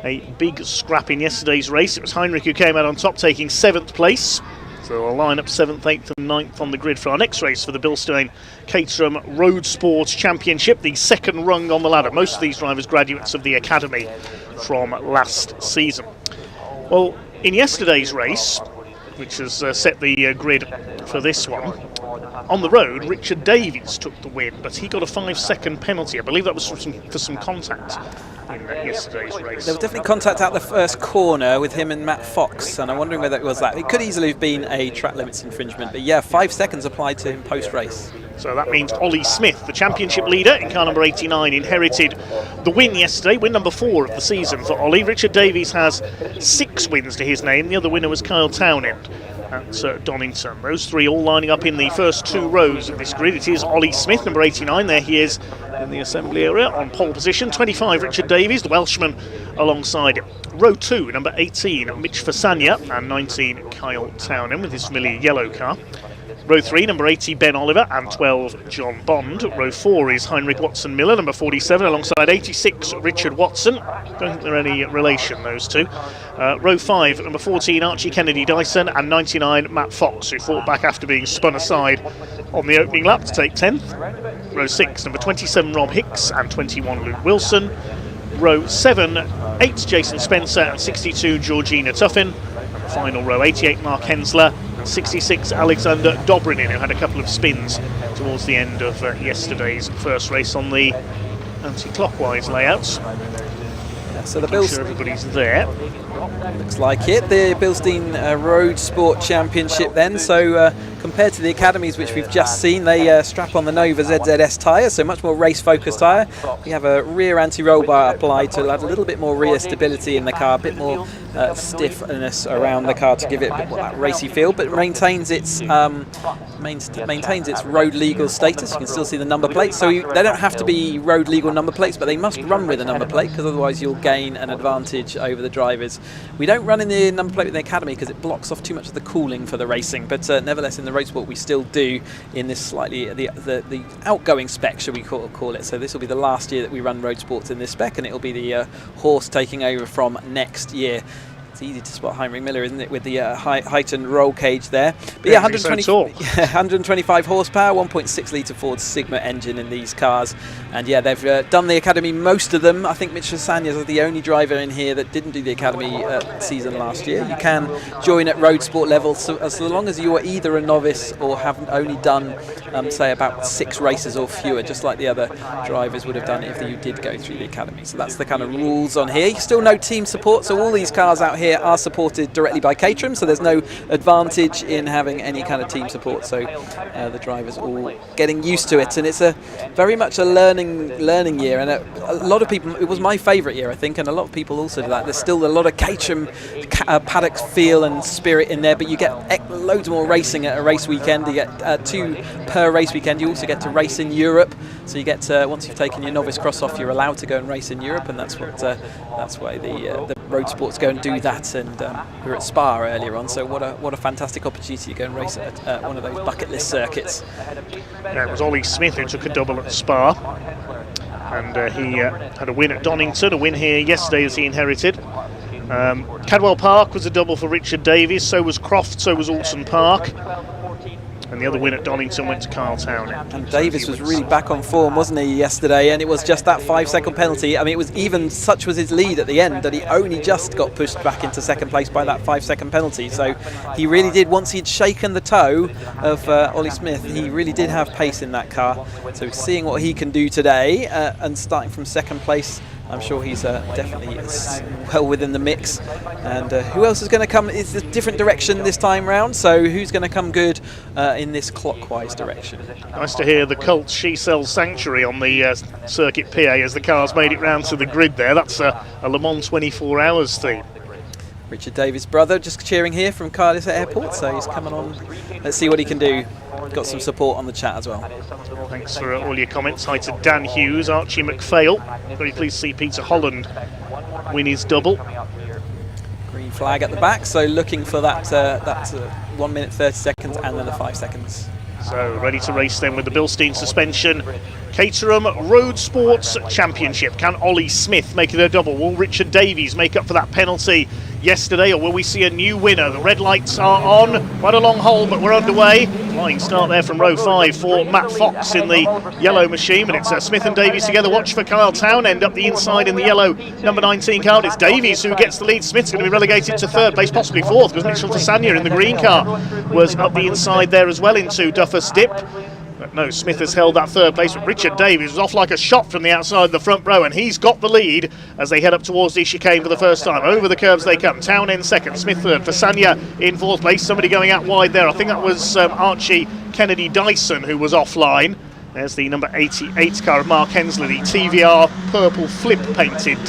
[SPEAKER 21] a big scrap in yesterday's race. It was Heinrich who came out on top, taking 7th place. So we'll line up 7th, 8th and 9th on the grid for our next race for the Bilstein Caterham Roadsport Championship, the second rung on the ladder. Most of these drivers graduates of the academy from last season. Well, in yesterday's race, which has set the grid for this one, on the road, Richard Davies took the win, but he got a 5-second penalty. I believe that was for some contact in yesterday's race.
[SPEAKER 3] There was definitely contact out the first corner with him and Matt Fox, and I'm wondering whether it was that. It could easily have been a track limits infringement, but yeah, 5 seconds applied to him post-race.
[SPEAKER 21] So that means Ollie Smith, the championship leader in car number 89, inherited the win yesterday, win number 4 of the season for Ollie. Richard Davies has 6 wins to his name. The other winner was Kyle Townend at Donington. Those 3 all lining up in the first 2 rows of this grid. It is Ollie Smith, number 89. There he is in the assembly area on pole position. 25, Richard Davies, the Welshman, alongside him. Row 2, number 18, Mitch Fasania, and 19, Kyle Townend with his familiar yellow car. Row 3, number 80, Ben Oliver, and 12, John Bond. Row 4 is Heinrich Watson-Miller, number 47, alongside 86, Richard Watson. Don't think there are any relation, those two. Row 5, number 14, Archie Kennedy Dyson, and 99, Matt Fox, who fought back after being spun aside on the opening lap to take 10th. Row 6, number 27, Rob Hicks, and 21, Luke Wilson. Row 7, 8, Jason Spencer, and 62, Georgina Tuffin. Final row, 88, Mark Hensler, and 66, Alexander Dobrinin, who had a couple of spins towards the end of yesterday's first race on the anti-clockwise layouts.
[SPEAKER 3] Yeah, so the
[SPEAKER 21] sure everybody's there.
[SPEAKER 3] Looks like it. The Bilstein Roadsport Championship then. So compared to the academies which we've just seen, they strap on the Nova ZZS tyre, so much more race-focused tyre. We have a rear anti-roll bar applied to add a little bit more rear stability in the car, a bit more stiffness around the car to give it a bit more that racy feel, but maintains its road legal status. You can still see the number plates, so they don't have to be road legal number plates, but they must run with a number plate, because otherwise you'll gain an advantage over the drivers. We don't run in the number plate with the academy because it blocks off too much of the cooling for the racing, but nevertheless in the Roadsport we still do in this slightly the outgoing spec, should we call it. So this will be the last year that we run Roadsports in this spec, and it will be the horse taking over from next year. It's easy to spot Heinrich Miller, isn't it, with the heightened roll cage there. But yeah, 125 horsepower, 1.6 litre Ford Sigma engine in these cars. And yeah, they've done the academy, most of them. I think Mitch Sanyas is the only driver in here that didn't do the academy season last year. You can join at Roadsport level so as long as you are either a novice or have only done, say, about 6 races or fewer, just like the other drivers would have done if you did go through the academy. So that's the kind of rules on here. Still no team support, so all these cars out here are supported directly by Caterham, so there's no advantage in having any kind of team support, so the drivers are all getting used to it, and it's a very much a learning year, and a lot of people, it was my favourite year I think, and a lot of people also do that. There's still a lot of Caterham paddock feel and spirit in there, but you get loads more racing at a race weekend. You get 2 per race weekend. You also get to race in Europe, so you get once you've taken your novice cross off, you're allowed to go and race in Europe, and that's why the Roadsports go and do that. And we were at Spa earlier on, so what a fantastic opportunity to go and race at one of those bucket list circuits.
[SPEAKER 21] Yeah, it was Ollie Smith who took a double at Spa, and he had a win at Donington, a win here yesterday as he inherited. Cadwell Park was a double for Richard Davies, so was Croft, so was Alton Park. And the other win at Donington went to Carl Townend.
[SPEAKER 3] And Davies was really back on form, wasn't he, yesterday? And it was just that 5-second penalty. I mean, it was even such was his lead at the end that he only just got pushed back into second place by that 5-second penalty. So he really did, once he'd shaken the toe of Ollie Smith, he really did have pace in that car. So seeing what he can do today and starting from second place, I'm sure he's definitely well within the mix. And who else is going to come? It's a different direction this time round, so who's going to come good in this clockwise direction?
[SPEAKER 21] Nice to hear the Colt She Sells Sanctuary on the circuit PA as the cars made it round to the grid there. That's a Le Mans 24 Hours theme.
[SPEAKER 3] Richard Davies' brother just cheering here from Cardiff Airport, so he's coming on. Let's see what he can do. Got some support on the chat as well.
[SPEAKER 21] Thanks for all your comments. Hi to Dan Hughes, Archie McPhail. Very pleased to see Peter Holland win his double.
[SPEAKER 3] Green flag at the back, so looking for that 1 minute 30 seconds and then the 5 seconds.
[SPEAKER 21] So ready to race then with the Bilstein suspension Caterham Roadsports Championship. Can Ollie Smith make it a double? Will Richard Davies make up for that penalty yesterday, or will we see a new winner? The red lights are on. Quite a long hole, but we're underway. Flying start there from row 5 for Matt Fox in the yellow machine, but it's Smith and Davies together. Watch for Kyle Townend up the inside in the yellow number 19 car. It's Davies who gets the lead. Smith's going to be relegated to third place, possibly fourth, because Mitchell Fasania in the green car was up the inside there as well into Duffer's Dip. But no, Smith has held that third place, but Richard Davies was off like a shot from the outside of the front row, and he's got the lead as they head up towards the chicane for the first time. Over the curves they come. Townend second, Smith third, Fasania in fourth place. Somebody going out wide there. I think that was Archie Kennedy Dyson who was offline. There's the number 88 car of Mark Hensley, the TVR purple flip painted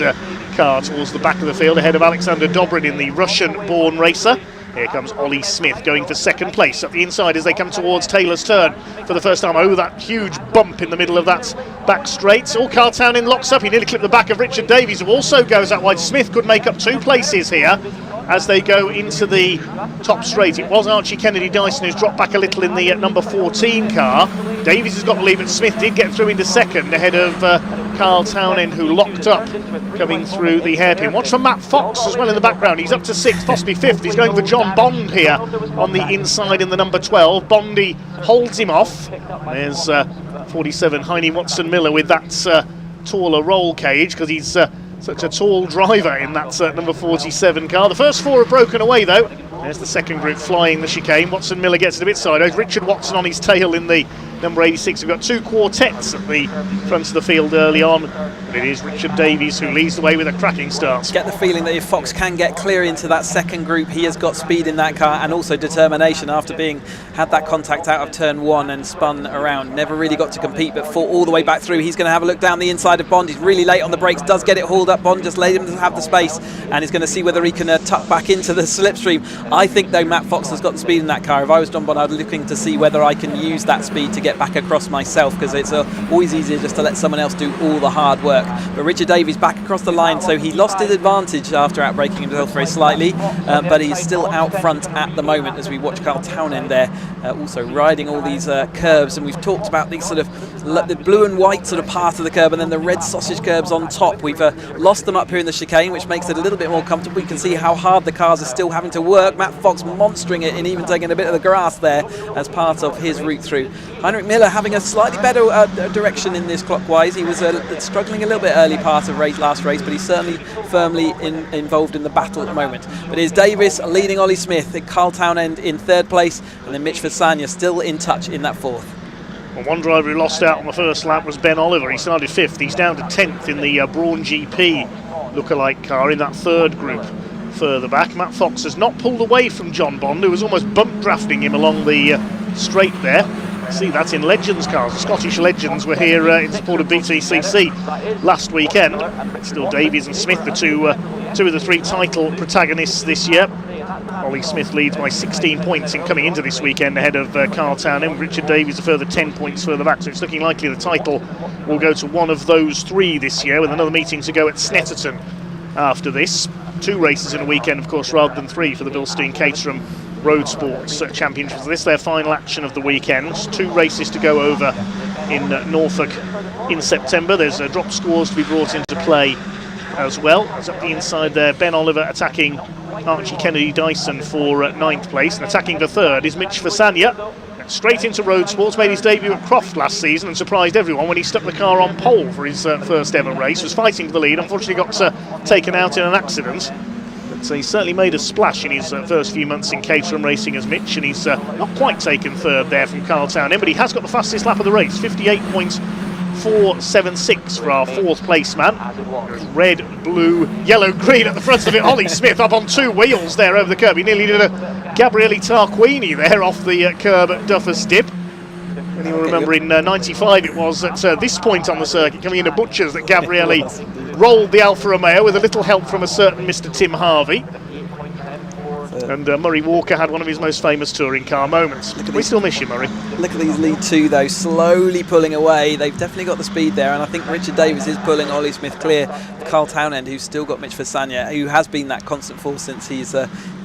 [SPEAKER 21] car towards the back of the field ahead of Alexander Dobrin in the Russian-born racer. Here comes Ollie Smith going for second place up the inside as they come towards Taylor's turn for the first time. Oh, that huge bump in the middle of that back straight. Carl Townend locks up. He nearly clipped the back of Richard Davies, who also goes out wide. Smith could make up 2 places here as they go into the top straight. It was Archie Kennedy Dyson who's dropped back a little in the number 14 car. Davies has got the lead, but Smith did get through into second ahead of Carl Townend, who locked up coming through the hairpin. Watch for Matt Fox as well in the background. He's up to 6th, possibly 5th. He's going for John Bond here on the inside in the number 12. Bondy holds him off. There's 47 Heine Watson-Miller with that taller roll cage, because he's such a tall driver in that number 47 car. The first 4 are broken away though. There's the second group flying the chicane. Watson-Miller gets it a bit sideways. Richard Watson on his tail in the number 86. We've got 2 quartets at the front of the field early on, but it is Richard Davies who leads the way with a cracking start.
[SPEAKER 3] Get the feeling that if Fox can get clear into that second group, he has got speed in that car and also determination after had that contact out of turn 1 and spun around. Never really got to compete, but fought all the way back through. He's going to have a look down the inside of Bond. He's really late on the brakes, does get it hauled up. Bond just let him have the space, and he's going to see whether he can tuck back into the slipstream. I think though Matt Fox has got the speed in that car. If I was John Bond, I'd be looking to see whether I can use that speed to get back across myself, because it's always easier just to let someone else do all the hard work. But Richard Davies back across the line, so he lost his advantage after outbraking himself very slightly, but he's still out front at the moment as we watch Carl Townend there also riding all these curves. And we've talked about these sort of the blue and white sort of part of the curb and then the red sausage curbs on top. We've lost them up here in the chicane, which makes it a little bit more comfortable. You can see how hard the cars are still having to work. Matt Fox monstering it and even taking a bit of the grass there as part of his route through. Heinrich Miller having a slightly better direction in this clockwise. He was struggling a little bit early part of last race, but he's certainly firmly involved in the battle at the moment. But here's Davies leading Ollie Smith, Carl Townend in 3rd place, and then Mitch Fasania still in touch in that 4th.
[SPEAKER 21] Well, one driver who lost out on the first lap was Ben Oliver. He started 5th. He's down to 10th in the Brawn GP lookalike car in that 3rd group further back. Matt Fox has not pulled away from John Bond, who was almost bump drafting him along the straight there. See, that's in Legends cars. The Scottish Legends were here in support of BTCC last weekend. Still Davies and Smith, the two of the 3 title protagonists this year. Ollie Smith leads by 16 points in coming into this weekend ahead of Carl Townend. Richard Davies a further 10 points further back, so it's looking likely the title will go to one of those 3 this year, with another meeting to go at Snetterton after this. 2 races in a weekend, of course, rather than 3 for the Bilstein Caterham Roadsport Championships. This is their final action of the weekend. 2 races to go over in Norfolk in September. There's drop scores to be brought into play as well. It's up the inside there. Ben Oliver attacking Archie Kennedy Dyson for 9th place, and attacking for 3rd is Mitch Fasania. Straight into Roadsports, made his debut at Croft last season and surprised everyone when he stuck the car on pole for his first ever race. Was fighting for the lead, unfortunately got taken out in an accident. But he's certainly made a splash in his first few months in Caterham racing as Mitch, and he's not quite taken 3rd there from Carl Townend, but he has got the fastest lap of the race, 58.476 for our 4th place man. Red, blue, yellow, green at the front of it. Ollie Smith up on 2 wheels there over the curb. He nearly did a Gabriele Tarquini there off the curb at Duffer's Dip. And you'll remember in 95 it was at this point on the circuit, coming into Butchers, that Gabriele rolled the Alfa Romeo with a little help from a certain Mr. Tim Harvey. And Murray Walker had one of his most famous touring car moments. We still miss you, Murray.
[SPEAKER 3] Look at these lead two, though, slowly pulling away. They've definitely got the speed there, and I think Richard Davies is pulling Ollie Smith clear. Carl Townend, who's still got Mitch Fasania, who has been that constant force since he's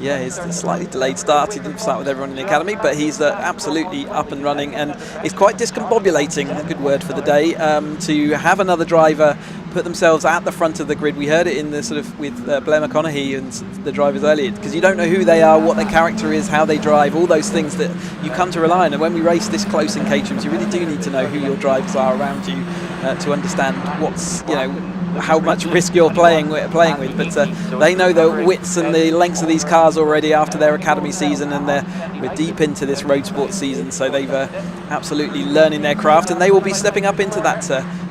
[SPEAKER 3] his slightly delayed start. He didn't start with everyone in the academy, but he's absolutely up and running, and it's quite discombobulating, a good word for the day, to have another driver put themselves at the front of the grid. We heard it in the sort of with Blair McConaughey and the drivers earlier, because you don't know who they are, what their character is, how they drive, all those things that you come to rely on. And when we race this close in Caterham, you really do need to know who your drivers are around you to understand what's, how much risk you're playing with. But they know the widths and the lengths of these cars already after their academy season, and we're deep into this Roadsport season, so they've absolutely learning their craft, and they will be stepping up into that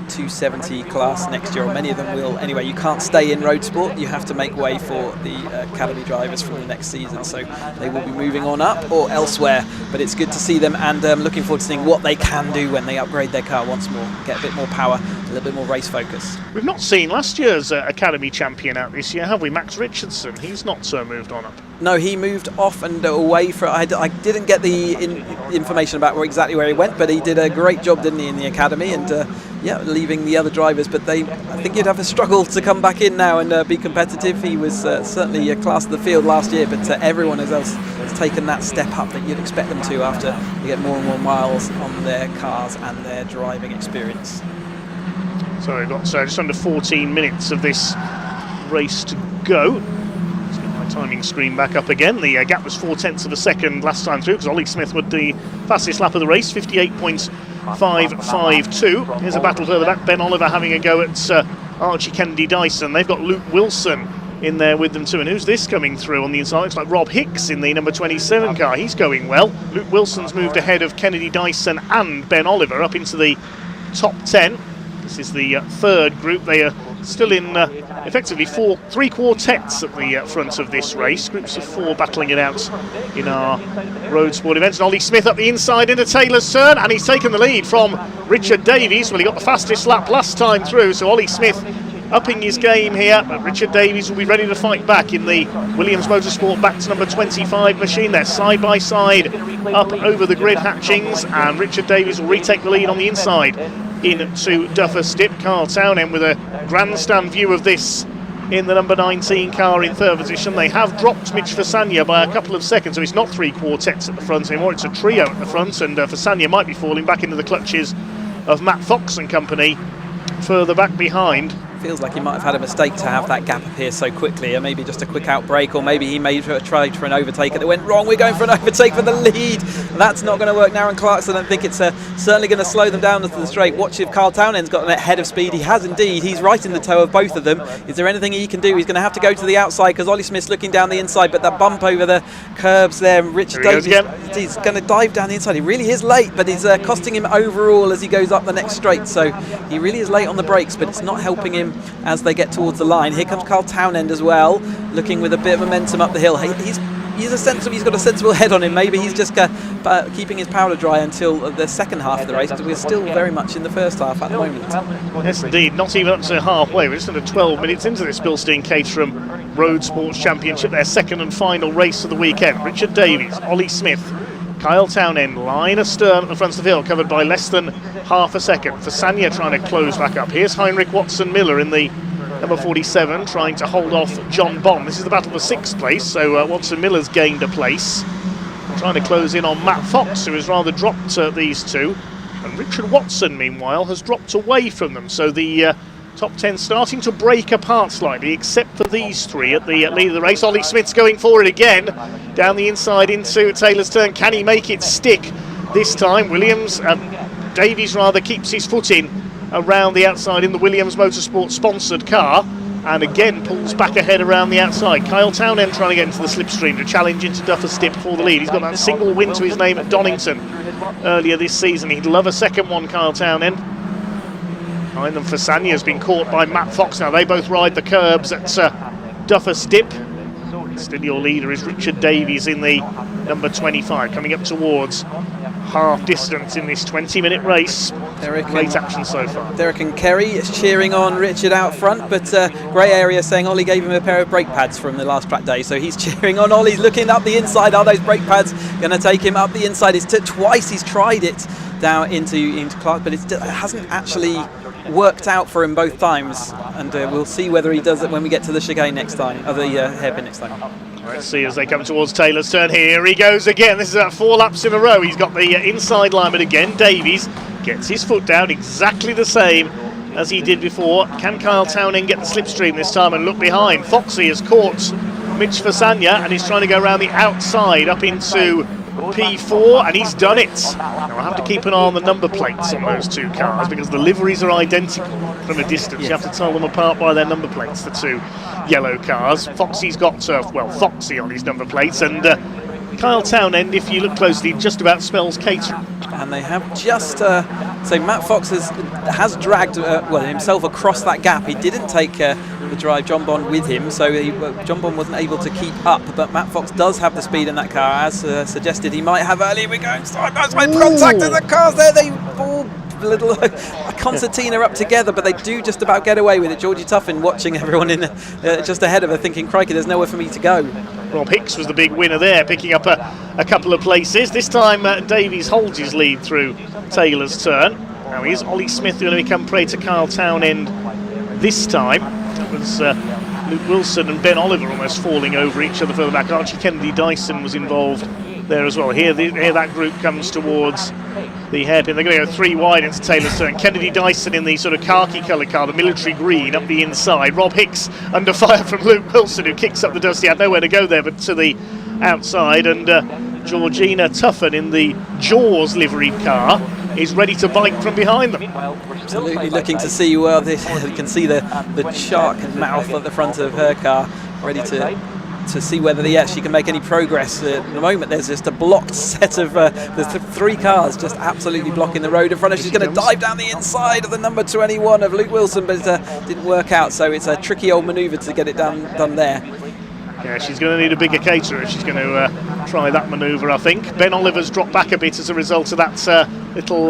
[SPEAKER 3] 270 class next year, or many of them will. Anyway, you can't stay in Roadsport, you have to make way for the academy drivers from the next season, so they will be moving on up or elsewhere. But it's good to see them, and looking forward to seeing what they can do when they upgrade their car once more, get a bit more power, a little bit more race focus.
[SPEAKER 21] We've not seen last year's academy champion out this year, have we? Max Richardson. He's not moved on up.
[SPEAKER 3] No, he moved off and away from. I didn't get the information about exactly where he went, but he did a great job, didn't he, in the academy, and leaving the other drivers. But I think he'd have a struggle to come back in now and be competitive. He was certainly a class of the field last year, but everyone else has taken that step up that you'd expect them to after they get more and more miles on their cars and their driving experience.
[SPEAKER 21] So we've got just under 14 minutes of this race to go. Timing screen back up again. The gap was 0.4 of a second last time through, because Ollie Smith with the fastest lap of the race, 58.552. Here's a battle further back. Ben Oliver having a go at Archie Kennedy Dyson. They've got Luke Wilson in there with them too. And who's this coming through on the inside? Looks like Rob Hicks in the number 27 car. He's going well. Luke Wilson's moved ahead of Kennedy Dyson and Ben Oliver up into the top 10. This is the third group. They are still in effectively three quartets at the front of this race. Groups of four battling it out in our Roadsport events. And Ollie Smith up the inside into Taylor's turn, and he's taken the lead from Richard Davies. Well, he got the fastest lap last time through, so Ollie Smith upping his game here, but Richard Davies will be ready to fight back in the Williams Motorsport back to number 25 machine. They're side by side up over the grid hatchings, and Richard Davies will retake the lead on the inside into Duffer Stip. Carl Townend with a grandstand view of this in the number 19 car in third position. They have dropped Mitch Fasania by a couple of seconds, so it's not three quartets at the front anymore, it's a trio at the front, and Fasania might be falling back into the clutches of Matt Fox and company further back behind.
[SPEAKER 3] Feels like he might have had a mistake to have that gap appear so quickly, or maybe just a quick outbreak, or maybe he tried for an overtake and it went wrong. We're going for an overtake for the lead. That's not going to work now, and Clarkson, I don't think it's certainly going to slow them down into the straight. Watch if Carl Townend's got a head of speed. He has indeed. He's right in the toe of both of them. Is there anything he can do? He's going to have to go to the outside, because Ollie Smith's looking down the inside, but that bump over the curbs there, Richard Davies, he's going to dive down the inside. He really is late, but it's costing him overall as he goes up the next straight, so he really is late on the brakes, but it's not helping him as they get towards the line. Here comes Carl Townend as well, looking with a bit of momentum up the hill. He's got a sensible head on him. Maybe he's just keeping his powder dry until the second half of the race, because we're still very much in the first half at the moment.
[SPEAKER 21] Yes, indeed. Not even up to halfway. We're just under 12 minutes into this Bilstein Caterham Road Sports Championship, their second and final race of the weekend. Richard Davies, Ollie Smith, Kyle Townend, line astern at the front of the field, covered by less than half a second. Fasania trying to close back up. Here's Heinrich Watson-Miller in the number 47, trying to hold off John Bond. This is the battle for sixth place, so Watson-Miller's gained a place. Trying to close in on Matt Fox, who has rather dropped these two. And Richard Watson, meanwhile, has dropped away from them. So the top 10 starting to break apart slightly, except for these three at the lead of the race. Ollie Smith's going forward again, down the inside into Taylor's turn. Can he make it stick this time? Davies rather keeps his foot in around the outside in the Williams Motorsport sponsored car, and again pulls back ahead around the outside. Kyle Townend trying to get into the slipstream to challenge into Duffer Stip for the lead. He's got that single win to his name at Donington earlier this season. He'd love a second one, Kyle Townend. Behind them, Fasania has been caught by Matt Fox. Now they both ride the curbs at Duffer Stip. Still your leader is Richard Davies in the number 25, coming up towards half distance in this 20-minute race. Great action so far.
[SPEAKER 3] Derek and Kerry is cheering on Richard out front, but Grey Area saying Ollie gave him a pair of brake pads from the last track day, so he's cheering on Ollie, looking up the inside. Are those brake pads going to take him up the inside? It's twice he's tried it down into Clark, but it hasn't actually worked out for him both times, and we'll see whether he does it when we get to the chicane next time, or the hairpin next time.
[SPEAKER 21] Let's see as they come towards Taylor's turn. Here he goes again. This is about 4 laps in a row. He's got the inside line, but again Davies gets his foot down exactly the same as he did before. Can Kyle Townend get the slipstream this time and look behind? Foxy has caught Mitch Fasanya and he's trying to go around the outside up into P4, and he's done it. Now I have to keep an eye on the number plates on those two cars because the liveries are identical from a distance. You have to tell them apart by their number plates, the two yellow cars. Foxy's got, Foxy on his number plates, and Kyle Townend, if you look closely, just about spells Caterham.
[SPEAKER 3] And they have just, so Matt Fox has dragged himself across that gap. He didn't take the drive John Bond with him, so John Bond wasn't able to keep up, but Matt Fox does have the speed in that car, as suggested he might have earlier. We're going side by side contact in the cars there. They all little concertina up together, but they do just about get away with it. Georgie Tuffin watching everyone in just ahead of her, thinking, crikey, there's nowhere for me to go.
[SPEAKER 21] Rob Hicks was the big winner there, picking up a couple of places. This time Davies holds his lead through Taylor's turn. Now is Ollie Smith going to become prey to Kyle Townend this time? It was Luke Wilson and Ben Oliver almost falling over each other further back. Archie Kennedy Dyson was involved there as well. Here that group comes towards the hairpin. They're going to go 3 wide into Taylor's turn. Kennedy Dyson in the sort of khaki colour car, the military green up the inside. Rob Hicks under fire from Luke Wilson, who kicks up the dust. He had nowhere to go there but to the outside, and Georgina Tuffin in the Jaws liveried car is ready to bite from behind them.
[SPEAKER 3] Absolutely looking to see, you can see the shark mouth at the front of her car, ready to see whether she can make any progress. At the moment there's just a blocked set of there's 3 cars just absolutely blocking the road in front of her. She's going to dive down the inside of the number 21 of Luke Wilson, but it didn't work out, so it's a tricky old manoeuvre to get it done there.
[SPEAKER 21] Yeah, she's going to need a bigger caterer if she's going to try that manoeuvre, I think. Ben Oliver's dropped back a bit as a result of that little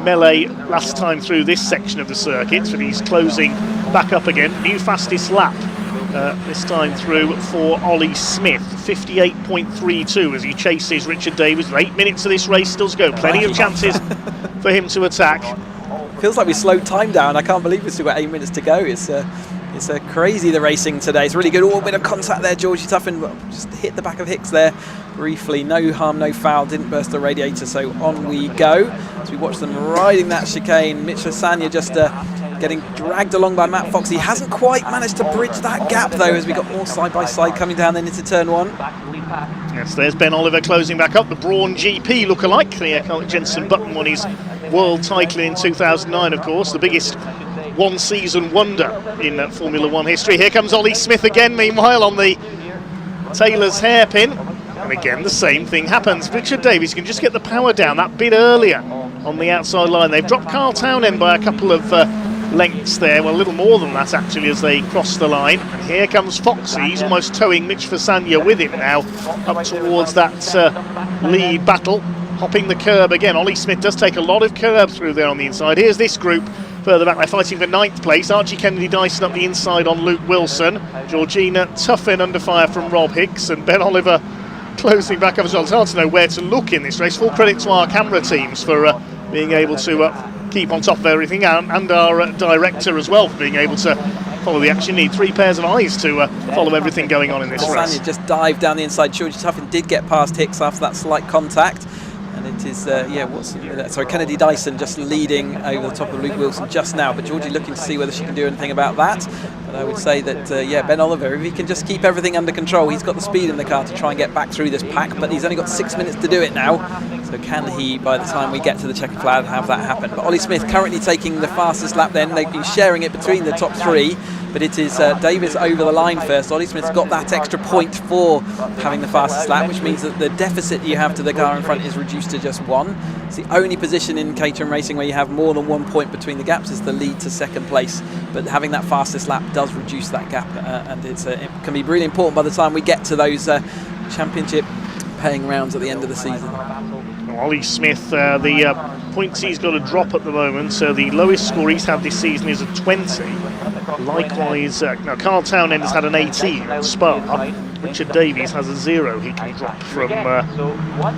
[SPEAKER 21] melee last time through this section of the circuit, but he's closing back up again. New fastest lap this time through for Ollie Smith, 58.32 as he chases Richard Davies. 8 minutes of this race still to go, plenty of chances for him to attack.
[SPEAKER 3] Feels like we slowed time down. I can't believe we've still got 8 minutes to go. It's crazy, the racing today. It's really good. Oh, a bit of contact there. Georgie Tuffin just hit the back of Hicks there briefly. No harm, no foul. Didn't burst the radiator, so on we go. As we watch them riding that chicane. Mitch Sanya just getting dragged along by Matt Fox. He hasn't quite managed to bridge that gap, though, as we got more side-by-side coming down then into turn 1.
[SPEAKER 21] Yes, there's Ben Oliver closing back up. The Brawn GP lookalike. The Jensen Button won his world title in 2009, of course. The biggest one-season wonder in Formula 1 history. Here comes Ollie Smith again, meanwhile, on the Taylor's hairpin. And again, the same thing happens. Richard Davies can just get the power down that bit earlier on the outside line. They've dropped Kyle Townend by a couple of lengths there, well, a little more than that actually, as they cross the line. And here comes Foxy. He's almost towing Mitch Fasanya with him now up towards that lead battle, hopping the curb again. Ollie Smith does take a lot of curb through there on the inside. Here's this group further back. They're fighting for 9th place. Archie Kennedy Dyson up the inside on Luke Wilson. Georgina Tuffin under fire from Rob Hicks, and Ben Oliver closing back up as well. It's hard to know where to look in this race. Full credit to our camera teams for being able to keep on top of everything, and our director as well for being able to follow the action. Need 3 pairs of eyes to follow everything going on in this race.
[SPEAKER 3] Sanya just dived down the inside. Georgie Tuffin did get past Hicks after that slight contact. And it is, Kennedy Dyson just leading over the top of Luke Wilson just now, but Georgie looking to see whether she can do anything about that. But I would say that, Ben Oliver, if he can just keep everything under control, he's got the speed in the car to try and get back through this pack, but he's only got 6 minutes to do it now. So can he, by the time we get to the checkered flag, have that happen? But Ollie Smith currently taking the fastest lap then. They've been sharing it between the top 3, but it is Davis over the line first. Ollie Smith's got that extra point for having the fastest lap, which means that the deficit you have to the car in front is reduced to just 1. It's the only position in Caterham Racing where you have more than 1 point between the gaps is the lead to 2nd place. But having that fastest lap does reduce that gap, and it can be really important by the time we get to those championship paying rounds at the end of the season.
[SPEAKER 21] Ollie Smith, the points he's got to drop at the moment. So the lowest score he's had this season is a 20. Likewise, now Carl Townend has had an 18 at Spa. Richard Davies has a 0 he can drop from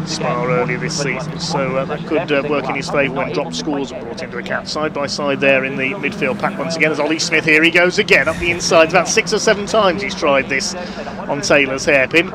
[SPEAKER 21] Spa earlier this season. So that could work in his favour when drop scores are brought into account. Side by side there in the midfield pack once again as Ollie Smith. Here he goes again up the inside. About 6 or 7 times he's tried this on Taylor's hairpin.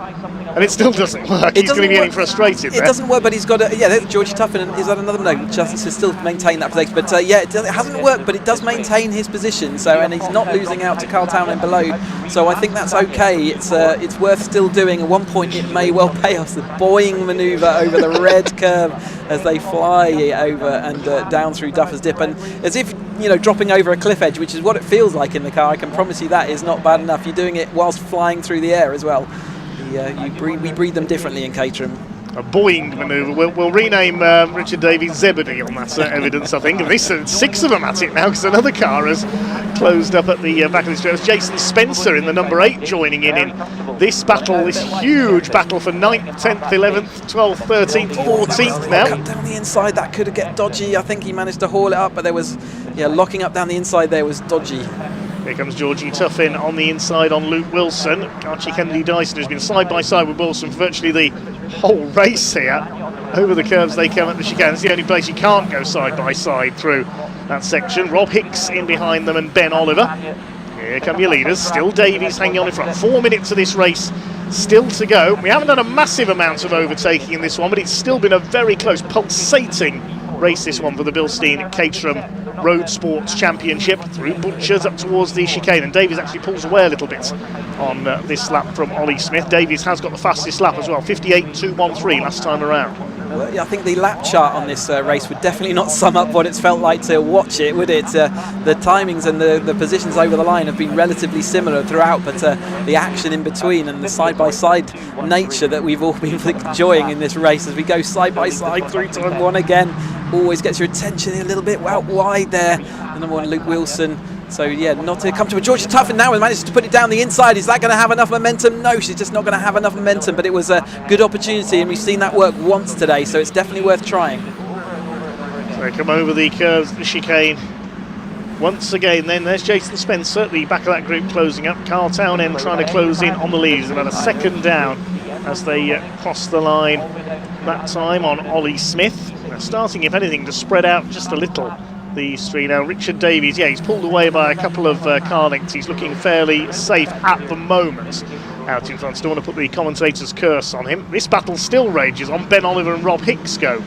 [SPEAKER 21] And it still doesn't work. He's going to be getting frustrated there.
[SPEAKER 3] It doesn't work, but he's got a... Yeah, Georgie Tuffin, is that another... No, Justice has still maintained that position. But yeah, it hasn't worked, but it does maintain his position. So, and he's not losing out to Carl Townend below. So I think that's okay. It's worth still doing. At one point, it may well pay off. The Boeing manoeuvre over the red curve as they fly over and down through Duffer's Dip. And as if, you know, dropping over a cliff edge, which is what it feels like in the car. I can promise you that is not bad enough. You're doing it whilst flying through the air as well. We breed them differently in Caterham.
[SPEAKER 21] A Boeing manoeuvre. We'll rename Richard Davies Zebedee on that evidence, I think. And this 6 of them at it now because another car has closed up at the back of the straight. Jason Spencer in the number 8 joining in this battle, this huge battle for 9th, 10th, 11th, 12th, 13th, 14th now.
[SPEAKER 3] Up down the inside, that could get dodgy. I think he managed to haul it up, but there was, locking up down the inside there was dodgy.
[SPEAKER 21] Here comes Georgie Tuffin on the inside on Luke Wilson. Archie Kennedy Dyson has been side by side with Wilson for virtually the whole race here. Over the curves they come at the chicane. It's the only place you can't go side by side through that section. Rob Hicks in behind them and Ben Oliver. Here come your leaders. Still Davies hanging on in front. 4 minutes of this race still to go. We haven't done a massive amount of overtaking in this one, but it's still been a very close, pulsating race, this one, for the Bilstein Caterham Roadsports Championship. Through Butchers up towards the chicane, and Davies actually pulls away a little bit on this lap from Ollie Smith. Davies has got the fastest lap as well, 58.213 last time around.
[SPEAKER 3] Well, I think the lap chart on this race would definitely not sum up what it's felt like to watch it, would it? The timings and the positions over the line have been relatively similar throughout, but the action in between and the side-by-side nature that we've all been enjoying in this race as we go side-by-side through turn 1 again always gets your attention a little bit out wide there. The number 1, Luke Wilson. So yeah, not to come to a Georgia Tuffin now and manages to put it down the inside. Is that going to have enough momentum? No, she's just not going to have enough momentum, but it was a good opportunity and we've seen that work once today, so it's definitely worth trying.
[SPEAKER 21] So they come over the curves, the chicane. Once again then, there's Jason Spencer at the back of that group closing up. Carl Townend trying to close in on the lead. He's about a second down as they cross the line that time on Ollie Smith. They're starting, if anything, to spread out just a little, these three now. Richard Davies, he's pulled away by a couple of car lengths. He's looking fairly safe at the moment out in front. Still want to put the commentator's curse on him. This battle still rages on. Ben Oliver and Rob Hicks go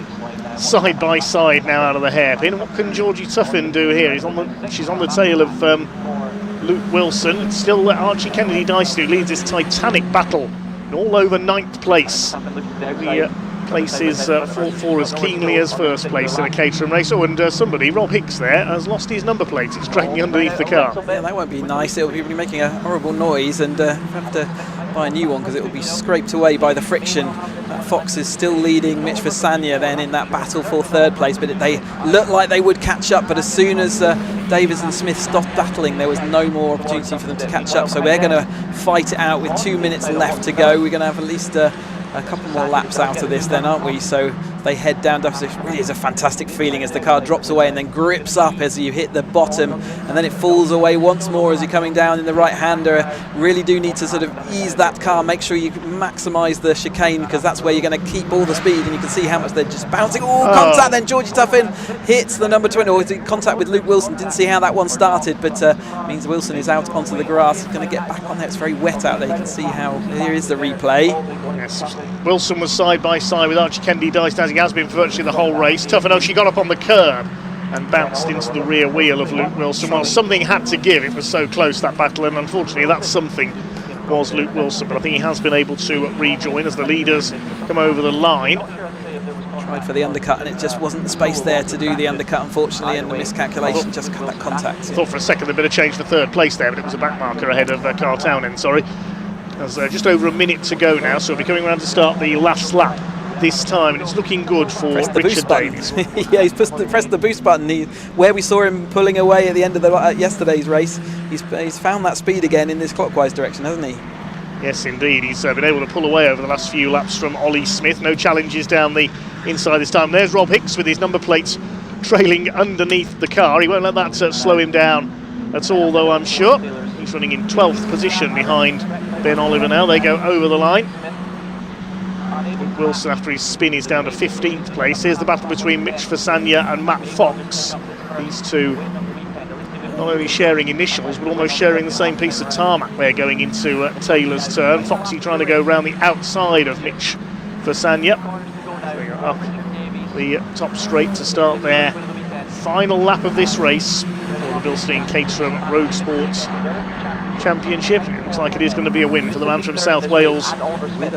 [SPEAKER 21] side by side now out of the hairpin. What can Georgie Tuffin do here? She's on the tail of Luke Wilson. It's still Archie Kennedy Dyson who leads this titanic battle all over 9th place. The places for as keenly as first place in a Caterham race. Oh, and somebody, Rob Hicks there, has lost his number plate. It's dragging underneath the car.
[SPEAKER 3] Yeah, that won't be nice. It'll be making a horrible noise and have to buy a new one because it will be scraped away by the friction. Fox is still leading Mitch Versania then in that battle for 3rd place, but they looked like they would catch up, but as soon as Davies and Smith stopped battling, there was no more opportunity for them to catch up. So we're going to fight it out with 2 minutes left to go. We're going to have at least a couple more laps out of this then, aren't we? So they head down. It really is a fantastic feeling as the car drops away and then grips up as you hit the bottom, and then it falls away once more as you're coming down in the right-hander. Really do need to sort of ease that car, make sure you maximise the chicane because that's where you're going to keep all the speed, and you can see how much they're just bouncing. Contact then, Georgie Tuffin hits the number 20, or contact with Luke Wilson. Didn't see how that one started, but means Wilson is out onto the grass. He's going to get back on there. It's very wet out there. You can see how, here is the replay.
[SPEAKER 21] Yes, Wilson was side by side with Archie Kennedy Dyson as he has been for virtually the whole race. Tuffin, she got up on the curb and bounced into the rear wheel of Luke Wilson. Well, something had to give. It was so close, that battle, and unfortunately that something was Luke Wilson, but I think he has been able to rejoin as the leaders come over the line.
[SPEAKER 3] Tried for the undercut and it just wasn't the space there to do the undercut, unfortunately, and the miscalculation just cut that contact.
[SPEAKER 21] I thought for a second they'd better change for 3rd place there, but it was a back marker ahead of Carl Townend, sorry. There's just over a minute to go now, so we'll be coming around to start the last lap this time, and it's looking good for Richard Davies.
[SPEAKER 3] Yeah, he's pressed the boost button. Where we saw him pulling away at the end of yesterday's race, he's found that speed again in this clockwise direction, hasn't he?
[SPEAKER 21] Yes, indeed. He's been able to pull away over the last few laps from Ollie Smith. No challenges down the inside this time. There's Rob Hicks with his number plates trailing underneath the car. He won't let that slow him down at all, though, I'm sure. He's running in 12th position behind Ben Oliver now. They go over the line. Wilson, after his spin, is down to 15th place. Here's the battle between Mitch Fasanya and Matt Fox. These two not only sharing initials, but almost sharing the same piece of tarmac there going into Taylor's turn. Foxy trying to go round the outside of Mitch Fasanya. Up the top straight to start their final lap of this race for the Bilstein Caterham Roadsport Championship. It looks like it is going to be a win for the man from South Wales,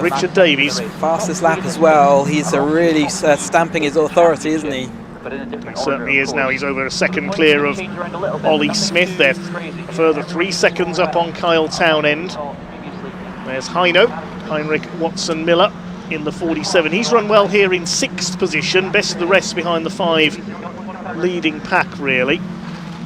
[SPEAKER 21] Richard Davies.
[SPEAKER 3] Fastest lap as well. He's really stamping his authority, isn't he?
[SPEAKER 21] It certainly is now. He's over a second clear of Ollie Smith. They're a further 3 seconds up on Kyle Townend. There's Heinrich Watson Miller in the 47. He's run well here in 6th position, best of the rest behind the 5 leading pack, really.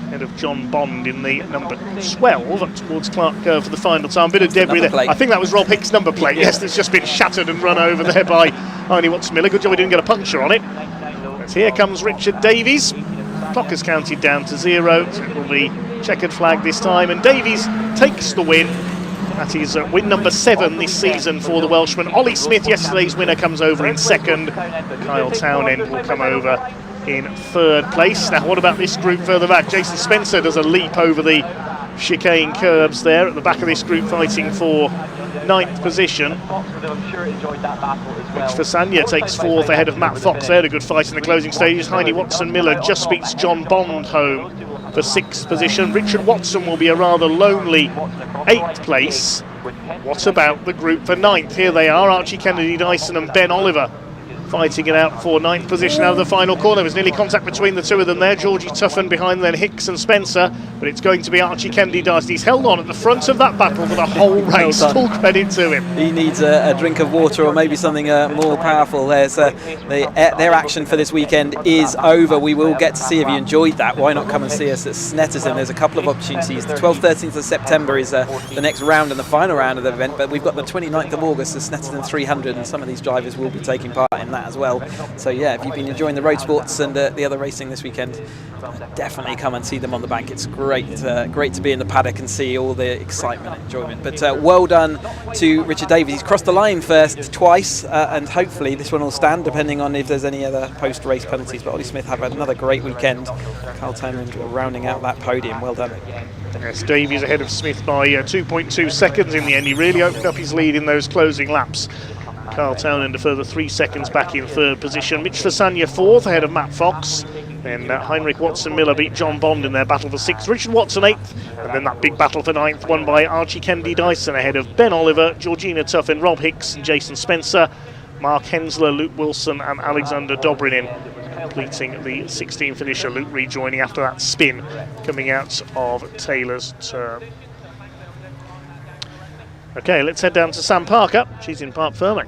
[SPEAKER 21] Ahead of John Bond in the number 12 up towards Clark Kerr for the final time. Bit of debris there. I think that was Rob Hicks' number plate. Yes, that's just been shattered and run over there by Heinrich Watson Miller. Good job we didn't get a puncture on it. Here comes Richard Davies. Clock has counted down to 0. So it will be checkered flag this time, and Davies takes the win. That is win number 7 this season for the Welshman. Ollie Smith, yesterday's winner, comes over in 2nd. Kyle Townend will come over in 3rd place. Now, what about this group further back? Jason Spencer does a leap over the chicane curbs there at the back of this group, fighting for 9th position. Which Fasanya takes 4th ahead of Matt Fox. They had a good fight in the closing stages. Heine Watson Miller just beats John Bond home for 6th position. Richard Watson will be a rather lonely 8th place. What about the group for 9th? Here they are, Archie Kennedy Dyson and Ben Oliver fighting it out for 9th position out of the final corner. There was nearly contact between the two of them there. Georgie Tuffin behind then Hicks and Spencer, but it's going to be Archie Kennedy Dyson. He's held on at the front of that battle for the whole race. Full credit to him.
[SPEAKER 3] He needs a drink of water or maybe something more powerful. Their action for this weekend is over. We will get to see if you enjoyed that. Why not come and see us at Snetterton? There's a couple of opportunities. The 12th, 13th of September is the next round and the final round of the event, but we've got the 29th of August, the Snetterton 300, and some of these drivers will be taking part in that as well. So yeah, if you've been enjoying the road sports and the other racing this weekend, definitely come and see them on the bank. It's great to be in the paddock and see all the excitement and enjoyment. But well done to Richard Davies. He's crossed the line first twice, and hopefully this one will stand, depending on if there's any other post-race penalties. But Ollie Smith have had another great weekend. Kyle Townend rounding out that podium. Well done.
[SPEAKER 21] Yes, Davies ahead of Smith by 2.2 seconds in the end. He really opened up his lead in those closing laps. Kyle Townend a further 3 seconds back in 3rd position. Mitch Fasanya 4th ahead of Matt Fox. Then Heinrich Watson Miller beat John Bond in their battle for 6th. Richard Watson 8th. And then that big battle for 9th won by Archie Kennedy Dyson ahead of Ben Oliver, Georgina Tuffin, Rob Hicks and Jason Spencer. Mark Hensler, Luke Wilson and Alexander Dobrinin completing the 16th finisher. Luke rejoining after that spin coming out of Taylor's turn. Okay, let's head down to Sam Parker. She's in Parc Fermé.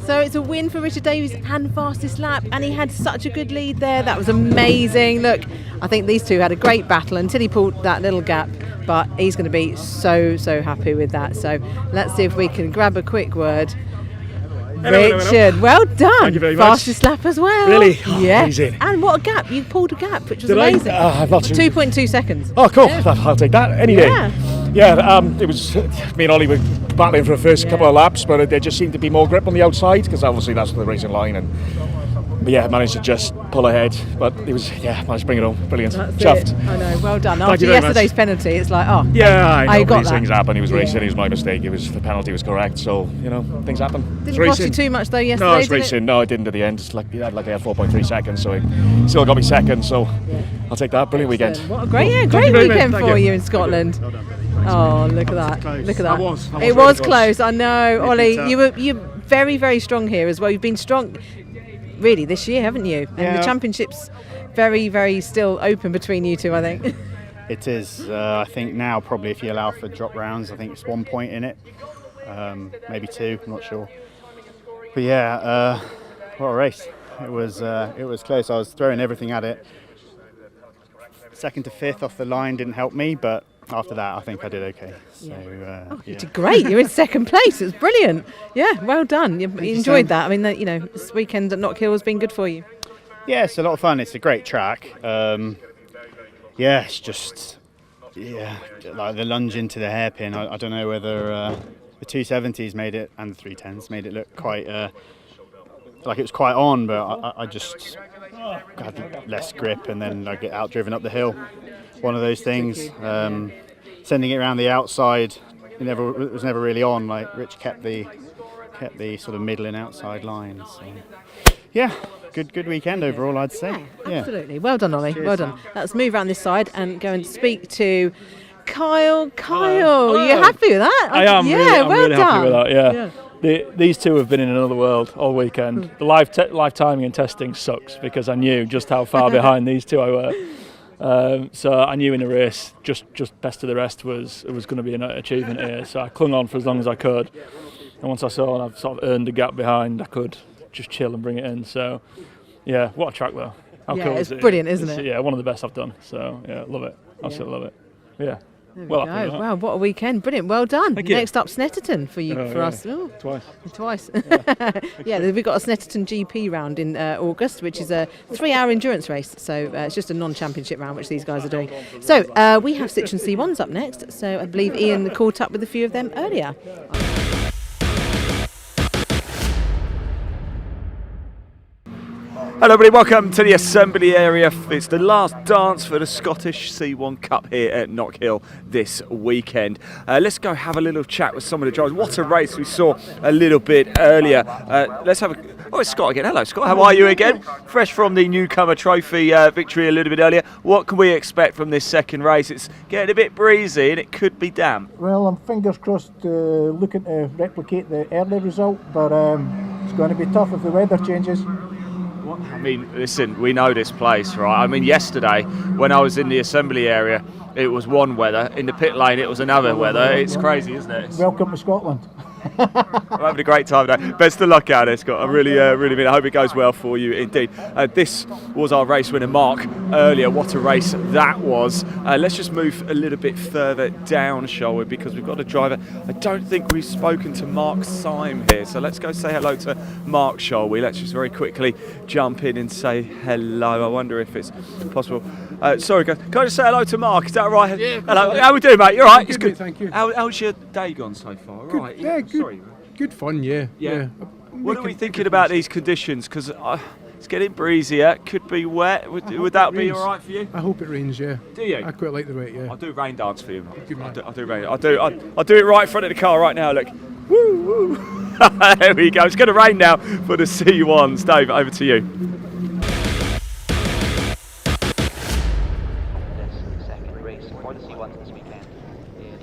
[SPEAKER 12] So it's a win for Richard Davies and fastest lap, and he had such a good lead there. That was amazing. Look, I think these two had a great battle until he pulled that little gap, but he's going to be so happy with that. So let's see if we can grab a quick word.
[SPEAKER 2] Hello,
[SPEAKER 12] Richard, well done.
[SPEAKER 2] Thank you very much.
[SPEAKER 12] Fastest lap as well.
[SPEAKER 2] Really? Oh,
[SPEAKER 12] yeah.
[SPEAKER 2] amazing.
[SPEAKER 12] And what a gap. You pulled a gap, which was
[SPEAKER 2] Did
[SPEAKER 12] amazing.
[SPEAKER 2] I'm not
[SPEAKER 12] 2.2 seconds.
[SPEAKER 2] Oh, cool.
[SPEAKER 12] Yeah.
[SPEAKER 2] I'll take that any day. Yeah, it was me and Ollie were battling for the first couple of laps, but there just seemed to be more grip on the outside because obviously that's the racing line. But yeah, managed to just pull ahead. But it was, managed to bring it home. Brilliant.
[SPEAKER 12] That's
[SPEAKER 2] Chuffed.
[SPEAKER 12] it. I know, well done.
[SPEAKER 2] Thank
[SPEAKER 12] After
[SPEAKER 2] you very
[SPEAKER 12] yesterday's
[SPEAKER 2] much.
[SPEAKER 12] penalty, it's like, oh,
[SPEAKER 2] Yeah, I know.
[SPEAKER 12] got
[SPEAKER 2] These
[SPEAKER 12] that.
[SPEAKER 2] things happen. He was racing. It was my mistake. The penalty was correct. So, things happen.
[SPEAKER 12] Didn't cost you too much though yesterday,
[SPEAKER 2] No, it's
[SPEAKER 12] did it?
[SPEAKER 2] racing. No, it didn't at the end. It's like I had 4.3 seconds, so he still got me second. So I'll take that. Brilliant weekend.
[SPEAKER 12] What a great
[SPEAKER 2] Thank you very
[SPEAKER 12] weekend
[SPEAKER 2] much.
[SPEAKER 12] for
[SPEAKER 2] Thank
[SPEAKER 12] you in Scotland. Oh, look at that! Look at that!
[SPEAKER 2] I was
[SPEAKER 12] It
[SPEAKER 2] really
[SPEAKER 12] was
[SPEAKER 2] close.
[SPEAKER 12] close. I know, Ollie.
[SPEAKER 2] Really
[SPEAKER 12] You're very strong here as well. You've been strong, really, this year, haven't you? And
[SPEAKER 6] Yeah.
[SPEAKER 12] the championship's very still open between you two, I think.
[SPEAKER 6] It is. I think now probably if you allow for drop rounds, I think it's 1 point in it, maybe 2. I'm not sure. But yeah, what a race! It was close. I was throwing everything at it. second to fifth off the line didn't help me, but after that I think I did okay. So
[SPEAKER 12] You did great. You're in second place. It was brilliant. Yeah, well done. You enjoyed that. I mean, this weekend at Knockhill has been good for you.
[SPEAKER 6] Yeah, it's a lot of fun. It's a great track. It's just like the lunge into the hairpin. I don't know whether the 270s made it and the 310s made it look quite like it was quite on, but I just had less grip, and then I get outdriven up the hill. One of those things. Sending it around the outside, it was never really on. Like Rich kept the sort of middle and outside lines. So. Yeah, good weekend overall, I'd say. Yeah.
[SPEAKER 12] Absolutely. Well done, Ollie.
[SPEAKER 6] Cheers,
[SPEAKER 12] well done.
[SPEAKER 6] Sam.
[SPEAKER 12] Let's move around this side and go and speak to Kyle. Kyle, you happy with that?
[SPEAKER 4] I am.
[SPEAKER 12] Yeah,
[SPEAKER 4] I'm
[SPEAKER 12] well
[SPEAKER 4] really
[SPEAKER 12] done.
[SPEAKER 4] happy with that. Yeah. These two have been in another world all weekend. The live timing and testing sucks because I knew just how far behind these two I were. So I knew in the race, just best of the rest was going to be an achievement here. So I clung on for as long as I could. And once I saw I've sort of earned the gap behind, I could just chill and bring it in. So yeah, what a track though. How cool
[SPEAKER 12] it's
[SPEAKER 4] is it?
[SPEAKER 12] brilliant, isn't it?
[SPEAKER 4] Yeah, one of the best I've done. So yeah, love it. Absolutely love it. Yeah.
[SPEAKER 12] There we
[SPEAKER 4] Well,
[SPEAKER 12] go.
[SPEAKER 4] happy with that.
[SPEAKER 12] Wow, what a weekend. Brilliant. Well done.
[SPEAKER 4] Thank you.
[SPEAKER 12] Next up, Snetterton for you,
[SPEAKER 4] Oh,
[SPEAKER 12] for
[SPEAKER 4] yeah.
[SPEAKER 12] us. Oh,
[SPEAKER 4] Twice.
[SPEAKER 12] Yeah, we've got a Snetterton GP round in August, which is a 3-hour endurance race. So it's just a non-championship round, which these guys are doing. So we have Citroen C1s up next. So I believe Ian caught up with a few of them earlier.
[SPEAKER 1] Hello everybody, welcome to the assembly area. It's the last dance for the Scottish C1 Cup here at Knockhill this weekend. Let's go have a little chat with some of the drivers. What a race we saw a little bit earlier. Let's have a... Oh, it's Scott again. Hello Scott, how are you again? Fresh from the Newcomer Trophy victory a little bit earlier. What can we expect from this second race? It's getting a bit breezy and it could be damp.
[SPEAKER 16] Well, I'm fingers crossed looking to replicate the early result, but it's going to be tough if the weather changes.
[SPEAKER 1] I mean, listen, we know this place, right? I mean, yesterday when I was in the assembly area, it was one weather. In the pit lane, it was another weather. It's crazy, isn't it?
[SPEAKER 16] Welcome to Scotland.
[SPEAKER 1] I'm having a great time today. Best of luck out there, Scott. I really mean, I hope it goes well for you indeed. This was our race winner, Mark, earlier. What a race that was. Let's just move a little bit further down, shall we? Because we've got a driver. I don't think we've spoken to Mark Syme here. So let's go say hello to Mark, shall we? Let's just very quickly jump in and say hello. I wonder if it's possible. Sorry, guys. Can I just say hello to Mark? Is that all right?
[SPEAKER 17] Yeah.
[SPEAKER 1] Hello. How we doing, mate? You all right? It's
[SPEAKER 17] Good,
[SPEAKER 1] good.
[SPEAKER 17] thank you.
[SPEAKER 1] How's your day gone so far? All
[SPEAKER 17] Good,
[SPEAKER 1] right.
[SPEAKER 17] yeah, good.
[SPEAKER 1] Sorry.
[SPEAKER 17] Good fun, yeah.
[SPEAKER 1] What are we thinking about these conditions? Because it's getting breezier. Could be wet. Would that be all right for you?
[SPEAKER 17] I hope it rains, yeah.
[SPEAKER 1] Do you?
[SPEAKER 17] I quite like the rain, yeah.
[SPEAKER 1] I'll do rain dance for you.
[SPEAKER 17] Good man.
[SPEAKER 1] I'll do rain. I'll do it right in front of the car right now. Look. Woo woo. There we go. It's going to rain now for the C1s. Dave, over to you.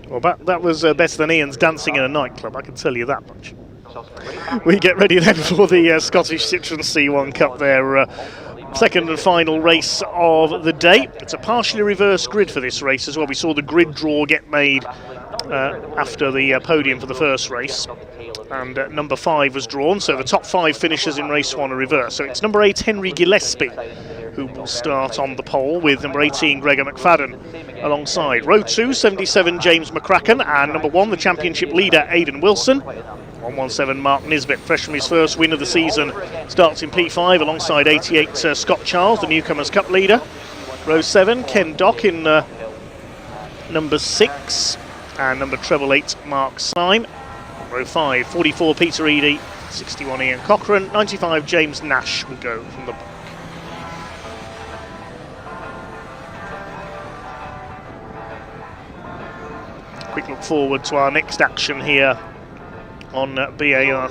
[SPEAKER 21] Well, that was better than Ian's dancing in a nightclub, I can tell you that much. We get ready then for the Scottish Citroen C1 Cup, their second and final race of the day. It's a partially reversed grid for this race as well. We saw the grid draw get made after the podium for the first race, and number 5 was drawn, so the top 5 finishers in race 1 are reversed. So it's number 8 Henry Gillespie who will start on the pole, with number 18 Gregor McFadden alongside. Row 2, 77 James McCracken, and number 1 the championship leader Aidan Wilson. 117 Mark Nisbet, fresh from his first win of the season, starts in P5 alongside 88 Scott Charles, the Newcomers Cup leader. Row 7 Ken Dock in number 6, and number treble 8 Mark Syme. Row 5 44 Peter Eadie, 61 Ian Cochrane, 95 James Nash will go from the back. Quick look forward to our next action here on BARC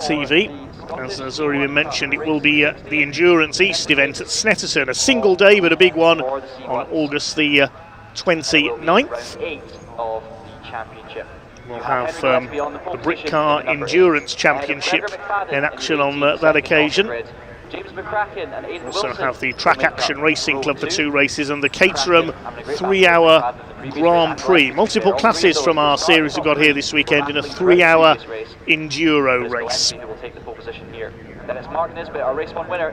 [SPEAKER 21] TV. As has already been mentioned, it will be the Endurance East event at Snetterton, a single day but a big one on August the 29th. We'll have the Brick Car Endurance Championship in action on that occasion. We'll also have the Track Action Racing Club for 2 races and the Caterham 3-hour Grand Prix. Multiple classes from our series we've got here this weekend in a 3-hour enduro race.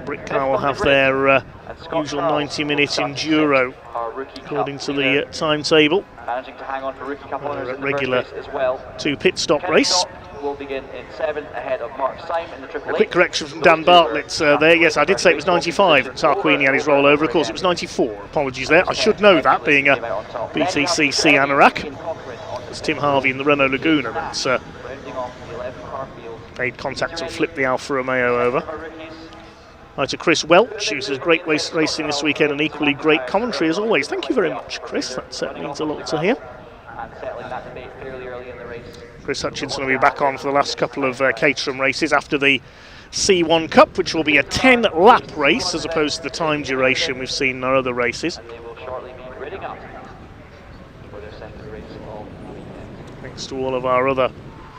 [SPEAKER 21] Brick Car will have their usual 90-minute enduro, according to the timetable.
[SPEAKER 10] Managing to hang on for rookie couple owners in the
[SPEAKER 21] Regular
[SPEAKER 10] first race as well.
[SPEAKER 21] 2 pit stop race.
[SPEAKER 10] Will begin in 7 ahead of Mark Syme in the Triple
[SPEAKER 21] A quick correction from Dan Bartlett there. Yes, I did say it was 95 that Tarquini had his rollover. Of course, it was 94. Apologies there. I should know that, being a BTCC anorak. It's Tim Harvey in the Renault Laguna that's made contact and flipped the Alfa Romeo over. Hi to Chris Welch, who says great racing this weekend and equally great commentary as always. Thank you very much, Chris. That means a lot to hear. Chris Hutchinson will be back on for the last couple of Caterham races after the C1 Cup, which will be a 10-lap race as opposed to the time duration we've seen in our other races. Thanks to all of our other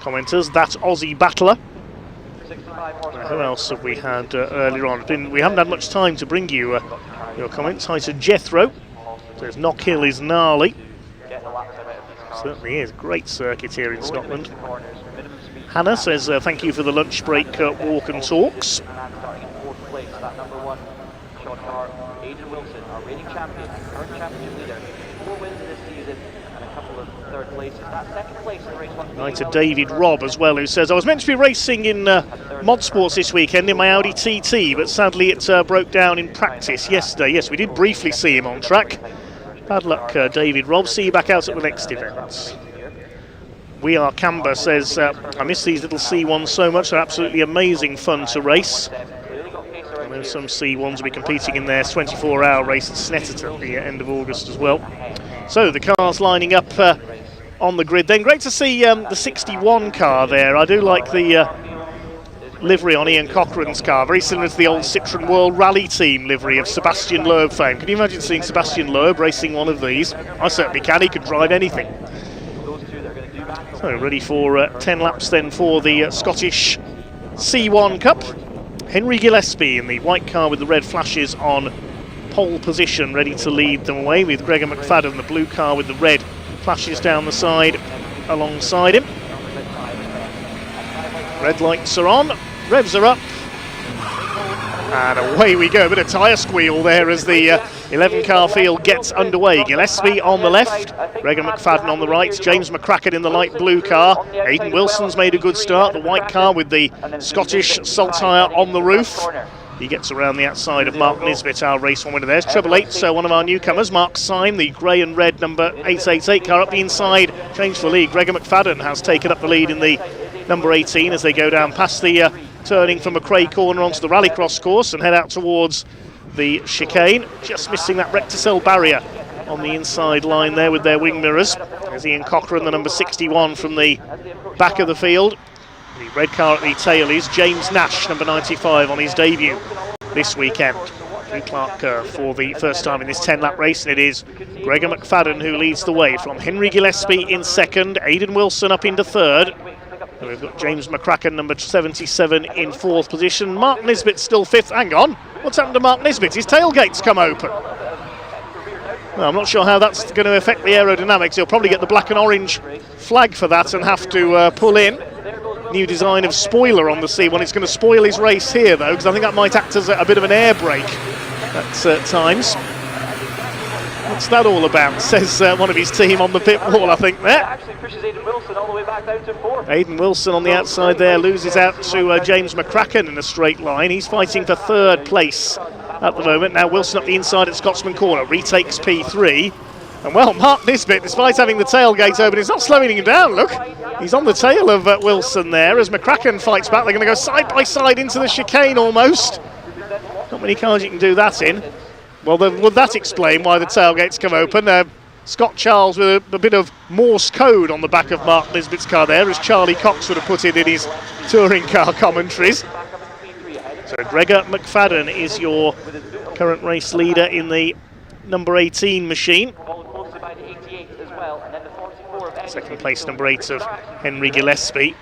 [SPEAKER 21] commenters. That's Aussie Battler. Who else have we had earlier on? We haven't had much time to bring you your comments. Hi to Jethro. Says Knockhill is gnarly. Certainly is. Great circuit here in Scotland. Hannah says thank you for the lunch break walk and talks. Hi to David Robb as well, who says I was meant to be racing in Mod Sports this weekend in my Audi TT, but sadly it broke down in practice yesterday. Yes, we did briefly see him on track. Bad luck, David Robb. See you back out at the next event. We Are Camber says, I miss these little C1s so much. They're absolutely amazing fun to race. I know some C1s will be competing in their 24-hour race at Snetterton at the end of August as well. So the cars lining up on the grid then. Great to see the 61 car there. I do like the livery on Ian Cochrane's car, very similar to the old Citroën World Rally Team livery of Sebastian Loeb fame. Can you imagine seeing Sebastian Loeb racing one of these? I certainly can. He could drive anything. So ready for 10 laps then for the Scottish C1 Cup. Henry Gillespie in the white car with the red flashes on pole position, ready to lead them away, with Gregor McFadden, the blue car with the red flashes down the side alongside him. Red lights are on, revs are up, and away we go. A bit of tyre squeal there as the 11 car field gets underway. Gillespie on the left, Gregor McFadden on the right, James McCracken in the light blue car. Aidan Wilson's made a good start, the white car with the Scottish Saltire on the roof. He gets around the outside of Mark Nisbet, our race one winner. There's Treble 8, so one of our newcomers, Mark Syme, the grey and red number 888 car up the inside, changed the lead. Gregor McFadden has taken up the lead in the number 18 as they go down past the turning from McRae corner onto the rallycross course and head out towards the chicane. Just missing that recticel barrier on the inside line there with their wing mirrors. There's Ian Cochrane, the number 61 from the back of the field. The red car at the tail is James Nash, number 95, on his debut this weekend. Drew Clark for the first time in this 10-lap race, and it is Gregor McFadden who leads the way from Henry Gillespie in second, Aidan Wilson up into third. And we've got James McCracken, number 77, in fourth position. Mark Nisbet still fifth. Hang on, what's happened to Mark Nisbet? His tailgate's come open. Well, I'm not sure how that's going to affect the aerodynamics. He'll probably get the black and orange flag for that and have to pull in. New design of spoiler on the C1. It's going to spoil his race here, though, because I think that might act as a bit of an air brake at times. What's that all about? Says one of his team on the pit wall, I think, there.
[SPEAKER 10] Actually pushes Aidan Wilson all the way back down to fourth.
[SPEAKER 21] Aidan Wilson on the outside there loses out to James McCracken in a straight line. He's fighting for third place at the moment. Now Wilson up the inside at Scotsman Corner, retakes P3. And well, Mark Nisbet, despite having the tailgate open, is not slowing him down, look. He's on the tail of Wilson there as McCracken fights back. They're going to go side by side into the chicane almost. Not many cars you can do that in. Well, would that explain why the tailgates come open? Scott Charles with a bit of Morse code on the back of Mark Nisbet's car there, as Charlie Cox would have put it in his touring car commentaries. So Gregor McFadden is your current race leader in the number 18 machine. Second place, number 8 of Henry Gillespie.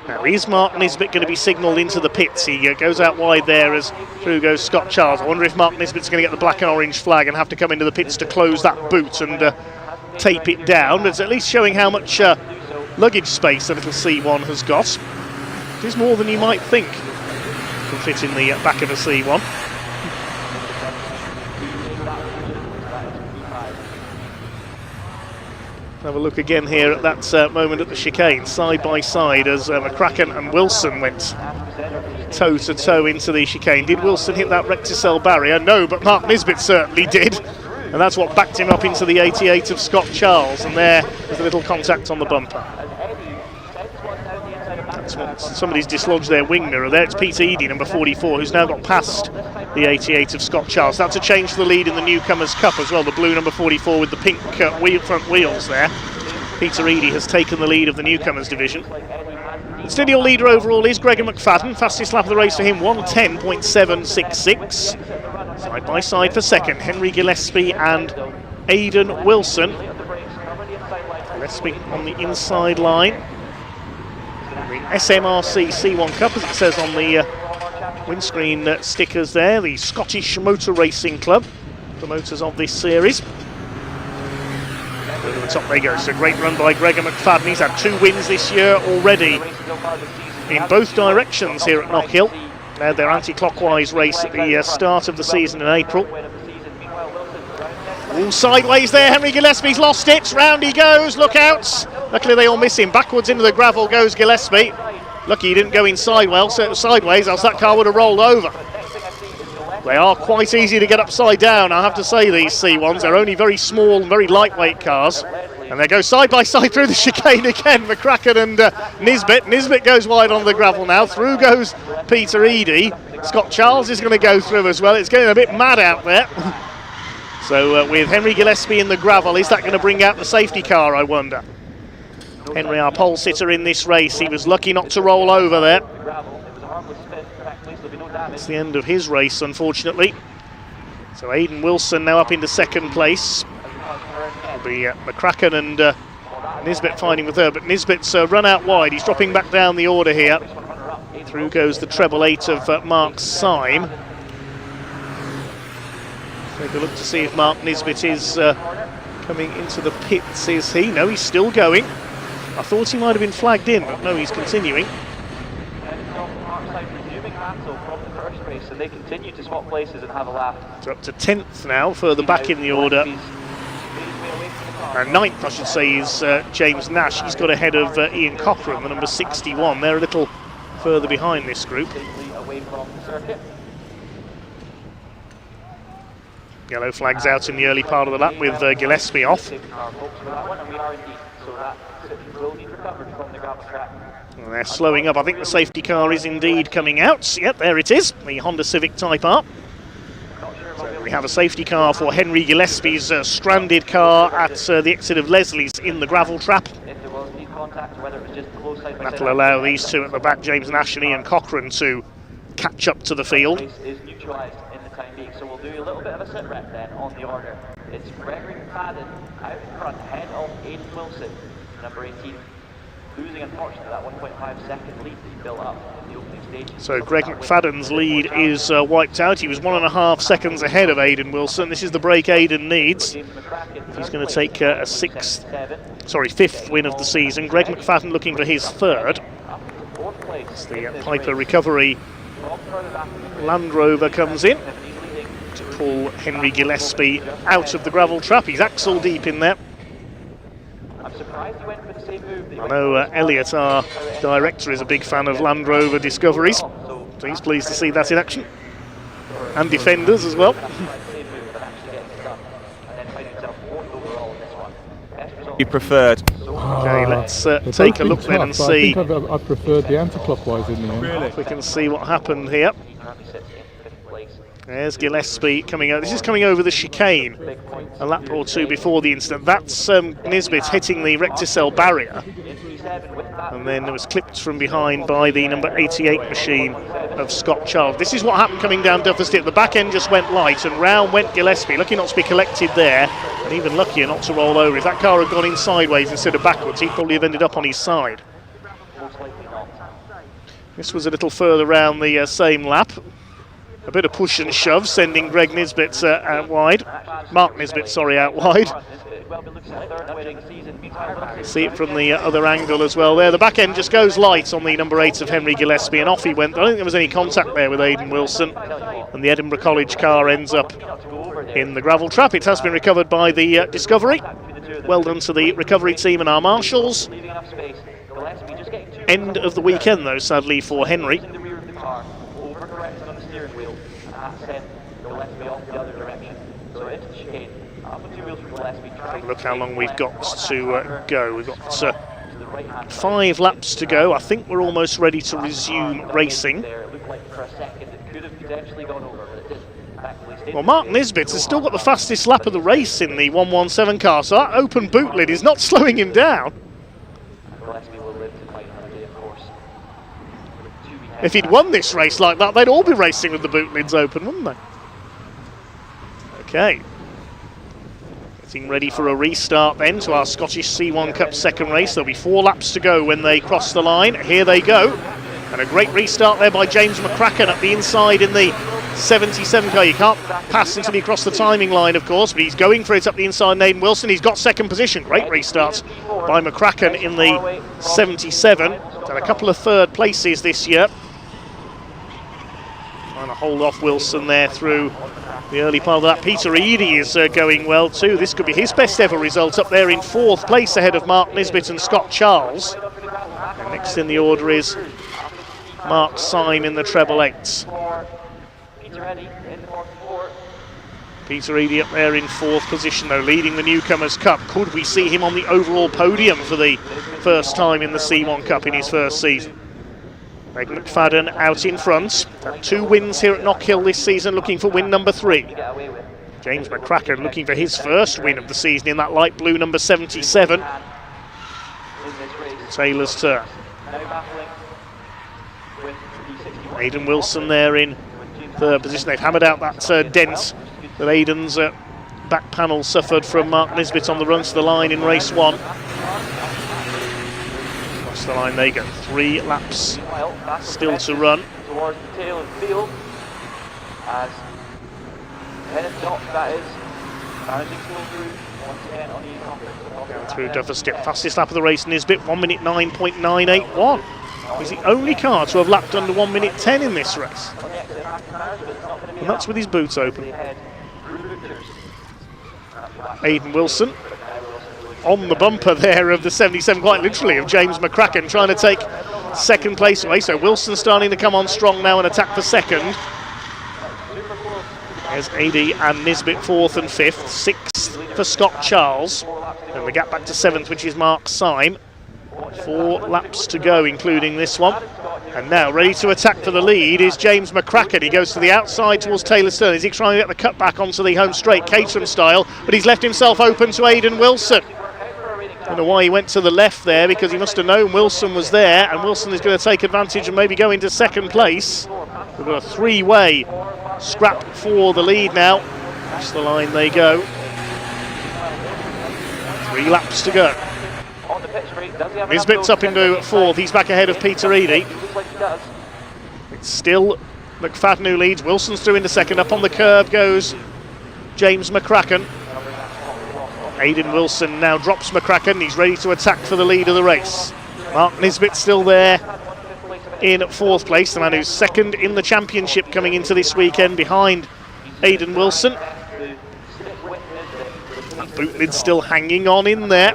[SPEAKER 21] Now, is Mark Nisbet going to be signalled into the pits? He goes out wide there as through goes Scott Charles. I wonder if Mark Nisbet's going to get the black and orange flag and have to come into the pits to close that boot and tape it down. But it's at least showing how much luggage space the little C1 has got. It is more than you might think can fit in the back of a C1. Have a look again here at that moment at the chicane, side by side, as McCracken and Wilson went toe to toe into the chicane. Did Wilson hit that recticel barrier? No, but Mark Nisbet certainly did, and that's what backed him up into the 88 of Scott Charles, and there was a little contact on the bumper. That's what, somebody's dislodged their wing mirror there. It's Peter Eadie, number 44, who's now got past the 88 of Scott Charles. That's a change to the lead in the Newcomers Cup as well, the blue number 44 with the pink front wheels there. Peter Eadie has taken the lead of the Newcomers division. Still your leader overall is Gregor McFadden, fastest lap of the race for him, 1:10.766. Side by side for second, Henry Gillespie and Aidan Wilson. Gillespie on the inside line. The SMRC C1 Cup, as it says on the windscreen stickers there, the Scottish Motor Racing Club, promoters of this series. Over the top they go. So great run by Gregor McFadden. He's had 2 wins this year already in both directions here at Knockhill. They had their anti-clockwise race at the start of the season in April. All sideways there, Henry Gillespie's lost it. Round he goes, look out. Luckily they all miss him. Backwards into the gravel goes Gillespie. Lucky he didn't go inside well, so sideways, else that car would have rolled over. They are quite easy to get upside down, I have to say, these C1s. They're only very small and very lightweight cars. And they go side by side through the chicane again, McCracken and Nisbet. Nisbet goes wide on the gravel now. Through goes Peter Eadie. Scott Charles is going to go through as well. It's getting a bit mad out there. So with Henry Gillespie in the gravel, is that going to bring out the safety car, I wonder? Henry, our pole sitter in this race, he was lucky not to roll over there. That's the end of his race, unfortunately. So Aidan Wilson now up into second place. It'll be McCracken and Nisbet fighting with her, but Nisbet's run out wide. He's dropping back down the order here. Through goes the treble 8 of Mark Syme. Take a look to see if Mark Nisbet is coming into the pits. Is he? No, he's still going. I thought he might have been flagged in, but no, he's continuing.
[SPEAKER 10] So they continue to swap places and have a laugh.
[SPEAKER 21] So up to 10th now, further back in the order. And 9th, I should say, is James Nash. He's got ahead of Ian Cochran, the number 61. They're a little further behind this group. Yellow flags out in the early part of the lap with Gillespie off. And they're slowing up. I think the safety car is indeed coming out. Yep, there it is, the Honda Civic Type R. So we have a safety car for Henry Gillespie's stranded car at the exit of Leslie's in the gravel trap. That'll allow these two at the back, James Nash and Ian Cochran, to catch up to the field.
[SPEAKER 10] So we'll do a little bit of a sit rep then on the order. It's Gregory McFadden out in front, ahead of Aidan Wilson, number 18. Losing, unfortunately, that 1.5 second lead that he built up in the opening stage.
[SPEAKER 21] So Greg McFadden's lead is wiped out. He was 1.5 seconds ahead of Aidan Wilson. This is the break Aidan needs. He's going to take a fifth win of the season. Greg McFadden looking for his third. As the Piper Recovery Land Rover comes in to pull Henry Gillespie out of the gravel trap. He's axle deep in there. I know Elliot, our director, is a big fan of Land Rover Discoveries, so he's pleased to see that in action. And Defenders as well.
[SPEAKER 1] You preferred?
[SPEAKER 21] Okay, let's take a look then and see.
[SPEAKER 17] I think I preferred the anti-clockwise in the end.
[SPEAKER 21] If we can see what happened here. There's Gillespie coming out. This is coming over the chicane a lap or two before the incident. That's Nisbet hitting the recticel barrier. And then it was clipped from behind by the number 88 machine of Scott Charles. This is what happened coming down Duffers Dip. The back end just went light and round went Gillespie. Lucky not to be collected there, and even luckier not to roll over. If that car had gone in sideways instead of backwards, he'd probably have ended up on his side. This was a little further round the same lap. A bit of push and shove, sending Greg Nisbet out wide. Mark Nisbet, sorry, out wide. See it from the other angle as well there. The back end just goes light on the number 8 of Henry Gillespie, and off he went. I don't think there was any contact there with Aidan Wilson. And the Edinburgh College car ends up in the gravel trap. It has been recovered by the Discovery. well done to the recovery team and our marshals. End of the weekend, though, sadly, for Henry. Look how long we've got to go. We've got 5 laps to go. I think we're almost ready to resume racing. Well, Mark Nisbet has still got the fastest lap of the race in the 117 car, so that open boot lid is not slowing him down. If he'd won this race like that, they'd all be racing with the boot lids open, wouldn't they? Okay. Getting ready for a restart then to our Scottish C1 Cup second race. There'll be 4 laps to go when they cross the line. Here they go. And a great restart there by James McCracken up the inside in the 77 car. You can't pass until you cross the timing line, of course, but he's going for it up the inside. Aidan Wilson, he's got second position. Great restarts by McCracken in the 77. Done a couple of third places this year. Trying to hold off Wilson there through the early part of that. Peter Eadie is going well too. This could be his best ever result up there in 4th place ahead of Mark Nisbet and Scott Charles. And next in the order is Mark Syme in the treble 8s. Peter Eadie up there in 4th position though, leading the Newcomers Cup. Could we see him on the overall podium for the first time in the C1 Cup in his first season? Greg McFadden out in front. 2 wins here at Knockhill this season, looking for win number 3. James McCracken looking for his first win of the season in that light blue number 77. Taylor's turn. Aidan Wilson there in 3rd position. They've hammered out that dent that Aidan's back panel suffered from Mark Nisbet on the run to the line in race 1. Across the line they go. 3 laps still to run.
[SPEAKER 10] Towards the tail of the field as Kenneth Dock, that is, managing to pull through once again on the conference.
[SPEAKER 21] Through Dufferskip. Fastest lap of the race, Nisbet, 1 minute 9.981. He's the only car to have lapped under 1 minute 10 in this race. And that's with his boots open. Aidan Wilson on the bumper there of the 77, quite literally, of James McCracken, trying to take second place away. So Wilson starting to come on strong now and attack for second. There's Eadie and Nisbet 4th and 5th. 6th for Scott Charles. And the gap back to 7th, which is Mark Syme. 4 laps to go, including this one. And now ready to attack for the lead is James McCracken. He goes to the outside towards Taylor Stern. Is he trying to get the cut back onto the home straight, Caterham style? But he's left himself open to Aidan Wilson. I don't know why he went to the left there, because he must have known Wilson was there, and Wilson is going to take advantage and maybe go into second place. We've got a 3-way scrap for the lead now. Across the line they go. 3 laps to go. Nisbet's up into 4th. He's back ahead of Peter Eadie. It's still McFadden who leads. Wilson's through into second. Up on the curb goes James McCracken. Aidan Wilson now drops McCracken. He's ready to attack for the lead of the race. Mark Nisbet still there in 4th place. The man who's second in the championship coming into this weekend behind Aidan Wilson. That boot lid still hanging on in there.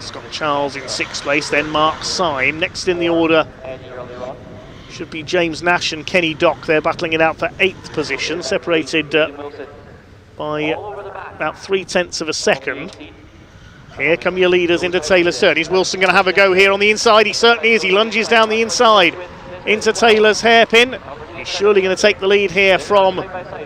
[SPEAKER 21] Scott Charles in 6th place, then Mark Syme. Next in the order should be James Nash and Kenny Dock. They're battling it out for 8th position, separated by about 0.3 of a second. Here come your leaders into Taylor Stern. Is Wilson going to have a go here on the inside? He certainly is. He lunges down the inside into Taylor's hairpin. He's surely going to take the lead here from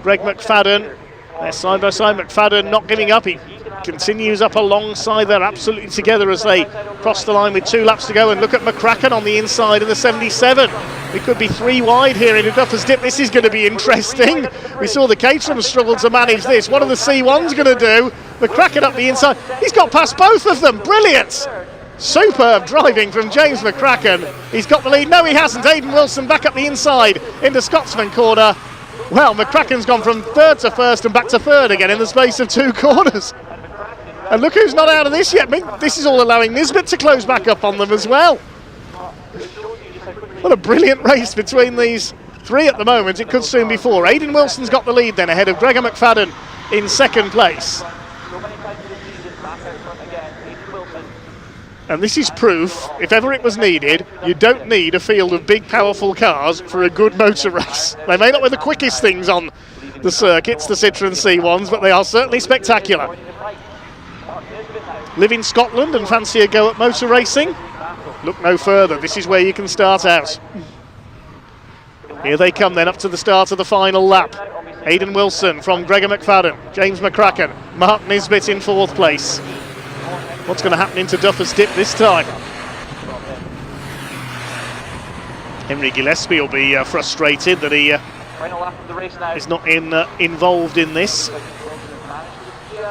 [SPEAKER 21] Greg McFadden. They're side by side. McFadden not giving up. He continues up alongside. They're absolutely together as they cross the line with 2 laps to go. And look at McCracken on the inside in the 77. We could be 3 wide here in a Duffers Dip. This is going to be interesting. We saw the Caterham struggle to manage this. What are the C1s going to do? McCracken up the inside. He's got past both of them. Brilliant. Superb driving from James McCracken. He's got the lead. No, he hasn't. Aidan Wilson back up the inside into Scotsman corner. Well, McCracken's gone from 3rd to 1st and back to 3rd again in the space of 2 corners. And look who's not out of this yet. I mean, this is all allowing Nisbet to close back up on them as well. What a brilliant race between these 3 at the moment, it could soon be 4. Aidan Wilson's got the lead then, ahead of Gregor McFadden in second place. And this is proof, if ever it was needed, you don't need a field of big, powerful cars for a good motor race. They may not be the quickest things on the circuits, the Citroen C1s, but they are certainly spectacular. Live in Scotland and fancy a go at motor racing? Look no further, this is where you can start out. Here they come then, up to the start of the final lap. Aidan Wilson from Gregor McFadden, James McCracken, Mark Nisbet in 4th place. What's going to happen into Duffer's Dip this time? Henry Gillespie will be frustrated that he is not involved in this.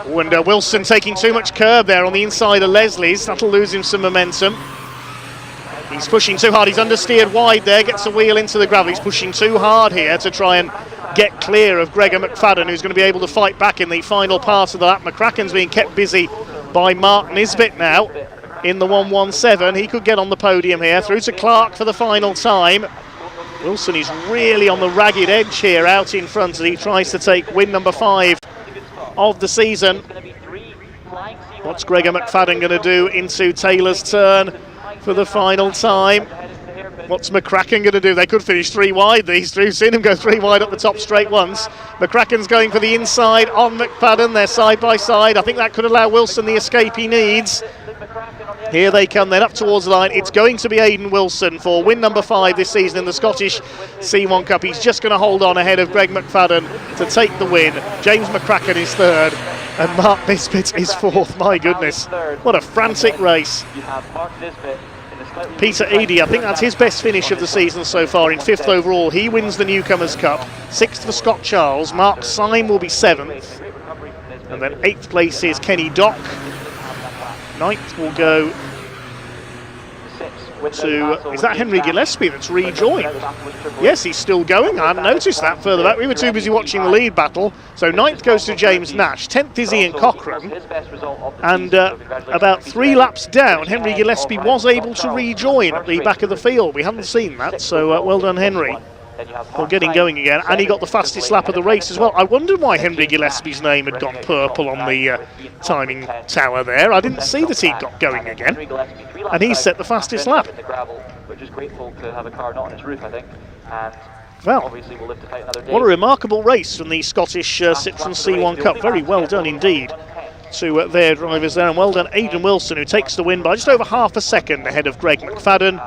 [SPEAKER 21] And Wilson taking too much curb there on the inside of Leslie's. That'll lose him some momentum. He's pushing too hard. He's understeered wide there, gets a wheel into the gravel. He's pushing too hard here to try and get clear of Gregor McFadden, who's going to be able to fight back in the final part of the lap. McCracken's being kept busy by Mark Nisbet now in the 117. He could get on the podium here. Through to Clark for the final time. Wilson is really on the ragged edge here out in front as he tries to take win number 5 of the season. What's Gregor McFadden going to do into Taylor's turn for the final time? What's McCracken going to do? They could finish 3 wide, these two. Seen him go 3 wide up the top straight once. McCracken's going for the inside on McFadden. They're side by side. I think that could allow Wilson the escape he needs. Here they come then up towards the line. It's going to be Aidan Wilson for win number 5 this season in the Scottish C1 Cup. He's just going to hold on ahead of Greg McFadden to take the win. James McCracken is 3rd and Mark Nisbet is 4th. My goodness, what a frantic race. Peter Eadie, I think that's his best finish of the season so far, in 5th overall. He wins the Newcomers Cup. 6th for Scott Charles. Mark Syme will be 7th. And then 8th place is Kenny Dock. 9th will go to, is that Henry Gillespie that's rejoined? Yes, he's still going. I hadn't noticed that further back. We were too busy watching the lead battle. So 9th goes to James Nash, 10th is Ian Cochrane, and about 3 laps down, Henry Gillespie was able to rejoin at the back of the field. We hadn't seen that, so well done, Henry. Well, getting going again, and he got the fastest lap of the race as well. I wondered why Henry Gillespie's name had gone purple on the timing tower there. I didn't see that he'd got going again, and he set the fastest lap.
[SPEAKER 10] Which is grateful to have a car not on its roof, I think. And
[SPEAKER 21] well,
[SPEAKER 10] obviously we'll live to fight another day.
[SPEAKER 21] What a remarkable race from the Scottish Citroen C1 Cup. Very well done indeed to their drivers there, and well done Aidan Wilson, who takes the win by just over half a second ahead of Greg McFadden.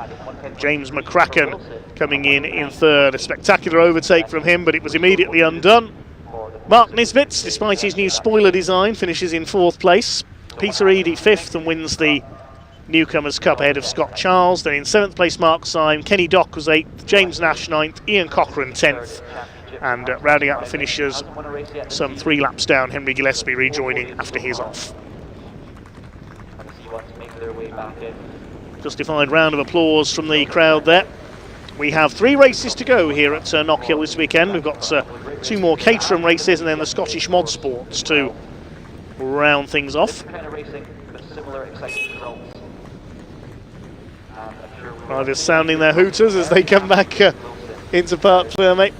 [SPEAKER 21] James McCracken coming in 3rd. A spectacular overtake from him, but it was immediately undone. Mark Nisbet, despite his new spoiler design, finishes in 4th place. Peter Eadie 5th and wins the Newcomers Cup ahead of Scott Charles. Then in 7th place Mark Syme, Kenny Dock was 8th, James Nash 9th, Ian Cochrane 10th. And rounding out the finishers, some 3 laps down, Henry Gillespie rejoining after his off. Justified round of applause from the crowd there. We have 3 races to go here at Knockhill this weekend. We've got 2 more Caterham races and then the Scottish Motorsports to round things off. Drivers sounding their hooters as they come back into Parc Fermé.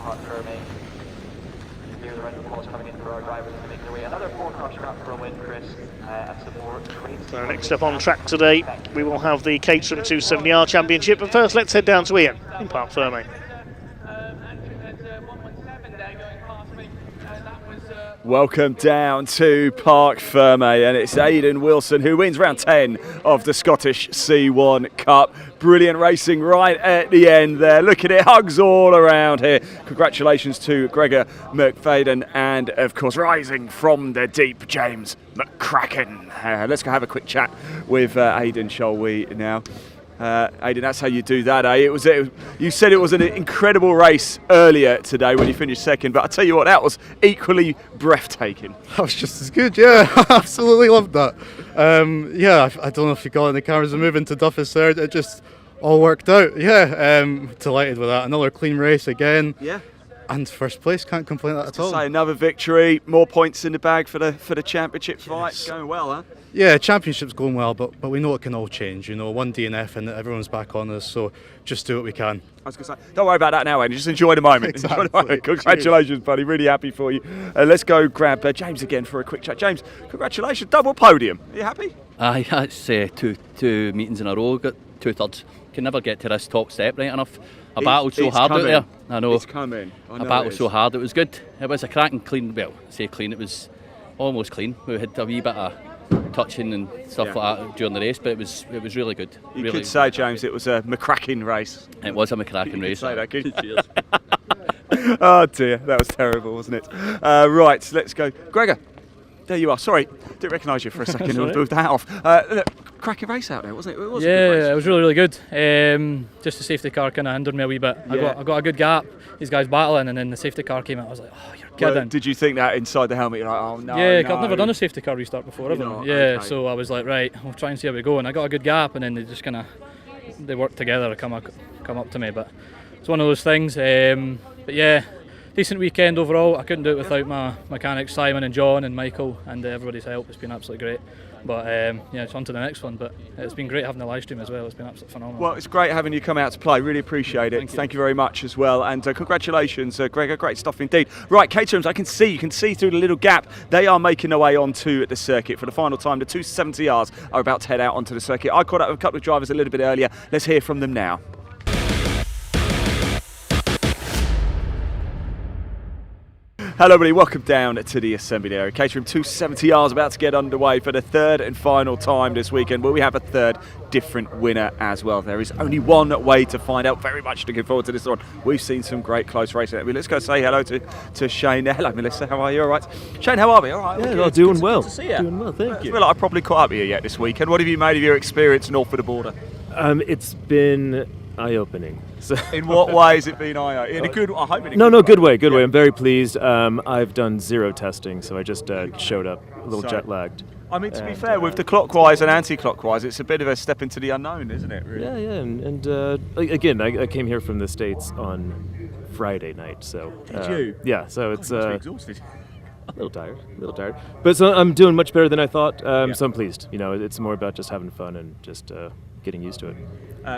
[SPEAKER 21] So next up on track today, we will have the Caterham 270R Championship. But first, let's head down to Ian in Parc Fermé.
[SPEAKER 1] Welcome down to Parc Fermé, and it's Aidan Wilson who wins round 10 of the Scottish C1 Cup. Brilliant racing right at the end there. Look at it, hugs all around here. Congratulations to Gregor McFadden and, of course, rising from the deep, James McCracken. Let's go have a quick chat with Aidan, shall we now? Aidan, that's how you do that, eh? You said it was an incredible race earlier today when you finished 2nd, but I tell you what, that was equally breathtaking.
[SPEAKER 8] That was just as good, yeah. I absolutely loved that. Yeah, I don't know if you got it, the cameras are moving to Duffy's 3rd. It just all worked out. Yeah, delighted with that. Another clean race again.
[SPEAKER 1] Yeah.
[SPEAKER 8] And first place, can't complain at all.
[SPEAKER 1] Say another victory, more points in the bag for the championship fight. It's going well, huh?
[SPEAKER 8] Yeah, championship's going well, but we know it can all change. You know, one DNF and everyone's back on us, so just do what we can.
[SPEAKER 1] I was going to say, don't worry about that now, Andy. Just enjoy the moment.
[SPEAKER 8] Exactly.
[SPEAKER 1] Enjoy the moment. Congratulations, buddy. Really happy for you. Let's go grab James again for a quick chat. James, congratulations. Double podium. Are you happy?
[SPEAKER 9] Aye, that's two meetings in a row. Got 2/3. Can never get to this top step right enough. I battled so hard out there. I know.
[SPEAKER 1] It's coming.
[SPEAKER 9] I battled so hard. It was good. It was a cracking clean. Well, I say clean. It was almost clean. We had a wee bit of touching and stuff like that during the race, but it was really good.
[SPEAKER 1] You
[SPEAKER 9] really
[SPEAKER 1] could say, James, it was a McCracken race.
[SPEAKER 9] It was a McCracken race.
[SPEAKER 1] Say that, could you? Cheers. Oh dear, that was terrible, wasn't it? Right, let's go. Gregor, there you are. Sorry, didn't recognise you for a second. I moved the hat off. Look, cracking race out there, wasn't it? It was a good race.
[SPEAKER 4] It was really good. Just the safety car kind of hindered me a wee bit. I got a good gap. These guys battling, and then the safety car came out. I was like, oh, you're kidding.
[SPEAKER 1] Well, did you think that inside the helmet? You're like, oh no.
[SPEAKER 4] Yeah,
[SPEAKER 1] no.
[SPEAKER 4] I've never done a safety car restart before, ever.
[SPEAKER 1] Not?
[SPEAKER 4] Yeah,
[SPEAKER 1] Okay.
[SPEAKER 4] so I was like, right, we'll try and see how we go. And I got a good gap, and then they just kind of worked together to come up to me. But it's one of those things. But yeah, decent weekend overall. I couldn't do it without my mechanics Simon and John and Michael and everybody's help. It's been absolutely great. But yeah, it's on to the next one. But it's been great having the live stream as well. It's been absolutely phenomenal.
[SPEAKER 1] Well, it's great having you come out to play. Really appreciate it. Thank you very much as well. And congratulations, Gregor. Great stuff indeed. Right, Caterham's, you can see through the little gap. They are making their way onto the circuit for the final time. The 270Rs are about to head out onto the circuit. I caught up with a couple of drivers a little bit earlier. Let's hear from them now. Hello everybody, welcome down to the assembly area. Caterham 270Rs about to get underway for the third and final time this weekend. Will we have a third different winner as well? There is only one way to find out. Very much looking forward to this one. We've seen some great close racing. Let's go say hello to Shane. Hello Melissa, how are you? All right? Shane, how are we? All right?
[SPEAKER 18] Yeah, doing well.
[SPEAKER 1] Good to see you.
[SPEAKER 18] Doing well, thank you.
[SPEAKER 1] I feel like I probably caught up with you yet this weekend. What have you made of your experience north of the border?
[SPEAKER 18] It's been eye-opening. So
[SPEAKER 1] in what way has it been eye-opening? In a good, I hope in a
[SPEAKER 18] good way. Good way. I'm very pleased. I've done zero testing, so I just showed up a little jet-lagged.
[SPEAKER 1] I mean, to be fair, with the clockwise and anti-clockwise, it's a bit of a step into the unknown, isn't it? Really?
[SPEAKER 18] Yeah, and again, I came here from the States on Friday night, so
[SPEAKER 1] did you?
[SPEAKER 18] Yeah, so it's
[SPEAKER 1] you must be exhausted.
[SPEAKER 18] A little tired, but so I'm doing much better than I thought. So I'm pleased. You know, it's more about just having fun and just getting used to it.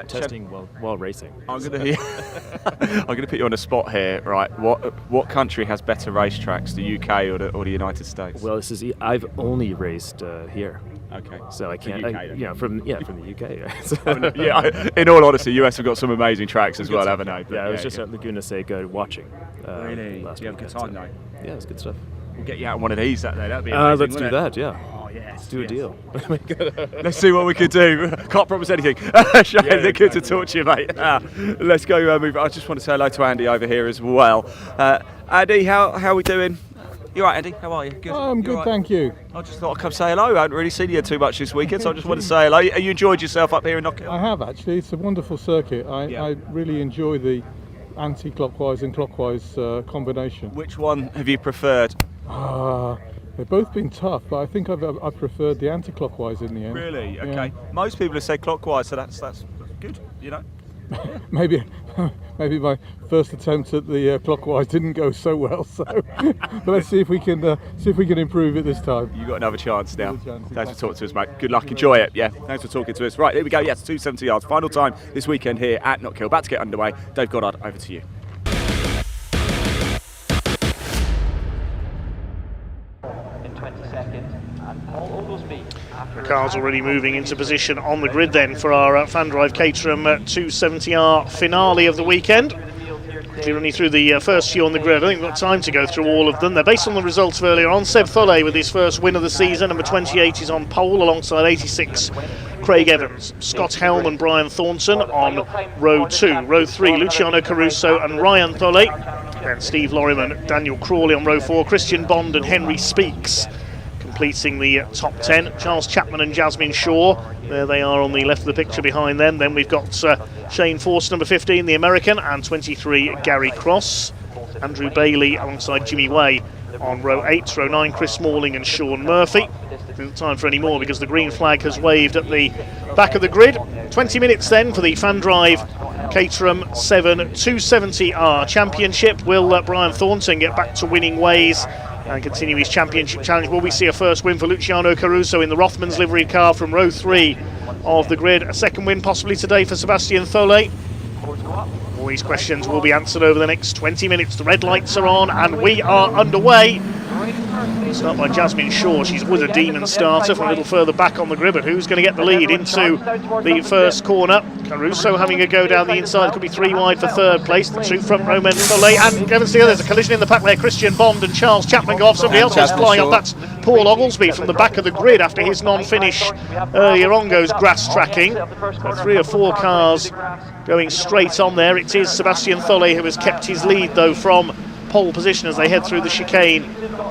[SPEAKER 18] Testing while racing.
[SPEAKER 1] I'm gonna put you on the spot here, right? What country has better racetracks, the UK or the United States?
[SPEAKER 18] Well, I've only raced here.
[SPEAKER 1] Okay.
[SPEAKER 18] So I can't. From the UK.
[SPEAKER 1] So, yeah. In all honesty, US have got some amazing tracks as well, haven't they?
[SPEAKER 18] Yeah, I was just at Laguna Seca watching.
[SPEAKER 1] Really?
[SPEAKER 18] Last
[SPEAKER 1] Do you have a good time though?
[SPEAKER 18] Yeah, it was good stuff.
[SPEAKER 1] We'll get you out on one of these that day. That'd be amazing.
[SPEAKER 18] Let's do that. Yeah.
[SPEAKER 1] Oh yes.
[SPEAKER 18] Let's do a deal.
[SPEAKER 1] Let's see what we could do. Can't promise anything. Shane, they're good to talk to you, mate. Let's go move. I just want to say hello to Andy over here as well. Andy, how are we doing? You all right, Andy? How are you? Good.
[SPEAKER 17] I'm good, right? Thank you.
[SPEAKER 1] I just thought I'd come say hello. I hadn't really seen you too much this weekend, so I just wanted to say hello. You enjoyed yourself up here in Knockhill?
[SPEAKER 17] I have actually. It's a wonderful circuit. I really enjoy the anti-clockwise and clockwise combination.
[SPEAKER 1] Which one have you preferred?
[SPEAKER 17] They've both been tough, but I think I've preferred the anti-clockwise in the end.
[SPEAKER 1] Really? Okay.
[SPEAKER 17] Yeah.
[SPEAKER 1] Most people have said clockwise, so that's good. You know.
[SPEAKER 17] maybe my first attempt at the clockwise didn't go so well. So, but let's see if we can improve it this time.
[SPEAKER 1] You got another chance now. Thanks for talking to us, mate. Good luck. Enjoy it. Yeah. Thanks for talking to us. Right, here we go. Yes, 270Rs. Final time this weekend here at Knockhill. About to get underway. Dave Goddard, over to you.
[SPEAKER 21] The car's already moving into position on the grid then for our FanDrive Caterham 270R finale of the weekend. Quickly running through the first few on the grid. I don't think we've got time to go through all of them. They're based on the results of earlier on. Seb Tholle with his first win of the season. Number 28 is on pole alongside 86 Craig Evans. Scott Helm and Brian Thornton on row 2. Row 3, Luciano Caruso and Ryan Tholle. Then Steve Lorriman, Daniel Crawley on row 4. Christian Bond and Henry Speaks completing the top 10. Charles Chapman and Jasmine Shaw, there they are on the left of the picture behind them. Then we've got Shane Force, number 15, the American, and 23, Gary Cross. Andrew Bailey alongside Jimmy Way on row 8. Row 9, Chris Smalling and Sean Murphy. Isn't time for any more because the green flag has waved at the back of the grid. 20 minutes then for the FanDrive Caterham 7 270R Championship. Will Brian Thornton get back to winning ways and continue his championship challenge? Will we see a first win for Luciano Caruso in the Rothmans livery car from row 3 of the grid? A second win possibly today for Sebastian Thole? All these questions will be answered over the next 20 minutes. The red lights are on and we are underway. Start by Jasmine Shaw. She's with a Demon starter from a little further back on the grid, but who's going to get the lead into the first corner? Caruso having a go down the inside. Could be 3 wide for third place. The 2 front row men, Soleil and Evans together. There's a collision in the pack there. Christian Bond and Charles Chapman go off. Somebody else is flying off. That's Paul Oglesby from the back of the grid after his non-finish earlier on goes grass tracking. So 3 or 4 cars going straight on there. It is Sebastian Thole who has kept his lead though from pole position as they head through the chicane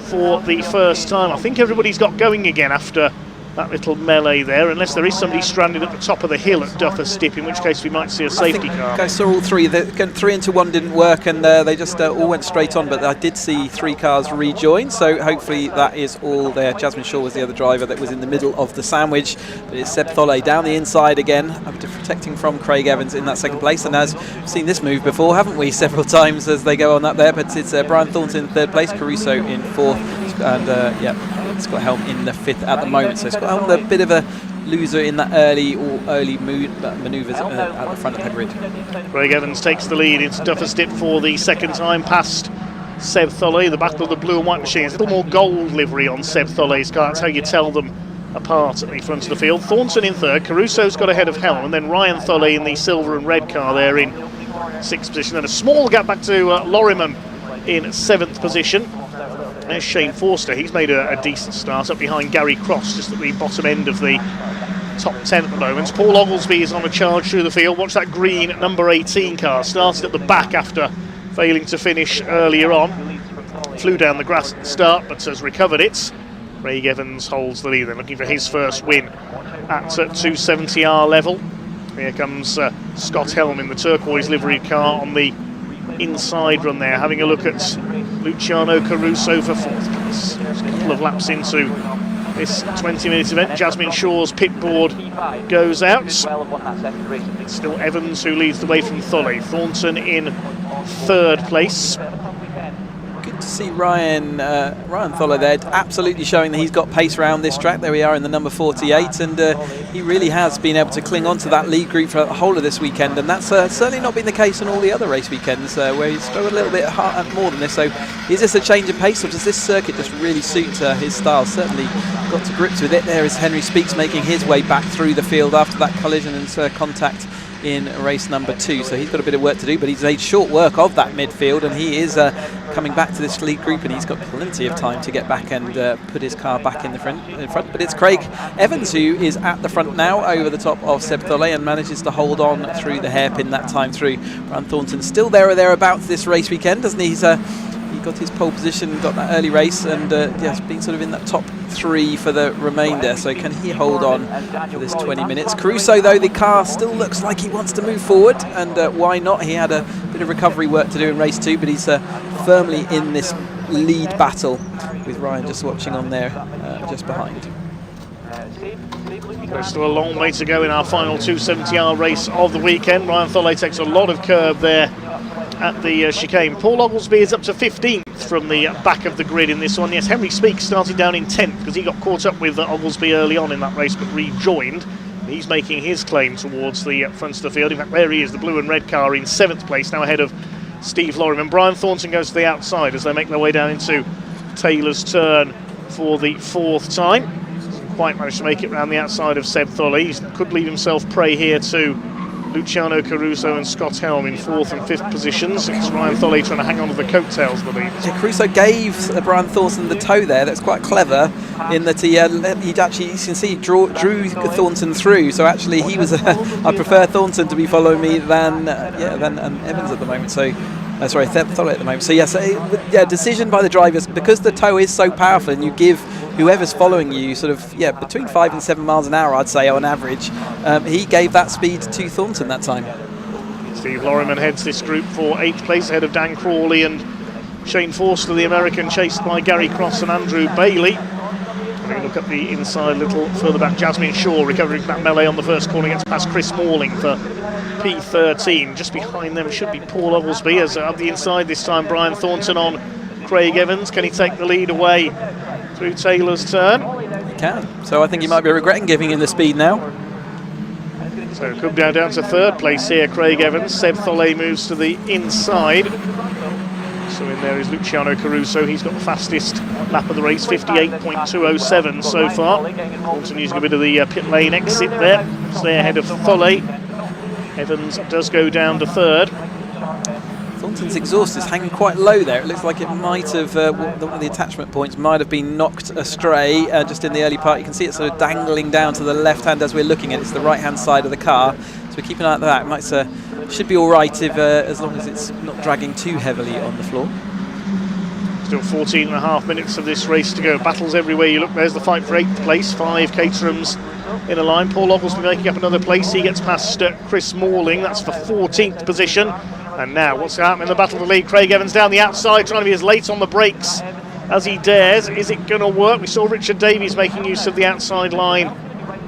[SPEAKER 21] for the first time. I think everybody's got going again after that little melee there, unless there is somebody stranded at the top of the hill at Duffers Dip, in which case we might see a safety car.
[SPEAKER 3] I saw all 3. The 3 into 1 didn't work, and they just all went straight on, but I did see 3 cars rejoin, so hopefully that is all there. Jasmine Shaw was the other driver that was in the middle of the sandwich, but it's Seb Thole down the inside again, after protecting from Craig Evans in that second place. And as we've seen this move before, haven't we, several times as they go on up there, but it's Brian Thornton in third place, Caruso in 4th, and Scott Helm in the 5th at the moment. So Scott Helm, a bit of a loser in that early manoeuvres at the front of the grid.
[SPEAKER 21] Craig Evans takes the lead into Duffers Dip for the second time past Seb Thole. The battle of the blue and white machines. A little more gold livery on Seb Thole's car. That's how you tell them apart at the front of the field. Thornton in 3rd. Caruso's got ahead of Helm, and then Ryan Thole in the silver and red car there in 6th position. Then a small gap back to Lorriman in 7th position. There's Shane Forster. He's made a decent start up behind Gary Cross, just at the bottom end of the top 10 at the moment. Paul Oglesby is on a charge through the field. Watch that green number 18 car. Started at the back after failing to finish earlier on. Flew down the grass at the start, but has recovered it. Craig Evans holds the lead. They're looking for his first win at 270R level. Here comes Scott Helm in the turquoise livery car on the inside run there, having a look at Luciano Caruso for 4th place. Just a couple of laps into this 20-minute event. Jasmine Shaw's pit board goes out. It's still Evans who leads the way from Thole. Thornton in 3rd place.
[SPEAKER 3] Good to see Ryan Thole there, absolutely showing that he's got pace around this track. There we are in the number 48, and he really has been able to cling on to that lead group for the whole of this weekend, and that's certainly not been the case on all the other race weekends where he's struggled a little bit more than this. So is this a change of pace, or does this circuit just really suit his style? Certainly got to grips with it. There is Henry Speaks making his way back through the field after that collision and contact in race number 2, so he's got a bit of work to do, but he's made short work of that midfield, and he is coming back to this lead group, and he's got plenty of time to get back and put his car back in the front. But it's Craig Evans who is at the front now over the top of Seb Thole and manages to hold on through the hairpin that time through. Brian Thornton still there or thereabouts this race weekend, doesn't he? He got his pole position, got that early race, and yeah, been sort of in that top 3 for the remainder. So can he hold on for this 20 minutes? Caruso, though, the car still looks like he wants to move forward, and why not? He had a bit of recovery work to do in race 2, but he's firmly in this lead battle with Ryan just watching on there, just behind.
[SPEAKER 21] There's still a long way to go in our final 270R race of the weekend. Ryan Thole takes a lot of curb there at the chicane. Paul Oglesby is up to 15th from the back of the grid in this one. Yes, Henry Speaks started down in 10th because he got caught up with Oglesby early on in that race but rejoined. He's making his claim towards the front of the field. In fact, there he is, the blue and red car in 7th place, now ahead of Steve Lorriman. Brian Thornton goes to the outside as they make their way down into Taylor's Turn for the 4th time. Doesn't quite managed to make it around the outside of Seb Thole. He could leave himself prey here to Luciano Caruso and Scott Helm in 4th and 5th positions. It's Ryan Thole trying to hang on to the coattails of the lead.
[SPEAKER 3] Yeah, Caruso gave Brian Thornton the toe there. That's quite clever in that he actually, you can see, drew Thornton through. So actually he was I prefer Thornton to be following me than Evans at the moment. So sorry, Thole at the moment. So yes, decision by the drivers, because the toe is so powerful, and you give whoever's following you sort of between 5 and 7 miles an hour, I'd say, on average. He gave that speed to Thornton that time.
[SPEAKER 21] Steve Lorriman heads this group for 8th place ahead of Dan Crawley and Shane Forster, the American, chased by Gary Cross and Andrew Bailey. Having a look at the inside a little further back, Jasmine Shaw recovering from that melee on the first corner, gets past Chris Morling for P13. Just behind them should be Paul Oglesby, as up the inside this time Brian Thornton on Craig Evans. Can he take the lead away through Taylor's turn?
[SPEAKER 3] He can. So I think he might be regretting giving him the speed now.
[SPEAKER 21] So could go down to third place here, Craig Evans. Seb Tholle moves to the inside. So in there is Luciano Caruso. He's got the fastest lap of the race, 58.207 so far. Also using a bit of the pit lane exit there. Stay ahead of Tholle. Evans does go down to third.
[SPEAKER 3] Thornton's exhaust is hanging quite low there. It looks like it might have, one of the attachment points might have been knocked astray just in the early part. You can see it sort of dangling down to the left hand as we're looking at it. It's the right hand side of the car. So we keep an eye on that. It might, should be all right if, as long as it's not dragging too heavily on the floor.
[SPEAKER 21] Still 14.5 minutes of this race to go. Battles everywhere you look. There's the fight for 8th place. 5 Caterhams in a line. Paul Oglesby making up another place. He gets past Chris Morling. That's for 14th position. And now, what's happening in the battle to lead? Craig Evans down the outside, trying to be as late on the brakes as he dares. Is it going to work? We saw Richard Davies making use of the outside line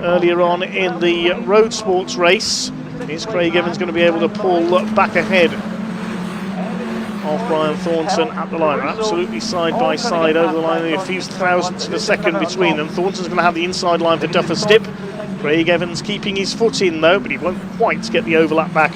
[SPEAKER 21] earlier on in the Roadsports race. Is Craig Evans going to be able to pull back ahead of Brian Thornton at the line? They're absolutely side by side over the line. Only a few thousandths of a second between them. Thornton's going to have the inside line for Duffer Stip. Craig Evans keeping his foot in though, but he won't quite get the overlap back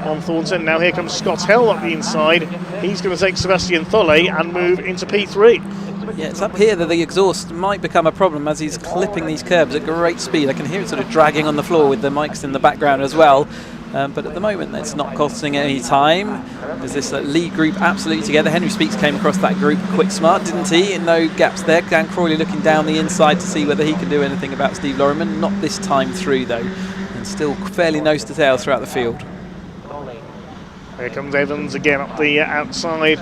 [SPEAKER 21] on Thornton. Now here comes Scott Hell up the inside. He's going to take Sebastian Tholle and move into P3.
[SPEAKER 3] Yeah, it's up here that the exhaust might become a problem as he's clipping these curbs at great speed. I can hear it sort of dragging on the floor with the mics in the background as well. But at the moment, it's not costing any time. There's this lead group absolutely together. Henry Speaks came across that group quick smart, didn't he? No gaps there. Dan Crawley looking down the inside to see whether he can do anything about Steve Lorriman. Not this time through, though. And still fairly nose to tail throughout the field.
[SPEAKER 21] Here comes Evans again up the outside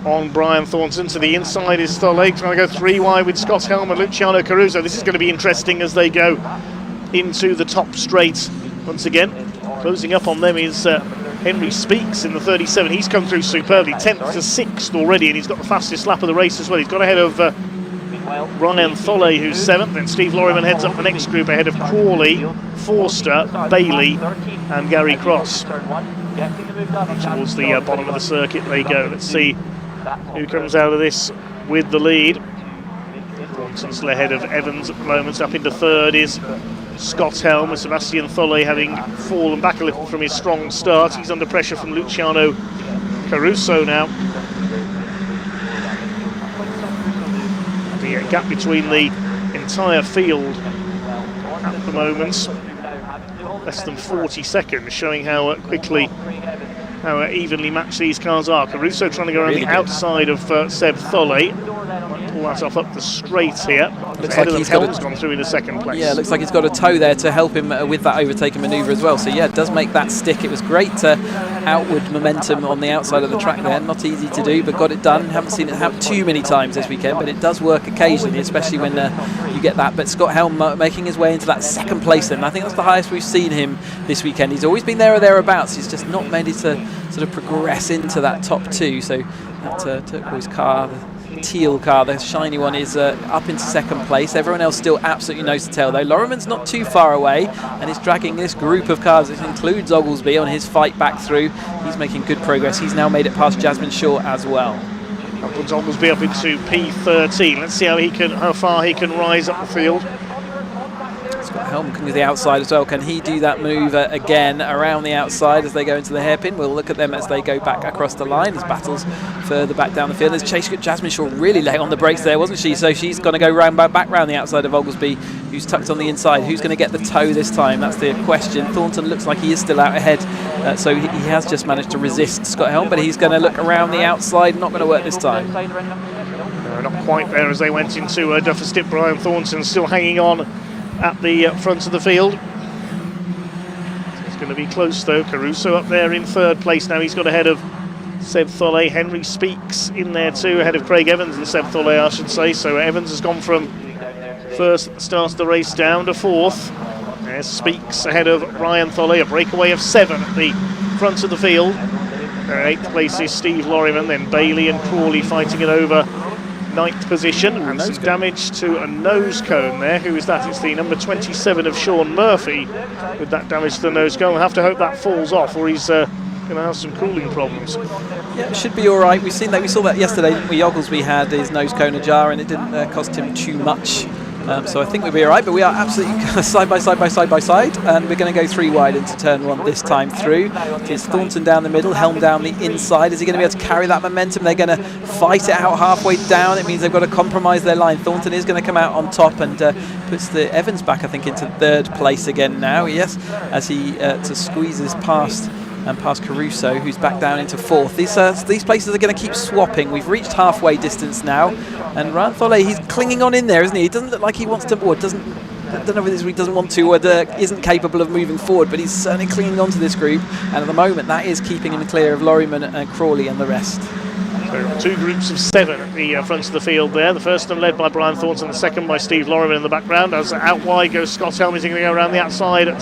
[SPEAKER 21] on Brian Thornton. To the inside is Tholle, trying to go 3 wide with Scott Helm and Luciano Caruso. This is going to be interesting as they go into the top straight once again. Closing up on them is Henry Speaks in the 37. He's come through superbly, 10th to 6th already, and he's got the fastest lap of the race as well. He's got ahead of Ryan Tholle, who's 7th. Then Steve Lorriman heads up the next group ahead of Crawley, Forster, Bailey and Gary Cross. Towards the bottom of the circuit they go. Let's see who comes out of this with the lead. Thornton's still ahead of Evans at the moment. Up into third is Scott Helm, with Sebastian Tholle having fallen back a little from his strong start. He's under pressure from Luciano Caruso now. The gap between the entire field at the moment, less than 40 seconds, showing how quickly, how evenly matched these cars are. Caruso trying to go around the outside of Seb Tholle. Might pull that off up the straight here.
[SPEAKER 3] Looks like he's
[SPEAKER 21] gone through in the second place.
[SPEAKER 3] Yeah, looks like he's got a toe there to help him with that overtaking manoeuvre as well. So yeah, it does make that stick. It was great outward momentum on the outside of the track there. Not easy to do, but got it done. Haven't seen it happen too many times this weekend, but it does work occasionally, especially when you get that. But Scott Helm making his way into that second place then. I think that's the highest we've seen him this weekend. He's always been there or thereabouts. He's just not managed to sort of progress into that top 2. So that turquoise car, the teal car, the shiny one, is up into second place. Everyone else still absolutely nose to tail though. Lorriman's not too far away and is dragging this group of cars. It includes Oglesby on his fight back through. He's making good progress. He's now made it past Jasmine Shaw as well.
[SPEAKER 21] That puts Oglesby up into P13. Let's see how far he can rise up the field.
[SPEAKER 3] Scott Helm can do the outside as well. Can he do that move again around the outside as they go into the hairpin? We'll look at them as they go back across the line. There's battles further back down the field. There's Chase. Jasmine Shaw really late on the brakes there, wasn't she? So she's going to go back round the outside of Oglesby, who's tucked on the inside. Who's going to get the toe this time? That's the question. Thornton looks like he is still out ahead. So he has just managed to resist Scott Helm, but he's going to look around the outside. Not going to work this time.
[SPEAKER 21] No, not quite there as they went into Duffer Stip. Brian Thornton still hanging on at the front of the field. It's going to be close though. Caruso up there in third place now. He's got ahead of Seb Tholle. Henry Speaks in there too, ahead of Craig Evans and Seb Tholle, I should say. So Evans has gone from first at the start of the race down to fourth. There's Speaks ahead of Ryan Tholle. A breakaway of 7 at the front of the field. 8th place is Steve Lorriman, then Bailey and Crawley fighting it over 9th position, and some damage to a nose cone there. Who is that? It's the number 27 of Sean Murphy with that damage to the nose cone. We'll have to hope that falls off, or he's going to have some cooling problems.
[SPEAKER 3] Yeah, it should be all right. We saw that yesterday, didn't we? Ogilvy had his nose cone ajar, and it didn't cost him too much. So I think we'll be all right, but we are absolutely side by side, and we're going to go 3 wide into turn 1 this time through. It's Thornton down the middle, Helm down the inside. Is he going to be able to carry that momentum? They're going to fight it out halfway down. It means they've got to compromise their line. Thornton is going to come out on top and puts the Evans back, I think, into 3rd place again now, yes, as he squeezes past Caruso, who's back down into 4th. These places are going to keep swapping. We've reached halfway distance now, and Ryan Tholle, he's clinging on in there, isn't he? He doesn't look like he wants to, or doesn't. I don't know if he doesn't want to or isn't capable of moving forward, but he's certainly clinging on to this group, and at the moment that is keeping him clear of Lorriman and Crawley and the rest.
[SPEAKER 21] So 2 groups of 7 at the front of the field there. The first of them led by Brian Thornton, the second by Steve Lorriman in the background. As out wide goes Scott Helm. He's going to go around the outside at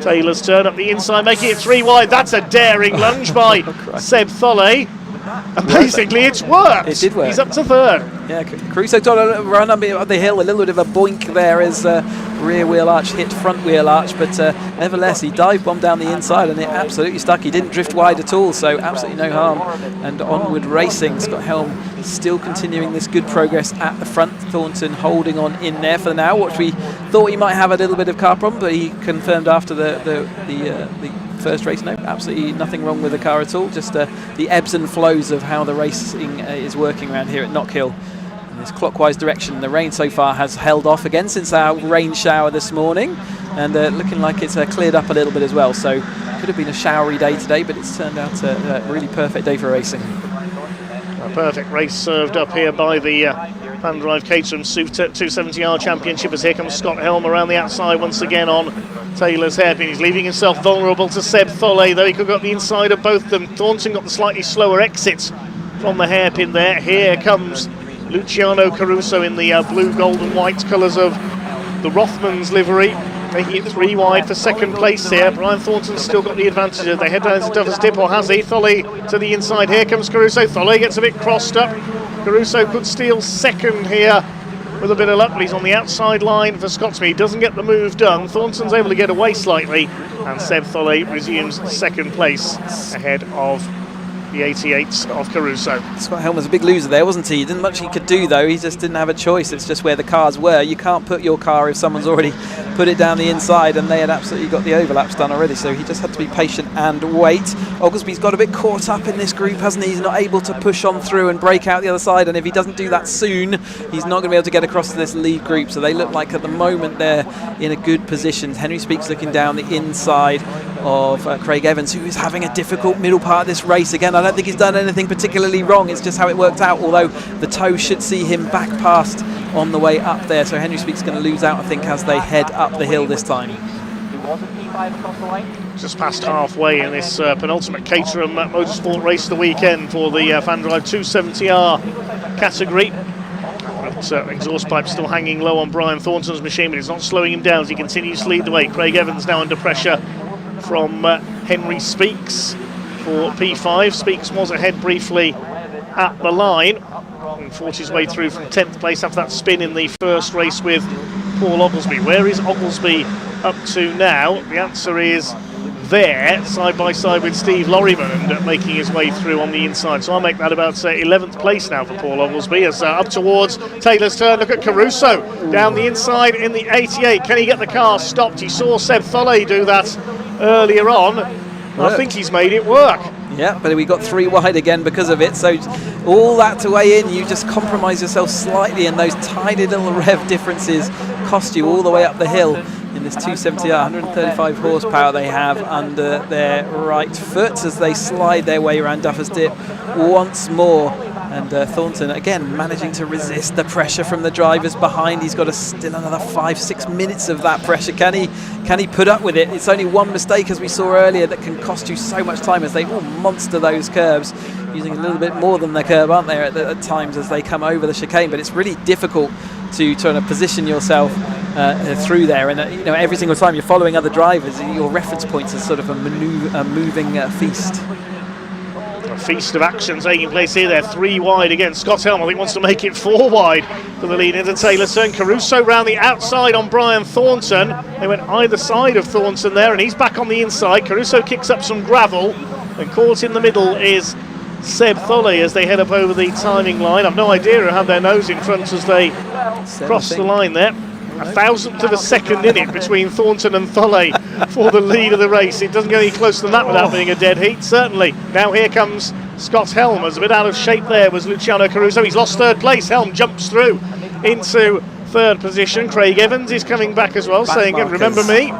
[SPEAKER 21] Taylor's turn, up the inside, making it 3 wide. That's a daring lunge by Seb Tholle. And basically it's worked.
[SPEAKER 3] It did work.
[SPEAKER 21] He's up to 3rd.
[SPEAKER 3] Yeah, Caruso got a run up the hill, a little bit of a boink there as rear wheel arch hit front wheel arch, but nevertheless he dive bombed down the inside and it absolutely stuck. He didn't drift wide at all, so absolutely no harm. And onward racing, Scott Helm still continuing this good progress at the front. Thornton holding on in there for now, which we thought he might have a little bit of car problem, but he confirmed after the first race, no, absolutely nothing wrong with the car at all, just the ebbs and flows of how the racing is working around here at Knockhill in this clockwise direction. The rain so far has held off again since our rain shower this morning, and looking like it's cleared up a little bit as well, so could have been a showery day today, but it's turned out a really perfect day for racing.
[SPEAKER 21] A perfect race served up here by the FanDrive Caterham 270R Championship, as here comes Scott Helm around the outside once again on Taylor's hairpin. He's leaving himself vulnerable to Seb Tholle, though he could have got the inside of both of them. Thornton got the slightly slower exit from the hairpin there. Here comes Luciano Caruso in the blue, gold and white colours of the Rothmans livery, making it 3 wide for 2nd place here. Brian Thornton's still got the advantage as they head down into Duffers Dip, or has he? Tholle to the inside. Here comes Caruso. Tholle gets a bit crossed up. Caruso could steal 2nd here with a bit of luck, but he's on the outside line for Scotsby. He doesn't get the move done. Thornton's able to get away slightly, and Seb Tholle resumes 2nd place ahead of the 88 of Caruso.
[SPEAKER 3] Scott Helm was a big loser there, wasn't he? Didn't much he could do though. He just didn't have a choice. It's just where the cars were. You can't put your car if someone's already put it down the inside, and they had absolutely got the overlaps done already, so he just had to be patient and wait. Oglesby's got a bit caught up in this group, hasn't he? He's not able to push on through and break out the other side, and if he doesn't do that soon, he's not going to be able to get across to this lead group. So they look like at the moment they're in a good position. Henry Speaks looking down the inside of Craig Evans, who is having a difficult middle part of this race again. I don't think he's done anything particularly wrong, it's just how it worked out, although the tow should see him back past on the way up there. So Henry Speaks going to lose out, I think, as they head up the hill this time.
[SPEAKER 21] Just past halfway in this penultimate Caterham Motorsport race of the weekend for the FanDrive 270R category. But exhaust pipe still hanging low on Brian Thornton's machine, but it's not slowing him down as he continues to lead the way. Craig Evans now under pressure from Henry Speaks for P5. Speaks was ahead briefly at the line and fought his way through from 10th place after that spin in the first race with Paul Oglesby. Where is Oglesby up to now? The answer is there, side by side with Steve Lorriman, and making his way through on the inside. So I'll make that about 11th place now for Paul Oglesby, as up towards Taylor's turn. Look at Caruso down the inside in the 88. Can he get the car stopped? He saw Seb Tholle do that earlier on. I think he's made it work.
[SPEAKER 3] Yeah, but we got 3 wide again because of it. So all that to weigh in, you just compromise yourself slightly, and those tiny little rev differences cost you all the way up the hill in this 270R. 135 horsepower they have under their right foot as they slide their way around Duffers Dip once more. And Thornton again managing to resist the pressure from the drivers behind. He's got still another 5-6 minutes of that pressure. Can he put up with it? It's only one mistake, as we saw earlier, that can cost you so much time, as they all monster those curbs, using a little bit more than the curb, aren't they, at times as they come over the chicane. But it's really difficult to try to position yourself through there, and every single time you're following other drivers, your reference points are sort of a moving feast.
[SPEAKER 21] A feast of action taking place here. They're 3 wide again. Scott Helm, I think, wants to make it 4 wide for the lead into Taylorson. Caruso round the outside on Brian Thornton. They went either side of Thornton there, and he's back on the inside. Caruso kicks up some gravel, and caught in the middle is Seb Tholle as they head up over the timing line. I've no idea who had their nose in front as they cross the line there. 1,000th of a second in it between Thornton and Tholle for the lead of the race. It doesn't get any closer than that without being a dead heat, certainly. Now here comes Scott Helm. Was a bit out of shape there was Luciano Caruso. He's lost 3rd place. Helm jumps through into 3rd position. Craig Evans is coming back as well, saying, remember me.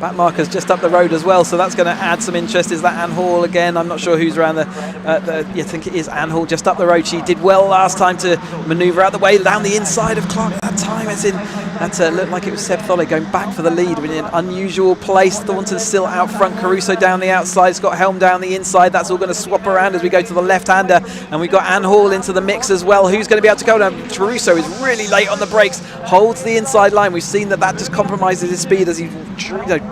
[SPEAKER 3] Back markers just up the road as well, so that's going to add some interest. Is that Anne Hall again? I'm not sure who's around I think it is Anne Hall just up the road. She did well last time to manoeuvre out the way down the inside of Clark. That time it's in. That looked like it was Seb Tholle going back for the lead in an unusual place. Thornton still out front, Caruso down the outside, Scott Helm down the inside. That's all going to swap around as we go to the left-hander, and we've got Anne Hall into the mix as well. Who's going to be able to go down? Caruso is really late on the brakes, holds the inside line. We've seen that just compromises his speed as he's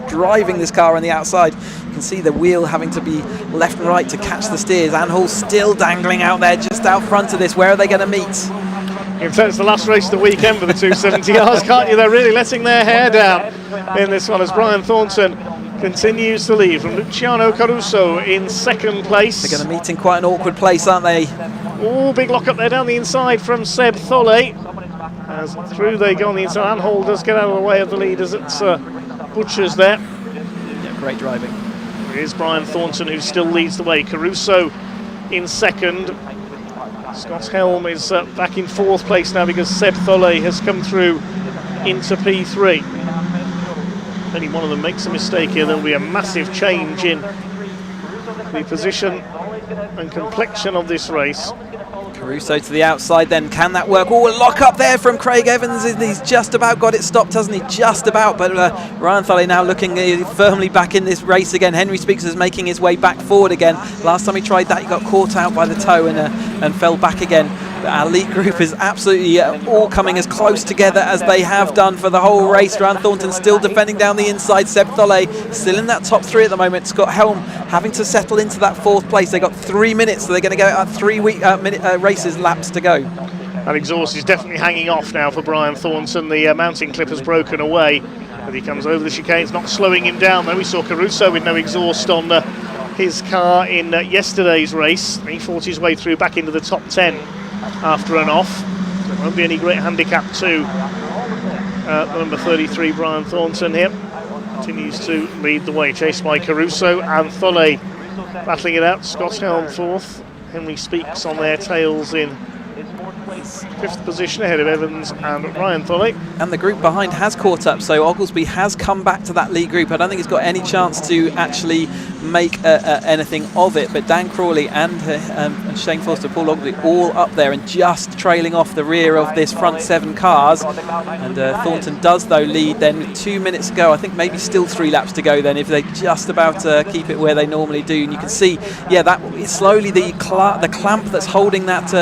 [SPEAKER 3] driving this car on the outside. You can see the wheel having to be left and right to catch the steers. Anne Hall still dangling out there just out front of this. Where are they going to meet?
[SPEAKER 21] You can tell it's the last race of the weekend for the 270Rs, can't you? They're really letting their hair down in this one as Brian Thornton continues to lead from Luciano Caruso in 2nd place.
[SPEAKER 3] They're going to meet in quite an awkward place, aren't they?
[SPEAKER 21] Oh, big lock up there down the inside from Seb Tholle. As through they go on the inside. Anne Hall does get out of the way of the leaders. It's Butchers there.
[SPEAKER 3] Yeah, great driving.
[SPEAKER 21] Here's Brian Thornton, who still leads the way. Caruso in 2nd. Scott Helm is back in 4th place now because Seb Tholle has come through into P3. If any one of them makes a mistake here, there will be a massive change in the position and complexion of this race.
[SPEAKER 3] Caruso to the outside then, can that work? Oh, a lock up there from Craig Evans. He's just about got it stopped, hasn't he? Just about, but Ryan Tholle now looking firmly back in this race again. Henry Speaks is making his way back forward again. Last time he tried that, he got caught out by the toe and fell back again. But our lead group is absolutely all coming as close together as they have done for the whole race. Ryan Thornton still defending down the inside. Seb Tholle still in that top 3 at the moment. Scott Helm having to settle into that 4th place. They got 3 minutes, so they're going to go at 3 races laps to go.
[SPEAKER 21] That exhaust is definitely hanging off now for Brian Thornton. The mounting clip has broken away as he comes over the chicanes, not slowing him down though. We saw Caruso with no exhaust on his car in yesterday's race. He fought his way through back into the top 10 after an off. There won't be any great handicap to number 33 Brian Thornton here. Continues to lead the way, chased by Caruso and Tholle battling it out. Scott Helm 4th. Henry Speaks on their tails in 5th position ahead of Evans and Ryan Tholle.
[SPEAKER 3] And the group behind has caught up, so Oglesby has come back to that lead group. I don't think he's got any chance to actually make anything of it, but Dan Crawley and Shane Foster, Paul Oglesby all up there and just trailing off the rear of this front 7 cars. And Thornton does though lead then with 2 minutes to go. I think maybe still 3 laps to go then if they just about keep it where they normally do. And you can see, yeah, that is slowly the clamp that's holding that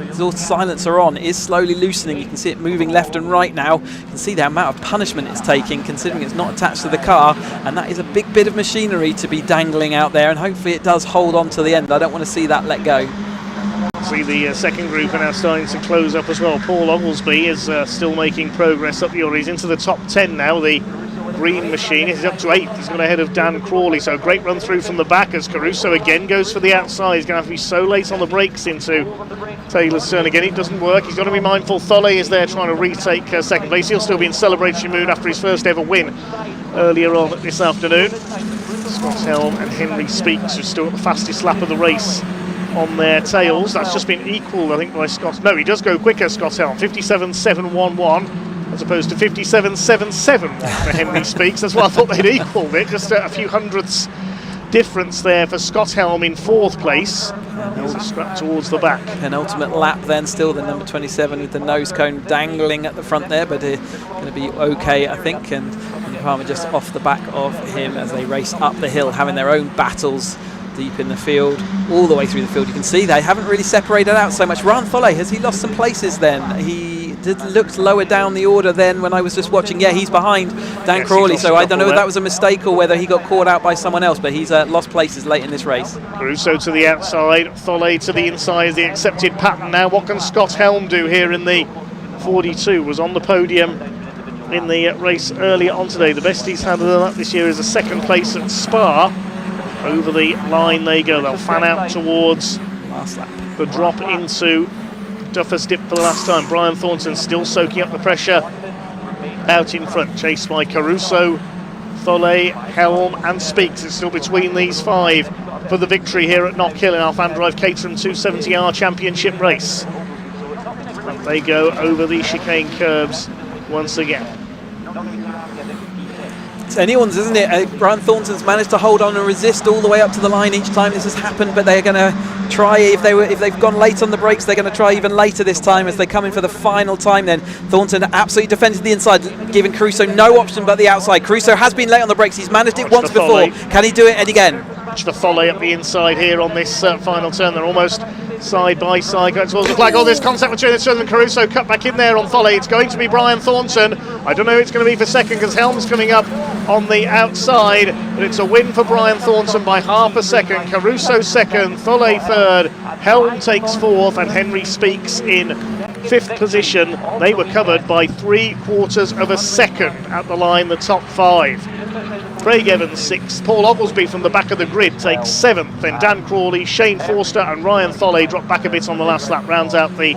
[SPEAKER 3] exhaust silencer on is slowly loosening. You can see it moving left and right now. You can see the amount of punishment it's taking considering it's not attached to the car, and that is a big bit of machinery to be dangling out there, and hopefully it does hold on to the end. I don't want to see that let go.
[SPEAKER 21] See the second group are now starting to close up as well. Paul Oglesby is still making progress up the order. He's into the top 10 now. The green machine is up to 8th. He's gone ahead of Dan Crawley, so great run through from the back as Caruso again goes for the outside. He's going to have to be so late on the brakes into Taylor's turn again. It doesn't work. He's got to be mindful. Tholle is there trying to retake second place. He'll still be in celebration mood after his first ever win earlier on this afternoon. Scott Helm and Henry Speaks, who's still at the fastest lap of the race on their tails. That's just been equalled, I think, by Scott. No, he does go quicker, Scott Helm. 57.711 as opposed to 57.771 for Henry Speaks. That's why I thought they'd equalled it. Just a few hundredths difference there for Scott Helm in 4th place. Helm strapped towards the back.
[SPEAKER 3] Penultimate lap then, still the number 27 with the nose cone dangling at the front there, but going to be okay, I think. And Palmer just off the back of him as they race up the hill, having their own battles deep in the field, all the way through the field. You can see they haven't really separated out so much. Ryan Tholle, has he lost some places then? He looked lower down the order then when I was just watching. Yeah, he's behind Dan
[SPEAKER 21] Yes,
[SPEAKER 3] Crawley,
[SPEAKER 21] he
[SPEAKER 3] so
[SPEAKER 21] lost
[SPEAKER 3] I
[SPEAKER 21] a
[SPEAKER 3] don't know
[SPEAKER 21] couple
[SPEAKER 3] if that
[SPEAKER 21] there.
[SPEAKER 3] was a mistake or whether he got caught out by someone else, but he's lost places late in this race.
[SPEAKER 21] Caruso to the outside, Tholle to the inside is the accepted pattern now. What can Scott Helm do here in the 42? Was on the podium in the race earlier on today. The best he's had of that this year is a second place at Spa. Over the line they go. They'll fan out towards the drop into Duffus Dip for the last time. Brian Thornton still soaking up the pressure out in front, chased by Caruso, Tholle, Helm and Speaks. It's still between these five for the victory here at Knockhill in our FanDrive Caterham 270R Championship race. Up they go over the chicane curbs once again.
[SPEAKER 3] It's anyone's, isn't it? Brian Thornton's managed to hold on and resist all the way up to the line each time this has happened, but they're going to try, if they've gone late on the brakes, they're going to try even later this time as they come in for the final time then. Thornton absolutely defended the inside, giving Caruso no option but the outside. Caruso has been late on the brakes, he's managed it once before. Can he do it again?
[SPEAKER 21] Watch for Tholle up the inside here on this final turn. They're almost side by side going towards the flag. All this contact between the two and Caruso cut back in there on Tholle. It's going to be Brian Thornton. I don't know who it's going to be for second because Helm's coming up on the outside, but it's a win for Brian Thornton by half a second. Caruso second, Tholle third, Helm takes fourth, and Henry Speaks in fifth position. They were covered by 3/4 of a second at the line, the top five. Craig Evans sixth, Paul Oglesby from the back of the grid takes seventh, then Dan Crawley, Shane Forster and Ryan Tholle drop back a bit on the last lap, rounds out the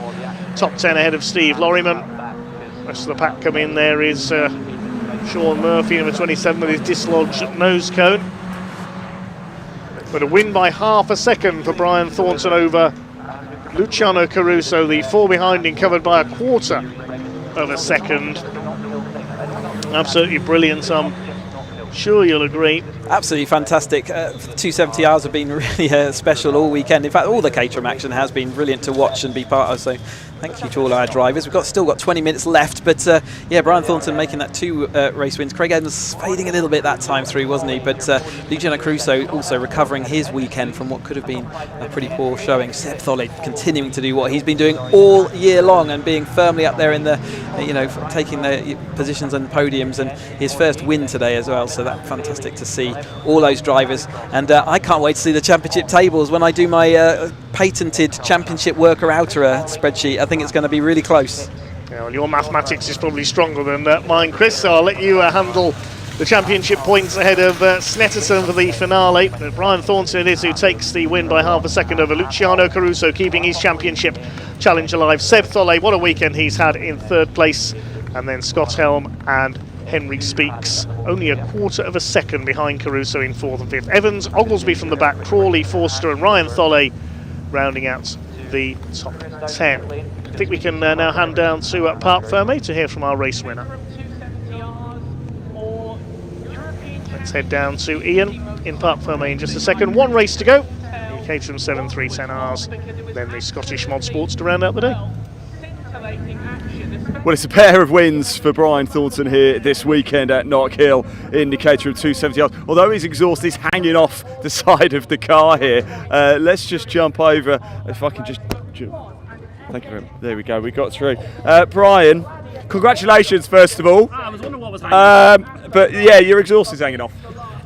[SPEAKER 21] top 10 ahead of Steve Lorryman. Rest of the pack come in, there is Sean Murphy, number 27, with his dislodged nose cone. But a win by half a second for Brian Thornton over Luciano Caruso, the four behind him covered by 1/4 of a second. Absolutely brilliant. Sure you'll agree.
[SPEAKER 3] Absolutely fantastic. 270 hours have been really special all weekend. In fact, all the Caterham action has been brilliant to watch and be part of. So thank you to all our drivers. We've still got 20 minutes left, but yeah, Brian Thornton making that 2 race wins. Craig Evans fading a little bit that time through, wasn't he? But Luciano Caruso also recovering his weekend from what could have been a pretty poor showing. Seb Tholle continuing to do what he's been doing all year long and being firmly up there in the, taking the positions and podiums, and his first win today as well. So that's fantastic to see all those drivers, and I can't wait to see the championship tables when I do my patented championship worker outer spreadsheet. I think it's going to be really close.
[SPEAKER 21] Yeah, well, your mathematics is probably stronger than mine, Chris, so I'll let you handle the championship points ahead of Snetterton for the finale. But Brian Thornton it is who takes the win by half a second over Luciano Caruso, keeping his championship challenge alive. Seb Tholle, what a weekend he's had in third place, and then Scott Helm and Henry Speaks only 1/4 of a second behind Caruso in fourth and fifth. Evans, Oglesby from the back, Crawley, Forster and Ryan Tholle rounding out the top 10. I think we can now hand down to Parc Fermé to hear from our race winner. Let's head down to Ian in Parc Fermé in just a second. One race to go. The Caterham 7310Rs, then the Scottish Motorsports to round out the day.
[SPEAKER 1] Well, it's a pair of wins for Brian Thornton here this weekend at Knockhill in the Caterham 270R. Although he's exhausted, he's hanging off the side of the car here. Let's just jump over. If I can just... Thank you very much. There we go, we got through. Brian, congratulations first of all.
[SPEAKER 5] I was wondering what was hanging.
[SPEAKER 1] But yeah, your exhaust is hanging off.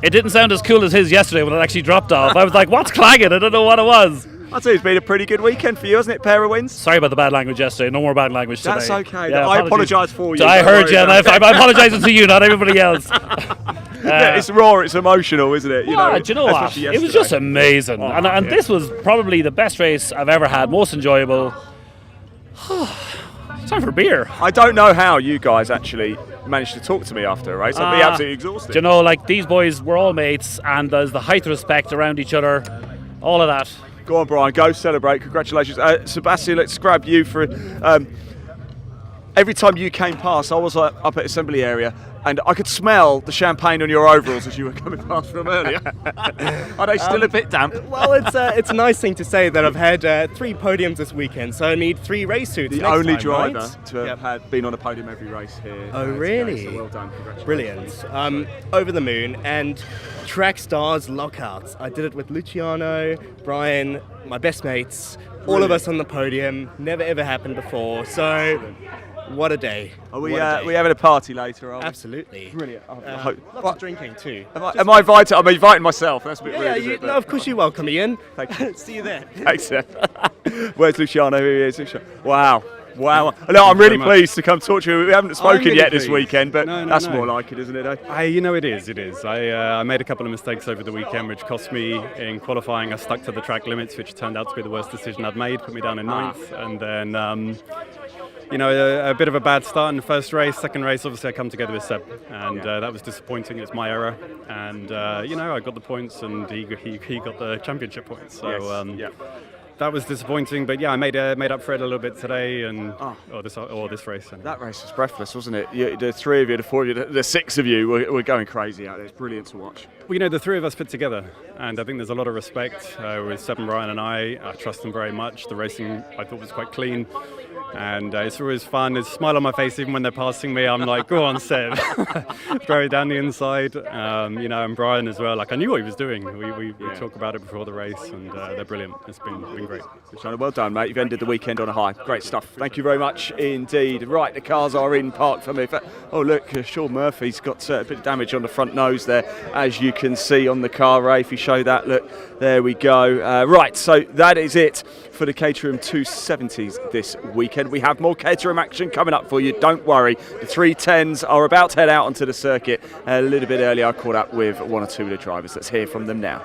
[SPEAKER 5] It didn't sound as cool as his yesterday when it actually dropped off. I was like, what's clanging? I don't know what it was.
[SPEAKER 1] I'd say it's been a pretty good weekend for you, hasn't it? Pair of wins.
[SPEAKER 5] Sorry about the bad language yesterday. No more bad language today.
[SPEAKER 1] That's okay.
[SPEAKER 5] Yeah,
[SPEAKER 1] I apologise for you.
[SPEAKER 5] I heard you, and I'm apologising to you, not everybody else.
[SPEAKER 1] Yeah, it's raw, it's emotional, isn't it?
[SPEAKER 5] Do you know what? It was just amazing. And this was probably the best race I've ever had, most enjoyable. It's time for beer.
[SPEAKER 1] I don't know how you guys actually managed to talk to me after a race. I'd be absolutely exhausted.
[SPEAKER 5] Do you know, like, these boys were all mates, and there's the height of respect around each other, all of that.
[SPEAKER 1] Go on, Brian, go celebrate. Congratulations. Sebastian, let's grab you for... every time you came past, I was up at assembly area, and I could smell the champagne on your overalls as you were coming past from earlier. Are they still a bit damp?
[SPEAKER 19] Well, it's a nice thing to say that I've had 3 podiums this weekend, so I need 3 race suits.
[SPEAKER 1] The only driver to have been on a podium every race here.
[SPEAKER 19] Oh, really?
[SPEAKER 1] Today, so well done. Congratulations.
[SPEAKER 19] Brilliant. Over the moon, and track stars lockouts. I did it with Luciano, Brian, my best mates, all of us on the podium. Never ever happened before. So What a day.
[SPEAKER 1] Are we
[SPEAKER 19] What a day.
[SPEAKER 1] we having a party later? Are we?
[SPEAKER 19] Absolutely.
[SPEAKER 1] Brilliant.
[SPEAKER 19] Lots of drinking too.
[SPEAKER 1] Am I invited? I'm inviting myself. That's a bit
[SPEAKER 19] Yeah,
[SPEAKER 1] rude. isn't it?
[SPEAKER 19] no, of course you're welcome, Ian.
[SPEAKER 1] Thank you.
[SPEAKER 19] See you there.
[SPEAKER 1] Thanks, Seth. Where's Luciano? Here he is. Luciano. Wow. No, I'm really pleased to come talk to you. We haven't spoken
[SPEAKER 13] really
[SPEAKER 1] yet this
[SPEAKER 13] pleased.
[SPEAKER 1] weekend, but
[SPEAKER 13] No,
[SPEAKER 1] that's
[SPEAKER 13] no.
[SPEAKER 1] more like it, isn't it? Eh?
[SPEAKER 13] It is. It is. I made a couple of mistakes over the weekend, which cost me in qualifying. I stuck to the track limits, which turned out to be the worst decision I'd made. Put me down in ninth, and then a bit of a bad start in the first race. Second race, obviously, I come together with Seb, and that was disappointing. It's my error, and I got the points, and he got the championship points. So. That was disappointing, but I made up for it a little bit today, and or this race. Anyway.
[SPEAKER 1] That race was breathless, wasn't it? The three of you, the four of you, the six of you were going crazy out there. It's brilliant to watch.
[SPEAKER 13] Well, the three of us put together, and I think there's a lot of respect with Seb and Brian and I trust them very much. The racing, I thought, was quite clean, and it's always fun. There's a smile on my face even when they're passing me. I'm like, go on, Seb. Throw it down the inside, and Brian as well. Like, I knew what he was doing. We talk about it before the race, and they're brilliant. It's been great.
[SPEAKER 1] Well done, mate. You've ended the weekend on a high. Great stuff. Thank you very much indeed. Right, the cars are in park for me. Oh, look, Sean Murphy's got a bit of damage on the front nose there, as you can see on the car, Ray. If you show that, look, there we go. Right, so that is it for the Caterham 270s this weekend. We have more Caterham action coming up for you. Don't worry. The 310s are about to head out onto the circuit a little bit earlier. I caught up with one or two of the drivers. Let's hear from them now.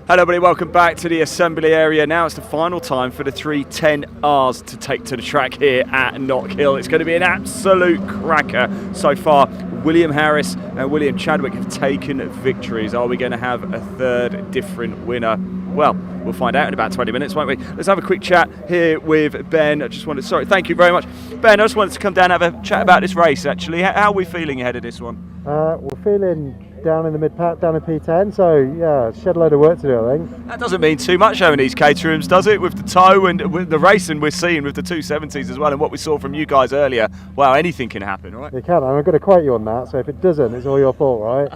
[SPEAKER 1] Hello everybody, welcome back to the assembly area. Now it's the final time for the 310Rs to take to the track here at Knockhill. It's going to be an absolute cracker so far. William Harris and William Chadwick have taken victories. Are we going to have a third different winner? Well, we'll find out in about 20 minutes, won't we? Let's have a quick chat here with Ben. Thank you very much. Ben, I just wanted to come down and have a chat about this race actually. How are we feeling ahead of this one?
[SPEAKER 14] We're feeling down in the mid-pack, down in P10, so shed a load of work to do, I think.
[SPEAKER 1] That doesn't mean too much having these Caterhams, does it? With the tow and with the racing we're seeing with the 270s as well, and what we saw from you guys earlier, wow, anything can happen, right?
[SPEAKER 14] It can, and I'm going to quote you on that, so if it doesn't, it's all your fault, right?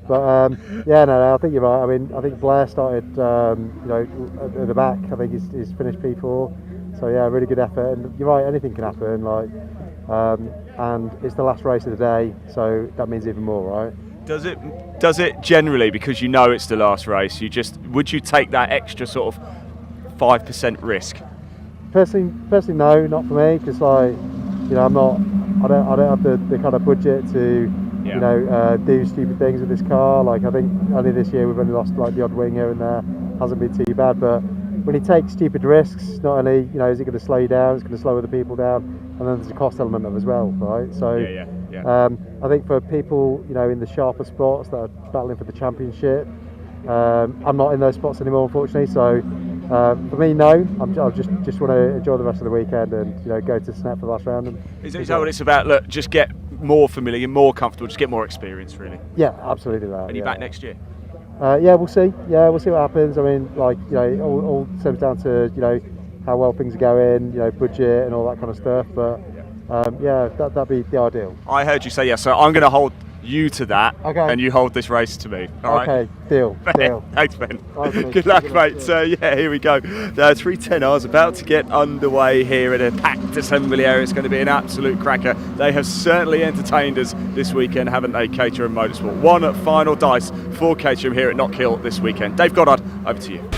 [SPEAKER 14] But I think you're right. I mean, I think Blair started, at the back. I think he's finished P4, so yeah, really good effort. And you're right, anything can happen. And it's the last race of the day, so that means even more, right?
[SPEAKER 1] Does it generally, because you know it's the last race, would you take that extra sort of 5% risk?
[SPEAKER 14] Personally, no, not for me, because I don't have the kind of budget to do stupid things with this car. Like, I think only this year we've only lost like the odd wing here and there. Hasn't been too bad, but when you take stupid risks, not only is it going to slow you down, it's going to slow other people down, and then there's a cost element of it as well, right? So I think for people in the sharper spots that are battling for the championship, I'm not in those spots anymore, unfortunately. So for me, no. I just want to enjoy the rest of the weekend and go to Snap for the last round.
[SPEAKER 1] Is that what it's about? Look, just get more familiar, more comfortable, just get more experience, really.
[SPEAKER 14] Yeah, absolutely that.
[SPEAKER 1] And you back next year?
[SPEAKER 14] We'll see. Yeah, we'll see what happens. I mean, all stems down to how well things are going, budget and all that kind of stuff. But that'd be the ideal.
[SPEAKER 1] I heard you say yes, so I'm going to hold you to that,
[SPEAKER 14] okay,
[SPEAKER 1] and you hold this race to me. All right?
[SPEAKER 14] Okay, deal.
[SPEAKER 1] Thanks, Ben. Good luck, mate. So here we go. The 310Rs about to get underway here at a packed assembly area. It's going to be an absolute cracker. They have certainly entertained us this weekend, haven't they, Caterham Motorsport? One final dice for Caterham here at Knockhill this weekend. Dave Goddard, over to you.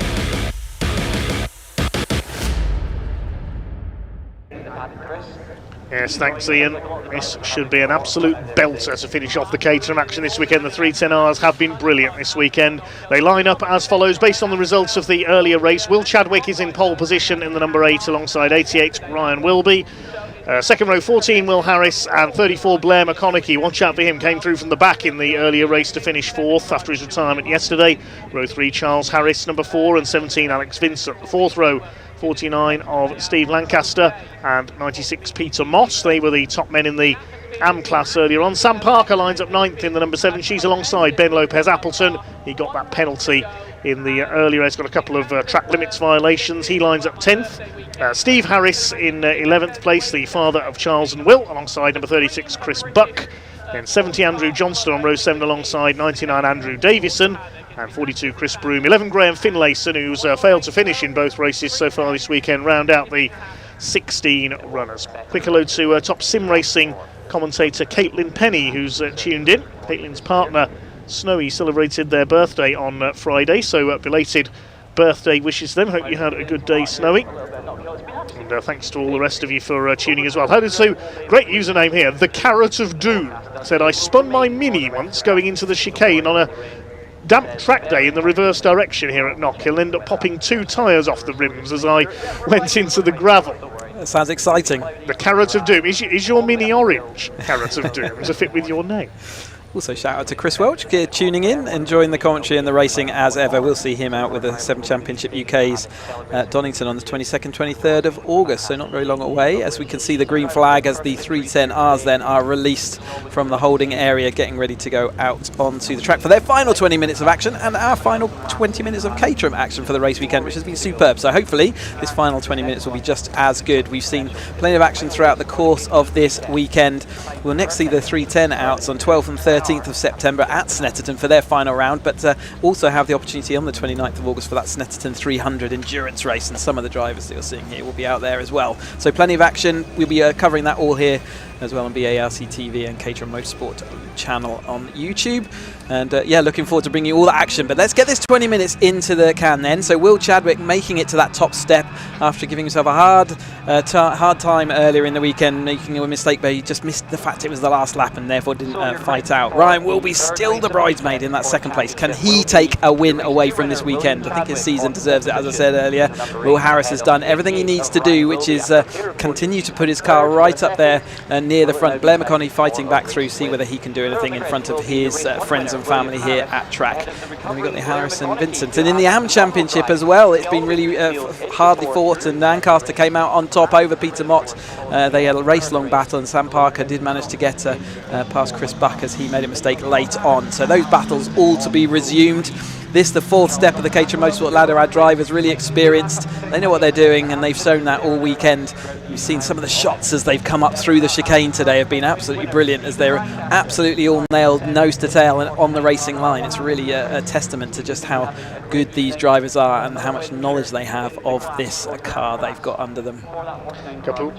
[SPEAKER 21] Yes, thanks Ian. This should be an absolute belter to finish off the Caterham action this weekend. The 310Rs have been brilliant this weekend. They line up as follows based on the results of the earlier race. Will Chadwick is in pole position in the number 8 alongside 88 Ryan Wilby. Second row 14 Will Harris and 34 Blair McConaughey. Watch out for him, came through from the back in the earlier race to finish 4th after his retirement yesterday. Row 3 Charles Harris number 4 and 17 Alex Vincent. The 4th row 49 of Steve Lancaster and 96 Peter Moss. They were the top men in the AM class earlier on. Sam Parker lines up 9th in the number 7. She's alongside Ben Lopez Appleton. He got that penalty in the earlier race, got a couple of track limits violations. He lines up 10th. Steve Harris in 11th place, the father of Charles and Will, alongside number 36 Chris Buck. Then 70 Andrew Johnston on row 7 alongside 99 Andrew Davison. And 42 Chris Broom, 11 Graham Finlayson, who's failed to finish in both races so far this weekend, round out the 16 runners. Quick hello to top sim racing commentator Caitlin Penny, who's tuned in. Caitlin's partner Snowy celebrated their birthday on Friday, so belated birthday wishes to them. Hope you had a good day, Snowy. And thanks to all the rest of you for tuning as well. Hello to great username here, the Carrot of Doom. Said, I spun my Mini once going into the chicane on a damp track day in the reverse direction here at Knockhill, ended up popping 2 tyres off the rims as I went into the gravel.
[SPEAKER 3] That sounds exciting.
[SPEAKER 21] The Carrot of Doom. Is your Mini orange, Carrot of Doom, to fit with your name?
[SPEAKER 3] Also shout out to Chris Welch tuning in, enjoying the commentary and the racing as ever. We'll see him out with the 7 Championship UK's at Donington on the 22nd, 23rd of August, so not very long away. As we can see the green flag as the 310Rs then are released from the holding area, getting ready to go out onto the track for their final 20 minutes of action and our final 20 minutes of Caterham action for the race weekend, which has been superb. So hopefully this final 20 minutes will be just as good. We've seen plenty of action throughout the course of this weekend. We'll next see the 310 outs on 12th and 13th of September at Snetterton for their final round, but also have the opportunity on the 29th of August for that Snetterton 300 endurance race, and some of the drivers that you're seeing here will be out there as well. So plenty of action. We'll be covering that all here as well on BARC TV and Caterham Motorsport channel on YouTube. And yeah, looking forward to bringing you all the action. But let's get this 20 minutes into the can then. So Will Chadwick making it to that top step after giving himself a hard time earlier in the weekend, making a mistake, but he just missed the fact it was the last lap and therefore didn't fight out. Ryan Wilby still the bridesmaid in that second place. Can he take a win away from this weekend? I think his season deserves it, as I said earlier. Will Harris has done everything he needs to do, which is continue to put his car right up there near the front. Blair McConney fighting back through, see whether he can do anything in front of his friends and family here at track. And then we've got the Harris and Vincent. And in the AM Championship as well, it's been really hardly fought, and Lancaster came out on top over Peter Mott. They had a race-long battle, and Sam Parker did manage to get past Chris Buck as he made a mistake late on. So those battles all to be resumed. This, the 4th step of the Caterham Motorsport ladder. Our drivers really experienced. They know what they're doing, and they've shown that all weekend. You've seen some of the shots as they've come up through the chicane today have been absolutely brilliant, as they're absolutely all nailed nose to tail and on the racing line. It's really a testament to just how good these drivers are and how much knowledge they have of this car they've got under them.
[SPEAKER 21] A couple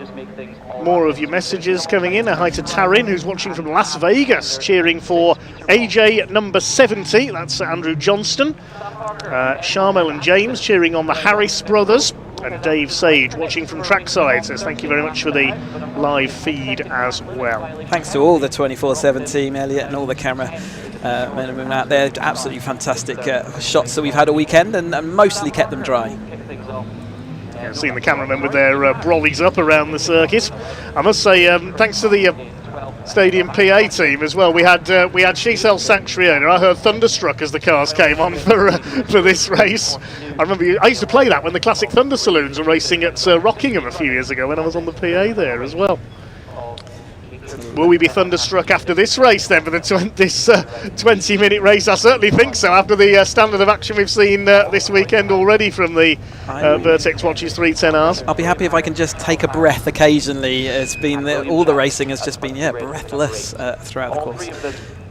[SPEAKER 21] more of your messages coming in. A hi to Taryn, who's watching from Las Vegas, cheering for AJ number 70. That's Andrew Johnston. Sharmo and James cheering on the Harris brothers, and Dave Sage watching from trackside says thank you very much for the live feed as well.
[SPEAKER 3] Thanks to all the 24/7 team, Elliot, and all the camera men and women out there. Absolutely fantastic shots that we've had all weekend, and mostly kept them dry.
[SPEAKER 21] Yeah, seeing the cameramen with their brollies up around the circuit. I must say thanks to the Stadium PA team as well. We had She-Cell Sanctuary. I heard Thunderstruck as the cars came on for this race. I remember I used to play that when the classic Thunder Saloons were racing at Rockingham a few years ago when I was on the PA there as well. Will we be thunderstruck after this race then for this 20-minute race? I certainly think so, after the standard of action we've seen this weekend already from the Vertex Watches 310Rs.
[SPEAKER 3] I'll be happy if I can just take a breath occasionally. It's been all the racing has just been breathless throughout the course.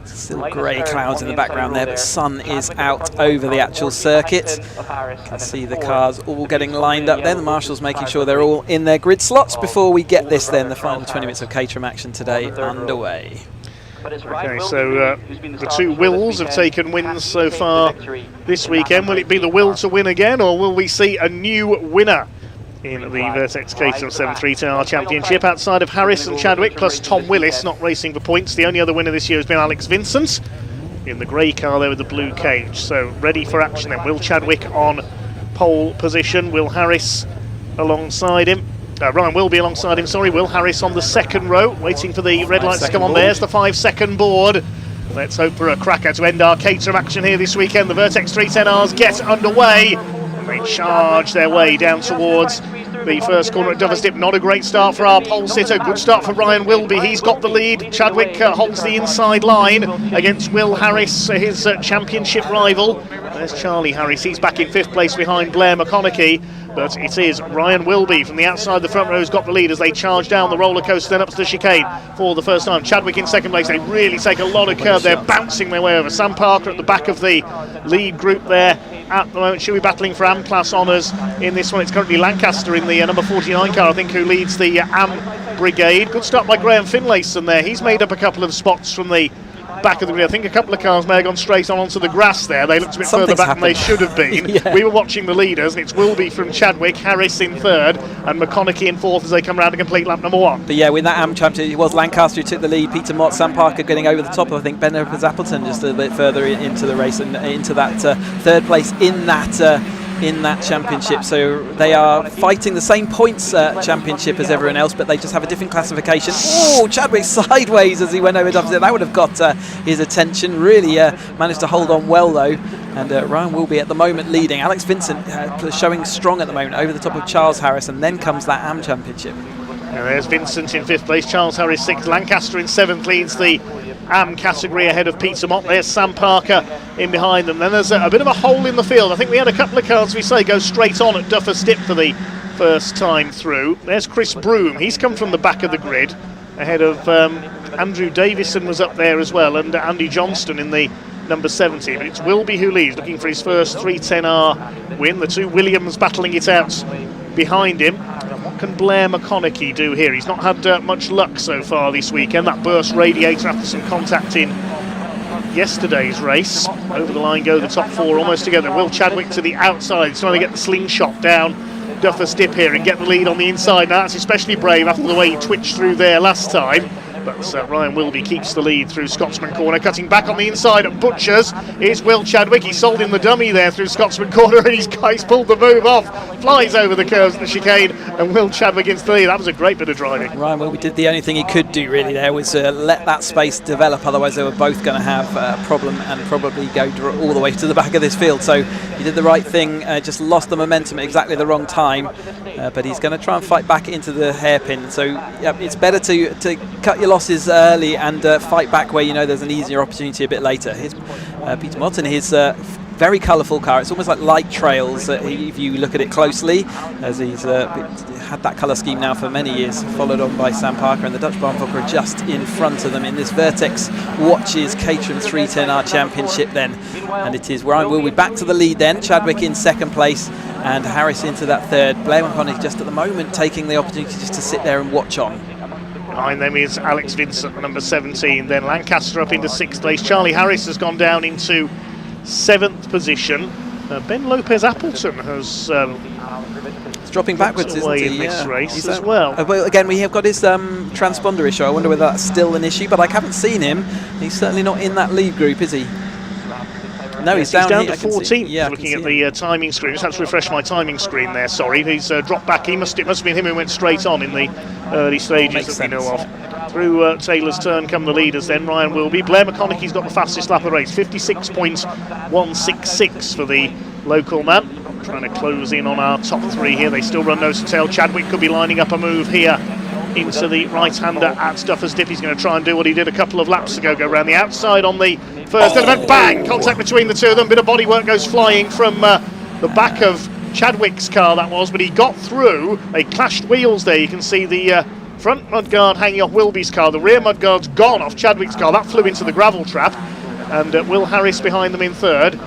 [SPEAKER 3] Still grey clouds in the background there, but sun is out over the actual circuit. You can see the cars all getting lined up there. The marshals making sure they're all in their grid slots before we get this then, the final 20 minutes of Caterham action today underway.
[SPEAKER 21] Okay, so the two Wills have taken wins so far this weekend. Will it be the will to win again, or will we see a new winner in the Vertex Caterham 7-3-10R Championship? Outside of Harris and Chadwick plus Tom Willis not racing for points, the only other winner this year has been Alex Vincent in the grey car there with the blue cage. So ready for action then. Will Chadwick on pole position, Will Harris alongside him. Ryan will be alongside him, sorry. Will Harris on the second row, waiting for the red lights to come on. There's the 5-second board. Let's hope for a cracker to end our Caterham action here this weekend. The Vertex 310Rs get underway. They charge their way down towards the first corner at Dover's Dip. Not a great start for our pole sitter. Good start for Ryan Wilby. He's got the lead. Chadwick holds the inside line against Will Harris, his championship rival. There's Charlie Harris. He's back in 5th place behind Blair McConaughey. but it is Ryan Wilby from the outside the front row who's got the lead as they charge down the roller coaster then up to the chicane for the first time. Chadwick in second place. They really take a lot of curb. They're bouncing their way over. Sam Parker at the back of the lead group there at the moment. She'll be battling for AM Class honours in this one. It's currently Lancaster in the number 49 car, I think, who leads the AM Brigade. Good start by Graham Finlayson there. He's made up a couple of spots from the back of the grid. I think a couple of cars may have gone straight on onto the grass there. They looked a bit further back than they should have been.
[SPEAKER 3] Yeah.
[SPEAKER 21] We were watching the leaders, and it's Wilby from Chadwick, Harris in third, and McConaughey in fourth as they come round to complete lap number 1.
[SPEAKER 3] But yeah, with that AM championship, it was Lancaster who took the lead. Peter Mott, Sam Parker getting over the top of, I think, Ben Appleton just a little bit further into the race and into that third place in that championship. So they are fighting the same points championship as everyone else, but they just have a different classification. Oh, Chadwick sideways as he went over top. That would have got his attention. Really managed to hold on well though. And Ryan Wilby at the moment leading. Alex Vincent showing strong at the moment over the top of Charles Harris, and then comes that AM championship.
[SPEAKER 21] And there's Vincent in 5th place, Charles Harris 6th, Lancaster in 7th leads the AM category ahead of Peter Mott. There's Sam Parker in behind them. Then there's a bit of a hole in the field. I think we had a couple of cars, we say, go straight on at Duffer's Dip for the first time through. There's Chris Broome. He's come from the back of the grid ahead of Andrew Davison was up there as well, and Andy Johnston in the number 70. But it's Wilby who leads, looking for his first 310R win. The two Williams battling it out behind him. What can Blair McConaughey do here? He's not had much luck so far this weekend. That burst radiator after some contact in yesterday's race. Over the line go the top 4 almost together. Will Chadwick to the outside. He's trying to get the slingshot down Duffer's Dip here and get the lead on the inside. Now that's especially brave after the way he twitched through there last time. But Ryan Wilby keeps the lead through Scotsman Corner, cutting back on the inside at Butchers. Here's Will Chadwick. He sold in the dummy there through Scotsman Corner, and he's pulled the move off. Flies over the curves of the chicane, and Will Chadwick into the lead. That was a great bit of driving.
[SPEAKER 3] Ryan Wilby did the only thing he could do really there, was let that space develop. Otherwise they were both going to have a problem and probably go all the way to the back of this field. So he did the right thing, just lost the momentum at exactly the wrong time. But he's going to try and fight back into the hairpin. So yeah, it's better to cut your losses early and fight back where you know there's an easier opportunity a bit later. Here's Peter Mott in his very colourful car. It's almost like light trails if you look at it closely, as he's had that colour scheme now for many years, followed on by Sam Parker, and the Dutch Barnfokker are just in front of them in this Vertex Watches Caterham 310R Championship then. And it is Ryan Wilby back to the lead then, Chadwick in 2nd place, and Harris into that 3rd. Blair McConaughey just at the moment taking the opportunity just to sit there and watch on.
[SPEAKER 21] Behind them is Alex Vincent, number 17. Then Lancaster up into 6th place. Charlie Harris has gone down into 7th position. Ben Lopez Appleton has
[SPEAKER 3] dropping backwards, isn't he?
[SPEAKER 21] In this race as well.
[SPEAKER 3] Well, again, we have got his transponder issue. I wonder whether that's still an issue, but I haven't seen him. He's certainly not in that lead group, is he? No, he's down
[SPEAKER 21] to 14th. Yeah, looking at the timing screen. Just have to refresh my timing screen there. Sorry, he's dropped back. It must have been him who went straight on in the early stages that we know of. Through Taylor's turn come the leaders. Then Ryan Wilby. Blair McConaughey's got the fastest lap of the race. 56.166 for the local man. Trying to close in on our top 3 here. They still run nose to tail. Chadwick could be lining up a move here into the right-hander at Duffer's Dip. He's going to try and do what he did a couple of laps ago, go around the outside on the first element. Bang! Contact between the two of them. Bit of bodywork goes flying from the back of Chadwick's car, that was, but he got through. They clashed wheels there. You can see the front mudguard hanging off Wilby's car. The rear mudguard's gone off Chadwick's car. That flew into the gravel trap. And Will Harris behind them in 3rd.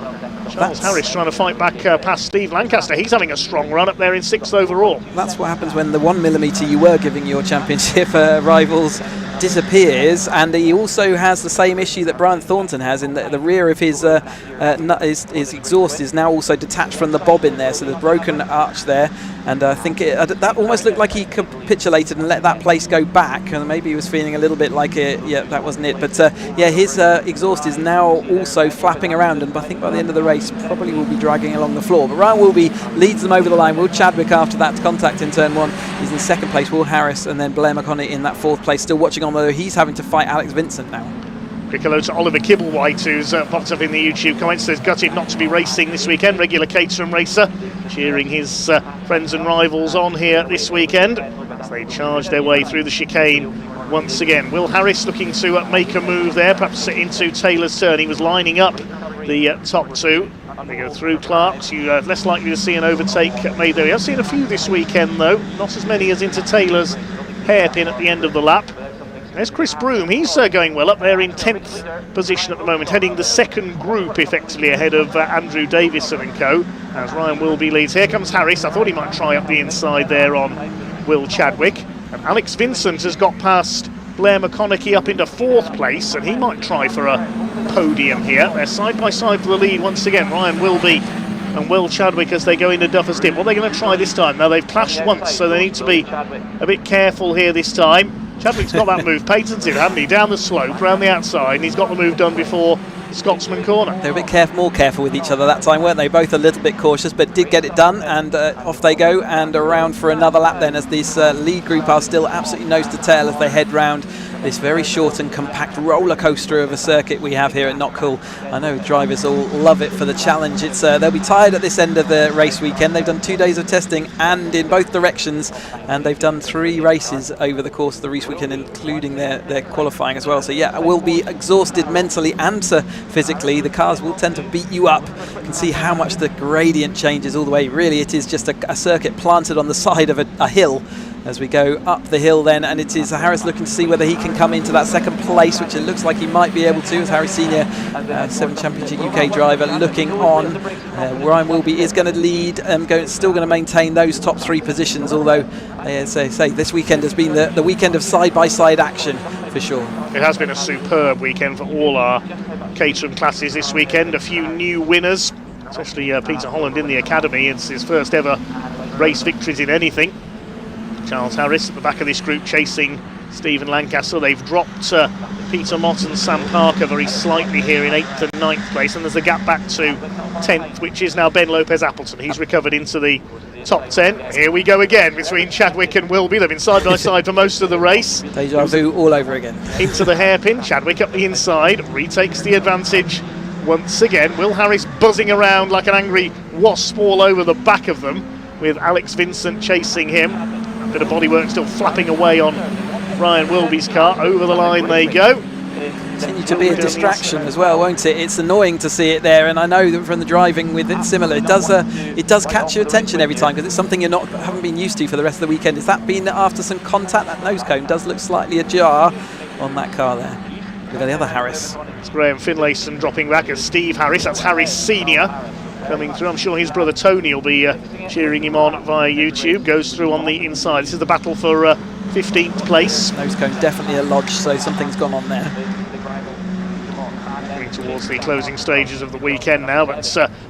[SPEAKER 21] Charles Harris trying to fight back past Steve Lancaster. He's having a strong run up there in 6th overall.
[SPEAKER 3] That's what happens when the 1mm you were giving your championship rivals disappears, and he also has the same issue that Brian Thornton has in the rear of his exhaust is now also detached from the bobbin there, so there's broken arch there, and I think that almost looked like he capitulated and let that place go back, and maybe he was feeling a little bit like that wasn't it, but yeah, his exhaust is now also flapping around, and I think by the end of the race probably will be dragging along the floor. But Ryan Wilby leads them over the line. Will Chadwick, after that contact in turn 1, is in 2nd place. Will Harris and then Blair McConaughey in that 4th place, still watching on, though he's having to fight Alex Vincent now.
[SPEAKER 21] Quick hello to Oliver Kibblewhite, who's popped up in the YouTube comments. Says gutted not to be racing this weekend. Regular Caterham racer, cheering his friends and rivals on here this weekend as they charge their way through the chicane once again. Will Harris looking to make a move there, perhaps into Taylor's turn. He was lining up the top 2. They go through Clark's. You're less likely to see an overtake made there. I've seen a few this weekend though, not as many as into Taylor's hairpin at the end of the lap. There's Chris Broome, he's going well up there in 10th position at the moment, heading the second group effectively ahead of Andrew Davison and co, as Ryan Wilby leads. Here comes Harris. I thought he might try up the inside there on Will Chadwick, and Alex Vincent has got past Blair McConaughey up into 4th place, and he might try for a podium here. They're side by side for the lead once again, Ryan Wilby and Will Chadwick as they go into Duffers Dip. What are they going to try this time? Now they've clashed once, so they need to be a bit careful here this time. Chadwick's got that move patented, hasn't he? Down the slope, round the outside, and he's got the move done before Scotsman corner.
[SPEAKER 3] They were a bit more careful with each other that time, weren't they? Both a little bit cautious, but did get it done, and off they go, and around for another lap then, as this lead group are still absolutely nose to tail as they head round this very short and compact roller coaster of a circuit we have here at Knockhill. I know drivers all love it for the challenge. It's they'll be tired at this end of the race weekend. They've done 2 days of testing and in both directions, and they've done 3 races over the course of the race weekend, including their qualifying as well. So yeah, we'll be exhausted mentally and physically. The cars will tend to beat you up. You can see how much the gradient changes all the way. Really, it is just a circuit planted on the side of a hill as we go up the hill then, and it is Harris looking to see whether he can come into that second place, which it looks like he might be able to, as Harry Senior, 7 Championship UK driver, looking on. Ryan Wilby is going to lead, still going to maintain those top 3 positions, although as I say, this weekend has been the weekend of side-by-side action for sure.
[SPEAKER 21] It has been a superb weekend for all our Caterham classes this weekend. A few new winners, especially Peter Holland in the academy. It's his first ever race victories in anything. Charles Harris at the back of this group chasing Stephen Lancaster. They've dropped Peter Mott and Sam Parker very slightly here in 8th and 9th place, and there's a gap back to 10th, which is now Ben Lopez-Appleton. He's recovered into the top 10. Here we go again between Chadwick and Wilby. They've been side by side for most of the race.
[SPEAKER 3] Deja vu all over again.
[SPEAKER 21] Into the hairpin. Chadwick up the inside, retakes the advantage once again. Will Harris buzzing around like an angry wasp all over the back of them, with Alex Vincent chasing him. A bit of bodywork still flapping away on Ryan Wilby's car. Over the line they go.
[SPEAKER 3] Continue to be a distraction as well, won't it? It's annoying to see it there, and I know that from the driving with it similar, it does catch your attention every time, because it's something haven't been used to for the rest of the weekend. Has that been after some contact? That nose cone does look slightly ajar on that car there. Look at the other Harris.
[SPEAKER 21] It's Graham Finlayson dropping back as Steve Harris. That's Harris Senior coming through. I'm sure his brother Tony will be cheering him on via YouTube. Goes through on the inside. This is the battle for 15th place.
[SPEAKER 3] Nose cone definitely a lodge, so something's gone on there.
[SPEAKER 21] Coming towards the closing stages of the weekend now, but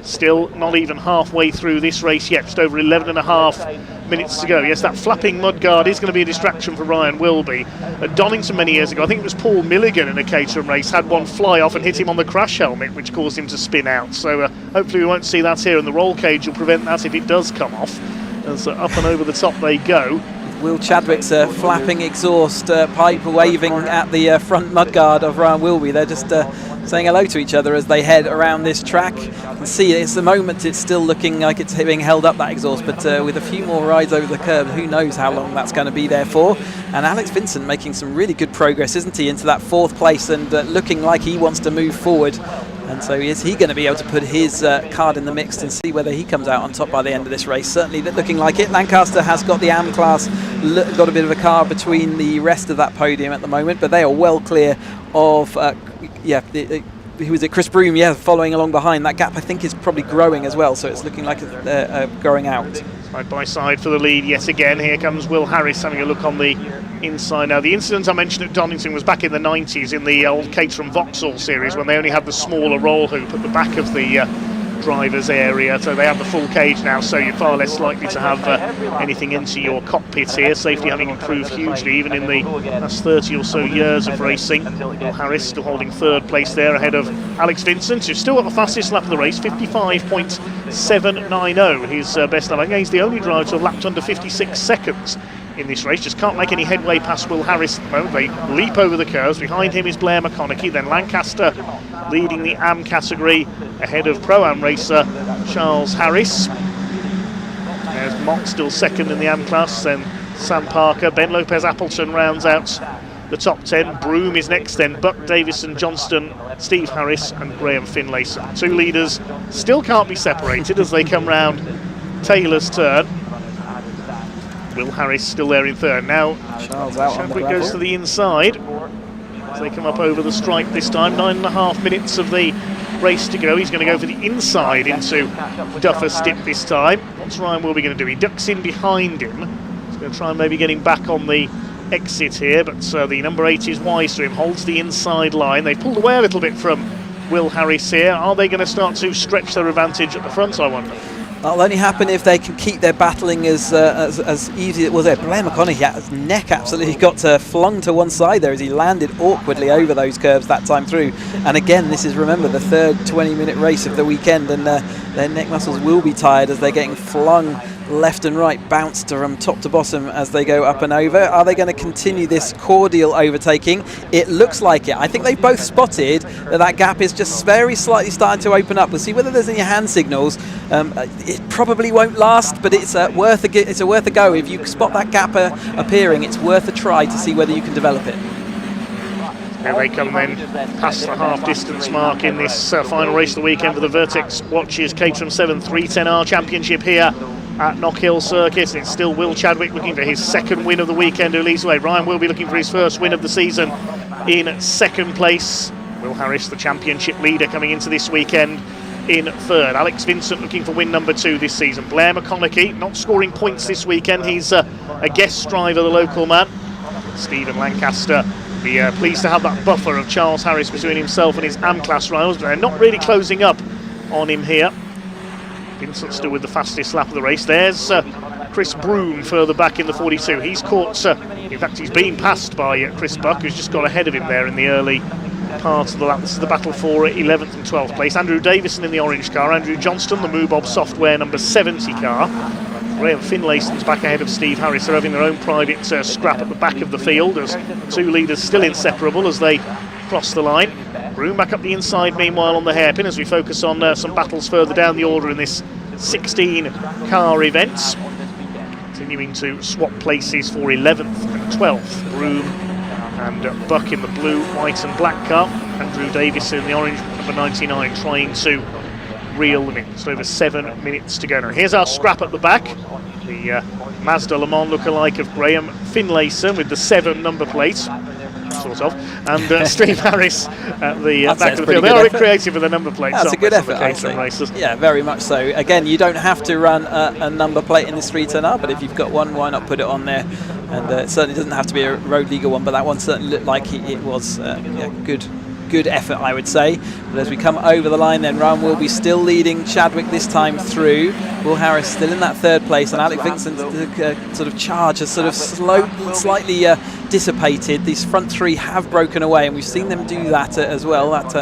[SPEAKER 21] still not even halfway through this race yet. Just over 11 and a half minutes to go. Yes, that flapping mudguard is going to be a distraction for Ryan Wilby. At Donington many years ago, I think it was Paul Milligan in a Caterham race, had one fly off and hit him on the crash helmet, which caused him to spin out. So hopefully we won't see that here, and the roll cage will prevent that if it does come off. As up and over the top they go.
[SPEAKER 3] Will Chadwick's flapping exhaust pipe waving at the front mudguard of Ryan Wilby. They're just saying hello to each other as they head around this track. You can see it's the moment it's still looking like it's being held up, that exhaust, but with a few more rides over the curb, who knows how long that's going to be there for. And Alex Vincent making some really good progress, isn't he, into that 4th place, and looking like he wants to move forward. And so is he going to be able to put his card in the mix and see whether he comes out on top by the end of this race? Certainly looking like it. Lancaster has got the AM class, got a bit of a car between the rest of that podium at the moment, but they are well clear of, who was it, Chris Broome, following along behind. That gap I think is probably growing as well, so it's looking like growing out.
[SPEAKER 21] Side by side for the lead yet again. Here comes Will Harris having a look on the inside now. The incident I mentioned at Donington was back in the 90s in the old Caterham Vauxhall series, when they only had the smaller roll hoop at the back of the driver's area. So they have the full cage now, so you're far less likely to have anything into your cockpit here. Safety having improved hugely even in the last 30 or so years of racing. Will Harris still holding 3rd place there ahead of Alex Vincent, who's still got the fastest lap of the race, 55.790. His best lap. He's the only driver to have lapped under 56 seconds in this race. Just can't make any headway past Will Harris at the moment. They leap over the curves. Behind him is Blair McConaughey, then Lancaster leading the AM category ahead of Pro-Am racer Charles Harris. There's Mott still 2nd in the AM class, then Sam Parker. Ben Lopez-Appleton rounds out the top 10. Broome is next then, Buck, Davison, Johnston, Steve Harris and Graham Finlayson. 2 leaders still can't be separated as they come round Taylor's turn. Will Harris still there in third. Now Chadwick goes to the inside as they come up over the stripe this time. 9.5 minutes of the race to go. He's going to go for the inside into Duffer's dip this time. What's Ryan Wilby going to do? He ducks in behind him. He's going to try and maybe get him back on the exit here, but the number 8 is wise to him, holds the inside line. They've pulled away a little bit from Will Harris here. Are they going to start to stretch their advantage at the front, I wonder?
[SPEAKER 3] That'll only happen if they can keep their battling as easy as it was there. Blair McConaughey, his neck absolutely got flung to one side there as he landed awkwardly over those curves that time through. And again, this is, remember, the third 20-minute race of the weekend, and their neck muscles will be tired as they're getting flung left and right, bounced from top to bottom as they go up and over. Are they going to continue this cordial overtaking? It looks like it. I think they've both spotted that gap is just very slightly starting to open up. We'll see whether there's any hand signals. It probably won't last, but it's worth a go. If you spot that gap appearing, it's worth a try to see whether you can develop it.
[SPEAKER 21] Here they come then past the half-distance mark in this final race of the weekend for the Vertex Watches Caterham 7 310R Championship here at Knockhill Circuit. It's still Will Chadwick looking for his second win of the weekend who leads the way. Ryan will be looking for his first win of the season in second place. Will Harris, the championship leader, coming into this weekend in third. Alex Vincent looking for win number 2 this season. Blair McConaughey not scoring points this weekend. He's a guest driver, the local man. Stephen Lancaster be pleased to have that buffer of Charles Harris between himself and his AM-class rivals, but they're not really closing up on him here. Vincent still with the fastest lap of the race. There's Chris Broome further back in the 42. He's caught, in fact he's been passed by Chris Buck, who's just got ahead of him there in the early part of the lap. This is the battle for 11th and 12th place. Andrew Davison in the orange car, Andrew Johnston, the Moobob Software number 70 car. Graham Finlayson's back ahead of Steve Harris. They're having their own private scrap at the back of the field as 2 leaders still inseparable as they cross the line. Broome back up the inside meanwhile on the hairpin as we focus on some battles further down the order in this 16 car event. Continuing to swap places for 11th and 12th. Broome and Buck in the blue, white and black car. Andrew Davis in the orange, number 99, trying to reel them in. Just over 7 minutes to go now. Here's our scrap at the back. The Mazda Le Mans lookalike of Graham Finlayson with the 7 number plate, sort of, and Steve Harris at the back of the field. They are creative with the number plates.
[SPEAKER 3] That's a good effort, I think. Yeah, very much so. Again, you don't have to run a number plate in this 310R, but if you've got one, why not put it on there? And it certainly doesn't have to be a road legal one, but that one certainly looked like it was good effort, I would say. But as we come over the line then, Ryan will be still leading Chadwick this time through. Will Harris still in that 3rd place, and Alex Vincent's sort of charge has sort of slightly dissipated. These front 3 have broken away, and we've seen them do that as well. That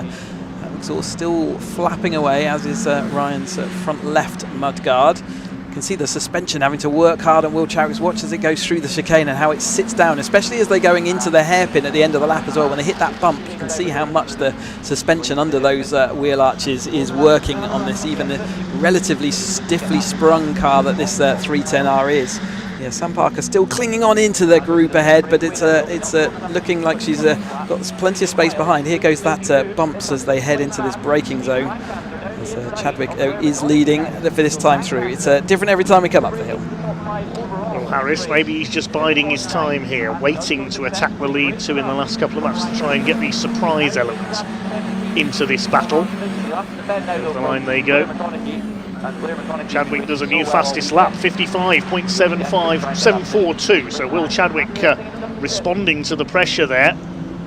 [SPEAKER 3] looks all still flapping away, as is Ryan's front left mudguard. You can see the suspension having to work hard on Will Chadwick's watch as it goes through the chicane and how it sits down, especially as they're going into the hairpin at the end of the lap as well. When they hit that bump, you can see how much the suspension under those wheel arches is working on this, even the relatively stiffly sprung car that this 310R is. Yeah, Sam Parker still clinging on into the group ahead, but it's looking like she's got plenty of space behind. Here goes that bumps as they head into this braking zone. Chadwick is leading for this time through. It's different every time we come up the hill.
[SPEAKER 21] Will Harris, maybe he's just biding his time here, waiting to attack the lead 2 in the last couple of laps to try and get the surprise element into this battle. Over the line they go. Chadwick does a new fastest lap, 55.742. So Will Chadwick responding to the pressure there,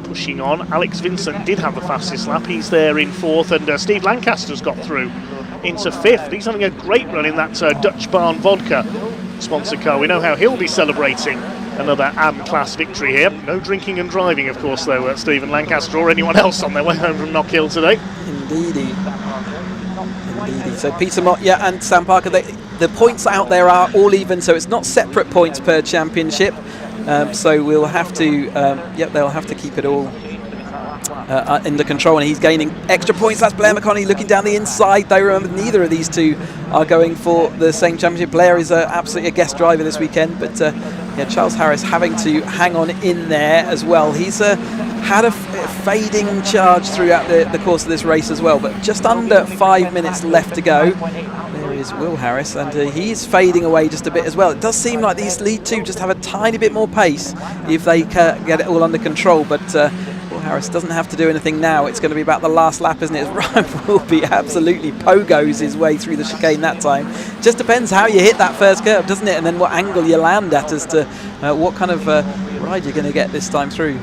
[SPEAKER 21] pushing on. Alex Vincent did have the fastest lap. He's there in 4th, and Steve Lancaster's got through into 5th. He's having a great run in that Dutch Barn Vodka sponsored car. We know how he'll be celebrating another AM-class victory here. No drinking and driving, of course, though, Stephen Lancaster or anyone else on their way home from Knockhill today.
[SPEAKER 3] Indeedy. So Peter Mott, and Sam Parker, the points out there are all even, so it's not separate points per championship. So we'll have to, they'll have to keep it all under control, and he's gaining extra points. That's Blair McConaughey looking down the inside. Though remember, neither of these two are going for the same championship. Blair is absolutely a guest driver this weekend, but yeah, Charles Harris having to hang on in there as well. He's had a fading charge throughout the course of this race as well, but just under 5 minutes left to go. There is Will Harris, and he's fading away just a bit as well. It does seem like these lead two just have a tiny bit more pace if they get it all under control, but Will Harris doesn't have to do anything now. It's going to be about the last lap, isn't it? Ryan will be absolutely pogos his way through the chicane that time. Just depends how you hit that first curve, doesn't it? And then what angle you land at as to what kind of ride you're going to get this time through.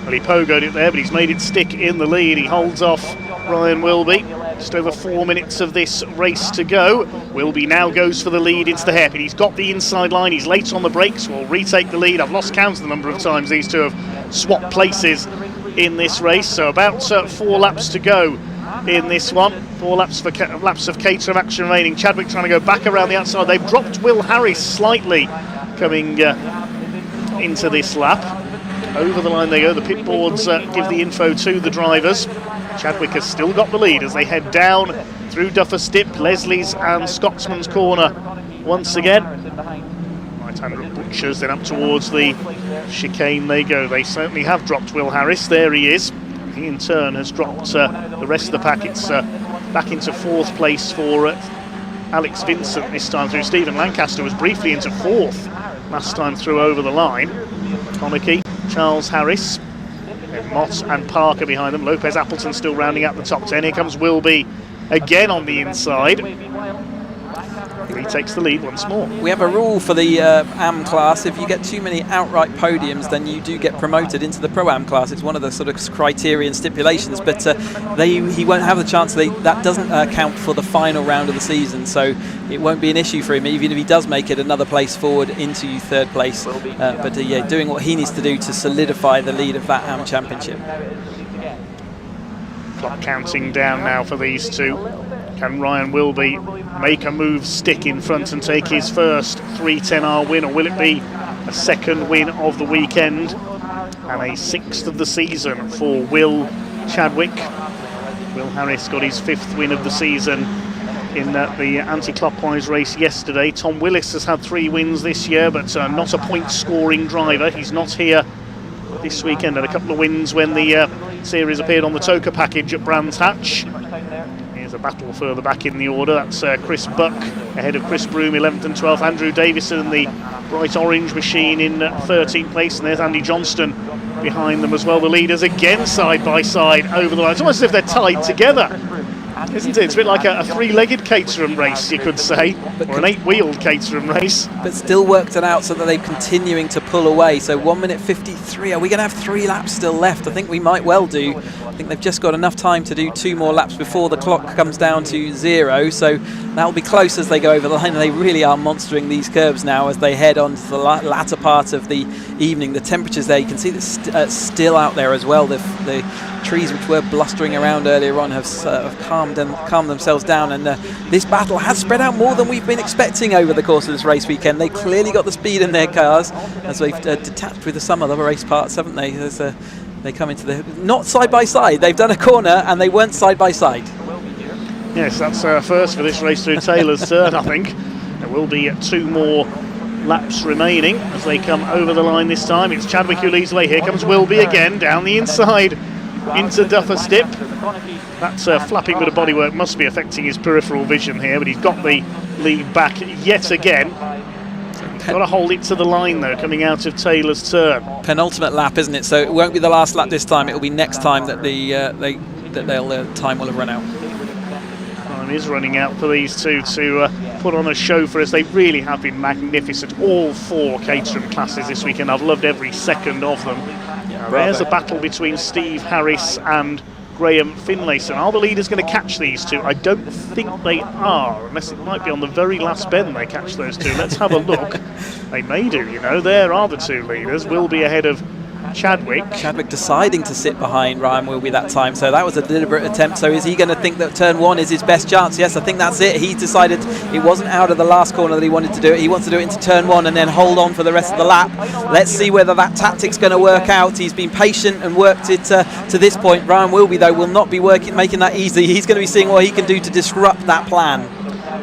[SPEAKER 21] Well, he pogoed it there, but he's made it stick in the lead. He holds off Ryan Wilby. Just over 4 minutes of this race to go. Wilby now goes for the lead into the hairpin. He's got the inside line. He's late on the brakes. Will retake the lead. I've lost count of the number of times these two have swapped places in this race. So about 4 laps to go in this one. 4 laps for laps of Caterham action remaining. Chadwick trying to go back around the outside. They've dropped Will Harris slightly coming into this lap. Over the line they go. The pit boards give the info to the drivers. Chadwick has still got the lead as they head down through Duffer's Dip, Leslie's and Scotsman's Corner once again. Right-hander at Butchers, then up towards the chicane they go. They certainly have dropped Will Harris. There he is. He in turn has dropped the rest of the pack. It's back into 4th place for Alex Vincent this time through. Stephen Lancaster was briefly into 4th last time through over the line. Tomicky, Charles Harris, and Mott and Parker behind them. Lopez Appleton still rounding out the top 10. Here comes Wilby again on the inside. He takes the lead once more.
[SPEAKER 3] We have a rule for the AM class. If you get too many outright podiums, then you do get promoted into the Pro-Am class. It's one of the sort of criterion stipulations, but he won't have the chance. That doesn't count for the final round of the season, so it won't be an issue for him, even if he does make it another place forward into 3rd place. Yeah, doing what he needs to do to solidify the lead of that AM championship.
[SPEAKER 21] Clock counting down now for these two. Can Ryan Wilby make a move, stick in front and take his first 310R win, or will it be a 2nd win of the weekend and a 6th of the season for Will Chadwick? Will Harris got his 5th win of the season in the anti-clockwise race yesterday. Tom Willis has had 3 wins this year, but not a point-scoring driver. He's not here this weekend. Had a couple of wins when the series appeared on the Toka package at Brands Hatch. A battle further back in the order. That's Chris Buck ahead of Chris Broome, 11th and 12th. Andrew Davison and the bright orange machine in 13th place, and there's Andy Johnston behind them as well. The leaders again side by side over the line. It's almost as if they're tied together, isn't it? It's a bit like a 3-legged Caterham race, you could say, or an 8-wheeled Caterham race.
[SPEAKER 3] But still worked it out so that they're continuing to pull away. So 1 minute 53. Are we going to have 3 laps still left? I think we might well do. I think they've just got enough time to do 2 more laps before the clock comes down to 0. So that'll be close as they go over the line. They really are monstering these curves now as they head on to the latter part of the evening. The temperatures there, you can see that's still out there as well. The trees which were blustering around earlier on have calmed themselves down, and this battle has spread out more than we've been expecting over the course of this race weekend. They clearly got the speed in their cars as they've detached with some other race parts, haven't they? They come into the not side by side. They've done a corner and they weren't side by side.
[SPEAKER 21] Yes, that's first for this race through Taylor's turn. I think there will be 2 more laps remaining as they come over the line this time. It's Chadwick who leads the way. Here comes Wilby again down the inside into Duffer's Dip. That flapping bit of bodywork must be affecting his peripheral vision here, but he's got the lead back yet again. Got to hold it to the line though, coming out of Taylor's turn.
[SPEAKER 3] Penultimate lap, isn't it? So it won't be the last lap this time. It will be next time that time will have run out.
[SPEAKER 21] Time is running out for these two to put on a show for us. They really have been magnificent. All 4 Caterham classes this weekend. I've loved every second of them. There's a battle between Steve Harris and Graham Finlayson. Are the leaders going to catch these two? I don't think they are, unless it might be on the very last bend they catch those two. Let's have a look. They may do, you know. There are the 2 leaders. Will be ahead of Chadwick.
[SPEAKER 3] Chadwick deciding to sit behind Ryan Wilby that time, so that was a deliberate attempt. So is he going to think that turn 1 is his best chance? Yes, I think that's it. He decided it wasn't out of the last corner that he wanted to do it. He wants to do it into turn 1 and then hold on for the rest of the lap. Let's see whether that tactic's going to work out. He's been patient and worked it to this point. Ryan Wilby, though, will not be making that easy. He's going to be seeing what he can do to disrupt that plan.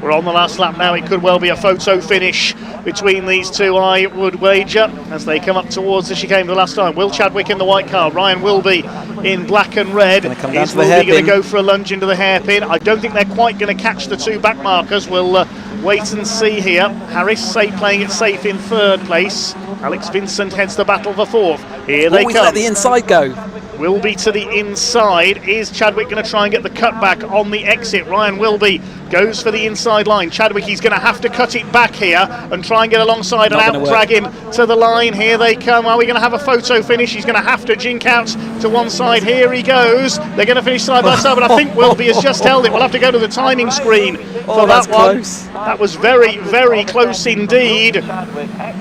[SPEAKER 21] We're on the last lap now. It could well be a photo finish between these two, I would wager, as they come up towards the chicane for the last time. Will Chadwick in the white car, Ryan Wilby in black and red. Is Wilby going to go for a lunge into the hairpin? I don't think they're quite going to catch the two back markers. We'll wait and see here. Harris playing it safe in third place. Alex Vincent heads the battle for fourth. Here they come.
[SPEAKER 3] Let the inside go.
[SPEAKER 21] Wilby to the inside. Is Chadwick going to try and get the cutback on the exit? Ryan Wilby goes for the inside line. Chadwick, he's going to have to cut it back here and try and get alongside and out drag him to the line. Here they come. Are we going to have a photo finish? He's going to have to jink out to one side. Here he goes. They're going to finish side by side, but I think Wilby has just held it. We'll have to go to the timing screen for that one.
[SPEAKER 3] Close.
[SPEAKER 21] That was very, very close indeed.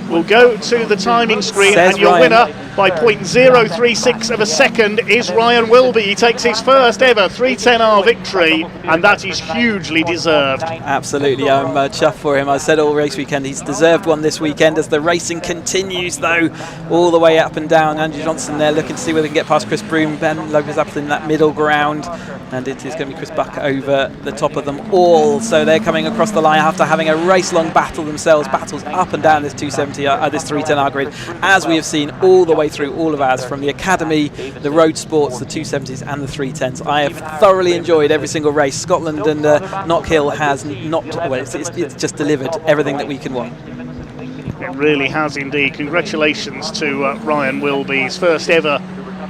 [SPEAKER 21] We'll go to the timing screen, and your winner by 0.036 of a second is Ryan Wilby. He takes his first ever 310R victory, and that is hugely deserved.
[SPEAKER 3] Absolutely, I'm chuffed for him. I said all race weekend he's deserved one this weekend. As the racing continues, though, all the way up and down. Andrew Johnson there looking to see whether he can get past Chris Broome. Ben Lopez up in that middle ground, and it is going to be Chris Buck over the top of them all. So they're coming across the line after having a race-long battle themselves, battles up and down this 270, this 310R grid, as we have seen all the way through all of ours, from the Academy, the Roadsports, the 270s and the 310s. I have thoroughly enjoyed every single race. Scotland and Knockhill has it's just delivered everything that we can want.
[SPEAKER 21] It really has indeed. Congratulations to Ryan Wilby's first ever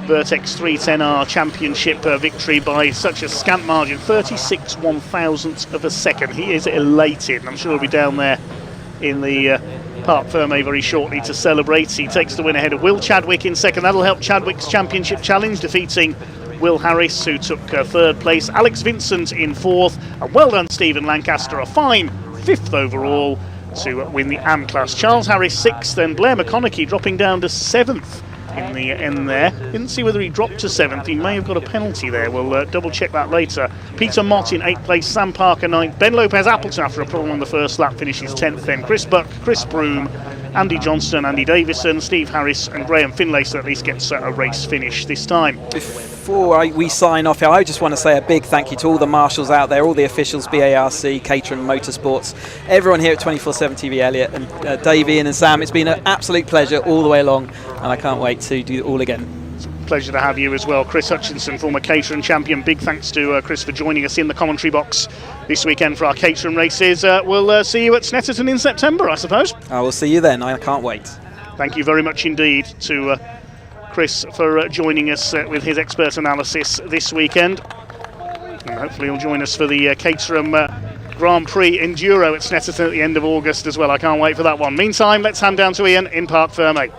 [SPEAKER 21] Vertex 310R Championship victory by such a scant margin, 36 1,000ths of a second. He is elated, and I'm sure he'll be down there in the Parc Fermé very shortly to celebrate. He takes the win ahead of Will Chadwick in second. That'll help Chadwick's championship challenge, defeating Will Harris, who took third place. Alex Vincent in fourth, and well done Stephen Lancaster, a fine fifth overall to win the AM class. Charles Harris sixth, and Blair McConaughey dropping down to seventh in the end there. Didn't see whether he dropped to seventh. He may have got a penalty there. We'll double check that later. Peter Mott in eighth place, Sam Parker ninth, Ben Lopez Appleton after a problem on the first lap finishes 10th, then Chris Buck, Chris Broome, Andy Johnston, Andy Davison, Steve Harris and Graham Finlay, so at least gets a race finish this time.
[SPEAKER 3] Before we sign off here, I just want to say a big thank you to all the marshals out there, all the officials, BARC, Caterham Motorsports, everyone here at 24/7 TV, Elliot and Dave, Ian and Sam. It's been an absolute pleasure all the way along, and I can't wait to do it all again.
[SPEAKER 21] Pleasure to have you as well. Chris Hutchinson, former Caterham champion. Big thanks to Chris for joining us in the commentary box this weekend for our Caterham races. We'll see you at Snetterton in September, I suppose.
[SPEAKER 3] I will see you then. I can't wait.
[SPEAKER 21] Thank you very much indeed to Chris for joining us with his expert analysis this weekend. And hopefully he'll join us for the Caterham Grand Prix Enduro at Snetterton at the end of August as well. I can't wait for that one. Meantime, let's hand down to Ian in Parc Fermé.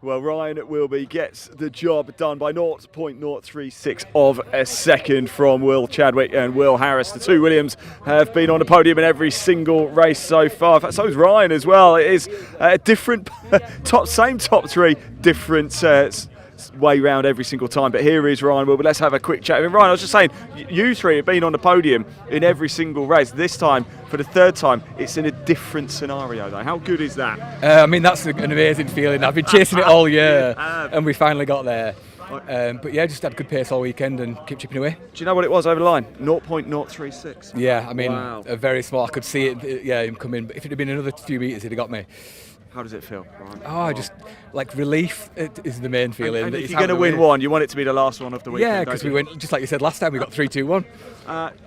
[SPEAKER 1] Well, Ryan Wilby gets the job done by 0.036 of a second from Will Chadwick and Will Harris. The two Williams have been on the podium in every single race so far. In fact, so is Ryan as well. It is a different same top three, different way round every single time. But here is Ryan Wilby. Let's have a quick chat. I mean, Ryan, I was just saying, you three have been on the podium in every single race. This time, for the third time, it's in a different scenario, though. How good is that?
[SPEAKER 7] I mean, that's an amazing feeling. I've been chasing it all year, and we finally got there. But yeah, just had a good pace all weekend and kept chipping away.
[SPEAKER 1] Do you know what it was over the line? 0.036.
[SPEAKER 7] Yeah, I mean,
[SPEAKER 1] wow.
[SPEAKER 7] Very small. I could see it, him coming. But if it had been another few metres, he'd have got me.
[SPEAKER 1] How does it feel, Ryan?
[SPEAKER 7] Oh, just like relief is the main feeling.
[SPEAKER 1] And if you're going to win one, you want it to be the last one of the weekend.
[SPEAKER 7] Yeah, because we went, just like you said last time, we got 3-2-1.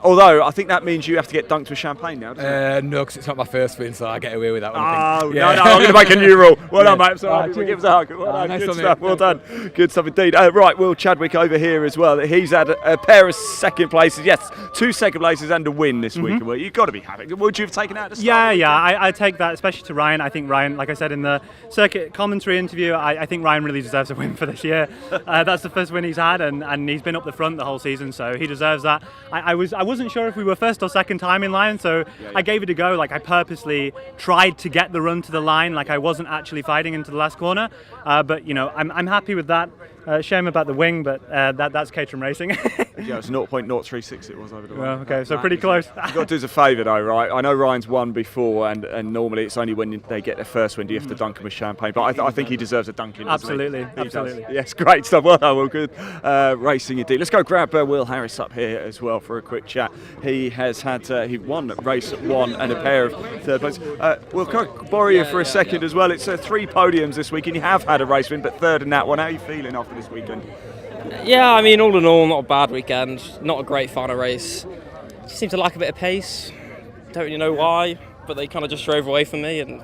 [SPEAKER 1] Although I think that means you have to get dunked with champagne now, doesn't it?
[SPEAKER 7] No, because it's not my first win, so I get away with that one.
[SPEAKER 1] Oh, no, I'm going to make a new rule. Well done, mate. So give us a hug. Well done.
[SPEAKER 7] Nice
[SPEAKER 1] Good stuff. Well done. Good stuff indeed. Right, Will Chadwick over here as well. He's had a pair of second places. Yes, 2 second places and a win this week. Well, you've got to be happy. Would you have taken out the start?
[SPEAKER 15] Yeah, I take that, especially to Ryan. I think Ryan, like I said in the circuit commentary interview, I think Ryan really deserves a win for this year. That's the first win he's had, and he's been up the front the whole season, so he deserves that. I wasn't sure if we were first or second time in line, so I gave it a go. Like, I purposely tried to get the run to the line, like I wasn't actually fighting into the last corner. But you know, I'm happy with that. Shame about the wing, but that's Caterham Racing.
[SPEAKER 1] Yeah, it was 0.036 it was over the line.
[SPEAKER 15] Okay, so pretty close.
[SPEAKER 1] You've got to do us a favour though, right? I know Ryan's won before, and normally it's only when they get their first win do you have to dunk them with champagne, but I think he deserves a dunking.
[SPEAKER 15] Absolutely,
[SPEAKER 1] He
[SPEAKER 15] absolutely.
[SPEAKER 1] does. Yes, great stuff. Well, good racing indeed. Let's go grab Will Harris up here as well for a quick chat. He has had, he won race 1 and a pair of third places. Will, can I borrow you for a second as well? It's 3 podiums this week, and you have had a race win, but third in that one. How are you feeling after this weekend?
[SPEAKER 11] Yeah, I mean, all in all, not a bad weekend. Not a great final race. Just seemed to lack a bit of pace. Don't really know why, but they kind of just drove away from me, and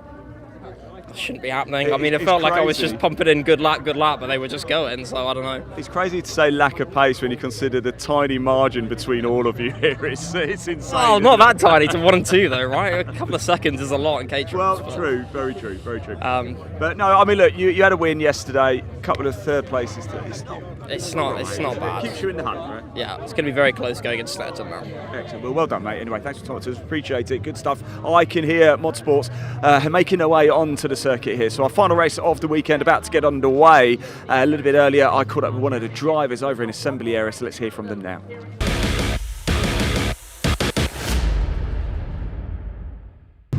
[SPEAKER 11] it shouldn't be happening. I mean, it felt like I was just pumping in good lap, but they were just going, so I don't know.
[SPEAKER 1] It's crazy to say lack of pace when you consider the tiny margin between all of you here. It's insane.
[SPEAKER 11] Well, not that tiny to 1 and 2 though, right? A couple of seconds is a lot in Caterham.
[SPEAKER 1] Well, true, very true, very true. But no, I mean, look, you had a win yesterday, a couple of third places.
[SPEAKER 11] It's not bad.
[SPEAKER 1] It keeps you in the hunt, right?
[SPEAKER 11] Yeah, it's going to be very close going into Snetterton now.
[SPEAKER 1] Excellent. Well done, mate. Anyway, thanks for talking to us. Appreciate it. Good stuff. I can hear Motorsports making their way onto the circuit here. So our final race of the weekend about to get underway. A little bit earlier, I caught up with one of the drivers over in assembly area, so let's hear from them now.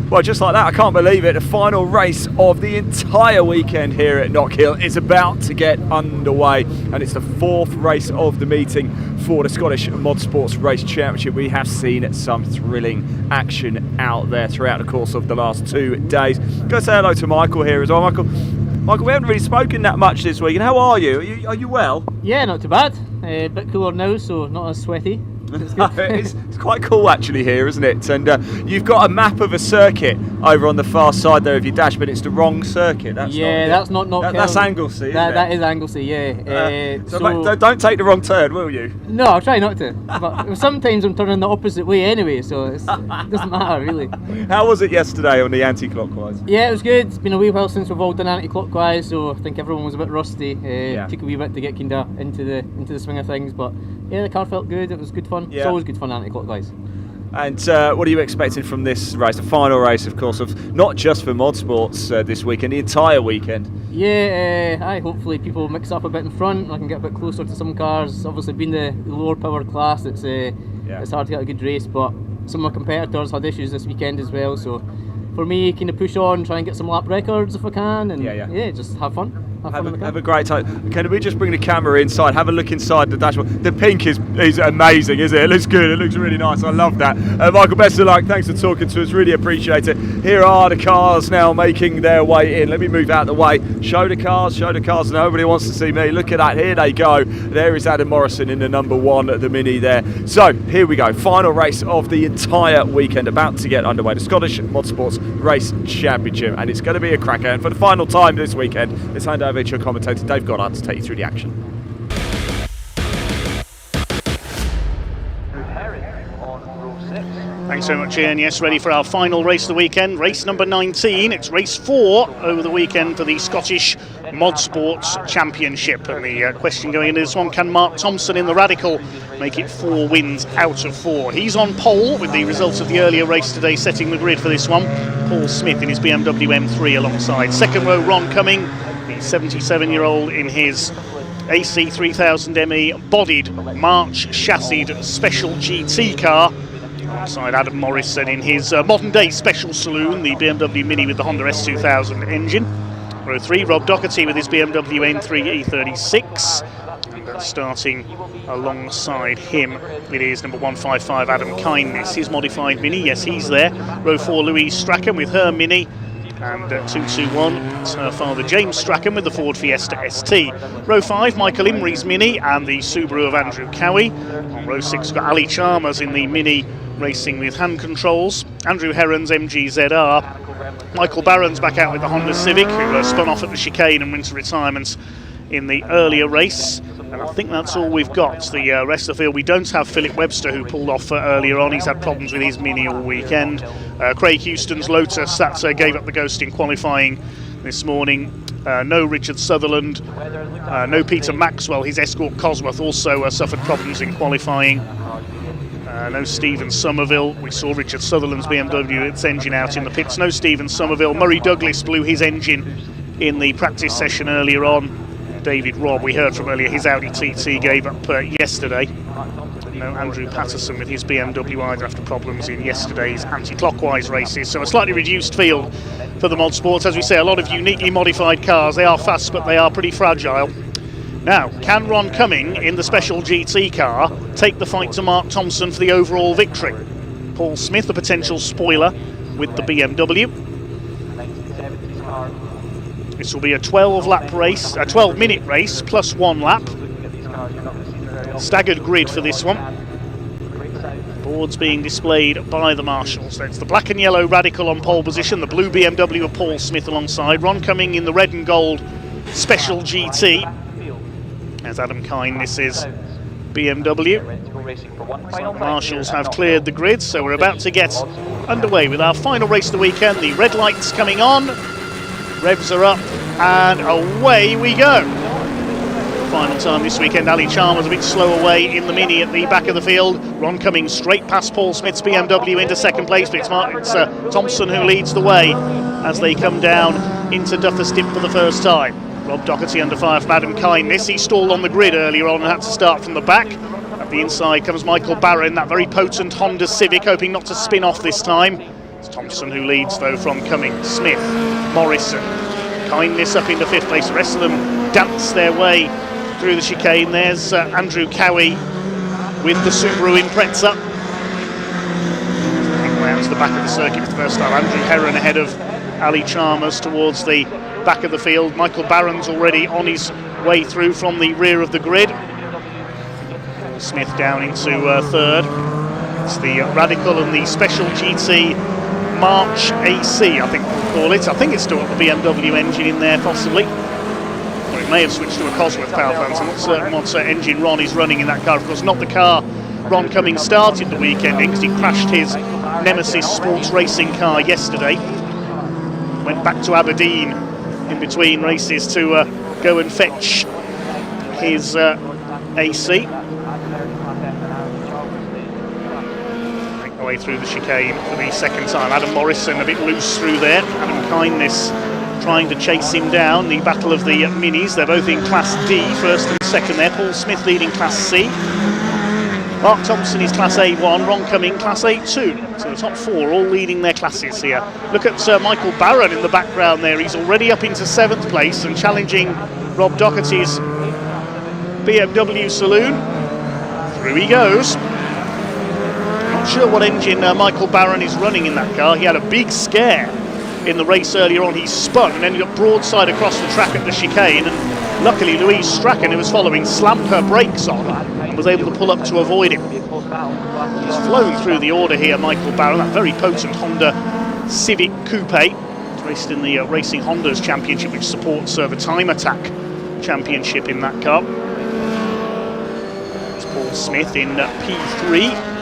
[SPEAKER 1] Well, just like that, I can't believe it. The final race of the entire weekend here at Knockhill is about to get underway, and it's the 4th race of the meeting for the Scottish Motorsports Race Championship. We have seen some thrilling action out there throughout the course of the last 2 days. Go say hello to Michael here as well. Michael, we haven't really spoken that much this week, and how are you? Are you well?
[SPEAKER 20] Yeah, not too bad. A bit cooler now, so not as sweaty.
[SPEAKER 1] It's quite cool actually here, isn't it? And you've got a map of a circuit over on the far side there of your dash, but it's the wrong circuit. That's not Knockhill. That's Anglesey, isn't it?
[SPEAKER 20] That is Anglesey, yeah.
[SPEAKER 1] So don't take the wrong turn, will you?
[SPEAKER 20] No, I'll try not to. But sometimes I'm turning the opposite way anyway, so it doesn't matter really.
[SPEAKER 1] How was it yesterday on the anti-clockwise?
[SPEAKER 20] Yeah, it was good. It's been a wee while since we've all done anti-clockwise, so I think everyone was a bit rusty. Took a wee bit to get kind of into the swing of things, but yeah, the car felt good. It was good fun.
[SPEAKER 1] Yeah.
[SPEAKER 20] It's always good fun anti-clockwise.
[SPEAKER 1] And what are you expecting from this race, the final race, of course, of not just for Motorsports this weekend, the entire weekend?
[SPEAKER 20] Yeah, hopefully people mix up a bit in front. I can get a bit closer to some cars. Obviously, being the lower power class, it's hard to get a good race. But some of my competitors had issues this weekend as well. So for me, kind of push on, try and get some lap records if I can, and just have fun.
[SPEAKER 1] Have a great time. Can we just bring the camera inside? Have a look inside the dashboard. The pink is amazing, isn't it? It looks good. It looks really nice. I love that. Michael, best of luck. Thanks for talking to us. Really appreciate it. Here are the cars now making their way in. Let me move out the way. Show the cars. Nobody wants to see me. Look at that. Here they go. There is Adam Morrison in the number 1 at the Mini there. So here we go. Final race of the entire weekend about to get underway. The Scottish Motorsports Race Championship, and it's going to be a cracker. And for the final time this weekend, let's hand over to your commentator Dave Goddard to take you through the action.
[SPEAKER 21] Thanks very much, Ian. Yes, ready for our final race of the weekend, race number 19. It's race 4 over the weekend for the Scottish Motorsports Championship. And the question going into this one, can Mark Thompson in the Radical make it 4 wins out of 4? He's on pole with the results of the earlier race today, setting the grid for this one. Paul Smith in his BMW M3 alongside. Second row, Ron Cumming, the 77-year-old in his AC 3000ME bodied March chassied special GT car, alongside Adam Morrison in his modern day special saloon, the BMW Mini with the Honda S2000 engine. Row 3, Rob Doherty with his BMW M3 E36. And starting alongside him, it is number 155 Adam Kindness, his modified Mini. Yes, he's there. Row 4, Louise Strachan with her Mini. And 221, it's her father James Strachan with the Ford Fiesta ST. Row 5, Michael Imrie's Mini and the Subaru of Andrew Cowie. On row 6, we've got Ali Chalmers in the Mini racing with hand controls. Andrew Heron's MG-ZR. Michael Barron's back out with the Honda Civic, who spun off at the chicane and went to retirement in the earlier race. And I think that's all we've got. The rest of the field, we don't have Philip Webster, who pulled off earlier on. He's had problems with his Mini all weekend. Craig Houston's Lotus, that gave up the ghost in qualifying this morning. No Richard Sutherland, no Peter Maxwell. His Escort Cosworth also suffered problems in qualifying. No Stephen Somerville. We saw Richard Sutherland's BMW, its engine out in the pits. No Stephen Somerville. Murray Douglas blew his engine in the practice session earlier on. David Robb, we heard from earlier, his Audi TT gave up yesterday. No Andrew Patterson with his BMW either after problems in yesterday's anti-clockwise races. So a slightly reduced field for the mod sports. As we say, a lot of uniquely modified cars. They are fast, but they are pretty fragile. Now, can Ron Cumming in the special GT car take the fight to Mark Thompson for the overall victory? Paul Smith, the potential spoiler with the BMW. This will be a 12-lap race, a 12-minute race plus 1 lap. Staggered grid for this one. Boards being displayed by the marshals. That's the black and yellow Radical on pole position, the blue BMW of Paul Smith alongside. Ron Cumming in the red and gold special GT. As Adam Kindness's BMW. So the marshals have cleared the grid, so we're about to get underway with our final race of the weekend. The red lights coming on, revs are up, and away we go. Final time this weekend, Ali Chalmers a bit slow away in the Mini at the back of the field. Ron Cumming straight past Paul Smith's BMW into second place, but it's Thompson who leads the way as they come down into Duffus Dip for the first time. Rob Doherty under fire from Adam Kindness. He stalled on the grid earlier on and had to start from the back. At the inside comes Michael Barron, that very potent Honda Civic, hoping not to spin off this time. It's Thompson who leads though from Cumming. Smith, Morrison, Kindness up into 5th place. The rest of them dance their way through the chicane. There's Andrew Cowie with the Subaru Impreza. Around to the back of the circuit for the first time. Andrew Herron ahead of Ali Chalmers towards the back of the field. Michael Barron's already on his way through from the rear of the grid. Smith down into 3rd. It's the Radical and the Special GT March AC, I think we'll call it. I think it's still got the BMW engine in there, possibly. Or it may have switched to a Cosworth power plant. I'm not certain what engine Ron is running in that car. Of course, not the car Ron Cumming started the weekend in, because he crashed his Nemesis sports racing car yesterday. Went back to Aberdeen in between races to go and fetch his AC. Make my way through the chicane for the second time. Adam Morrison a bit loose through there. Adam Kindness trying to chase him down. The battle of the Minis. They're both in Class D, first and second there. Paul Smith leading Class C. Mark Thompson is Class A1, Ron Cumming Class A2. So the top 4 all leading their classes here. Look at Michael Barron in the background there. He's already up into 7th place and challenging Rob Doherty's BMW Saloon. Through he goes. Not sure what engine Michael Barron is running in that car. He had a big scare in the race earlier on. He spun and ended up broadside across the track at the chicane, and luckily Louise Strachan, who was following, slammed her brakes on and was able to pull up to avoid him. He's flown through the order here, Michael Barron, that very potent Honda Civic Coupe. It's raced in the Racing Hondas Championship, which supports the Time Attack Championship in that car. It's Paul Smith in P3.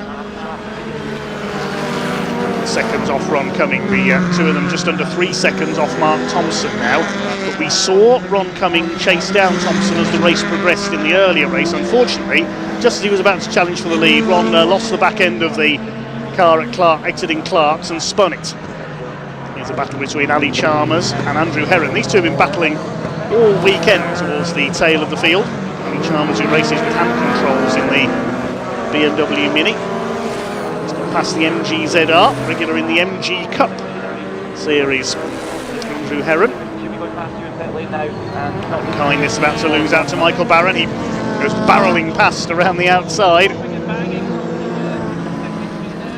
[SPEAKER 21] Seconds off Ron Cumming, the two of them just under 3 seconds off Mark Thompson now. But we saw Ron Cumming chase down Thompson as the race progressed in the earlier race. Unfortunately, just as he was about to challenge for the lead, Ron lost the back end of the car at exiting Clark's and spun it. Here's a battle between Ali Chalmers and Andrew Herron. These two have been battling all weekend towards the tail of the field. Ali Chalmers, who races with hand controls in the BMW Mini. Past the MGZR, regular in the MG Cup series. Andrew Herron. Kindness about to lose out to Michael Barron. He goes barrelling past around the outside.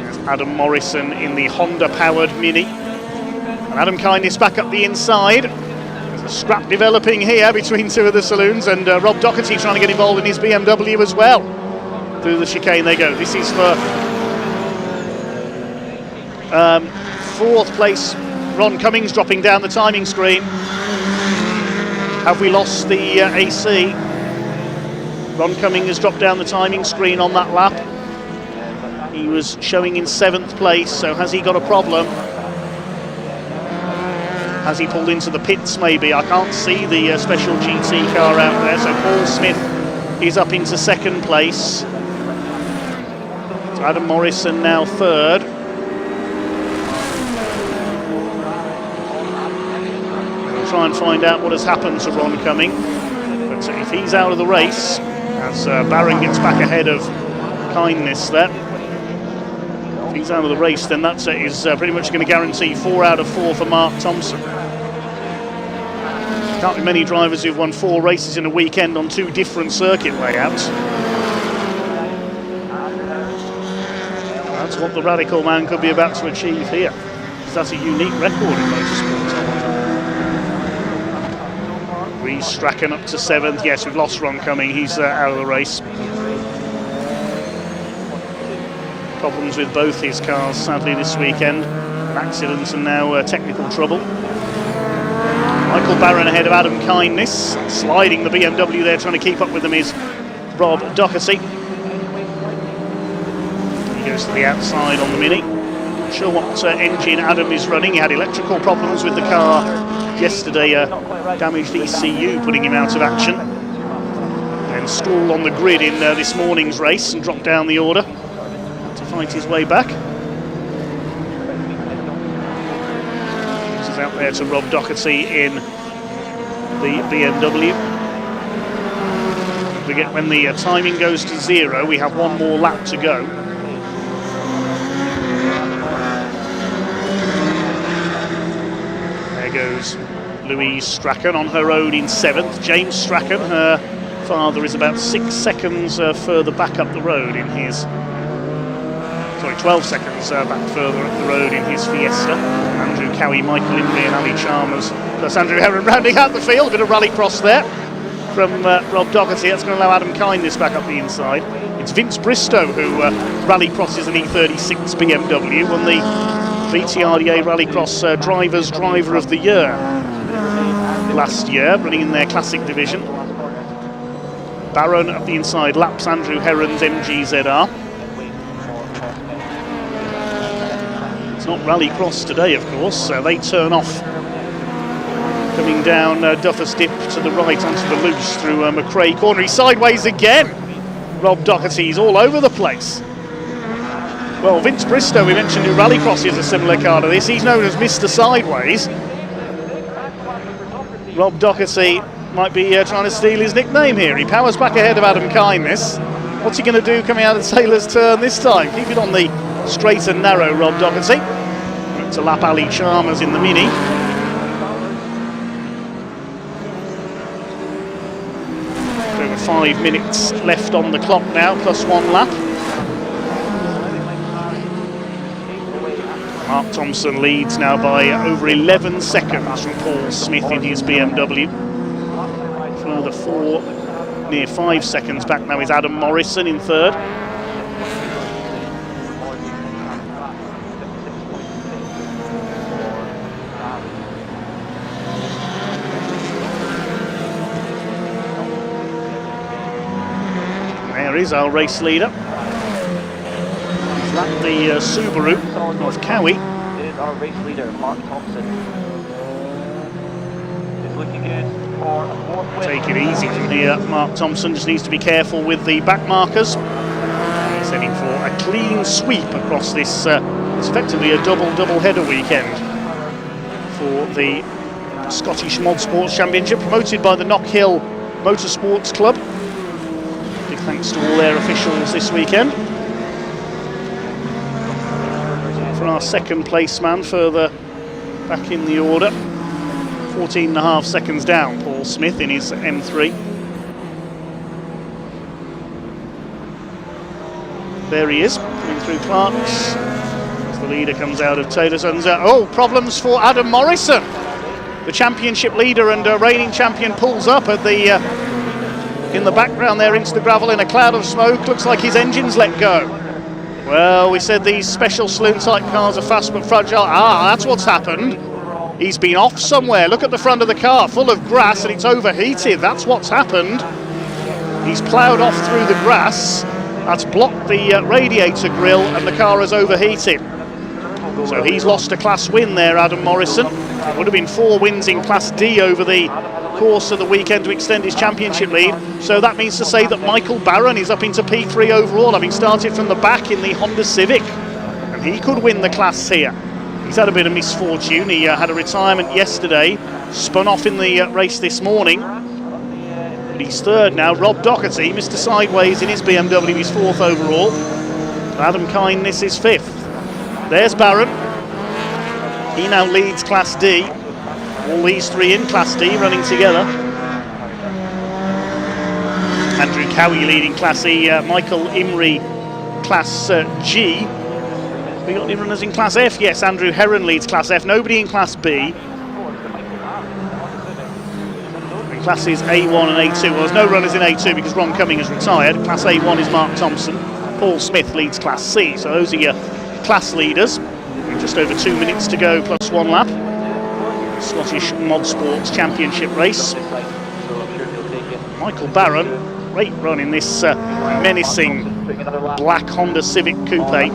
[SPEAKER 21] There's Adam Morrison in the Honda-powered Mini. And Adam Kindness back up the inside. There's a scrap developing here between two of the saloons, and Rob Doherty trying to get involved in his BMW as well. Through the chicane they go. This is for 4th place, Ron Cummings dropping down the timing screen. Have we lost the AC? Ron Cummings has dropped down the timing screen on that lap. He was showing in 7th place, so has he got a problem? Has he pulled into the pits maybe? I can't see the special GT car out there, so Paul Smith is up into 2nd place. So Adam Morrison now 3rd. Try and find out what has happened to Ron Cumming. But if he's out of the race, as Barron gets back ahead of Kindness there, if he's out of the race, then that is pretty much going to guarantee 4 out of 4 for Mark Thompson. Can't be many drivers who've won 4 races in a weekend on 2 different circuit layouts. That's what the Radical man could be about to achieve here. That's a unique record in motorsport. Reece Strachan up to 7th. Yes, we've lost Ron Cumming. He's out of the race. Problems with both his cars, sadly, this weekend. Accidents and now technical trouble. Michael Barron ahead of Adam Kindness. Sliding the BMW there, trying to keep up with them is Rob Doherty. He goes to the outside on the Mini. Not sure what engine Adam is running. He had electrical problems with the car yesterday, damaged ECU, putting him out of action. Then stalled on the grid in this morning's race and dropped down the order to fight his way back. This is out there to Rob Doherty in the BMW. When the timing goes to 0, we have 1 more lap to go. There goes Louise Strachan on her own in 7th. James Strachan, her father, is about 6 seconds further back up the road in his... 12 seconds back further up the road in his Fiesta. Andrew Cowie, Michael Imrie and Ali Chalmers. Plus Andrew Heron rounding out the field. A bit of rallycross there from Rob Doherty. That's going to allow Adam Kindness back up the inside. It's Vince Bristow who rallycrosses an E36 BMW, won the VTRDA Rallycross Drivers Driver of the Year last year, running in their classic division. Barron up the inside laps Andrew Heron's MGZR. It's not rallycross today, of course, so they turn off, coming down Duffus Dip to the right onto the loose through McRae Corner. He's sideways again. Rob Doherty's all over the place. Well, Vince Bristow, we mentioned, who rallycrosses a similar car to this. He's known as Mr. Sideways. Rob Doherty might be trying to steal his nickname here. He powers back ahead of Adam Kindness. What's he going to do coming out of Taylor's turn this time? Keep it on the straight and narrow, Rob Doherty. To lap Ali Chalmers in the Mini. Over 5 minutes left on the clock now, plus 1 lap. Mark Thompson leads now by over 11 seconds from Paul Smith in his BMW. Further near 5 seconds back now is Adam Morrison in 3rd. There is our race leader. Flat the Subaru of Cowie.
[SPEAKER 10] Is our race leader, Mark Thompson. It's looking good for a 4th win.
[SPEAKER 21] Take it easy from here. Mark Thompson just needs to be careful with the back markers. He's heading for a clean sweep across this. It's effectively a double header weekend for the Scottish Mod Sports Championship, promoted by the Knockhill Motorsports Club. Big thanks to all their officials this weekend. For our 2nd place man, further back in the order, 14.5 seconds down, Paul Smith in his M3. There he is, coming through Clark's. As the leader comes out of Taylorson's. Oh, problems for Adam Morrison. The championship leader and reigning champion pulls up at the in the background there into the gravel in a cloud of smoke. Looks like his engine's let go. Well, we said these special saloon-type cars are fast but fragile. Ah, that's what's happened. He's been off somewhere. Look at the front of the car, full of grass, and it's overheated. That's what's happened. He's ploughed off through the grass. That's blocked the radiator grille, and the car has overheated. So he's lost a Class win there, Adam Morrison. It would have been 4 wins in Class D over the course of the weekend to extend his championship lead. So that means to say that Michael Barron is up into P3 overall, having started from the back in the Honda Civic, and he could win the class here. He's had a bit of misfortune. He had a retirement yesterday, spun off in the race this morning. But he's third now. Rob Doherty, Mr. Sideways in his BMW, he's fourth overall. Adam Kindness is fifth. There's Barron. He now leads Class D. All these three in Class D running together. Andrew Cowie leading Class E. Michael Imrie Class G. We got any runners in Class F? Yes, Andrew Heron leads Class F. Nobody in Class B. In Classes A1 and A2. Well, there's no runners in A2 because Ron Cumming has retired. Class A1 is Mark Thompson. Paul Smith leads Class C. So those are your class leaders. Just over 2 minutes to go plus one lap. Scottish Mod Sports Championship race. Michael Barron, great run in this menacing black Honda Civic Coupe.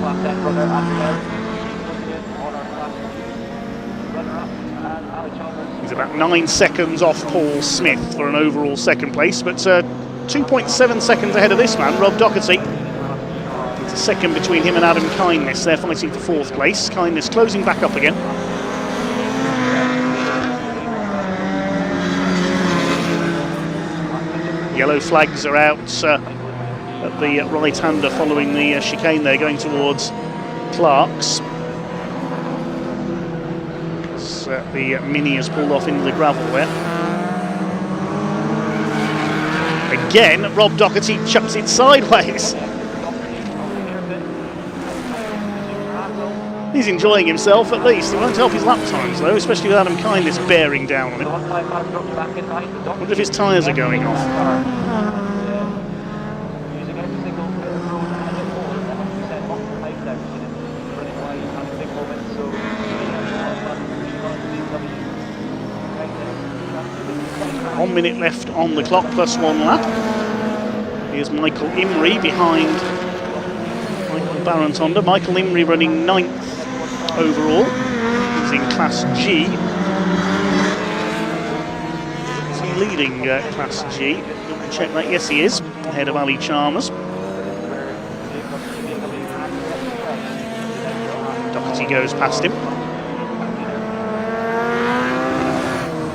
[SPEAKER 21] He's about 9 seconds off Paul Smith for an overall second place, but 2.7 seconds ahead of this man, Rob Doherty. It's a second between him and Adam Kindness. They're fighting for fourth place. Kindness closing back up again. Yellow flags are out at the right-hander following the chicane there, going towards Clark's. The Mini has pulled off into the gravel there. Again, Rob Doherty chucks it sideways. He's enjoying himself at least. It won't help his lap times though, especially with Adam Kindness bearing down on him. I wonder if his tyres are going off. One minute left on the clock plus one lap. Here's Michael Imrie behind Michael Barron's Honda. Michael Imrie running 9th overall. He's in Class G. Is he leading Class G? Check that. Yes, he is. Ahead of Ali Chalmers. Doherty goes past him.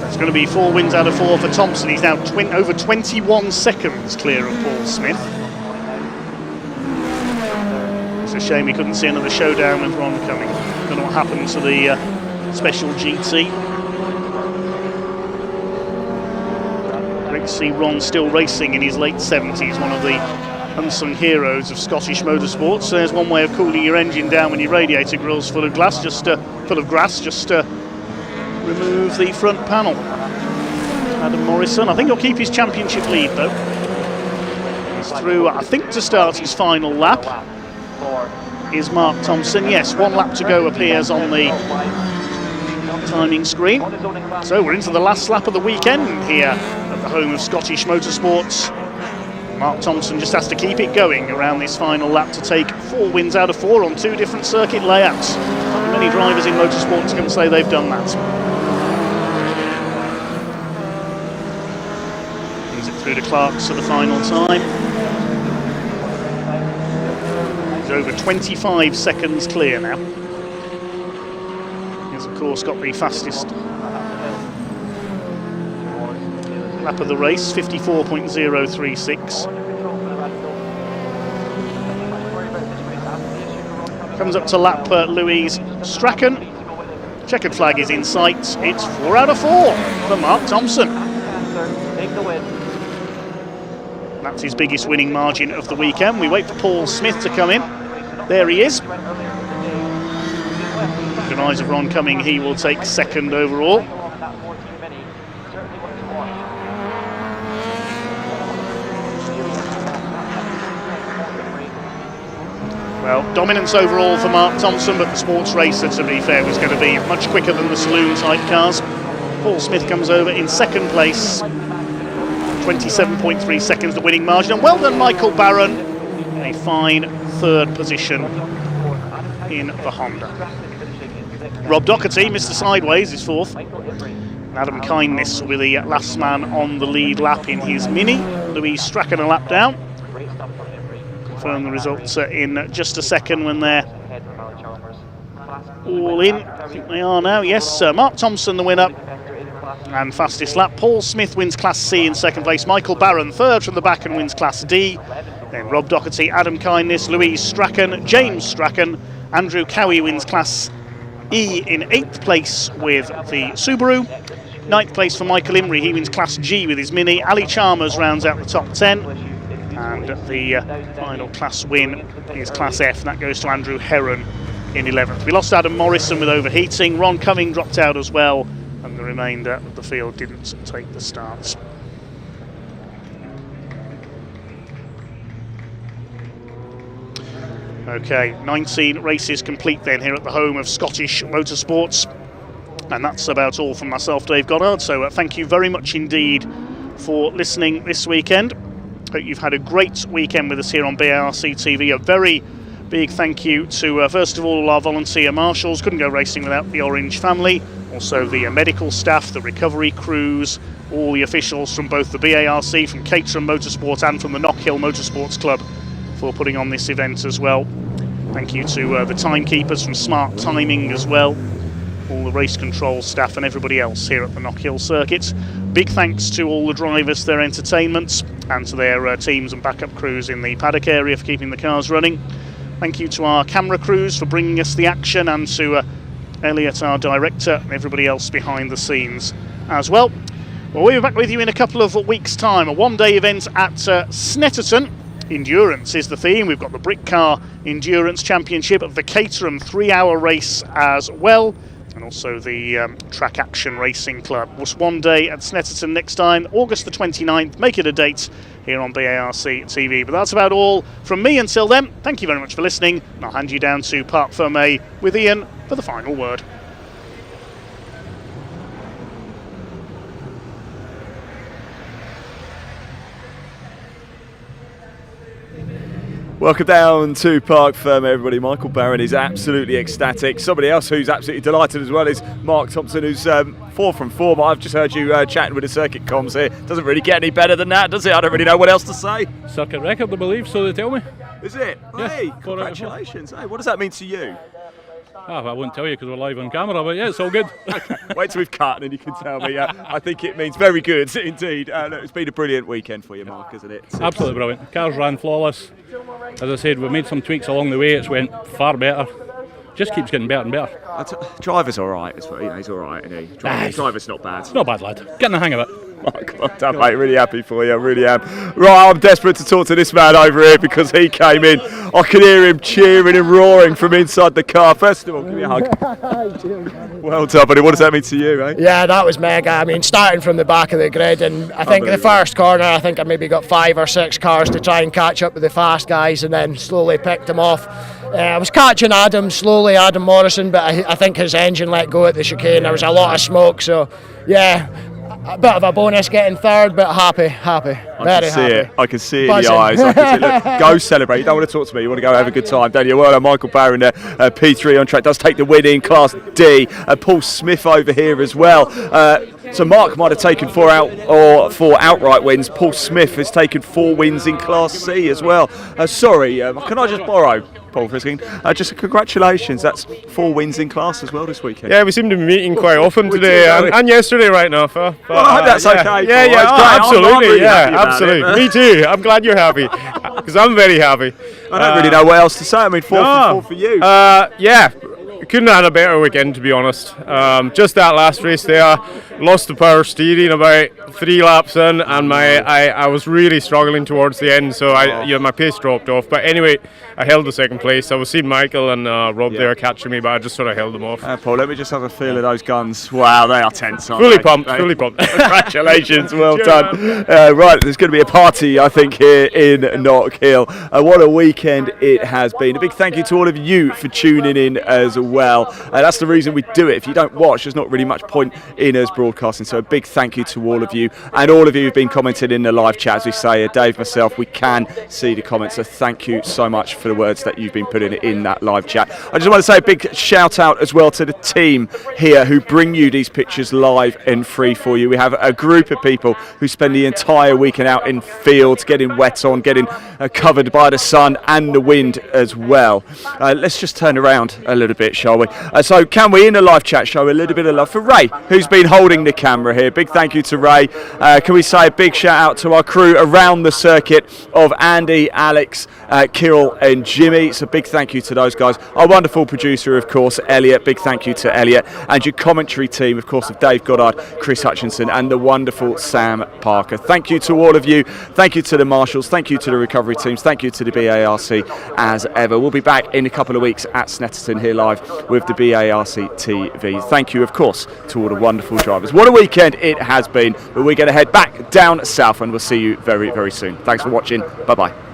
[SPEAKER 21] It's going to be 4 wins out of 4 for Thompson. He's now over 21 seconds clear of Paul Smith. It's a shame we couldn't see another showdown with Ron Cumming. Don't know what happened to the special GT. Great to see Ron still racing in his late 70s, one of the unsung heroes of Scottish motorsports. So there's one way of cooling your engine down when your radiator grill's full of glass, full of grass. Just remove the front panel. Adam Morrison, I think he'll keep his championship lead though. He's through, I think, to start his final lap. Is Mark Thompson. Yes, 1 lap to go appears on the timing screen. So we're into the last lap of the weekend here at the home of Scottish motorsports. Mark Thompson just has to keep it going around this final lap to take 4 wins out of 4 on 2 different circuit layouts. Not many drivers in motorsports can say they've done that. Through to Clark's for the final time. He's over 25 seconds clear now. He's of course got the fastest lap of the race, 54.036. Comes up to lap Louise Strachan. Checkered flag is in sight. It's 4 out of 4 for Mark Thompson.
[SPEAKER 10] Take the win.
[SPEAKER 21] That's his biggest winning margin of the weekend. We wait for Paul Smith to come in. There he is. In the eyes of Ron Cumming, he will take 2nd overall. Well, dominance overall for Mark Thompson, but the sports racer, to be fair, was going to be much quicker than the saloon type cars. Paul Smith comes over in 2nd place. 27.3 seconds the winning margin, and well done Michael Barron, a fine 3rd position in the Honda. Rob Doherty, Mr. Sideways, is 4th. And Adam Kindness will be the last man on the lead lap in his Mini. Louise Strachan a lap down. Confirm the results in just a second when they're all in. I think they are now. Yes, Mark Thompson the winner. and fastest lap. Paul Smith wins Class C in second place. Michael Barron third from the back and wins Class D. Then Rob Doherty, Adam Kindness, Louise Strachan, James Strachan. Andrew Cowie wins Class E in 8th place with the Subaru. 9th place for Michael Imrie, he wins Class G with his Mini. Ali Chalmers rounds out the top 10. And the final class win is Class F, and that goes to Andrew Heron in 11th. We lost Adam Morrison with overheating. Ron Cumming dropped out as well, and the remainder of the field didn't take the starts. Okay, 19 races complete then here at the home of Scottish Motorsports. And that's about all from myself, Dave Goddard. So thank you very much indeed for listening this weekend. Hope you've had a great weekend with us here on BARC TV. A very big thank you to, first of all our volunteer marshals. Couldn't go racing without the Orange family. Also the medical staff, the recovery crews, all the officials from both the BARC, from Caterham Motorsport and from the Knockhill Motorsports Club for putting on this event as well. Thank you to the timekeepers from Smart Timing as well. All the race control staff and everybody else here at the Knockhill Circuit. Big thanks to all the drivers, their entertainments, and to their teams and backup crews in the paddock area for keeping the cars running. Thank you to our camera crews for bringing us the action, and to Elliot, our director, and everybody else behind the scenes as well. Well, we'll be back with you in a couple of weeks' time. A one-day event at Snetterton. Endurance is the theme. We've got the Brick Car Endurance Championship of the Caterham 3-hour race as well. And also the Track Action Racing Club. Just one day at Snetterton next time, August the 29th. Make it a date here on BARC TV. But that's about all from me until then. Thank you very much for listening. And I'll hand you down to Parc Fermé with Ian for the final word.
[SPEAKER 1] Welcome down to Parc Fermé, everybody. Michael Barron is absolutely ecstatic. Somebody else who's absolutely delighted as well is Mark Thompson, who's 4 from 4. But I've just heard you chatting with the circuit comms here. Doesn't really get any better than that, does it? I don't really know what else to say.
[SPEAKER 5] Circuit record, I believe, so they tell me.
[SPEAKER 1] Is it?
[SPEAKER 5] Yeah,
[SPEAKER 1] hey, congratulations. Hey, what does that mean to you?
[SPEAKER 5] I won't tell you because we're live on camera, but yeah, it's all good.
[SPEAKER 1] Okay. Wait till we've cut and then you can tell me. I think it means very good indeed. It's been a brilliant weekend for you, Mark, isn't it?
[SPEAKER 5] Absolutely brilliant. Cars ran flawless. As I said, we made some tweaks along the way. It's went far better. Just keeps getting better and better.
[SPEAKER 1] Driver's all right. He's all right, isn't he? Driver's not bad.
[SPEAKER 5] Not bad, lad. Getting the hang of it.
[SPEAKER 1] Mark, well done, mate. Really happy for you. I really am. Right, I'm desperate to talk to this man over here because he came in. I could hear him cheering and roaring from inside the car. First of all, give me a hug. Well done, buddy. What does that mean to you, eh?
[SPEAKER 2] Yeah, that was mega. I mean, starting from the back of the grid, and I think the first corner, I think I maybe got 5 or 6 cars to try and catch up with the fast guys, and then slowly picked them off. I was catching Adam Morrison, but I think his engine let go at the chicane. There was a lot of smoke, so yeah. A bit of a bonus getting third, but happy. Very happy.
[SPEAKER 1] I can see it in the eyes. I can see it. Look, go celebrate. You don't want to talk to me. You want to go have a good time, don't you? Well, Michael Barron there, P3 on track, does take the win in Class D. Paul Smith over here as well. So Mark might have taken 4 outright wins. Paul Smith has taken 4 wins in Class C as well. Sorry, can I just borrow Paul for a second? Just congratulations. That's 4 wins in class as well this weekend.
[SPEAKER 22] Yeah, we seem to be meeting quite often today and yesterday right now. Well,
[SPEAKER 1] I hope that's okay.
[SPEAKER 22] Yeah, absolutely.
[SPEAKER 1] Really
[SPEAKER 22] absolutely. Me too. I'm glad you're happy because I'm very happy.
[SPEAKER 1] I don't really know what else to say. I mean, 4 for 4 for you.
[SPEAKER 22] Yeah. Couldn't have had a better weekend, to be honest. Just that last race there, lost the power steering about 3 laps in, and I was really struggling towards the end, so my pace dropped off. But anyway, I held the second place. I was seeing Michael and Rob there catching me, but I just sort of held them off.
[SPEAKER 1] Paul, let me just have a feel of those guns. Wow, they are tense, aren't
[SPEAKER 22] fully
[SPEAKER 1] they?
[SPEAKER 22] Pumped.
[SPEAKER 1] Congratulations, well done. Right, there's going to be a party, I think, here in Knockhill. What a weekend it has been. A big thank you to all of you for tuning in as well. That's the reason we do it. If you don't watch, there's not really much point in us broadcasting, so a big thank you to all of you, and all of you who've been commenting in the live chat. As we say, Dave, myself, we can see the comments, so thank you so much for the words that you've been putting in that live chat. I just want to say a big shout out as well to the team here who bring you these pictures live and free for you. We have a group of people who spend the entire weekend out in fields, getting wet on, getting covered by the sun and the wind as well. Let's just turn around a little bit, shall shall we? So can we, in the live chat, show a little bit of love for Ray, who's been holding the camera here. Big thank you to Ray. Can we say a big shout out to our crew around the circuit of Andy, Alex, Kirill and Jimmy. So big thank you to those guys. Our wonderful producer, of course, Elliot. Big thank you to Elliot. And your commentary team, of course, of Dave Goddard, Chris Hutchinson and the wonderful Sam Parker. Thank you to all of you. Thank you to the marshals. Thank you to the recovery teams. Thank you to the BARC as ever. We'll be back in a couple of weeks at Snetterton here live with the BARC TV. Thank you, of course, to all the wonderful drivers. What a weekend it has been, but we're going to head back down south and we'll see you very, very soon. Thanks for watching. Bye-bye.